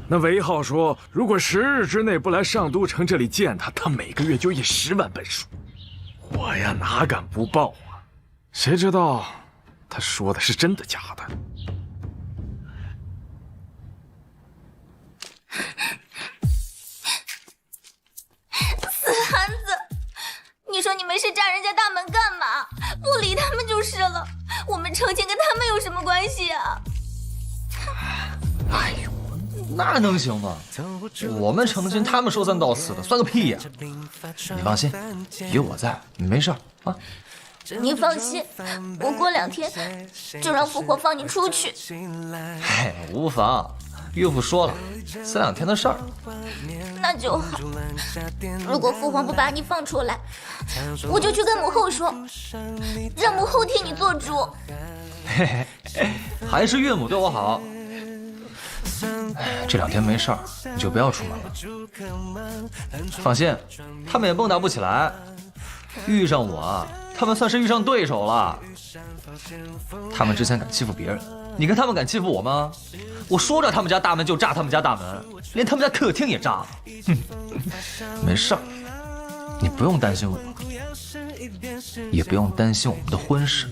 那韦浩说，如果10日之内不来上都城这里见他，他每个月就以10万本书。我呀，哪敢不报啊？谁知道他说的是真的假的？死汉子！你说你没事炸人家大门干嘛？不理他们就是了。我们成亲跟他们有什么关系啊？哎呦，那能行吗？我们成亲，他们说三道四的，算个屁呀！你放心，有我在，你没事啊。你放心，我过2天就让复活放你出去。嘿，无妨，岳父说了，3、2天的事儿。那就好。如果父皇不把你放出来，我就去跟母后说，让母后替你做主。嘿嘿，还是岳母对我好。这2天没事儿，你就不要出门了。放心，他们也蹦跶不起来。遇上我，他们算是遇上对手了。他们之前敢欺负别人，你看他们敢欺负我吗？我说炸他们家大门就炸他们家大门，连他们家客厅也炸了。没事儿，你不用担心我，也不用担心我们的婚事。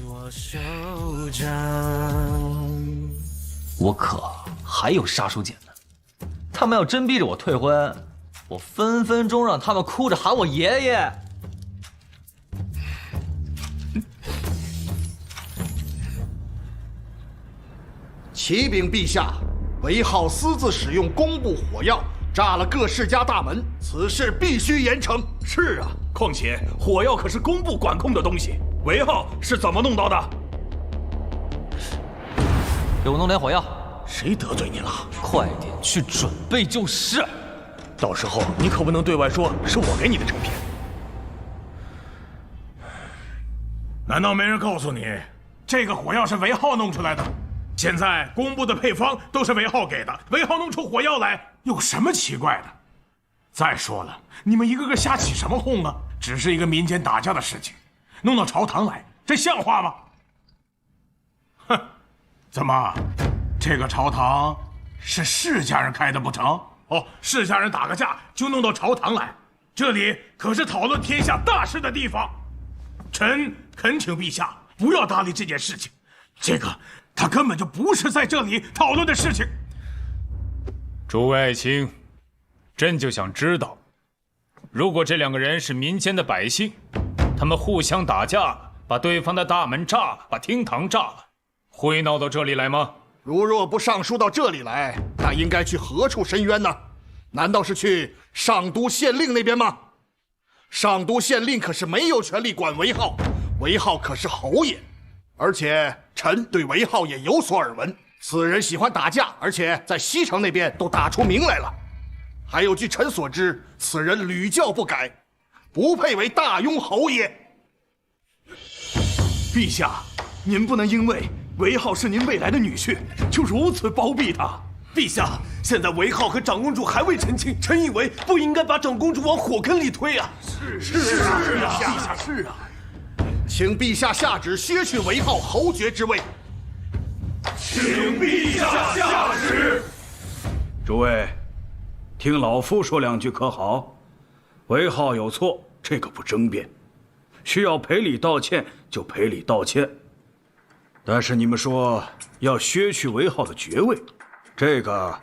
我可还有杀手锏呢。他们要真逼着我退婚，我分分钟让他们哭着喊我爷爷。启禀陛下，韦浩私自使用工部火药炸了各世家大门，此事必须严惩。是啊，况且火药可是工部管控的东西，韦浩是怎么弄到的？给我弄点火药。谁得罪你了？快点去准备就是。到时候你可不能对外说是我给你的成品。难道没人告诉你，这个火药是韦浩弄出来的？现在工部的配方都是韦浩给的，韦浩弄出火药来有什么奇怪的？再说了，你们一个个瞎起什么哄呢？只是一个民间打架的事情，弄到朝堂来，这像话吗？哼，怎么，这个朝堂是世家人开的不成？哦，世家人打个架就弄到朝堂来，这里可是讨论天下大事的地方。臣恳请陛下不要搭理这件事情，这个他根本就不是在这里讨论的事情。诸位爱卿，朕就想知道，如果这2个人是民间的百姓，他们互相打架了，把对方的大门炸了，把厅堂炸了，会闹到这里来吗？如若不上书到这里来，那应该去何处申冤呢？难道是去上都县令那边吗？上都县令可是没有权力管韦浩，韦浩可是侯爷，而且臣对韦浩也有所耳闻，此人喜欢打架，而且在西城那边都打出名来了。还有据臣所知，此人屡教不改，不配为大庸侯爷。陛下，您不能因为韦浩是您未来的女婿，就如此包庇他。陛下，现在韦浩和长公主还未成亲，臣以为不应该把长公主往火坑里推啊！是啊，陛下是啊。请陛下下旨削去韦浩侯爵之位。请陛下下旨。诸位，听老夫说两句可好？韦浩有错，这个不争辩，需要赔礼道歉就赔礼道歉。但是你们说要削去韦浩的爵位，这个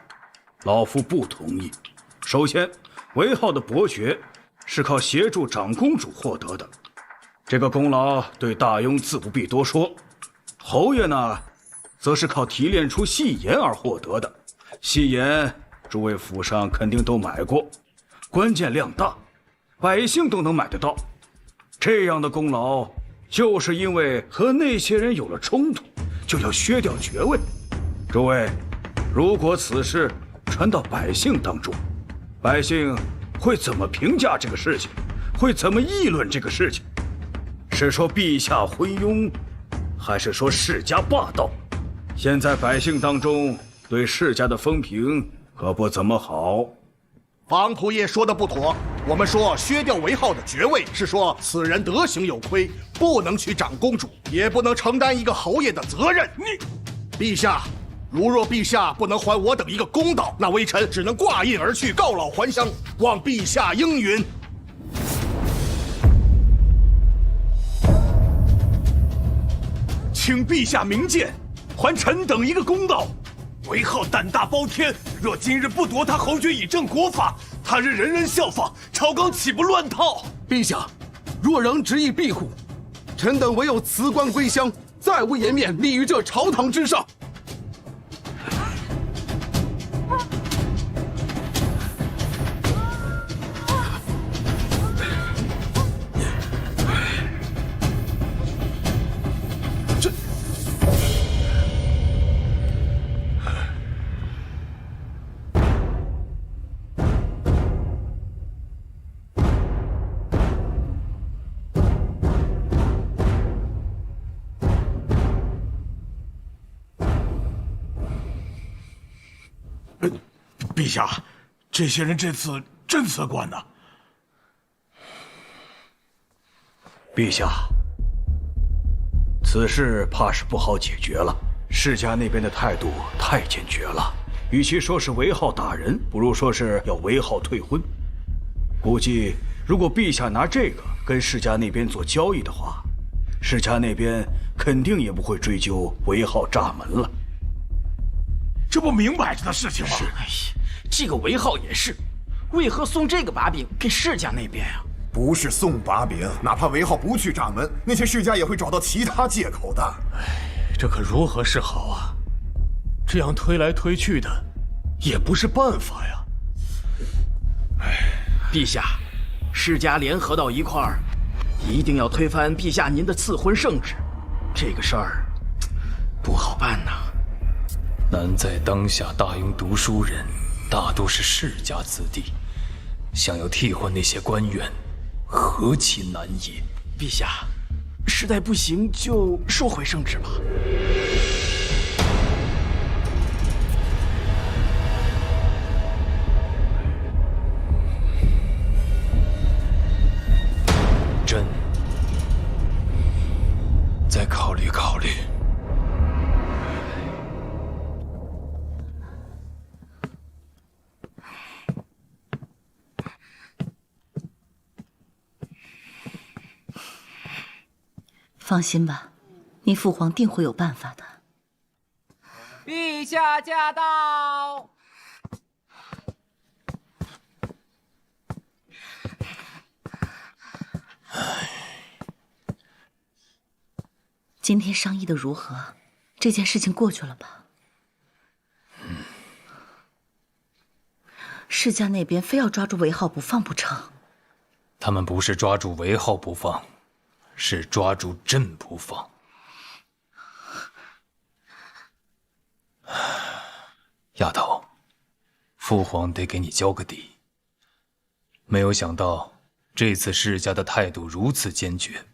老夫不同意。首先，韦浩的伯爵是靠协助长公主获得的，这个功劳对大庸自不必多说。侯爷呢，则是靠提炼出细盐而获得的，细盐诸位府上肯定都买过，关键量大，百姓都能买得到。这样的功劳，就是因为和那些人有了冲突，就要削掉爵位。诸位，如果此事传到百姓当中，百姓会怎么评价这个事情？会怎么议论这个事情？是说陛下昏庸，还是说世家霸道？现在百姓当中对世家的风评可不怎么好。房仆爷说的不妥，我们说削掉韦浩的爵位，是说此人德行有亏，不能娶长公主，也不能承担一个侯爷的责任。陛下，如若陛下不能还我等一个公道，那微臣只能挂印而去，告老还乡，望陛下应允。请陛下明鉴，还臣等一个公道。韦浩胆大包天，若今日不夺他侯爵以正国法，他日人人效仿，朝纲岂不乱套？陛下，若仍执意庇护，臣等唯有辞官归乡，再无颜面立于这朝堂之上。陛下，这些人这次真辞官呢？陛下，此事怕是不好解决了。世家那边的态度太坚决了，与其说是韦浩打人，不如说是要韦浩退婚。估计如果陛下拿这个跟世家那边做交易的话，世家那边肯定也不会追究韦浩炸门了。这不明摆着的事情吗？是，这个韦浩也是，为何送这个把柄给世家那边啊？不是送把柄，哪怕韦浩不去炸门，那些世家也会找到其他借口的。这可如何是好啊？这样推来推去的，也不是办法呀。陛下，世家联合到一块儿，一定要推翻陛下您的赐婚圣旨。这个事儿不好办呐。难在当下大庸读书人大都是世家子弟，想要替换那些官员，何其难也！陛下，实在不行就收回圣旨吧。朕再考虑考虑。放心吧，你父皇定会有办法的。陛下驾到！今天商议的如何？这件事情过去了吧？世家那边非要抓住韦浩不放不成？他们不是抓住韦浩不放，是抓住朕不放。丫头，父皇得给你交个底。没有想到这次世家的态度如此坚决，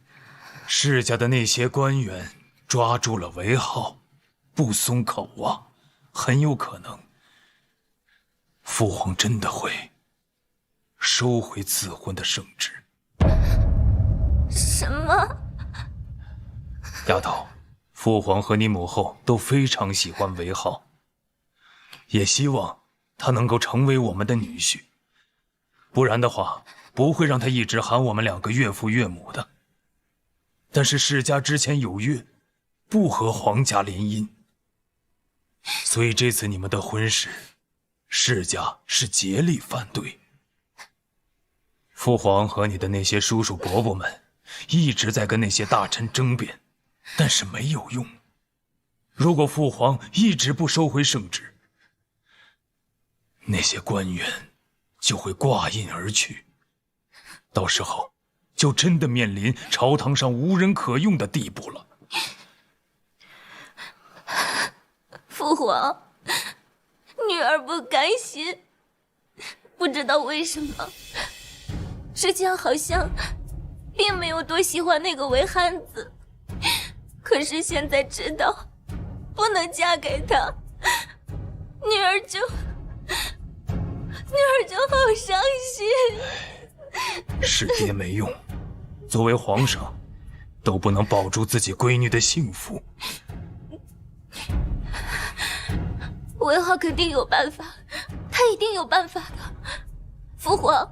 世家的那些官员抓住了韦浩，不松口啊，很有可能父皇真的会收回赐婚的圣旨。什么？丫头，父皇和你母后都非常喜欢韦浩，也希望他能够成为我们的女婿，不然的话不会让他一直喊我们2个岳父岳母的。但是世家之前有约，不和皇家联姻，所以这次你们的婚事，世家是竭力反对。父皇和你的那些叔叔伯伯们一直在跟那些大臣争辩，但是没有用。如果父皇一直不收回圣旨，那些官员就会挂印而去，到时候就真的面临朝堂上无人可用的地步了。父皇，女儿不甘心，不知道为什么，之前好像并没有多喜欢那个韦憨子，可是现在知道不能嫁给他，女儿就好伤心。是爹没用，作为皇上，都不能保住自己闺女的幸福。韦浩肯定有办法，他一定有办法的。父皇，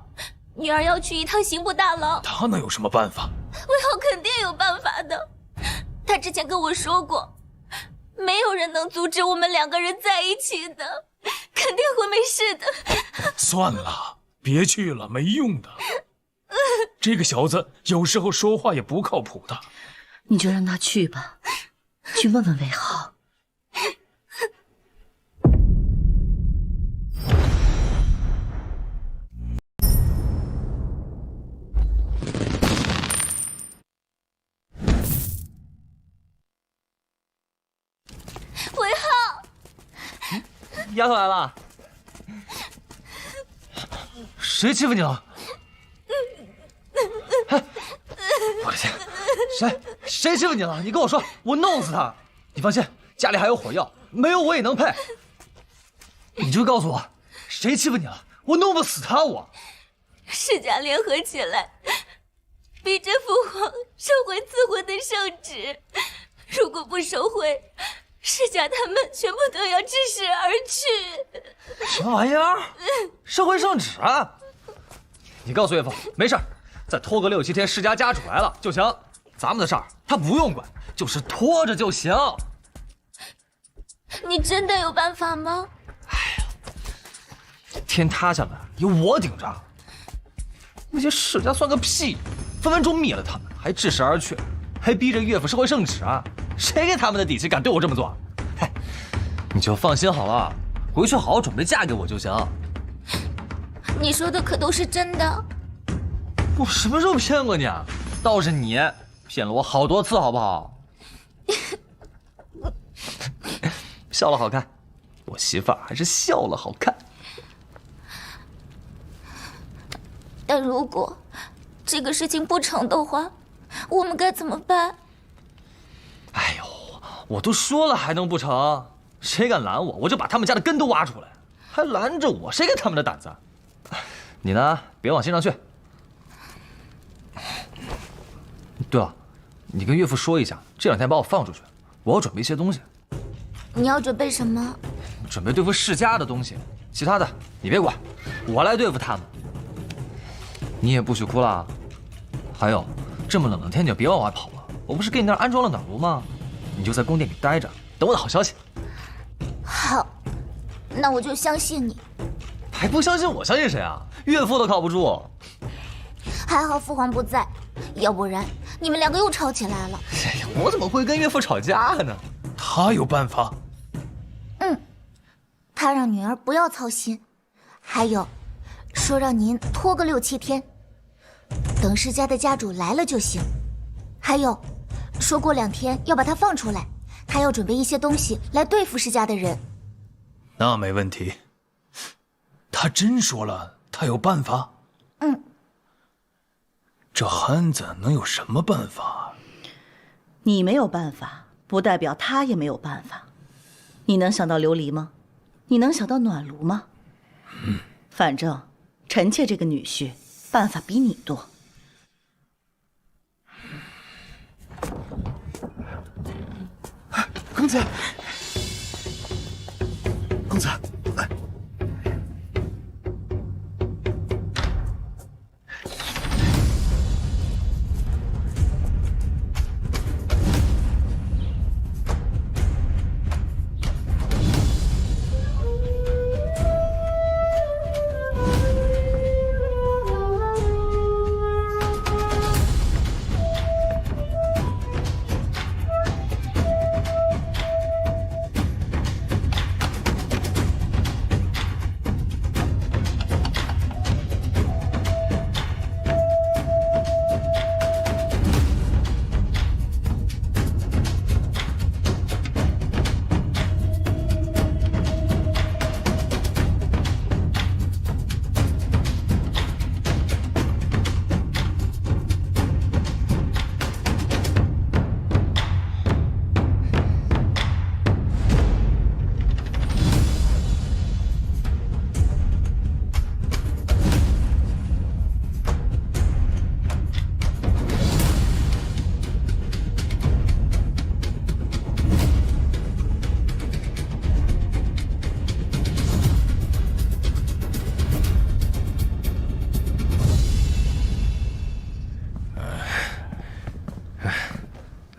女儿要去一趟刑部大牢。他能有什么办法？韦浩肯定有办法的，他之前跟我说过，没有人能阻止我们2个人在一起的，肯定会没事的。算了，别去了，没用的。这个小子有时候说话也不靠谱的。你就让他去吧，去问问韦浩。韦浩，丫头来了，谁欺负你了？我的天，谁欺负你了？你跟我说，我弄死他！你放心，家里还有火药，没有我也能配。你就告诉我，谁欺负你了？我弄不死他！我世家联合起来，逼着父皇收回赐婚的圣旨。如果不收回，世家他们全部都要致使而去。什么玩意儿？收回圣旨啊！你告诉岳父，没事，再拖个6、7天，世家家主来了就行。咱们的事儿他不用管，就是拖着就行。你真的有办法吗？天塌下来有我顶着，那些世家算个屁，分分钟灭了他们，还致使而去，还逼着岳父收回圣旨啊！谁给他们的底气敢对我这么做？嗨，你就放心好了，回去好好准备嫁给我就行。你说的可都是真的？我什么时候骗过你啊？倒是你骗了我好多次，好不好？笑了好看，我媳妇儿还是笑了好看。但如果这个事情不成的话，我们该怎么办？哎呦，我都说了还能不成？谁敢拦我，我就把他们家的根都挖出来。还拦着我，谁给他们的胆子？你呢，别往心上去。对了，你跟岳父说一下，这2天把我放出去，我要准备一些东西。你要准备什么？准备对付世家的东西，其他的你别管，我来对付他们。你也不许哭了。还有，这么冷的天你就别往外跑了。我不是给你那儿安装了暖炉吗？你就在宫殿里待着，等我的好消息。好，那我就相信你。还不相信我，相信谁啊？岳父都靠不住。还好父皇不在，要不然你们2个又吵起来了。哎呀，我怎么会跟岳父吵架呢？他有办法。他让女儿不要操心，还有，说让您拖个6、7天，等世家的家主来了就行。还有，说过2天要把他放出来，他要准备一些东西来对付世家的人。那没问题。他真说了，他有办法。这憨子能有什么办法？你没有办法，不代表他也没有办法。你能想到琉璃吗？你能想到暖炉吗？反正臣妾这个女婿办法比你多。公子，公子，来。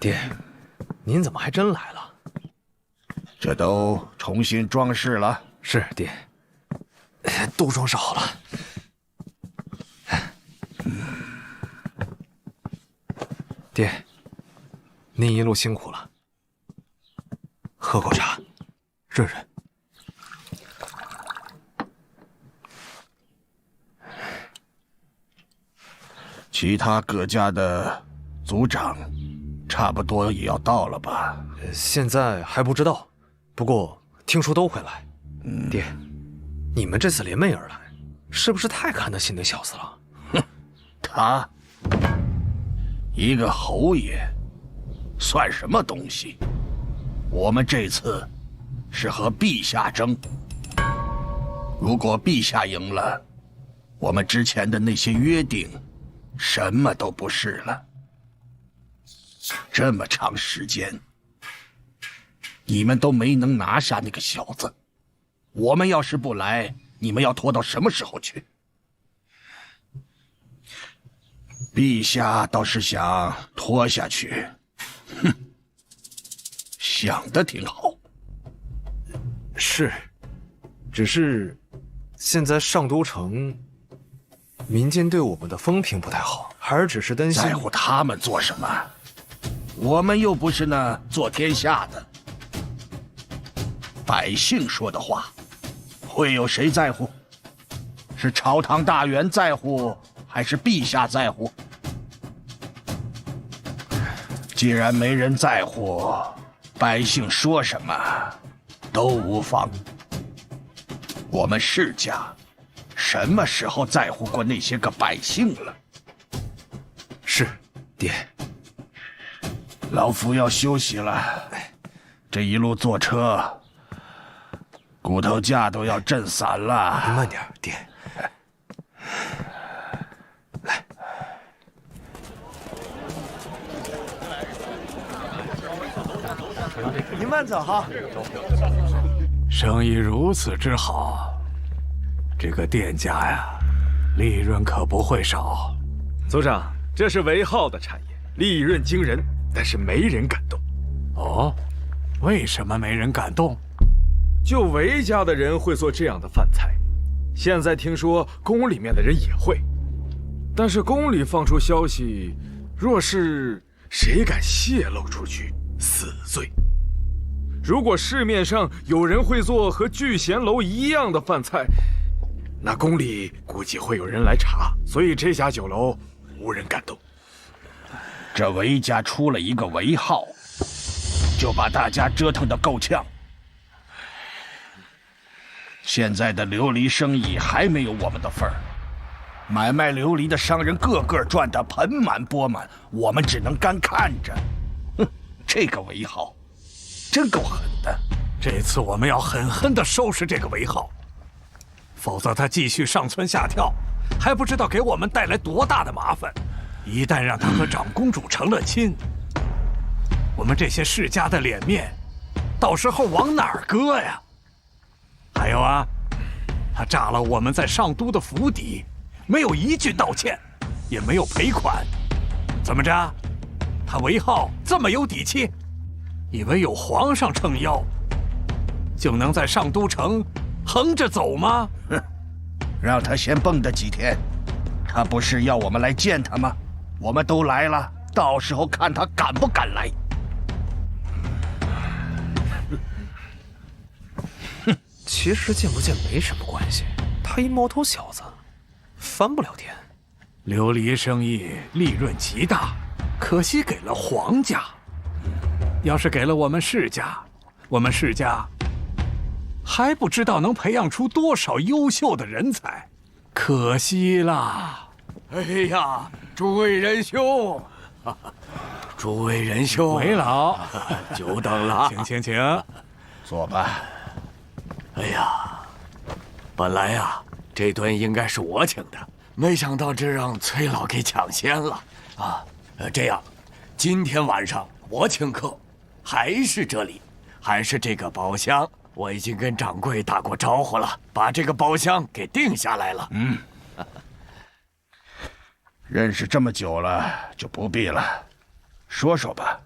爹，您怎么还真来了？这都重新装饰了。是爹，都装饰好了。爹，您一路辛苦了。喝口茶，润润。其他各家的族长，差不多也要到了吧？现在还不知道，不过听说都会来。爹，你们这次联袂而来，是不是太看得起那小子了？哼，他一个侯爷，算什么东西？我们这次是和陛下争，如果陛下赢了，我们之前的那些约定，什么都不是了。这么长时间，你们都没能拿下那个小子，我们要是不来，你们要拖到什么时候去？陛下倒是想拖下去，哼，想得挺好。是，只是现在上都城民间对我们的风评不太好，孩儿只是担心。在乎他们做什么？我们又不是那做天下的，百姓说的话，会有谁在乎？是朝堂大员在乎，还是陛下在乎？既然没人在乎，百姓说什么都无妨。我们世家什么时候在乎过那些个百姓了？是，爹。老夫要休息了，这一路坐车，骨头架都要震散了。您慢点，爹。来，您慢走哈。生意如此之好，这个店家呀，利润可不会少。族长，这是韦浩的产业，利润惊人，但是没人敢动。哦，为什么没人敢动？就韦家的人会做这样的饭菜，现在听说宫里面的人也会，但是宫里放出消息，若是谁敢泄露出去，死罪。如果市面上有人会做和聚贤楼一样的饭菜，那宫里估计会有人来查，所以这家酒楼无人敢动。这韦家出了一个韦浩，就把大家折腾得够呛。现在的琉璃生意还没有我们的份儿，买卖琉璃的商人个个赚得盆满钵满，我们只能干看着。哼，这个韦浩真够狠的。这次我们要狠狠地收拾这个韦浩，否则他继续上蹿下跳，还不知道给我们带来多大的麻烦。一旦让他和长公主成了亲，我们这些世家的脸面，到时候往哪儿搁呀？还有啊，他炸了我们在上都的府邸，没有一句道歉，也没有赔款，怎么着？他韦浩这么有底气，以为有皇上撑腰，就能在上都城横着走吗？哼，让他先蹦跶几天，他不是要我们来见他吗？我们都来了，到时候看他敢不敢来。其实见不见没什么关系，他一毛头小子，翻不了天。琉璃生意利润极大，可惜给了皇家。要是给了我们世家，我们世家还不知道能培养出多少优秀的人才，可惜啦。哎呀，诸位仁兄，诸位仁兄，韦老，久等了，请，坐吧。哎呀，本来呀，这顿应该是我请的，没想到这让崔老给抢先了啊！这样，今天晚上我请客，还是这里，还是这个包厢。我已经跟掌柜打过招呼了，把这个包厢给定下来了。认识这么久了，就不必了。说说吧，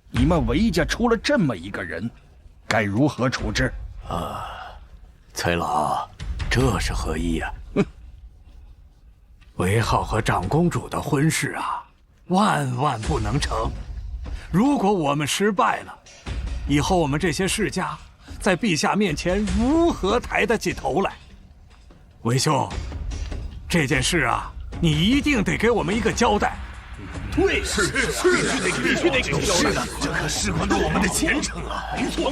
你们韦家出了这么一个人，该如何处置？崔老，这是何意呀？韦浩和长公主的婚事啊，万万不能成。如果我们失败了，以后我们这些世家在陛下面前如何抬得起头来？韦兄，这件事啊，你一定得给我们一个交代。对，必须得给我交代，这可事关着我们的前程啊！没错，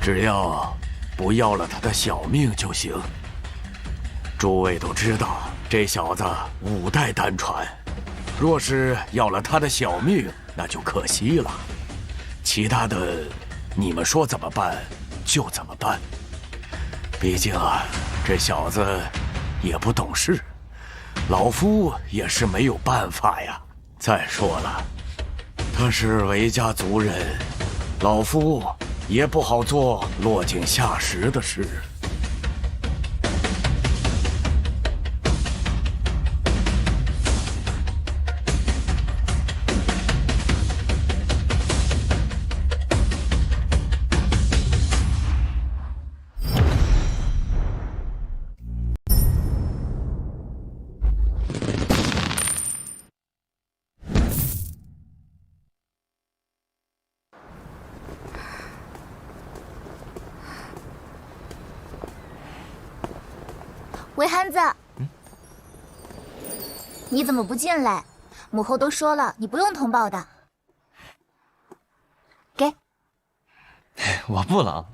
只要不要了他的小命就行。诸位都知道，这小子5代单传，若是要了他的小命，那就可惜了。其他的，你们说怎么办就怎么办。毕竟啊，这小子也不懂事，老夫也是没有办法呀。再说了，他是韦家族人，老夫也不好做落井下石的事。韦憨子，你怎么不进来？母后都说了，你不用通报的。给，我不了。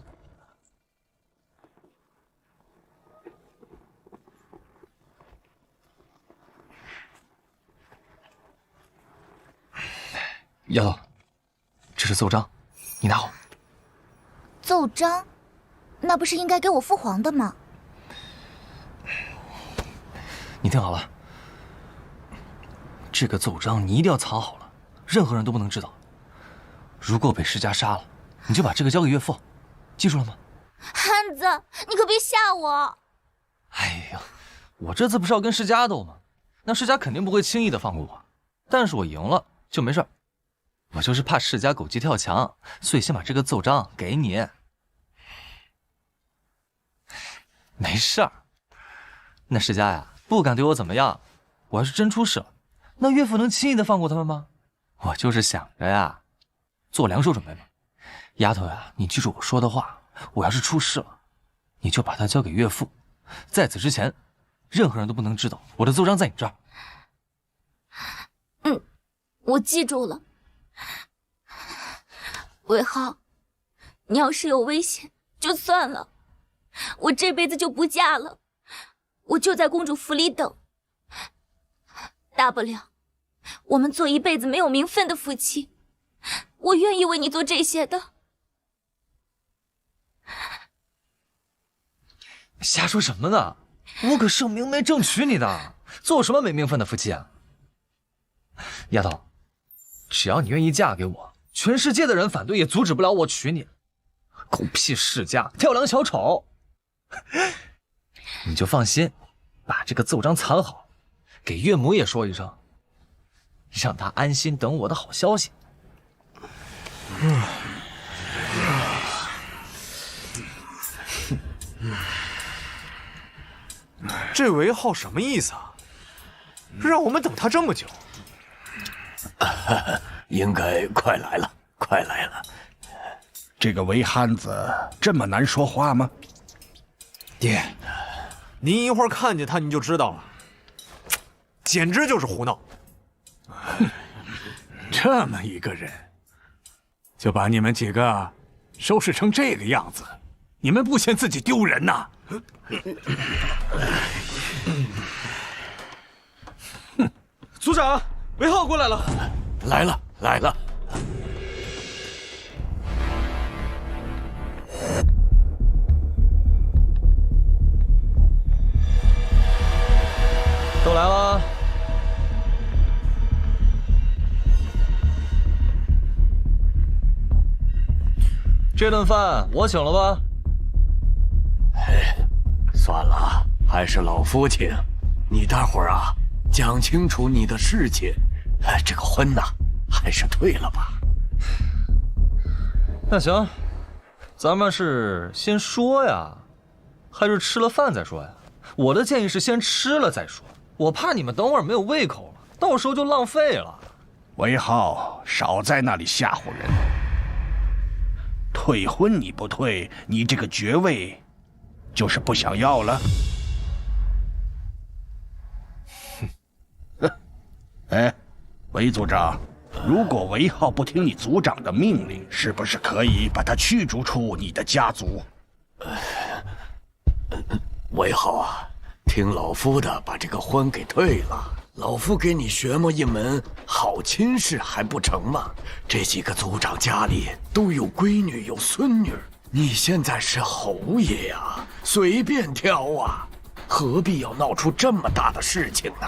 丫头，这是奏章，你拿好。奏章，那不是应该给我父皇的吗？你听好了，这个奏章你一定要藏好了，任何人都不能知道。如果被世家杀了，你就把这个交给岳父，记住了吗？憨子，你可别吓我！哎呀，我这次不是要跟世家斗吗？那世家肯定不会轻易的放过我，但是我赢了就没事。我就是怕世家狗急跳墙，所以先把这个奏章给你。没事儿，那世家呀不敢对我怎么样，我要是真出事了，那岳父能轻易的放过他们吗？我就是想着呀，做两手准备嘛。丫头呀，你记住我说的话，我要是出事了，你就把它交给岳父，在此之前，任何人都不能知道我的奏章在你这儿。我记住了。韦浩，你要是有危险，就算了，我这辈子就不嫁了，我就在公主府里等。大不了，我们做一辈子没有名分的夫妻，我愿意为你做这些的。瞎说什么呢？我可是明媒正娶你的，做什么没名分的夫妻啊？丫头，只要你愿意嫁给我，全世界的人反对也阻止不了我娶你。狗屁世家，跳梁小丑，你就放心，把这个奏章藏好，给岳母也说一声，让她安心等我的好消息。这韦浩什么意思啊？让我们等他这么久？应该快来了，快来了。这个韦憨子这么难说话吗？爹，您一会儿看见他你就知道了，简直就是胡闹。这么一个人，就把你们几个收拾成这个样子，你们不嫌自己丢人呐？组长，韦浩过来了。来了，来了。都来了。这顿饭我请了吧？算了，还是老夫请。你大伙儿啊，讲清楚你的事情。这个婚呐，还是退了吧。那行，咱们是先说呀，还是吃了饭再说呀？我的建议是先吃了再说，我怕你们等会儿没有胃口了，到时候就浪费了。韦浩，少在那里吓唬人。退婚你不退，你这个爵位就是不想要了。哎，韦组长，如果韦浩不听你族长的命令，是不是可以把他驱逐出你的家族？韦浩啊，听老夫的，把这个婚给退了。老夫给你学么一门好亲事还不成吗？这几个族长家里都有闺女有孙女，你现在是侯爷呀，随便挑啊，何必要闹出这么大的事情呢？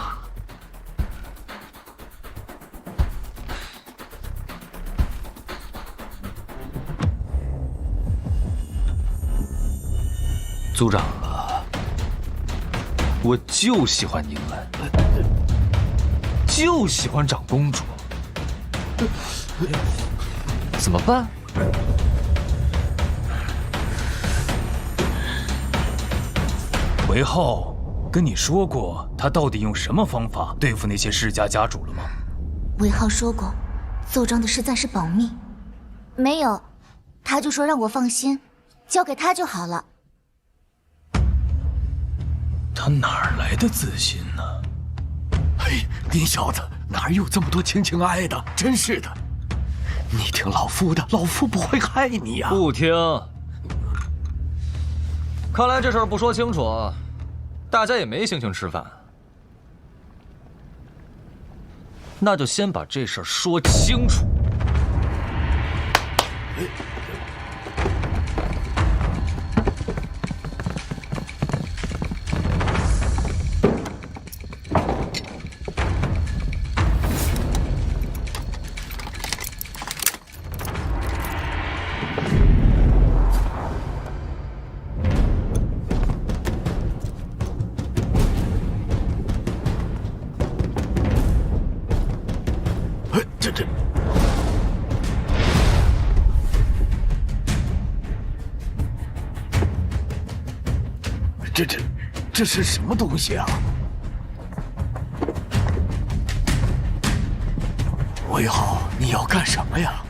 族长啊，我就喜欢宁恩，就喜欢长公主，怎么办？韦浩跟你说过他到底用什么方法对付那些世家家主了吗？韦浩说过，奏章的事暂时保密。没有，他就说让我放心，交给他就好了。他哪儿来的自信呢？嘿，你小子哪有这么多情情爱的？真是的，你听老夫的，老夫不会害你呀。不听。看来这事儿不说清楚，大家也没心情吃饭。那就先把这事儿说清楚。这是什么东西啊？韦浩，你要干什么呀？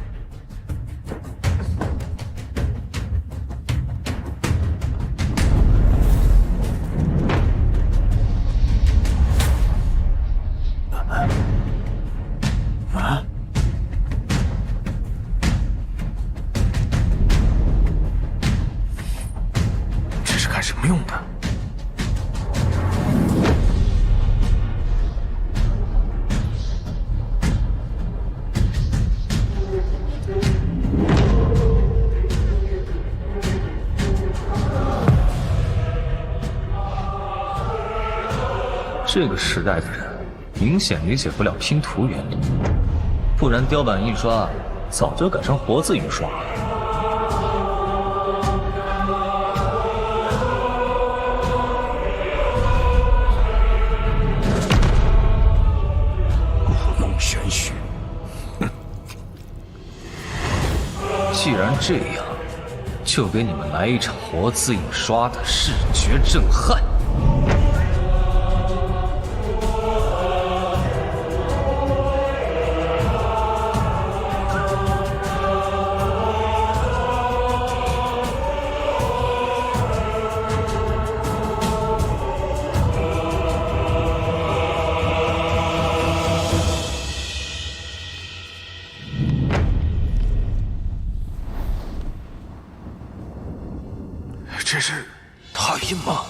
啊？这是干什么用的？这个时代的人明显理解不了拼图原理，不然雕版印刷早就改成活字印刷了。故弄玄虚。既然这样，就给你们来一场活字印刷的视觉震撼。这是拓印吗？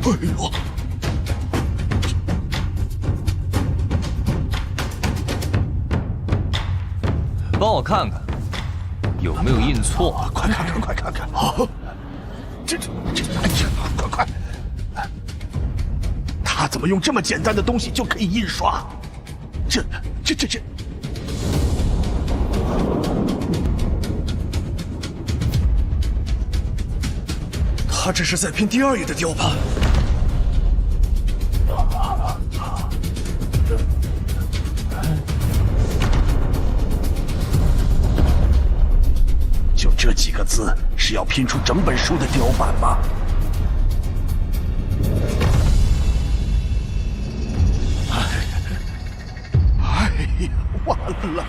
哎呦！帮我看看有没有印错。快看看，快看看！啊，这，哎呀，快！他怎么用这么简单的东西就可以印刷？这，他这是在拼第二页的雕版。就这几个字，是要拼出整本书的雕版吗？哎呀，完了！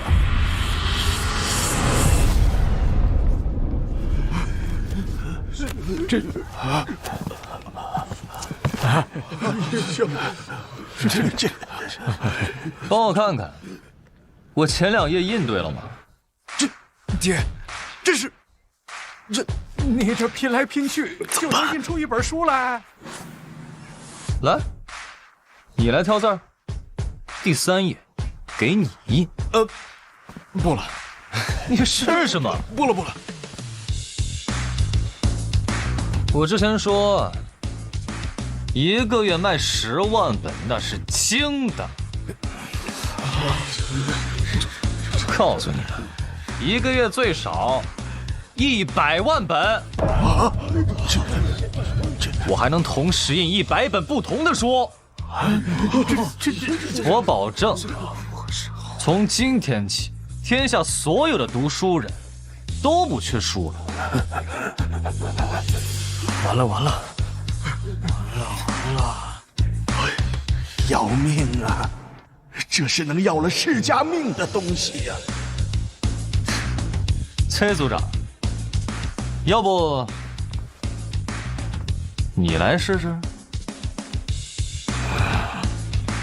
这，帮我看看，我前2页印对了吗？爹，你这拼来拼去就能印出一本书来。来，你来挑字儿。第3页，给你印。不了，你试试嘛。不了。我之前说，1个月卖10万本，那是轻的。告诉你们，1个月最少100万本。啊！我还能同时印100本不同的书。我保证，从今天起，天下所有的读书人都不缺书了。完了！要命啊！这是能要了世家命的东西呀！崔组长，要不你来试试？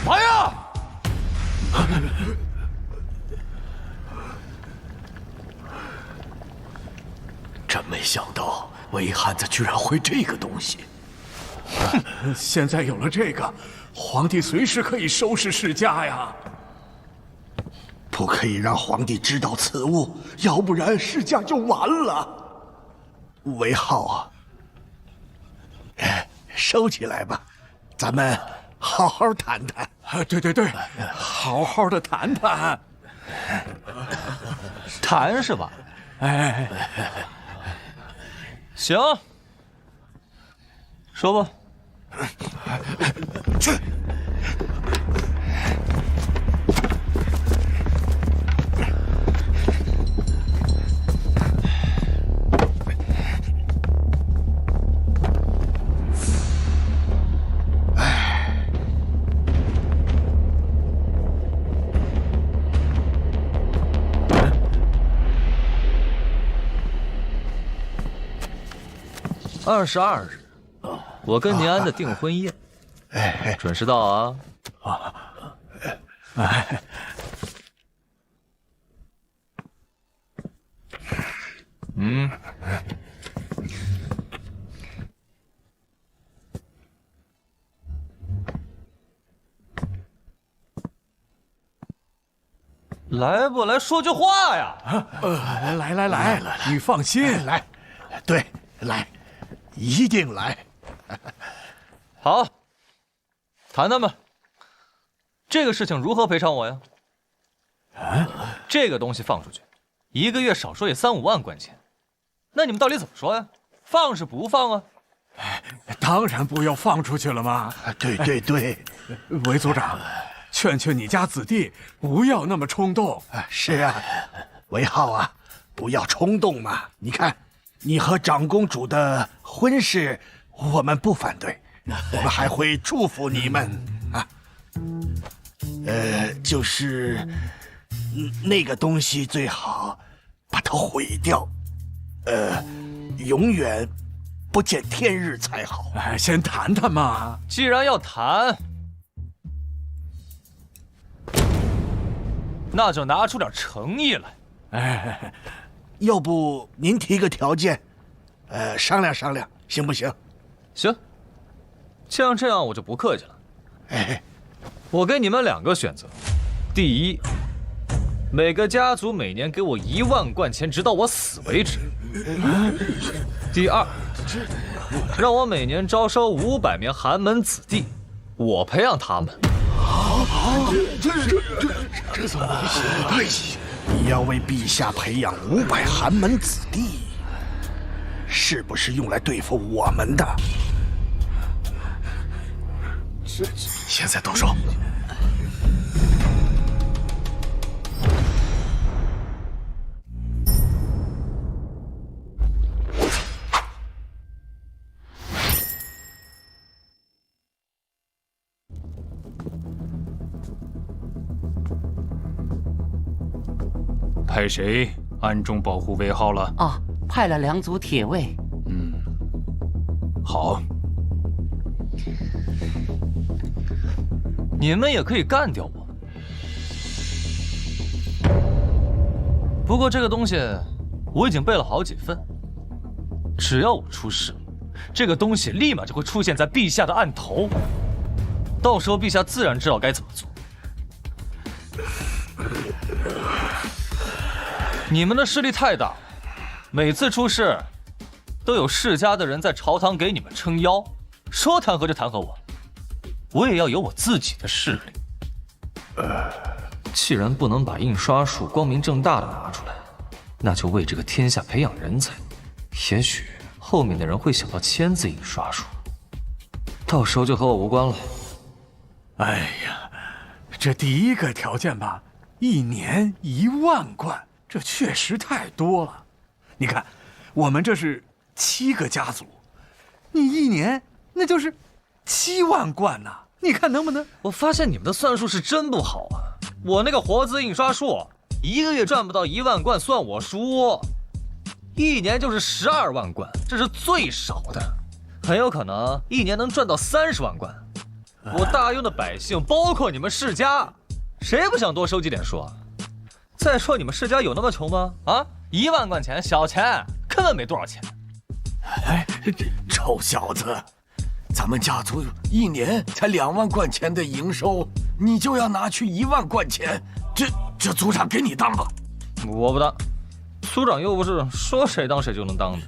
来呀！真没想到魏汉子居然会这个东西。现在有了这个，皇帝随时可以收拾世家呀。不可以让皇帝知道此物，要不然世家就完了。韦浩啊，收起来吧，咱们好好谈谈。对，好好的谈谈。谈是吧？哎，行，说吧。去。22日，我跟宁安的订婚宴，准时到啊。来不来说句话呀？来，你放心，来，对，来，一定来。好，谈谈吧。这个事情如何赔偿我呀？这个东西放出去，1个月少说也3、5万贯钱。那你们到底怎么说呀？放是不放啊？当然不要放出去了嘛。对，韦组长，劝劝你家子弟不要那么冲动。是啊，韦浩啊，不要冲动嘛。你看，你和长公主的婚事，我们不反对，我们还会祝福你们啊。就是那个东西最好把它毁掉，永远不见天日才好。先谈谈嘛。既然要谈，那就拿出点诚意来。要不您提个条件，商量商量，行不行？行，既然这样，我就不客气了。我给你们2个选择：第一，每个家族每年给我1万贯钱，直到我死为止；第二，让我每年招收500名寒门子弟，我培养他们。这怎么回事？你要为陛下培养500寒门子弟，是不是用来对付我们的？现在动手！派谁暗中保护韦浩了？哦，派了2组铁卫。好。你们也可以干掉我，不过这个东西我已经备了好几份，只要我出事，这个东西立马就会出现在陛下的案头，到时候陛下自然知道该怎么做。你们的势力太大了，每次出事都有世家的人在朝堂给你们撑腰，说弹劾就弹劾我。我也要有我自己的势力。既然不能把印刷术光明正大的拿出来，那就为这个天下培养人才。也许后面的人会想到签字印刷术，到时候就和我无关了。哎呀，这第一个条件吧，1年1万贯，这确实太多了。你看，我们这是7个家族，你1年那就是7万贯呐！你看能不能？我发现你们的算术是真不好啊！我那个活字印刷术，1个月赚不到1万贯算我输，1年就是12万贯，这是最少的，很有可能1年能赚到30万贯。我大庸的百姓，包括你们世家，谁不想多收集点数啊？再说你们世家有那么穷吗？啊，1万贯钱小钱，根本没多少钱。哎，这臭小子！咱们家族1年才2万贯钱的营收，你就要拿去1万贯钱，这族长给你当吧？我不当，族长又不是说谁当谁就能当的。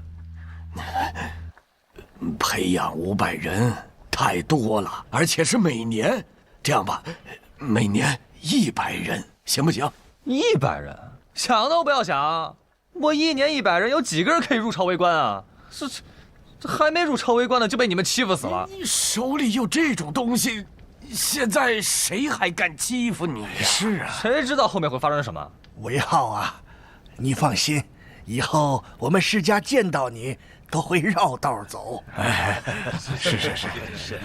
培养500人太多了，而且是每年。这样吧，每年100人，行不行？100人，想都不要想！我1年100人，有几个人可以入朝为官啊？这还没入朝为官呢，就被你们欺负死了。你手里有这种东西，现在谁还敢欺负你呀？是啊，谁知道后面会发生什么？韦浩啊，你放心，以后我们世家见到你都会绕道走。是。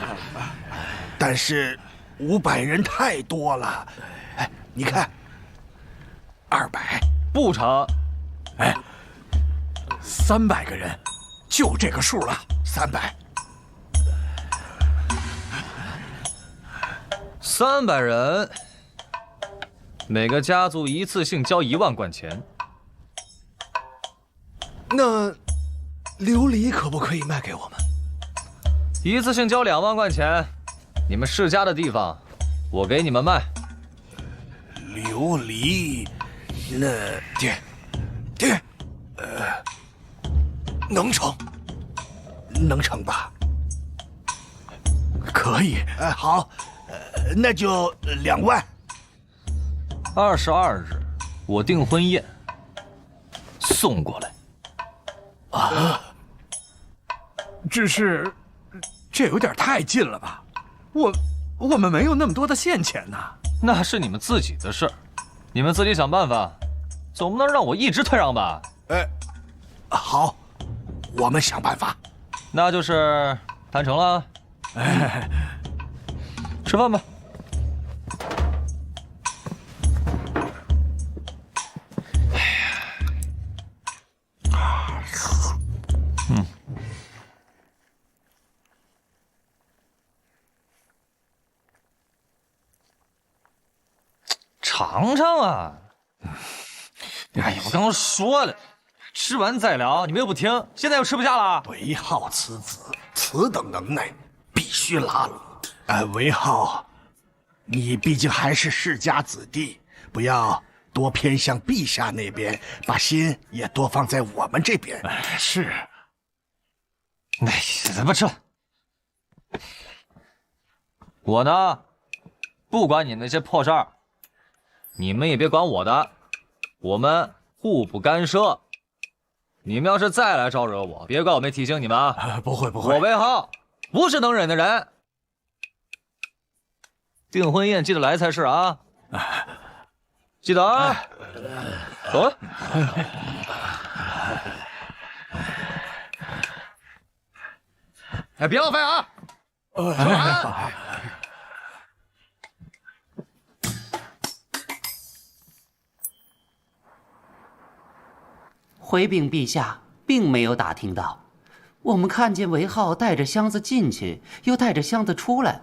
但是500人太多了，你看，200不成， 300个人。就这个数了，300。300人，每个家族一次性交1万贯钱。那琉璃可不可以卖给我们？一次性交2万贯钱，你们世家的地方，我给你们卖。琉璃，那爹，能能成吧？可以，好，那就2万。22日，我订婚宴，送过来。啊，只是这有点太近了吧？我们没有那么多的现钱呐。那是你们自己的事儿，你们自己想办法，总不能让我一直退让吧？好，我们想办法。那就是谈成了。吃饭吧。尝尝啊！哎呀，我刚刚说了，吃完再聊，你们又不听，现在又吃不下了。韦浩此子，此等能耐，必须拉拢。韦浩，你毕竟还是世家子弟，不要多偏向陛下那边，把心也多放在我们这边。是。哎，咱不吃了。我呢，不管你那些破事儿。你们也别管我的，我们互不干涉。你们要是再来招惹我，别怪我没提醒你们啊！不会不会，我韦浩不是能忍的人。订婚宴记得来才是啊！记得啊！走了。哎，别浪费啊！吃完。回禀陛下，并没有打听到。我们看见韦浩带着箱子进去，又带着箱子出来，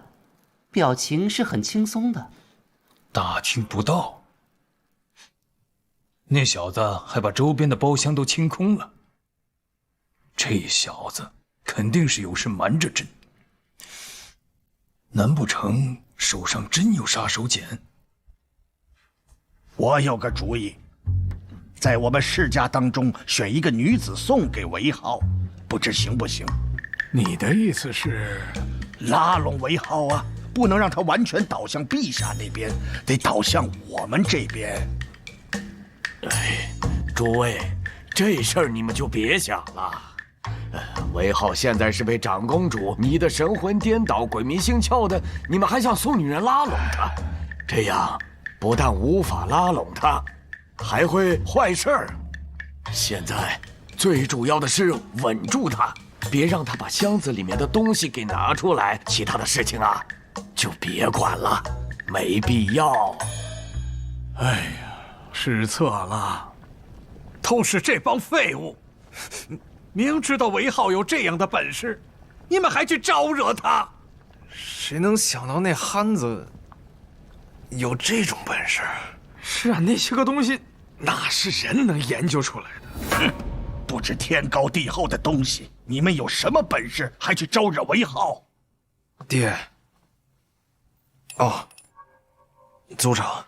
表情是很轻松的。打听不到，那小子还把周边的包厢都清空了。这小子肯定是有事瞒着朕，难不成手上真有杀手锏？我有个主意。在我们世家当中选一个女子送给韦浩，不知行不行？你的意思是拉拢韦浩啊，不能让他完全倒向陛下那边，得倒向我们这边。诸位，这事儿你们就别想了。韦浩现在是被长公主迷得神魂颠倒、鬼迷心窍的，你们还想送女人拉拢他？这样不但无法拉拢他，还会坏事儿。现在最主要的是稳住他，别让他把箱子里面的东西给拿出来，其他的事情啊就别管了，没必要。哎呀，失策了，都是这帮废物！明知道韦浩有这样的本事，你们还去招惹他？谁能想到那憨子有这种本事？是啊，那些个东西哪是人能研究出来的？不知天高地厚的东西，你们有什么本事还去招惹韦浩？爹，哦，族长，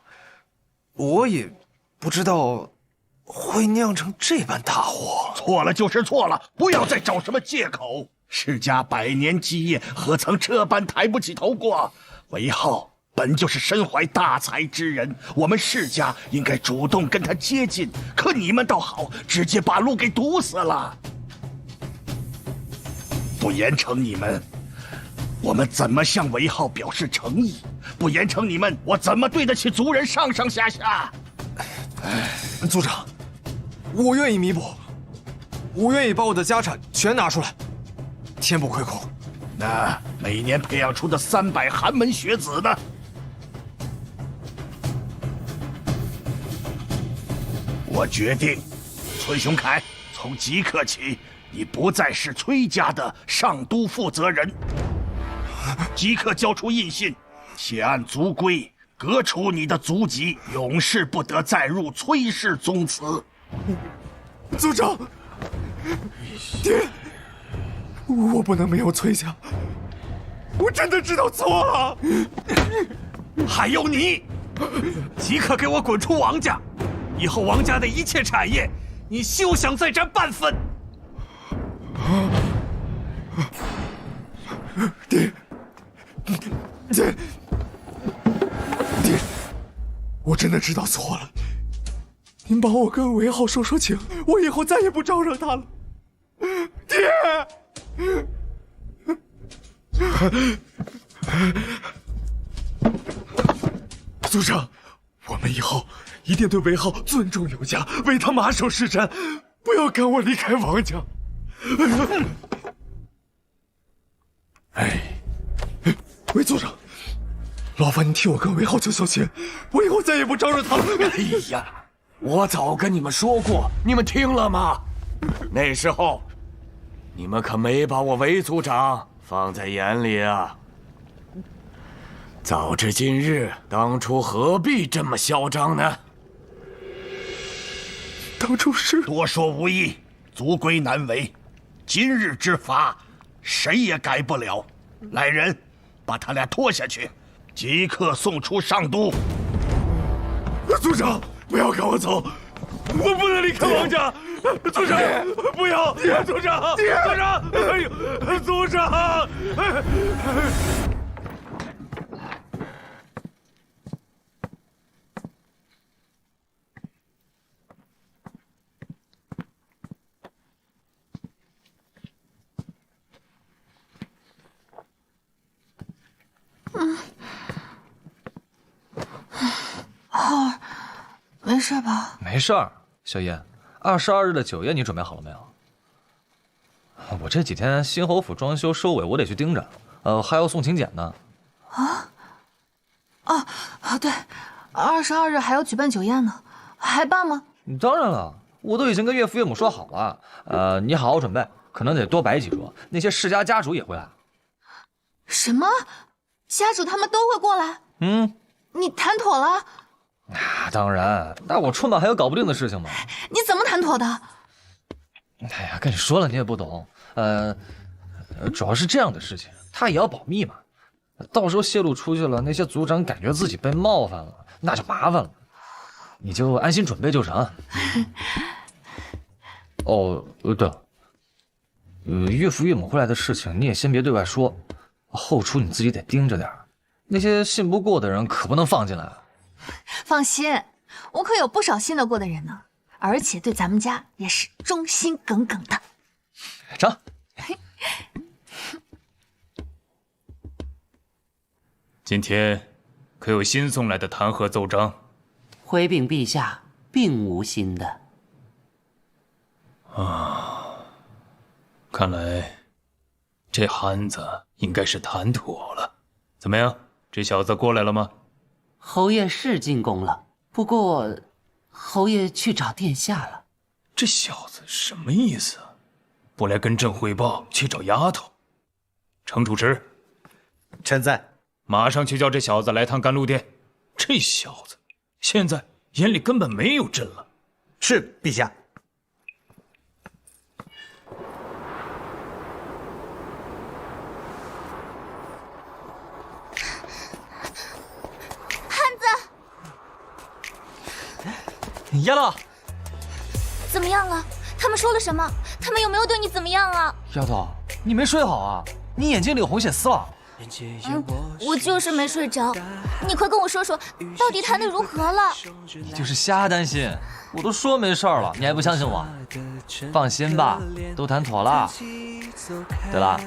我也不知道会酿成这般大祸。错了就是错了，不要再找什么借口。世家100年基业，何曾这般抬不起头过？韦浩本就是身怀大才之人，我们世家应该主动跟他接近，可你们倒好，直接把路给堵死了。不严惩你们，我们怎么向韦浩表示诚意？不严惩你们，我怎么对得起族人上上下下？族长，我愿意弥补，我愿意把我的家产全拿出来，天不亏空。那每年培养出的300寒门学子呢？我决定，崔雄凯，从即刻起，你不再是崔家的上都负责人，即刻交出印信，写按族规革除你的族籍，永世不得再入崔氏宗祠。族长，爹，我不能没有崔家，我真的知道错了。还有你，即刻给我滚出王家！以后王家的一切产业，你休想再占半分。爹，我真的知道错了。您帮我跟韦浩说情，我以后再也不招惹他了。爹，族长，我们以后一定对韦浩尊重有加，为他马首是瞻，不要赶我离开王家。韦族长，劳烦你替我跟韦浩求情，我以后再也不招惹他了。哎呀，我早跟你们说过，你们听了吗？那时候，你们可没把我韦族长放在眼里啊！早知今日，当初何必这么嚣张呢？当初是多说无益，族规难违，今日之法，谁也改不了。来人，把他俩拖下去，即刻送出上都。族长，不要赶我走，我不能离开王家。族长，不要！族长，族长，哎呦，族长！浩儿，没事吧？没事儿，小叶。22日的酒宴你准备好了没有？我这几天新侯府装修收尾，我得去盯着。还要送请柬呢。对，22日还要举办酒宴呢，还办吗？当然了，我都已经跟岳父岳母说好了。你好好准备，可能得多摆几桌，那些世家家主也会来。什么？家主他们都会过来？你谈妥了？当然，那我春晚还有搞不定的事情吗？你怎么谈妥的？哎呀，跟你说了你也不懂。主要是这样的事情，他也要保密嘛。到时候泄露出去了，那些族长感觉自己被冒犯了，那就麻烦了。你就安心准备就成。对了，岳父岳母会来的事情你也先别对外说，后厨你自己得盯着点，那些信不过的人可不能放进来。放心，我可有不少信得过的人呢，而且对咱们家也是忠心耿耿的。成。今天可有新送来的弹劾奏章？回禀陛下，并无新的。看来这憨子应该是谈妥了。怎么样，这小子过来了吗？侯爷是进宫了，不过侯爷去找殿下了。这小子什么意思啊？不来跟朕汇报，去找丫头。程主持，臣在。马上去叫这小子来趟甘露殿。这小子现在眼里根本没有朕了。是，陛下。燕乐，怎么样了？他们说了什么？他们有没有对你怎么样啊？丫头，你没睡好啊？你眼睛里有红血丝了。我就是没睡着。你快跟我说说，到底谈得如何了？你就是瞎担心，我都说没事了，你还不相信我？放心吧，都谈妥了。对了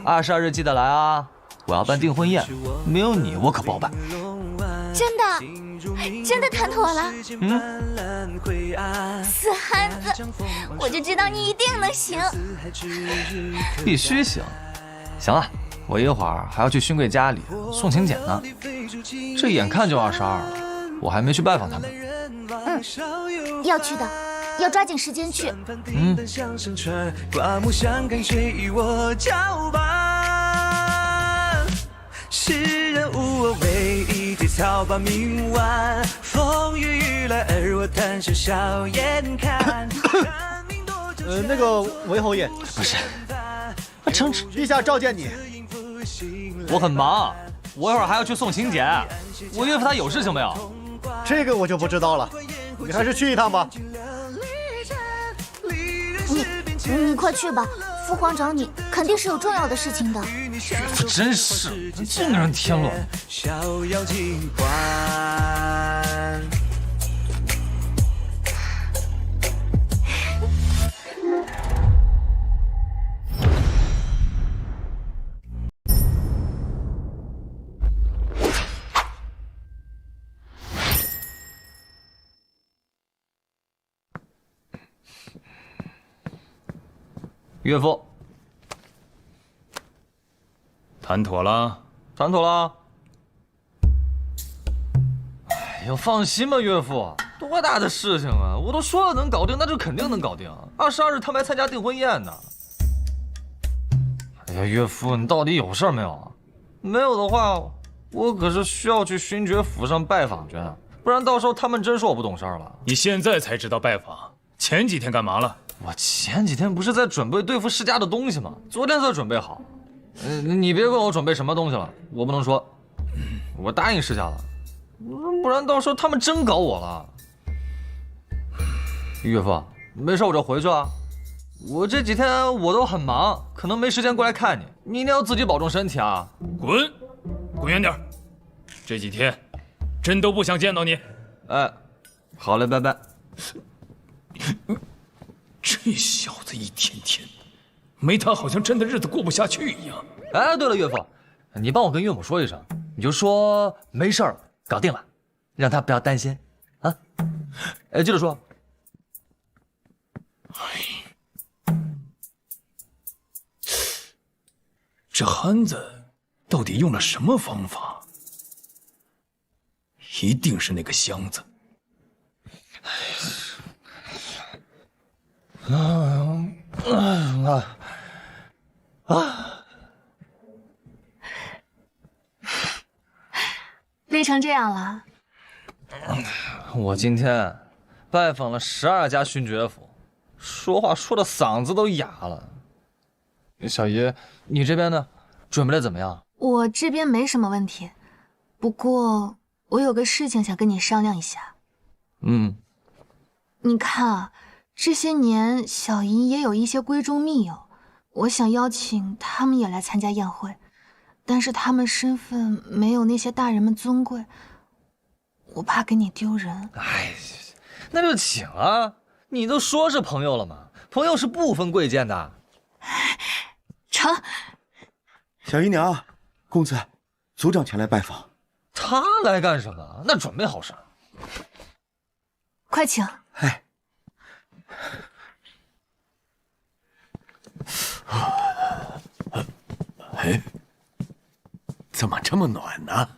，22日记得来啊！我要办订婚宴，没有你我可不好办。真的谈妥了？死憨子，我就知道你一定能行。必须行。行了，我一会儿还要去勋贵家里送请柬呢。这眼看就22了，我还没去拜访他们。要去的。要抓紧时间去。刮目相看，谁与我交伴？世人无我，唯一对草把明晚。风雨欲来，而我谈笑笑颜看。那个韦侯爷，不是，承旨，陛下召见你。我很忙，我一会儿还要去送请柬。我岳父他有事情没有？这个我就不知道了，你还是去一趟吧。你快去吧，父皇找你，肯定是有重要的事情的。岳父真是，这个人添乱。逍遥尽欢。岳父，谈妥了？谈妥了。哎呀，放心吧，岳父，多大的事情啊！我都说了能搞定，那就肯定能搞定。22日他们还参加订婚宴呢。哎呀，岳父，你到底有事没有啊？没有的话，我可是需要去勋爵府上拜访去，不然到时候他们真说我不懂事儿了。你现在才知道拜访，前几天干嘛了？我前几天不是在准备对付世家的东西吗？昨天才准备好。你别问我准备什么东西了，我不能说。我答应世家了，不然到时候他们真搞我了。岳父，没事我就回去啊。我这几天我都很忙，可能没时间过来看你。你一定要自己保重身体啊！滚，滚远点！这几天真都不想见到你。哎，好嘞，拜拜。这小子一天天，没他好像真的日子过不下去一样。哎，对了，岳父，你帮我跟岳母说一声，你就说没事儿，搞定了，让他不要担心啊。哎，记得说。这憨子到底用了什么方法？一定是那个箱子。累成这样了。我今天拜访了12家勋爵府，说话说的嗓子都哑了。小姨，你这边呢？准备的怎么样？我这边没什么问题，不过我有个事情想跟你商量一下。你看啊，这些年小姨也有一些闺中密友，我想邀请他们也来参加宴会，但是他们身份没有那些大人们尊贵，我怕给你丢人。哎，那就请啊！你都说是朋友了嘛，朋友是不分贵贱的。成。小姨娘，公子，族长前来拜访。他来干什么？那准备好事。快请。哎，怎么这么暖呢？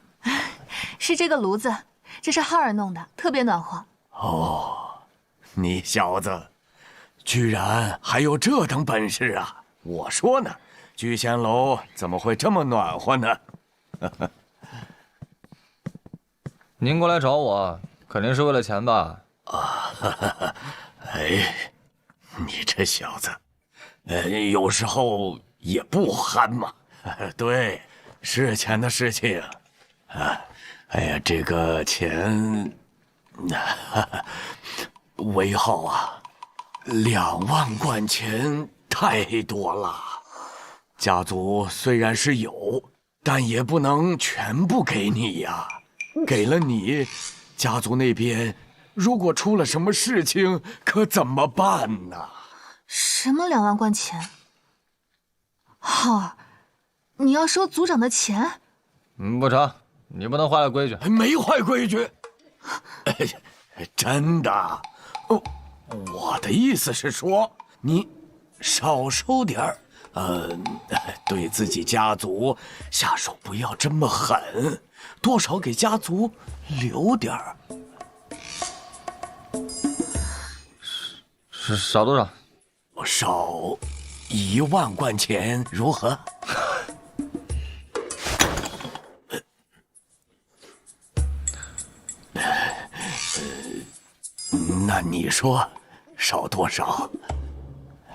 是这个炉子，这是浩儿弄的，特别暖和。哦，你小子居然还有这等本事啊！我说呢，聚仙楼怎么会这么暖和呢？您过来找我，肯定是为了钱吧？哎，你这小子，有时候也不憨嘛。对，是钱的事情啊。哎呀，这个钱，韦浩啊，2万贯钱太多了。家族虽然是有，但也不能全部给你呀。给了你，家族那边如果出了什么事情，可怎么办呢？什么2万贯钱？浩儿，你要收族长的钱？不成，你不能坏了规矩。没坏规矩，真的。我的意思是说，你少收点儿，对自己家族下手不要这么狠，多少给家族留点儿。是少多少？少1万贯钱，如何？那你说少多少？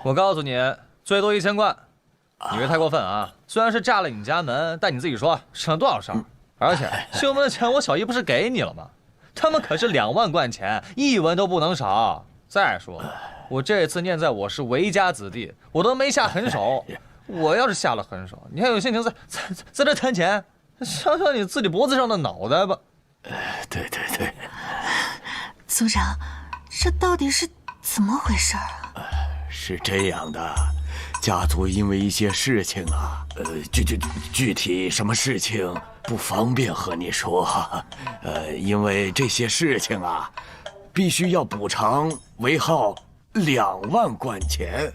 我告诉你，最多1000贯。你这太过分啊！虽然是炸了你家门，但你自己说省了多少事儿？而且修门的钱我小姨不是给你了吗？他们可是2万贯钱，1文都不能少。再说，我这次念在我是韦家子弟，我都没下狠手。我要是下了狠手，你还有心情在这贪钱？想想你自己脖子上的脑袋吧。对，族长，这到底是怎么回事啊？是这样的，家族因为一些事情啊，具体什么事情不方便和你说。因为这些事情啊，必须要补偿韦浩2万贯钱。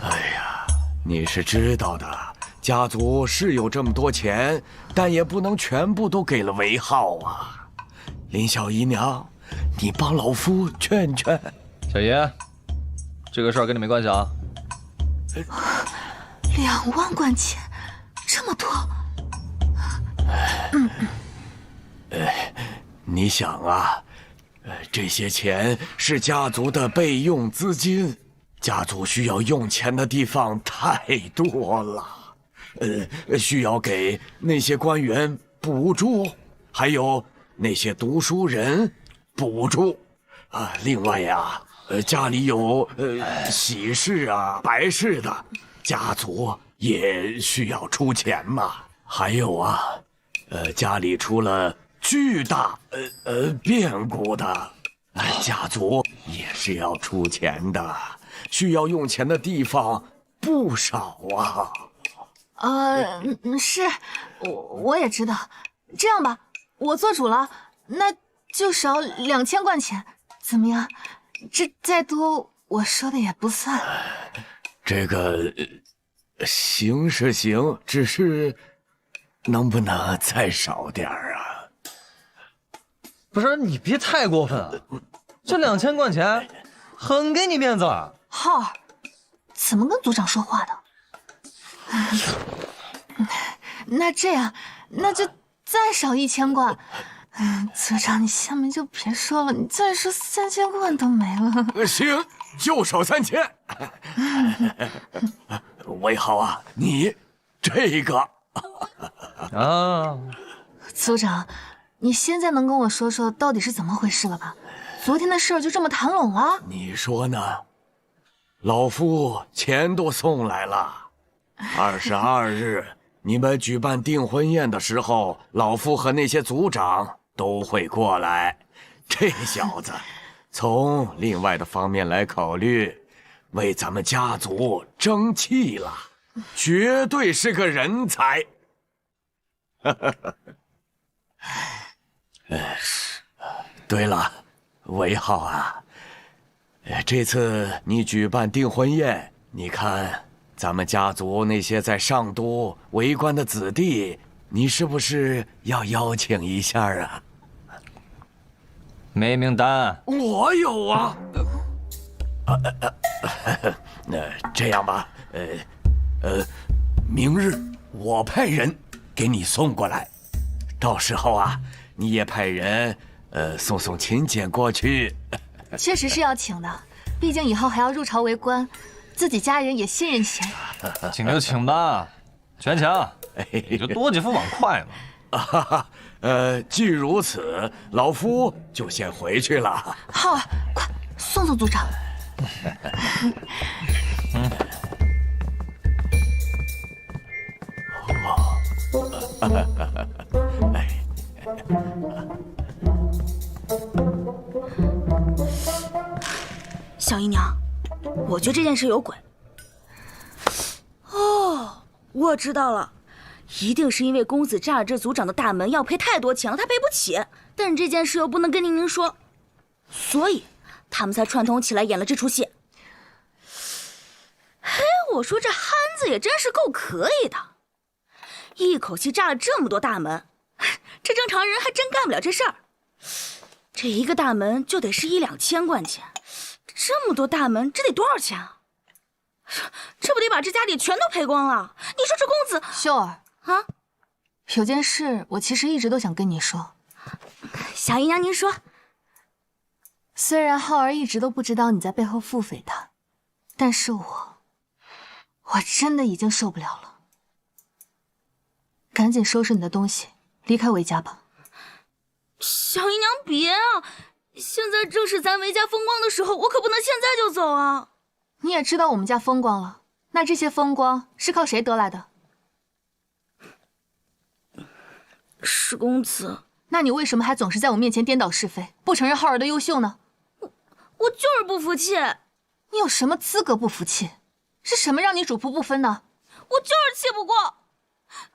哎呀，你是知道的，家族是有这么多钱，但也不能全部都给了韦浩啊。林小姨娘，你帮老夫劝劝。小爷，这个事儿跟你没关系啊。2万贯钱，这么多。你想啊，这些钱是家族的备用资金，家族需要用钱的地方太多了。需要给那些官员补助，还有那些读书人补助啊。另外呀，家里有喜事啊、白事的，家族也需要出钱嘛。还有啊，家里出了巨大变故的，家族也是要出钱的，需要用钱的地方不少啊。是，我也知道。这样吧，我做主了，那就少2000贯钱，怎么样？这再多，我说的也不算。这个行是行，只是能不能再少点啊？不是，你别太过分啊！这2000贯钱，很给你面子了。浩儿，怎么跟族长说话的？那这样，那就再少1000贯。族长，你下面就别说了，你再说3000贯都没了。行，就少3000。韦浩啊，你这个啊，族长，你现在能跟我说说到底是怎么回事了吧？昨天的事儿就这么谈拢了？你说呢？老夫钱都送来了。22日，你们举办订婚宴的时候，老夫和那些族长都会过来。这小子，从另外的方面来考虑，为咱们家族争气了，绝对是个人才。对了，韦浩啊，这次你举办订婚宴，你看咱们家族那些在上都为官的子弟，你是不是要邀请一下啊？没名单。我有啊。这样吧，明日我派人给你送过来，到时候啊，你也派人送请柬过去。确实是要请的，毕竟以后还要入朝为官，自己家人也信任些。请就请吧，全强，你就多几副碗筷嘛。既如此，老夫就先回去了。浩儿，快送送族长。小姨娘，我觉得这件事有鬼。哦，我知道了，一定是因为公子炸了这族长的大门，要赔太多钱了，他赔不起。但是这件事又不能跟宁宁说，所以他们才串通起来演了这出戏。嘿，我说这憨子也真是够可以的，一口气炸了这么多大门，这正常人还真干不了这事儿。这一个大门就得是1-2千贯钱，这么多大门，这得多少钱啊？这不得把这家底全都赔光了？你说这公子秀儿啊，有件事我其实一直都想跟你说。小姨娘，您说。虽然浩儿一直都不知道你在背后腹诽他，但是我真的已经受不了了。赶紧收拾你的东西，离开韦家吧。小姨娘别啊！现在正是咱韦家风光的时候，我可不能现在就走啊！你也知道我们家风光了，那这些风光是靠谁得来的？是公子。那你为什么还总是在我面前颠倒是非，不承认浩儿的优秀呢？我就是不服气。你有什么资格不服气？是什么让你主仆不分呢？我就是气不过。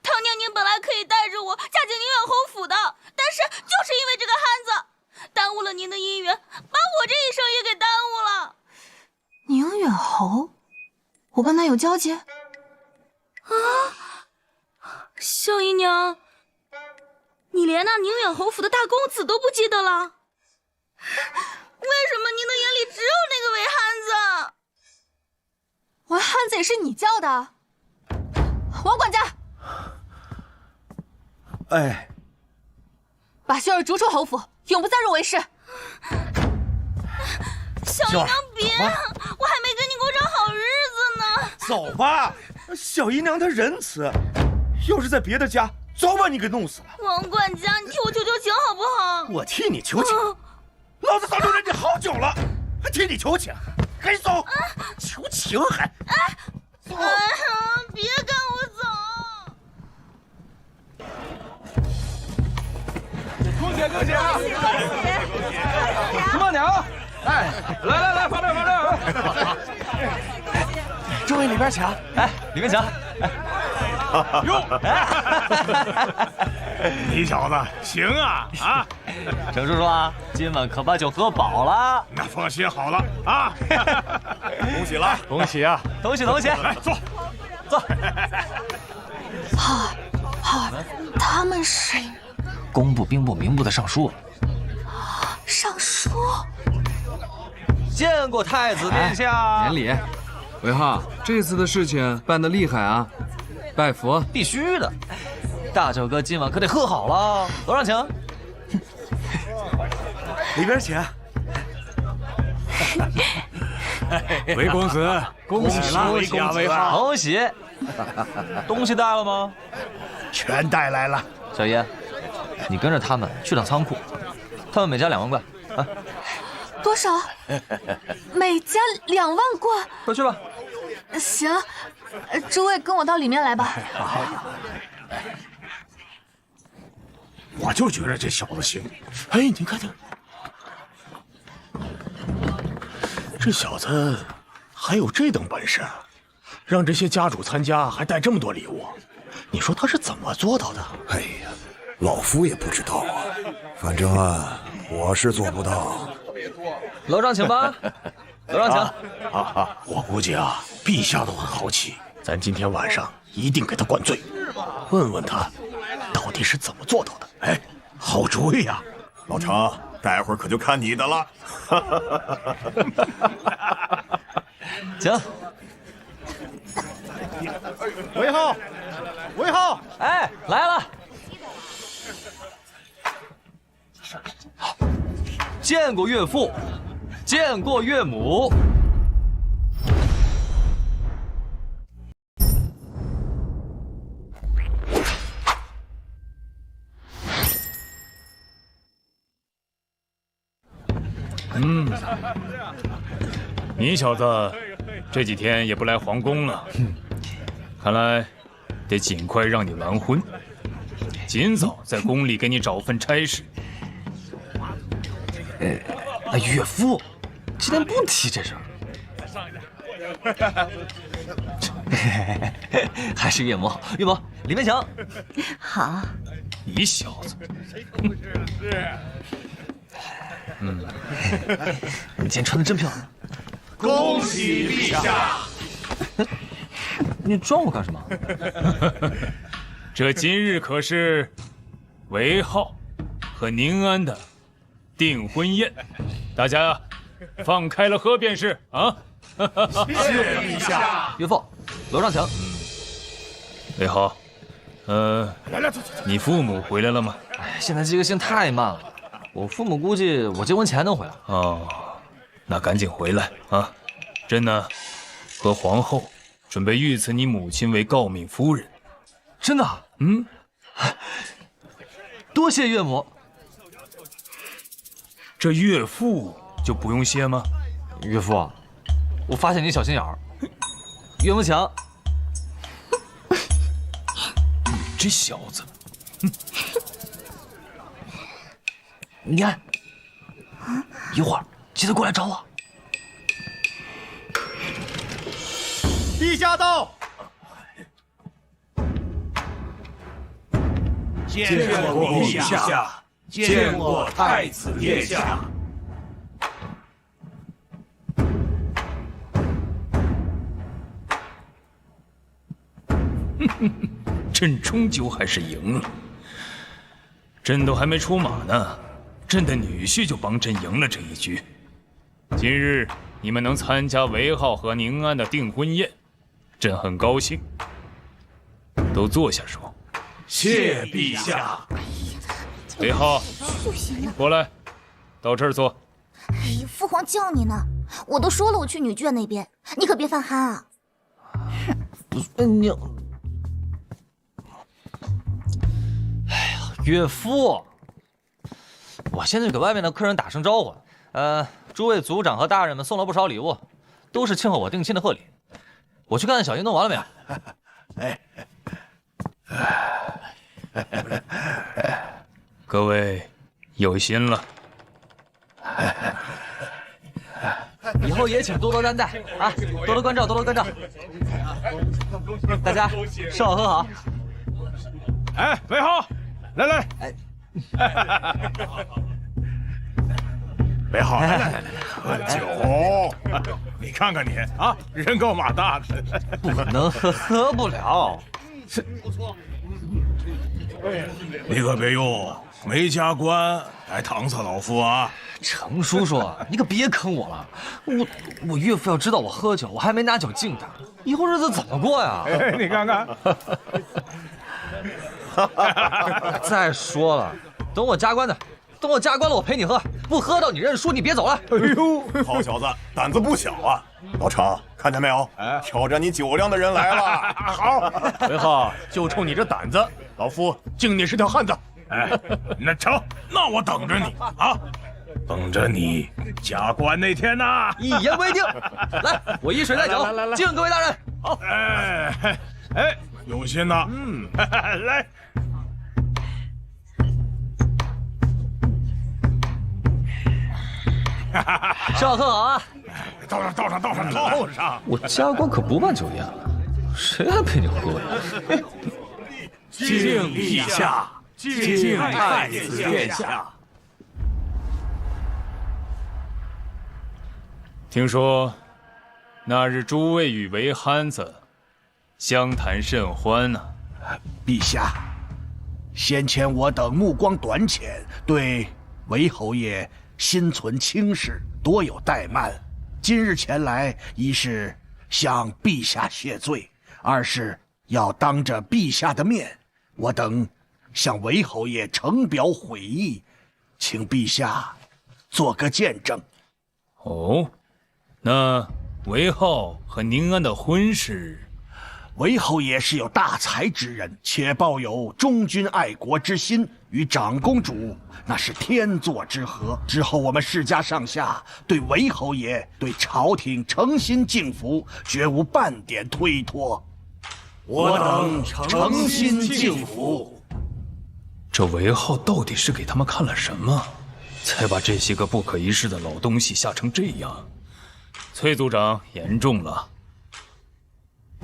当年您本来可以带着我嫁进宁远侯府的，但是就是因为这个汉子，耽误了您的姻缘，把我这一生也给耽误了。宁远侯，我跟他有交集？啊，小姨娘，你连那宁远侯府的大公子都不记得了？为什么您的眼里只有那个韦汉子？韦汉子也是你叫的？王管家，哎，把秀儿逐出侯府，永不再入韦氏。小姨娘别，我还没跟你过上好日子呢。走吧，小姨娘她仁慈，要是在别的家，早把你给弄死了。王管家，你替我求求情好不好？我替你求情，老子早就忍你好久了，还替你求情，赶紧走！求情还？走！哎呀，别赶我走！恭喜恭喜啊！恭喜！芝麻娘，哎，来，放这儿。诸位里边请，哎，里面请。哟，你小子行啊啊！程叔叔啊，今晚可把酒喝饱了。那放心好了啊！恭喜了，恭喜啊！恭喜！来坐。浩儿，他们是工部、兵部、民部的尚书。尚书，见过太子殿下。免礼。韦浩，这次的事情办得厉害啊！拜服，必须的。大舅哥今晚可得喝好了，楼上请。里边请。韦公子，恭喜了，韦公子，恭喜！东西带了吗？全带来了。小爷，你跟着他们去趟仓库，他们每家2万贯啊。多少？每家2万贯。快去吧。行，诸位跟我到里面来吧。我就觉得这小子行。哎，你看他，这小子还有这等本事，让这些家主参加，还带这么多礼物，你说他是怎么做到的？哎呀，老夫也不知道啊，反正啊，我是做不到。楼上请吧，楼上请。我估计啊，陛下都很好奇，咱今天晚上一定给他灌醉，问问他到底是怎么做到的。哎，好主意呀！老程，待会儿可就看你的了。行。韦浩，韦浩，哎，来了。见过岳父，见过岳母。你小子这几天也不来皇宫了，看来得尽快让你完婚，尽早在宫里给你找份差事。岳父，今天不提这事儿。还是岳母好，岳母里面请。好。你小子，你今天穿的真漂亮。恭喜陛下！你装我干什么？这今日可是韦浩和宁安的订婚宴，大家放开了喝便是啊！谢陛下。岳父，楼上请。魏浩，你父母回来了吗？哎，现在这个信太慢了，我父母估计我结婚前能回来。哦，那赶紧回来啊！朕呢，和皇后准备御赐你母亲为诰命夫人。真的？嗯，多谢岳母。这岳父就不用谢吗？岳父，我发现你小心眼儿。岳母请。你这小子，你看，一会儿记得过来找我。陛下到。见过陛下，见过太子殿下。朕终究还是赢了。朕都还没出马呢，朕的女婿就帮朕赢了这一局。今日你们能参加韦浩和宁安的订婚宴，朕很高兴。都坐下说。谢陛下。韦浩，过来，到这儿坐。哎，父皇叫你呢，我都说了我去女眷那边，你可别犯憨啊。不是你。哎呀，岳父，我先去给外面的客人打声招呼。诸位族长和大人们送了不少礼物，都是庆贺我定亲的贺礼。我去看看小姨弄完了没有。各位有心了，以后也请多多担待啊，多多关照，多多关照。大家吃好喝好。哎，韦浩，来来，韦浩，来，喝酒。你看看你啊，人高马大的，不能喝不了。你可别用没加官来搪塞老夫啊！程叔叔，你可别坑我了。我岳父要知道我喝酒，我还没拿酒敬他，以后日子怎么过呀？你看看。再说了，等我加官了，我陪你喝，不喝到你认输，你别走了。哎呦，好小子，胆子不小啊！老程，看见没有？挑战你酒量的人来了。好，韦浩，就冲你这胆子，老夫敬你是条汉子。哎，那成，那我等着你啊，等着你加官那天呐。一言为定。来，我一水带酒，敬各位大人。好，哎，有心呐。来。吃好喝好啊！倒上！我加官可不办酒宴了，谁还陪你喝呀？敬陛下，敬太子殿下。听说那日诸位与韦憨子相谈甚欢呢。陛下，先前我等目光短浅，对韦侯爷心存轻视，多有怠慢。今日前来，一是向陛下谢罪，二是要当着陛下的面，我等向韦侯爷呈表悔意，请陛下做个见证。哦，那韦浩和宁安的婚事，韦侯爷是有大才之人，且抱有忠君爱国之心，与长公主那是天作之合。之后我们世家上下对韦侯爷、对朝廷诚心敬服，绝无半点推脱。我等诚心敬服。这韦浩到底是给他们看了什么，才把这些个不可一世的老东西吓成这样？崔族长言重了。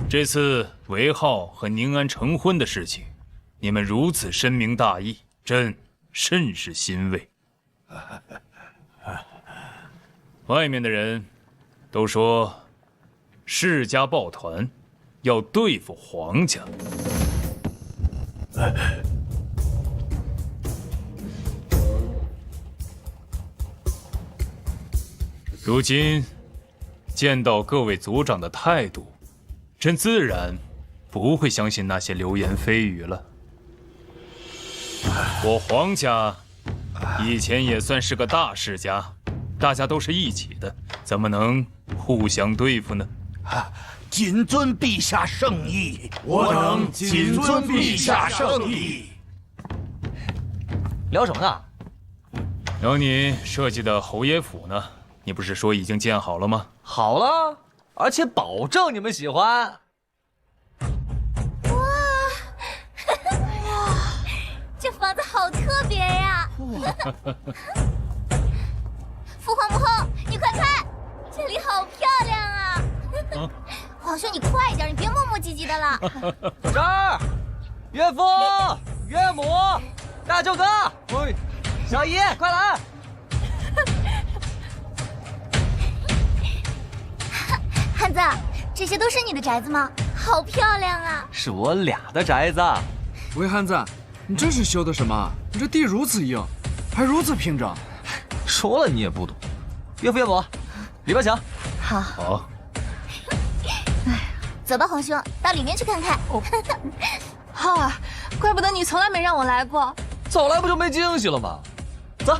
这次韦浩和宁安成婚的事情，你们如此深明大义，朕甚是欣慰。外面的人都说世家抱团，要对付皇家。如今见到各位族长的态度，朕自然不会相信那些流言蜚语了。我黄家以前也算是个大世家，大家都是一起的，怎么能互相对付呢？谨遵陛下圣意，我等谨遵陛下圣意。聊什么呢？聊你设计的侯爷府呢？你不是说已经建好了吗？好了，而且保证你们喜欢。哇，这房子好特别呀！父皇母后，你快看，这里好漂亮啊！皇兄，你快点，你别磨磨唧唧的了。这儿，岳父、岳母、大舅哥，小姨，快来！汉子，这些都是你的宅子吗？好漂亮啊！是我俩的宅子。喂，汉子，你这是修的什么？你这地如此硬，还如此平整。说了你也不懂。岳父岳母，里边请。好。好。走吧，皇兄，到里面去看看。浩儿，怪不得你从来没让我来过。早来不就没惊喜了吗？走。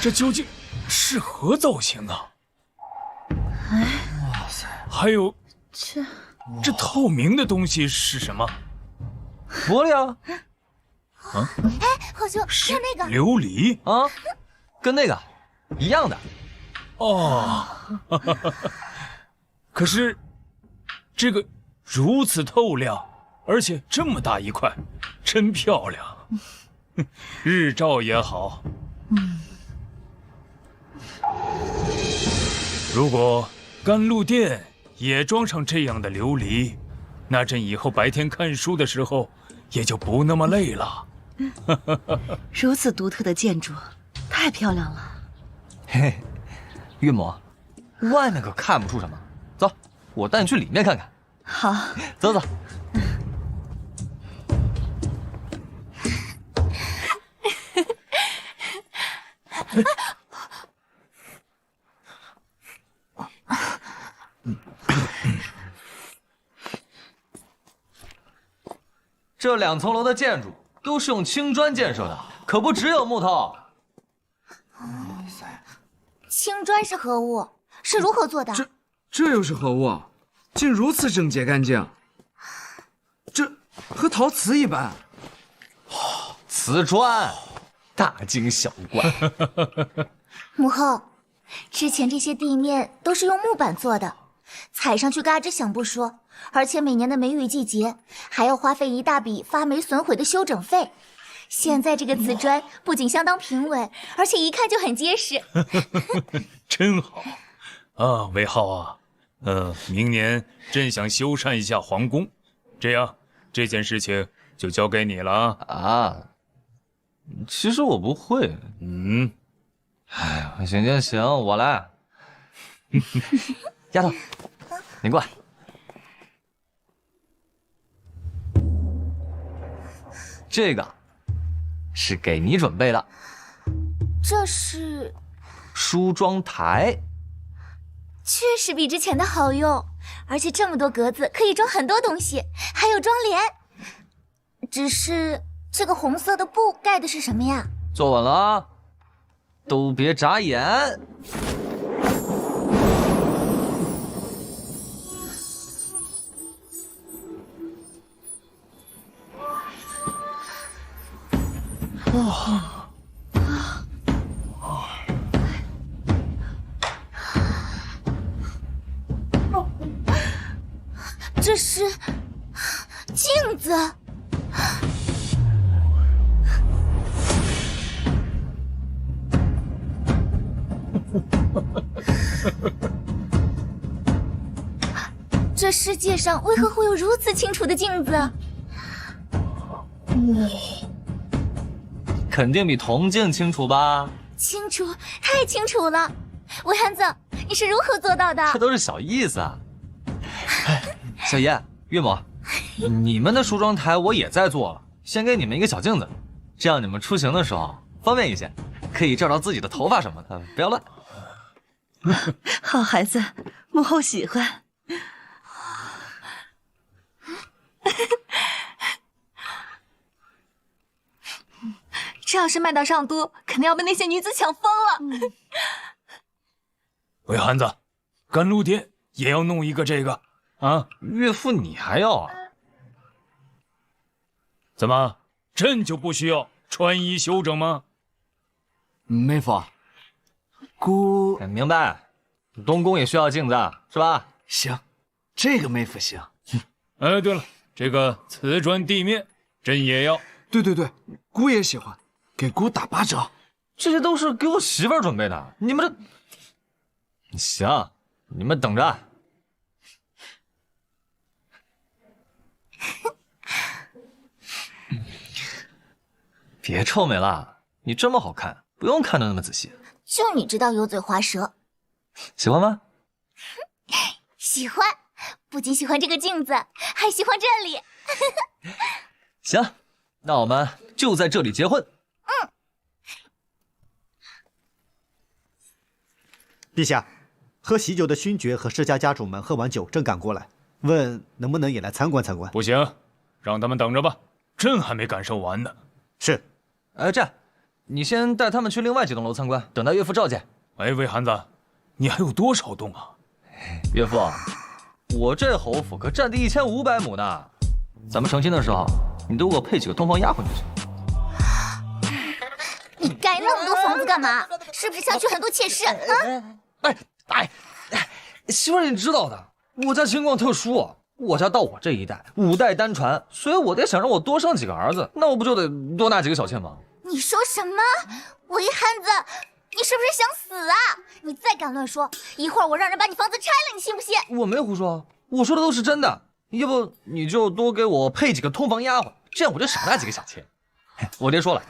这究竟是何造型啊？哇塞！还有这透明的东西是什么？玻璃啊！哎，皇兄，看那个琉璃啊，跟那个一样的。哦，可是这个如此透亮，而且这么大一块，真漂亮。日照也好。如果甘露殿也装上这样的琉璃，那朕以后白天看书的时候也就不那么累了。如此独特的建筑，太漂亮了。嘿，岳母，外面可看不出什么。走，我带你去里面看看。好，走走。这2层楼的建筑都是用青砖建设的，可不只有木头。青砖是何物？是如何做的？这又是何物？竟如此整洁干净，这和陶瓷一般。瓷砖，大惊小怪。母后，之前这些地面都是用木板做的，踩上去嘎吱响不说，而且每年的梅雨季节还要花费一大笔发霉损毁的修整费。现在这个瓷砖不仅相当平稳，而且一看就很结实。真好啊，韦浩啊，明年朕想修缮一下皇宫，这样这件事情就交给你了啊。其实我不会。哎，行，我来。丫头，你过来。这个是给你准备的。这是梳妆台，确实比之前的好用，而且这么多格子可以装很多东西，还有妆帘。只是这个红色的布盖的是什么呀？坐稳了啊，都别眨眼。这是镜子。这世界上为何会有如此清楚的镜子？肯定比铜镜清楚吧？清楚，太清楚了。韦汉子，你是如何做到的？这都是小意思啊。小爷、岳母，你们的梳妆台我也在做了，先给你们一个小镜子，这样你们出行的时候方便一些，可以照照自己的头发什么的，不要乱。好孩子，母后喜欢。这要是卖到上都，肯定要被那些女子抢疯了。魏汉子，甘露殿也要弄一个这个啊？岳父你还要啊？怎么，朕就不需要穿衣修整吗？妹夫，姑明白，东宫也需要镜子，是吧？行，这个妹夫行。哎，对了，这个瓷砖地面，朕也要。对，姑也喜欢，给姑打8折。这些都是给我媳妇儿准备的，你们这……行，你们等着。别臭美了，你这么好看，不用看得那么仔细。就你知道油嘴滑舌，喜欢吗？喜欢，不仅喜欢这个镜子，还喜欢这里。行，那我们就在这里结婚。陛下，喝喜酒的勋爵和世家家主们喝完酒正赶过来，问能不能也来参观参观。不行，让他们等着吧，朕还没感受完呢。是。这样，你先带他们去另外几栋楼参观，等待岳父召见。哎，魏汉子，你还有多少栋啊？岳父，我这侯府可占地1500亩呢，咱们成亲的时候，你都给我配几个东方丫鬟就行。你盖那么多房子干嘛？是不是想娶很多妾室啊？媳妇儿你知道的，我家情况特殊，我家到我这一代5代单传，所以我得想让我多生几个儿子，那我不就得多纳几个小妾吗？你说什么？魏汉子，你是不是想死啊？你再敢乱说，一会儿我让人把你房子拆了，你信不信？我没胡说，我说的都是真的。要不你就多给我配几个通房丫鬟，这样我就少纳几个小妾。我爹说了，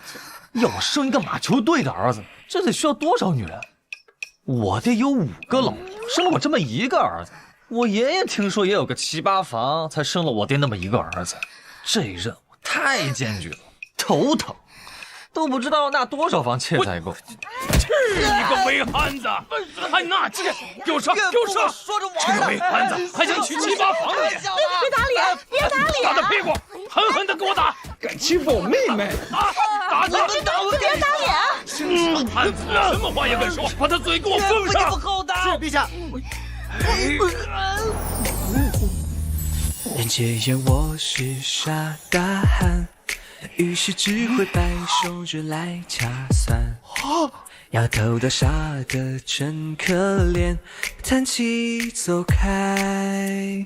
要我生一个马球队的儿子，这得需要多少女人？我爹有5个老婆，生了我这么一个儿子。我爷爷听说也有个7、8房，才生了我爹那么一个儿子。这任务太艰巨了，头疼，都不知道要纳多少房妾才够。这个魏汉子，还纳妾，给我上，给我上！说着玩这个魏汉子还想娶7、8房呢！别打脸，别打脸！打他屁股，狠狠的给我打！敢欺负我妹妹！打他！别打脸啊！这汉子什么话也敢说，把他嘴给我封上！不厚道！是陛下。人皆言我是傻大汉，于是只会摆手指来掐算。摇头的傻的真可怜，叹气走开。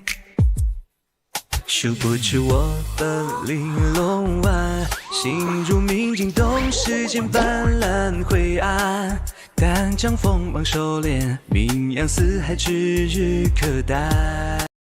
殊不知我本领龙丸，心如明镜洞，世间斑斓灰暗。但将锋芒收敛，名扬四海，指日可待。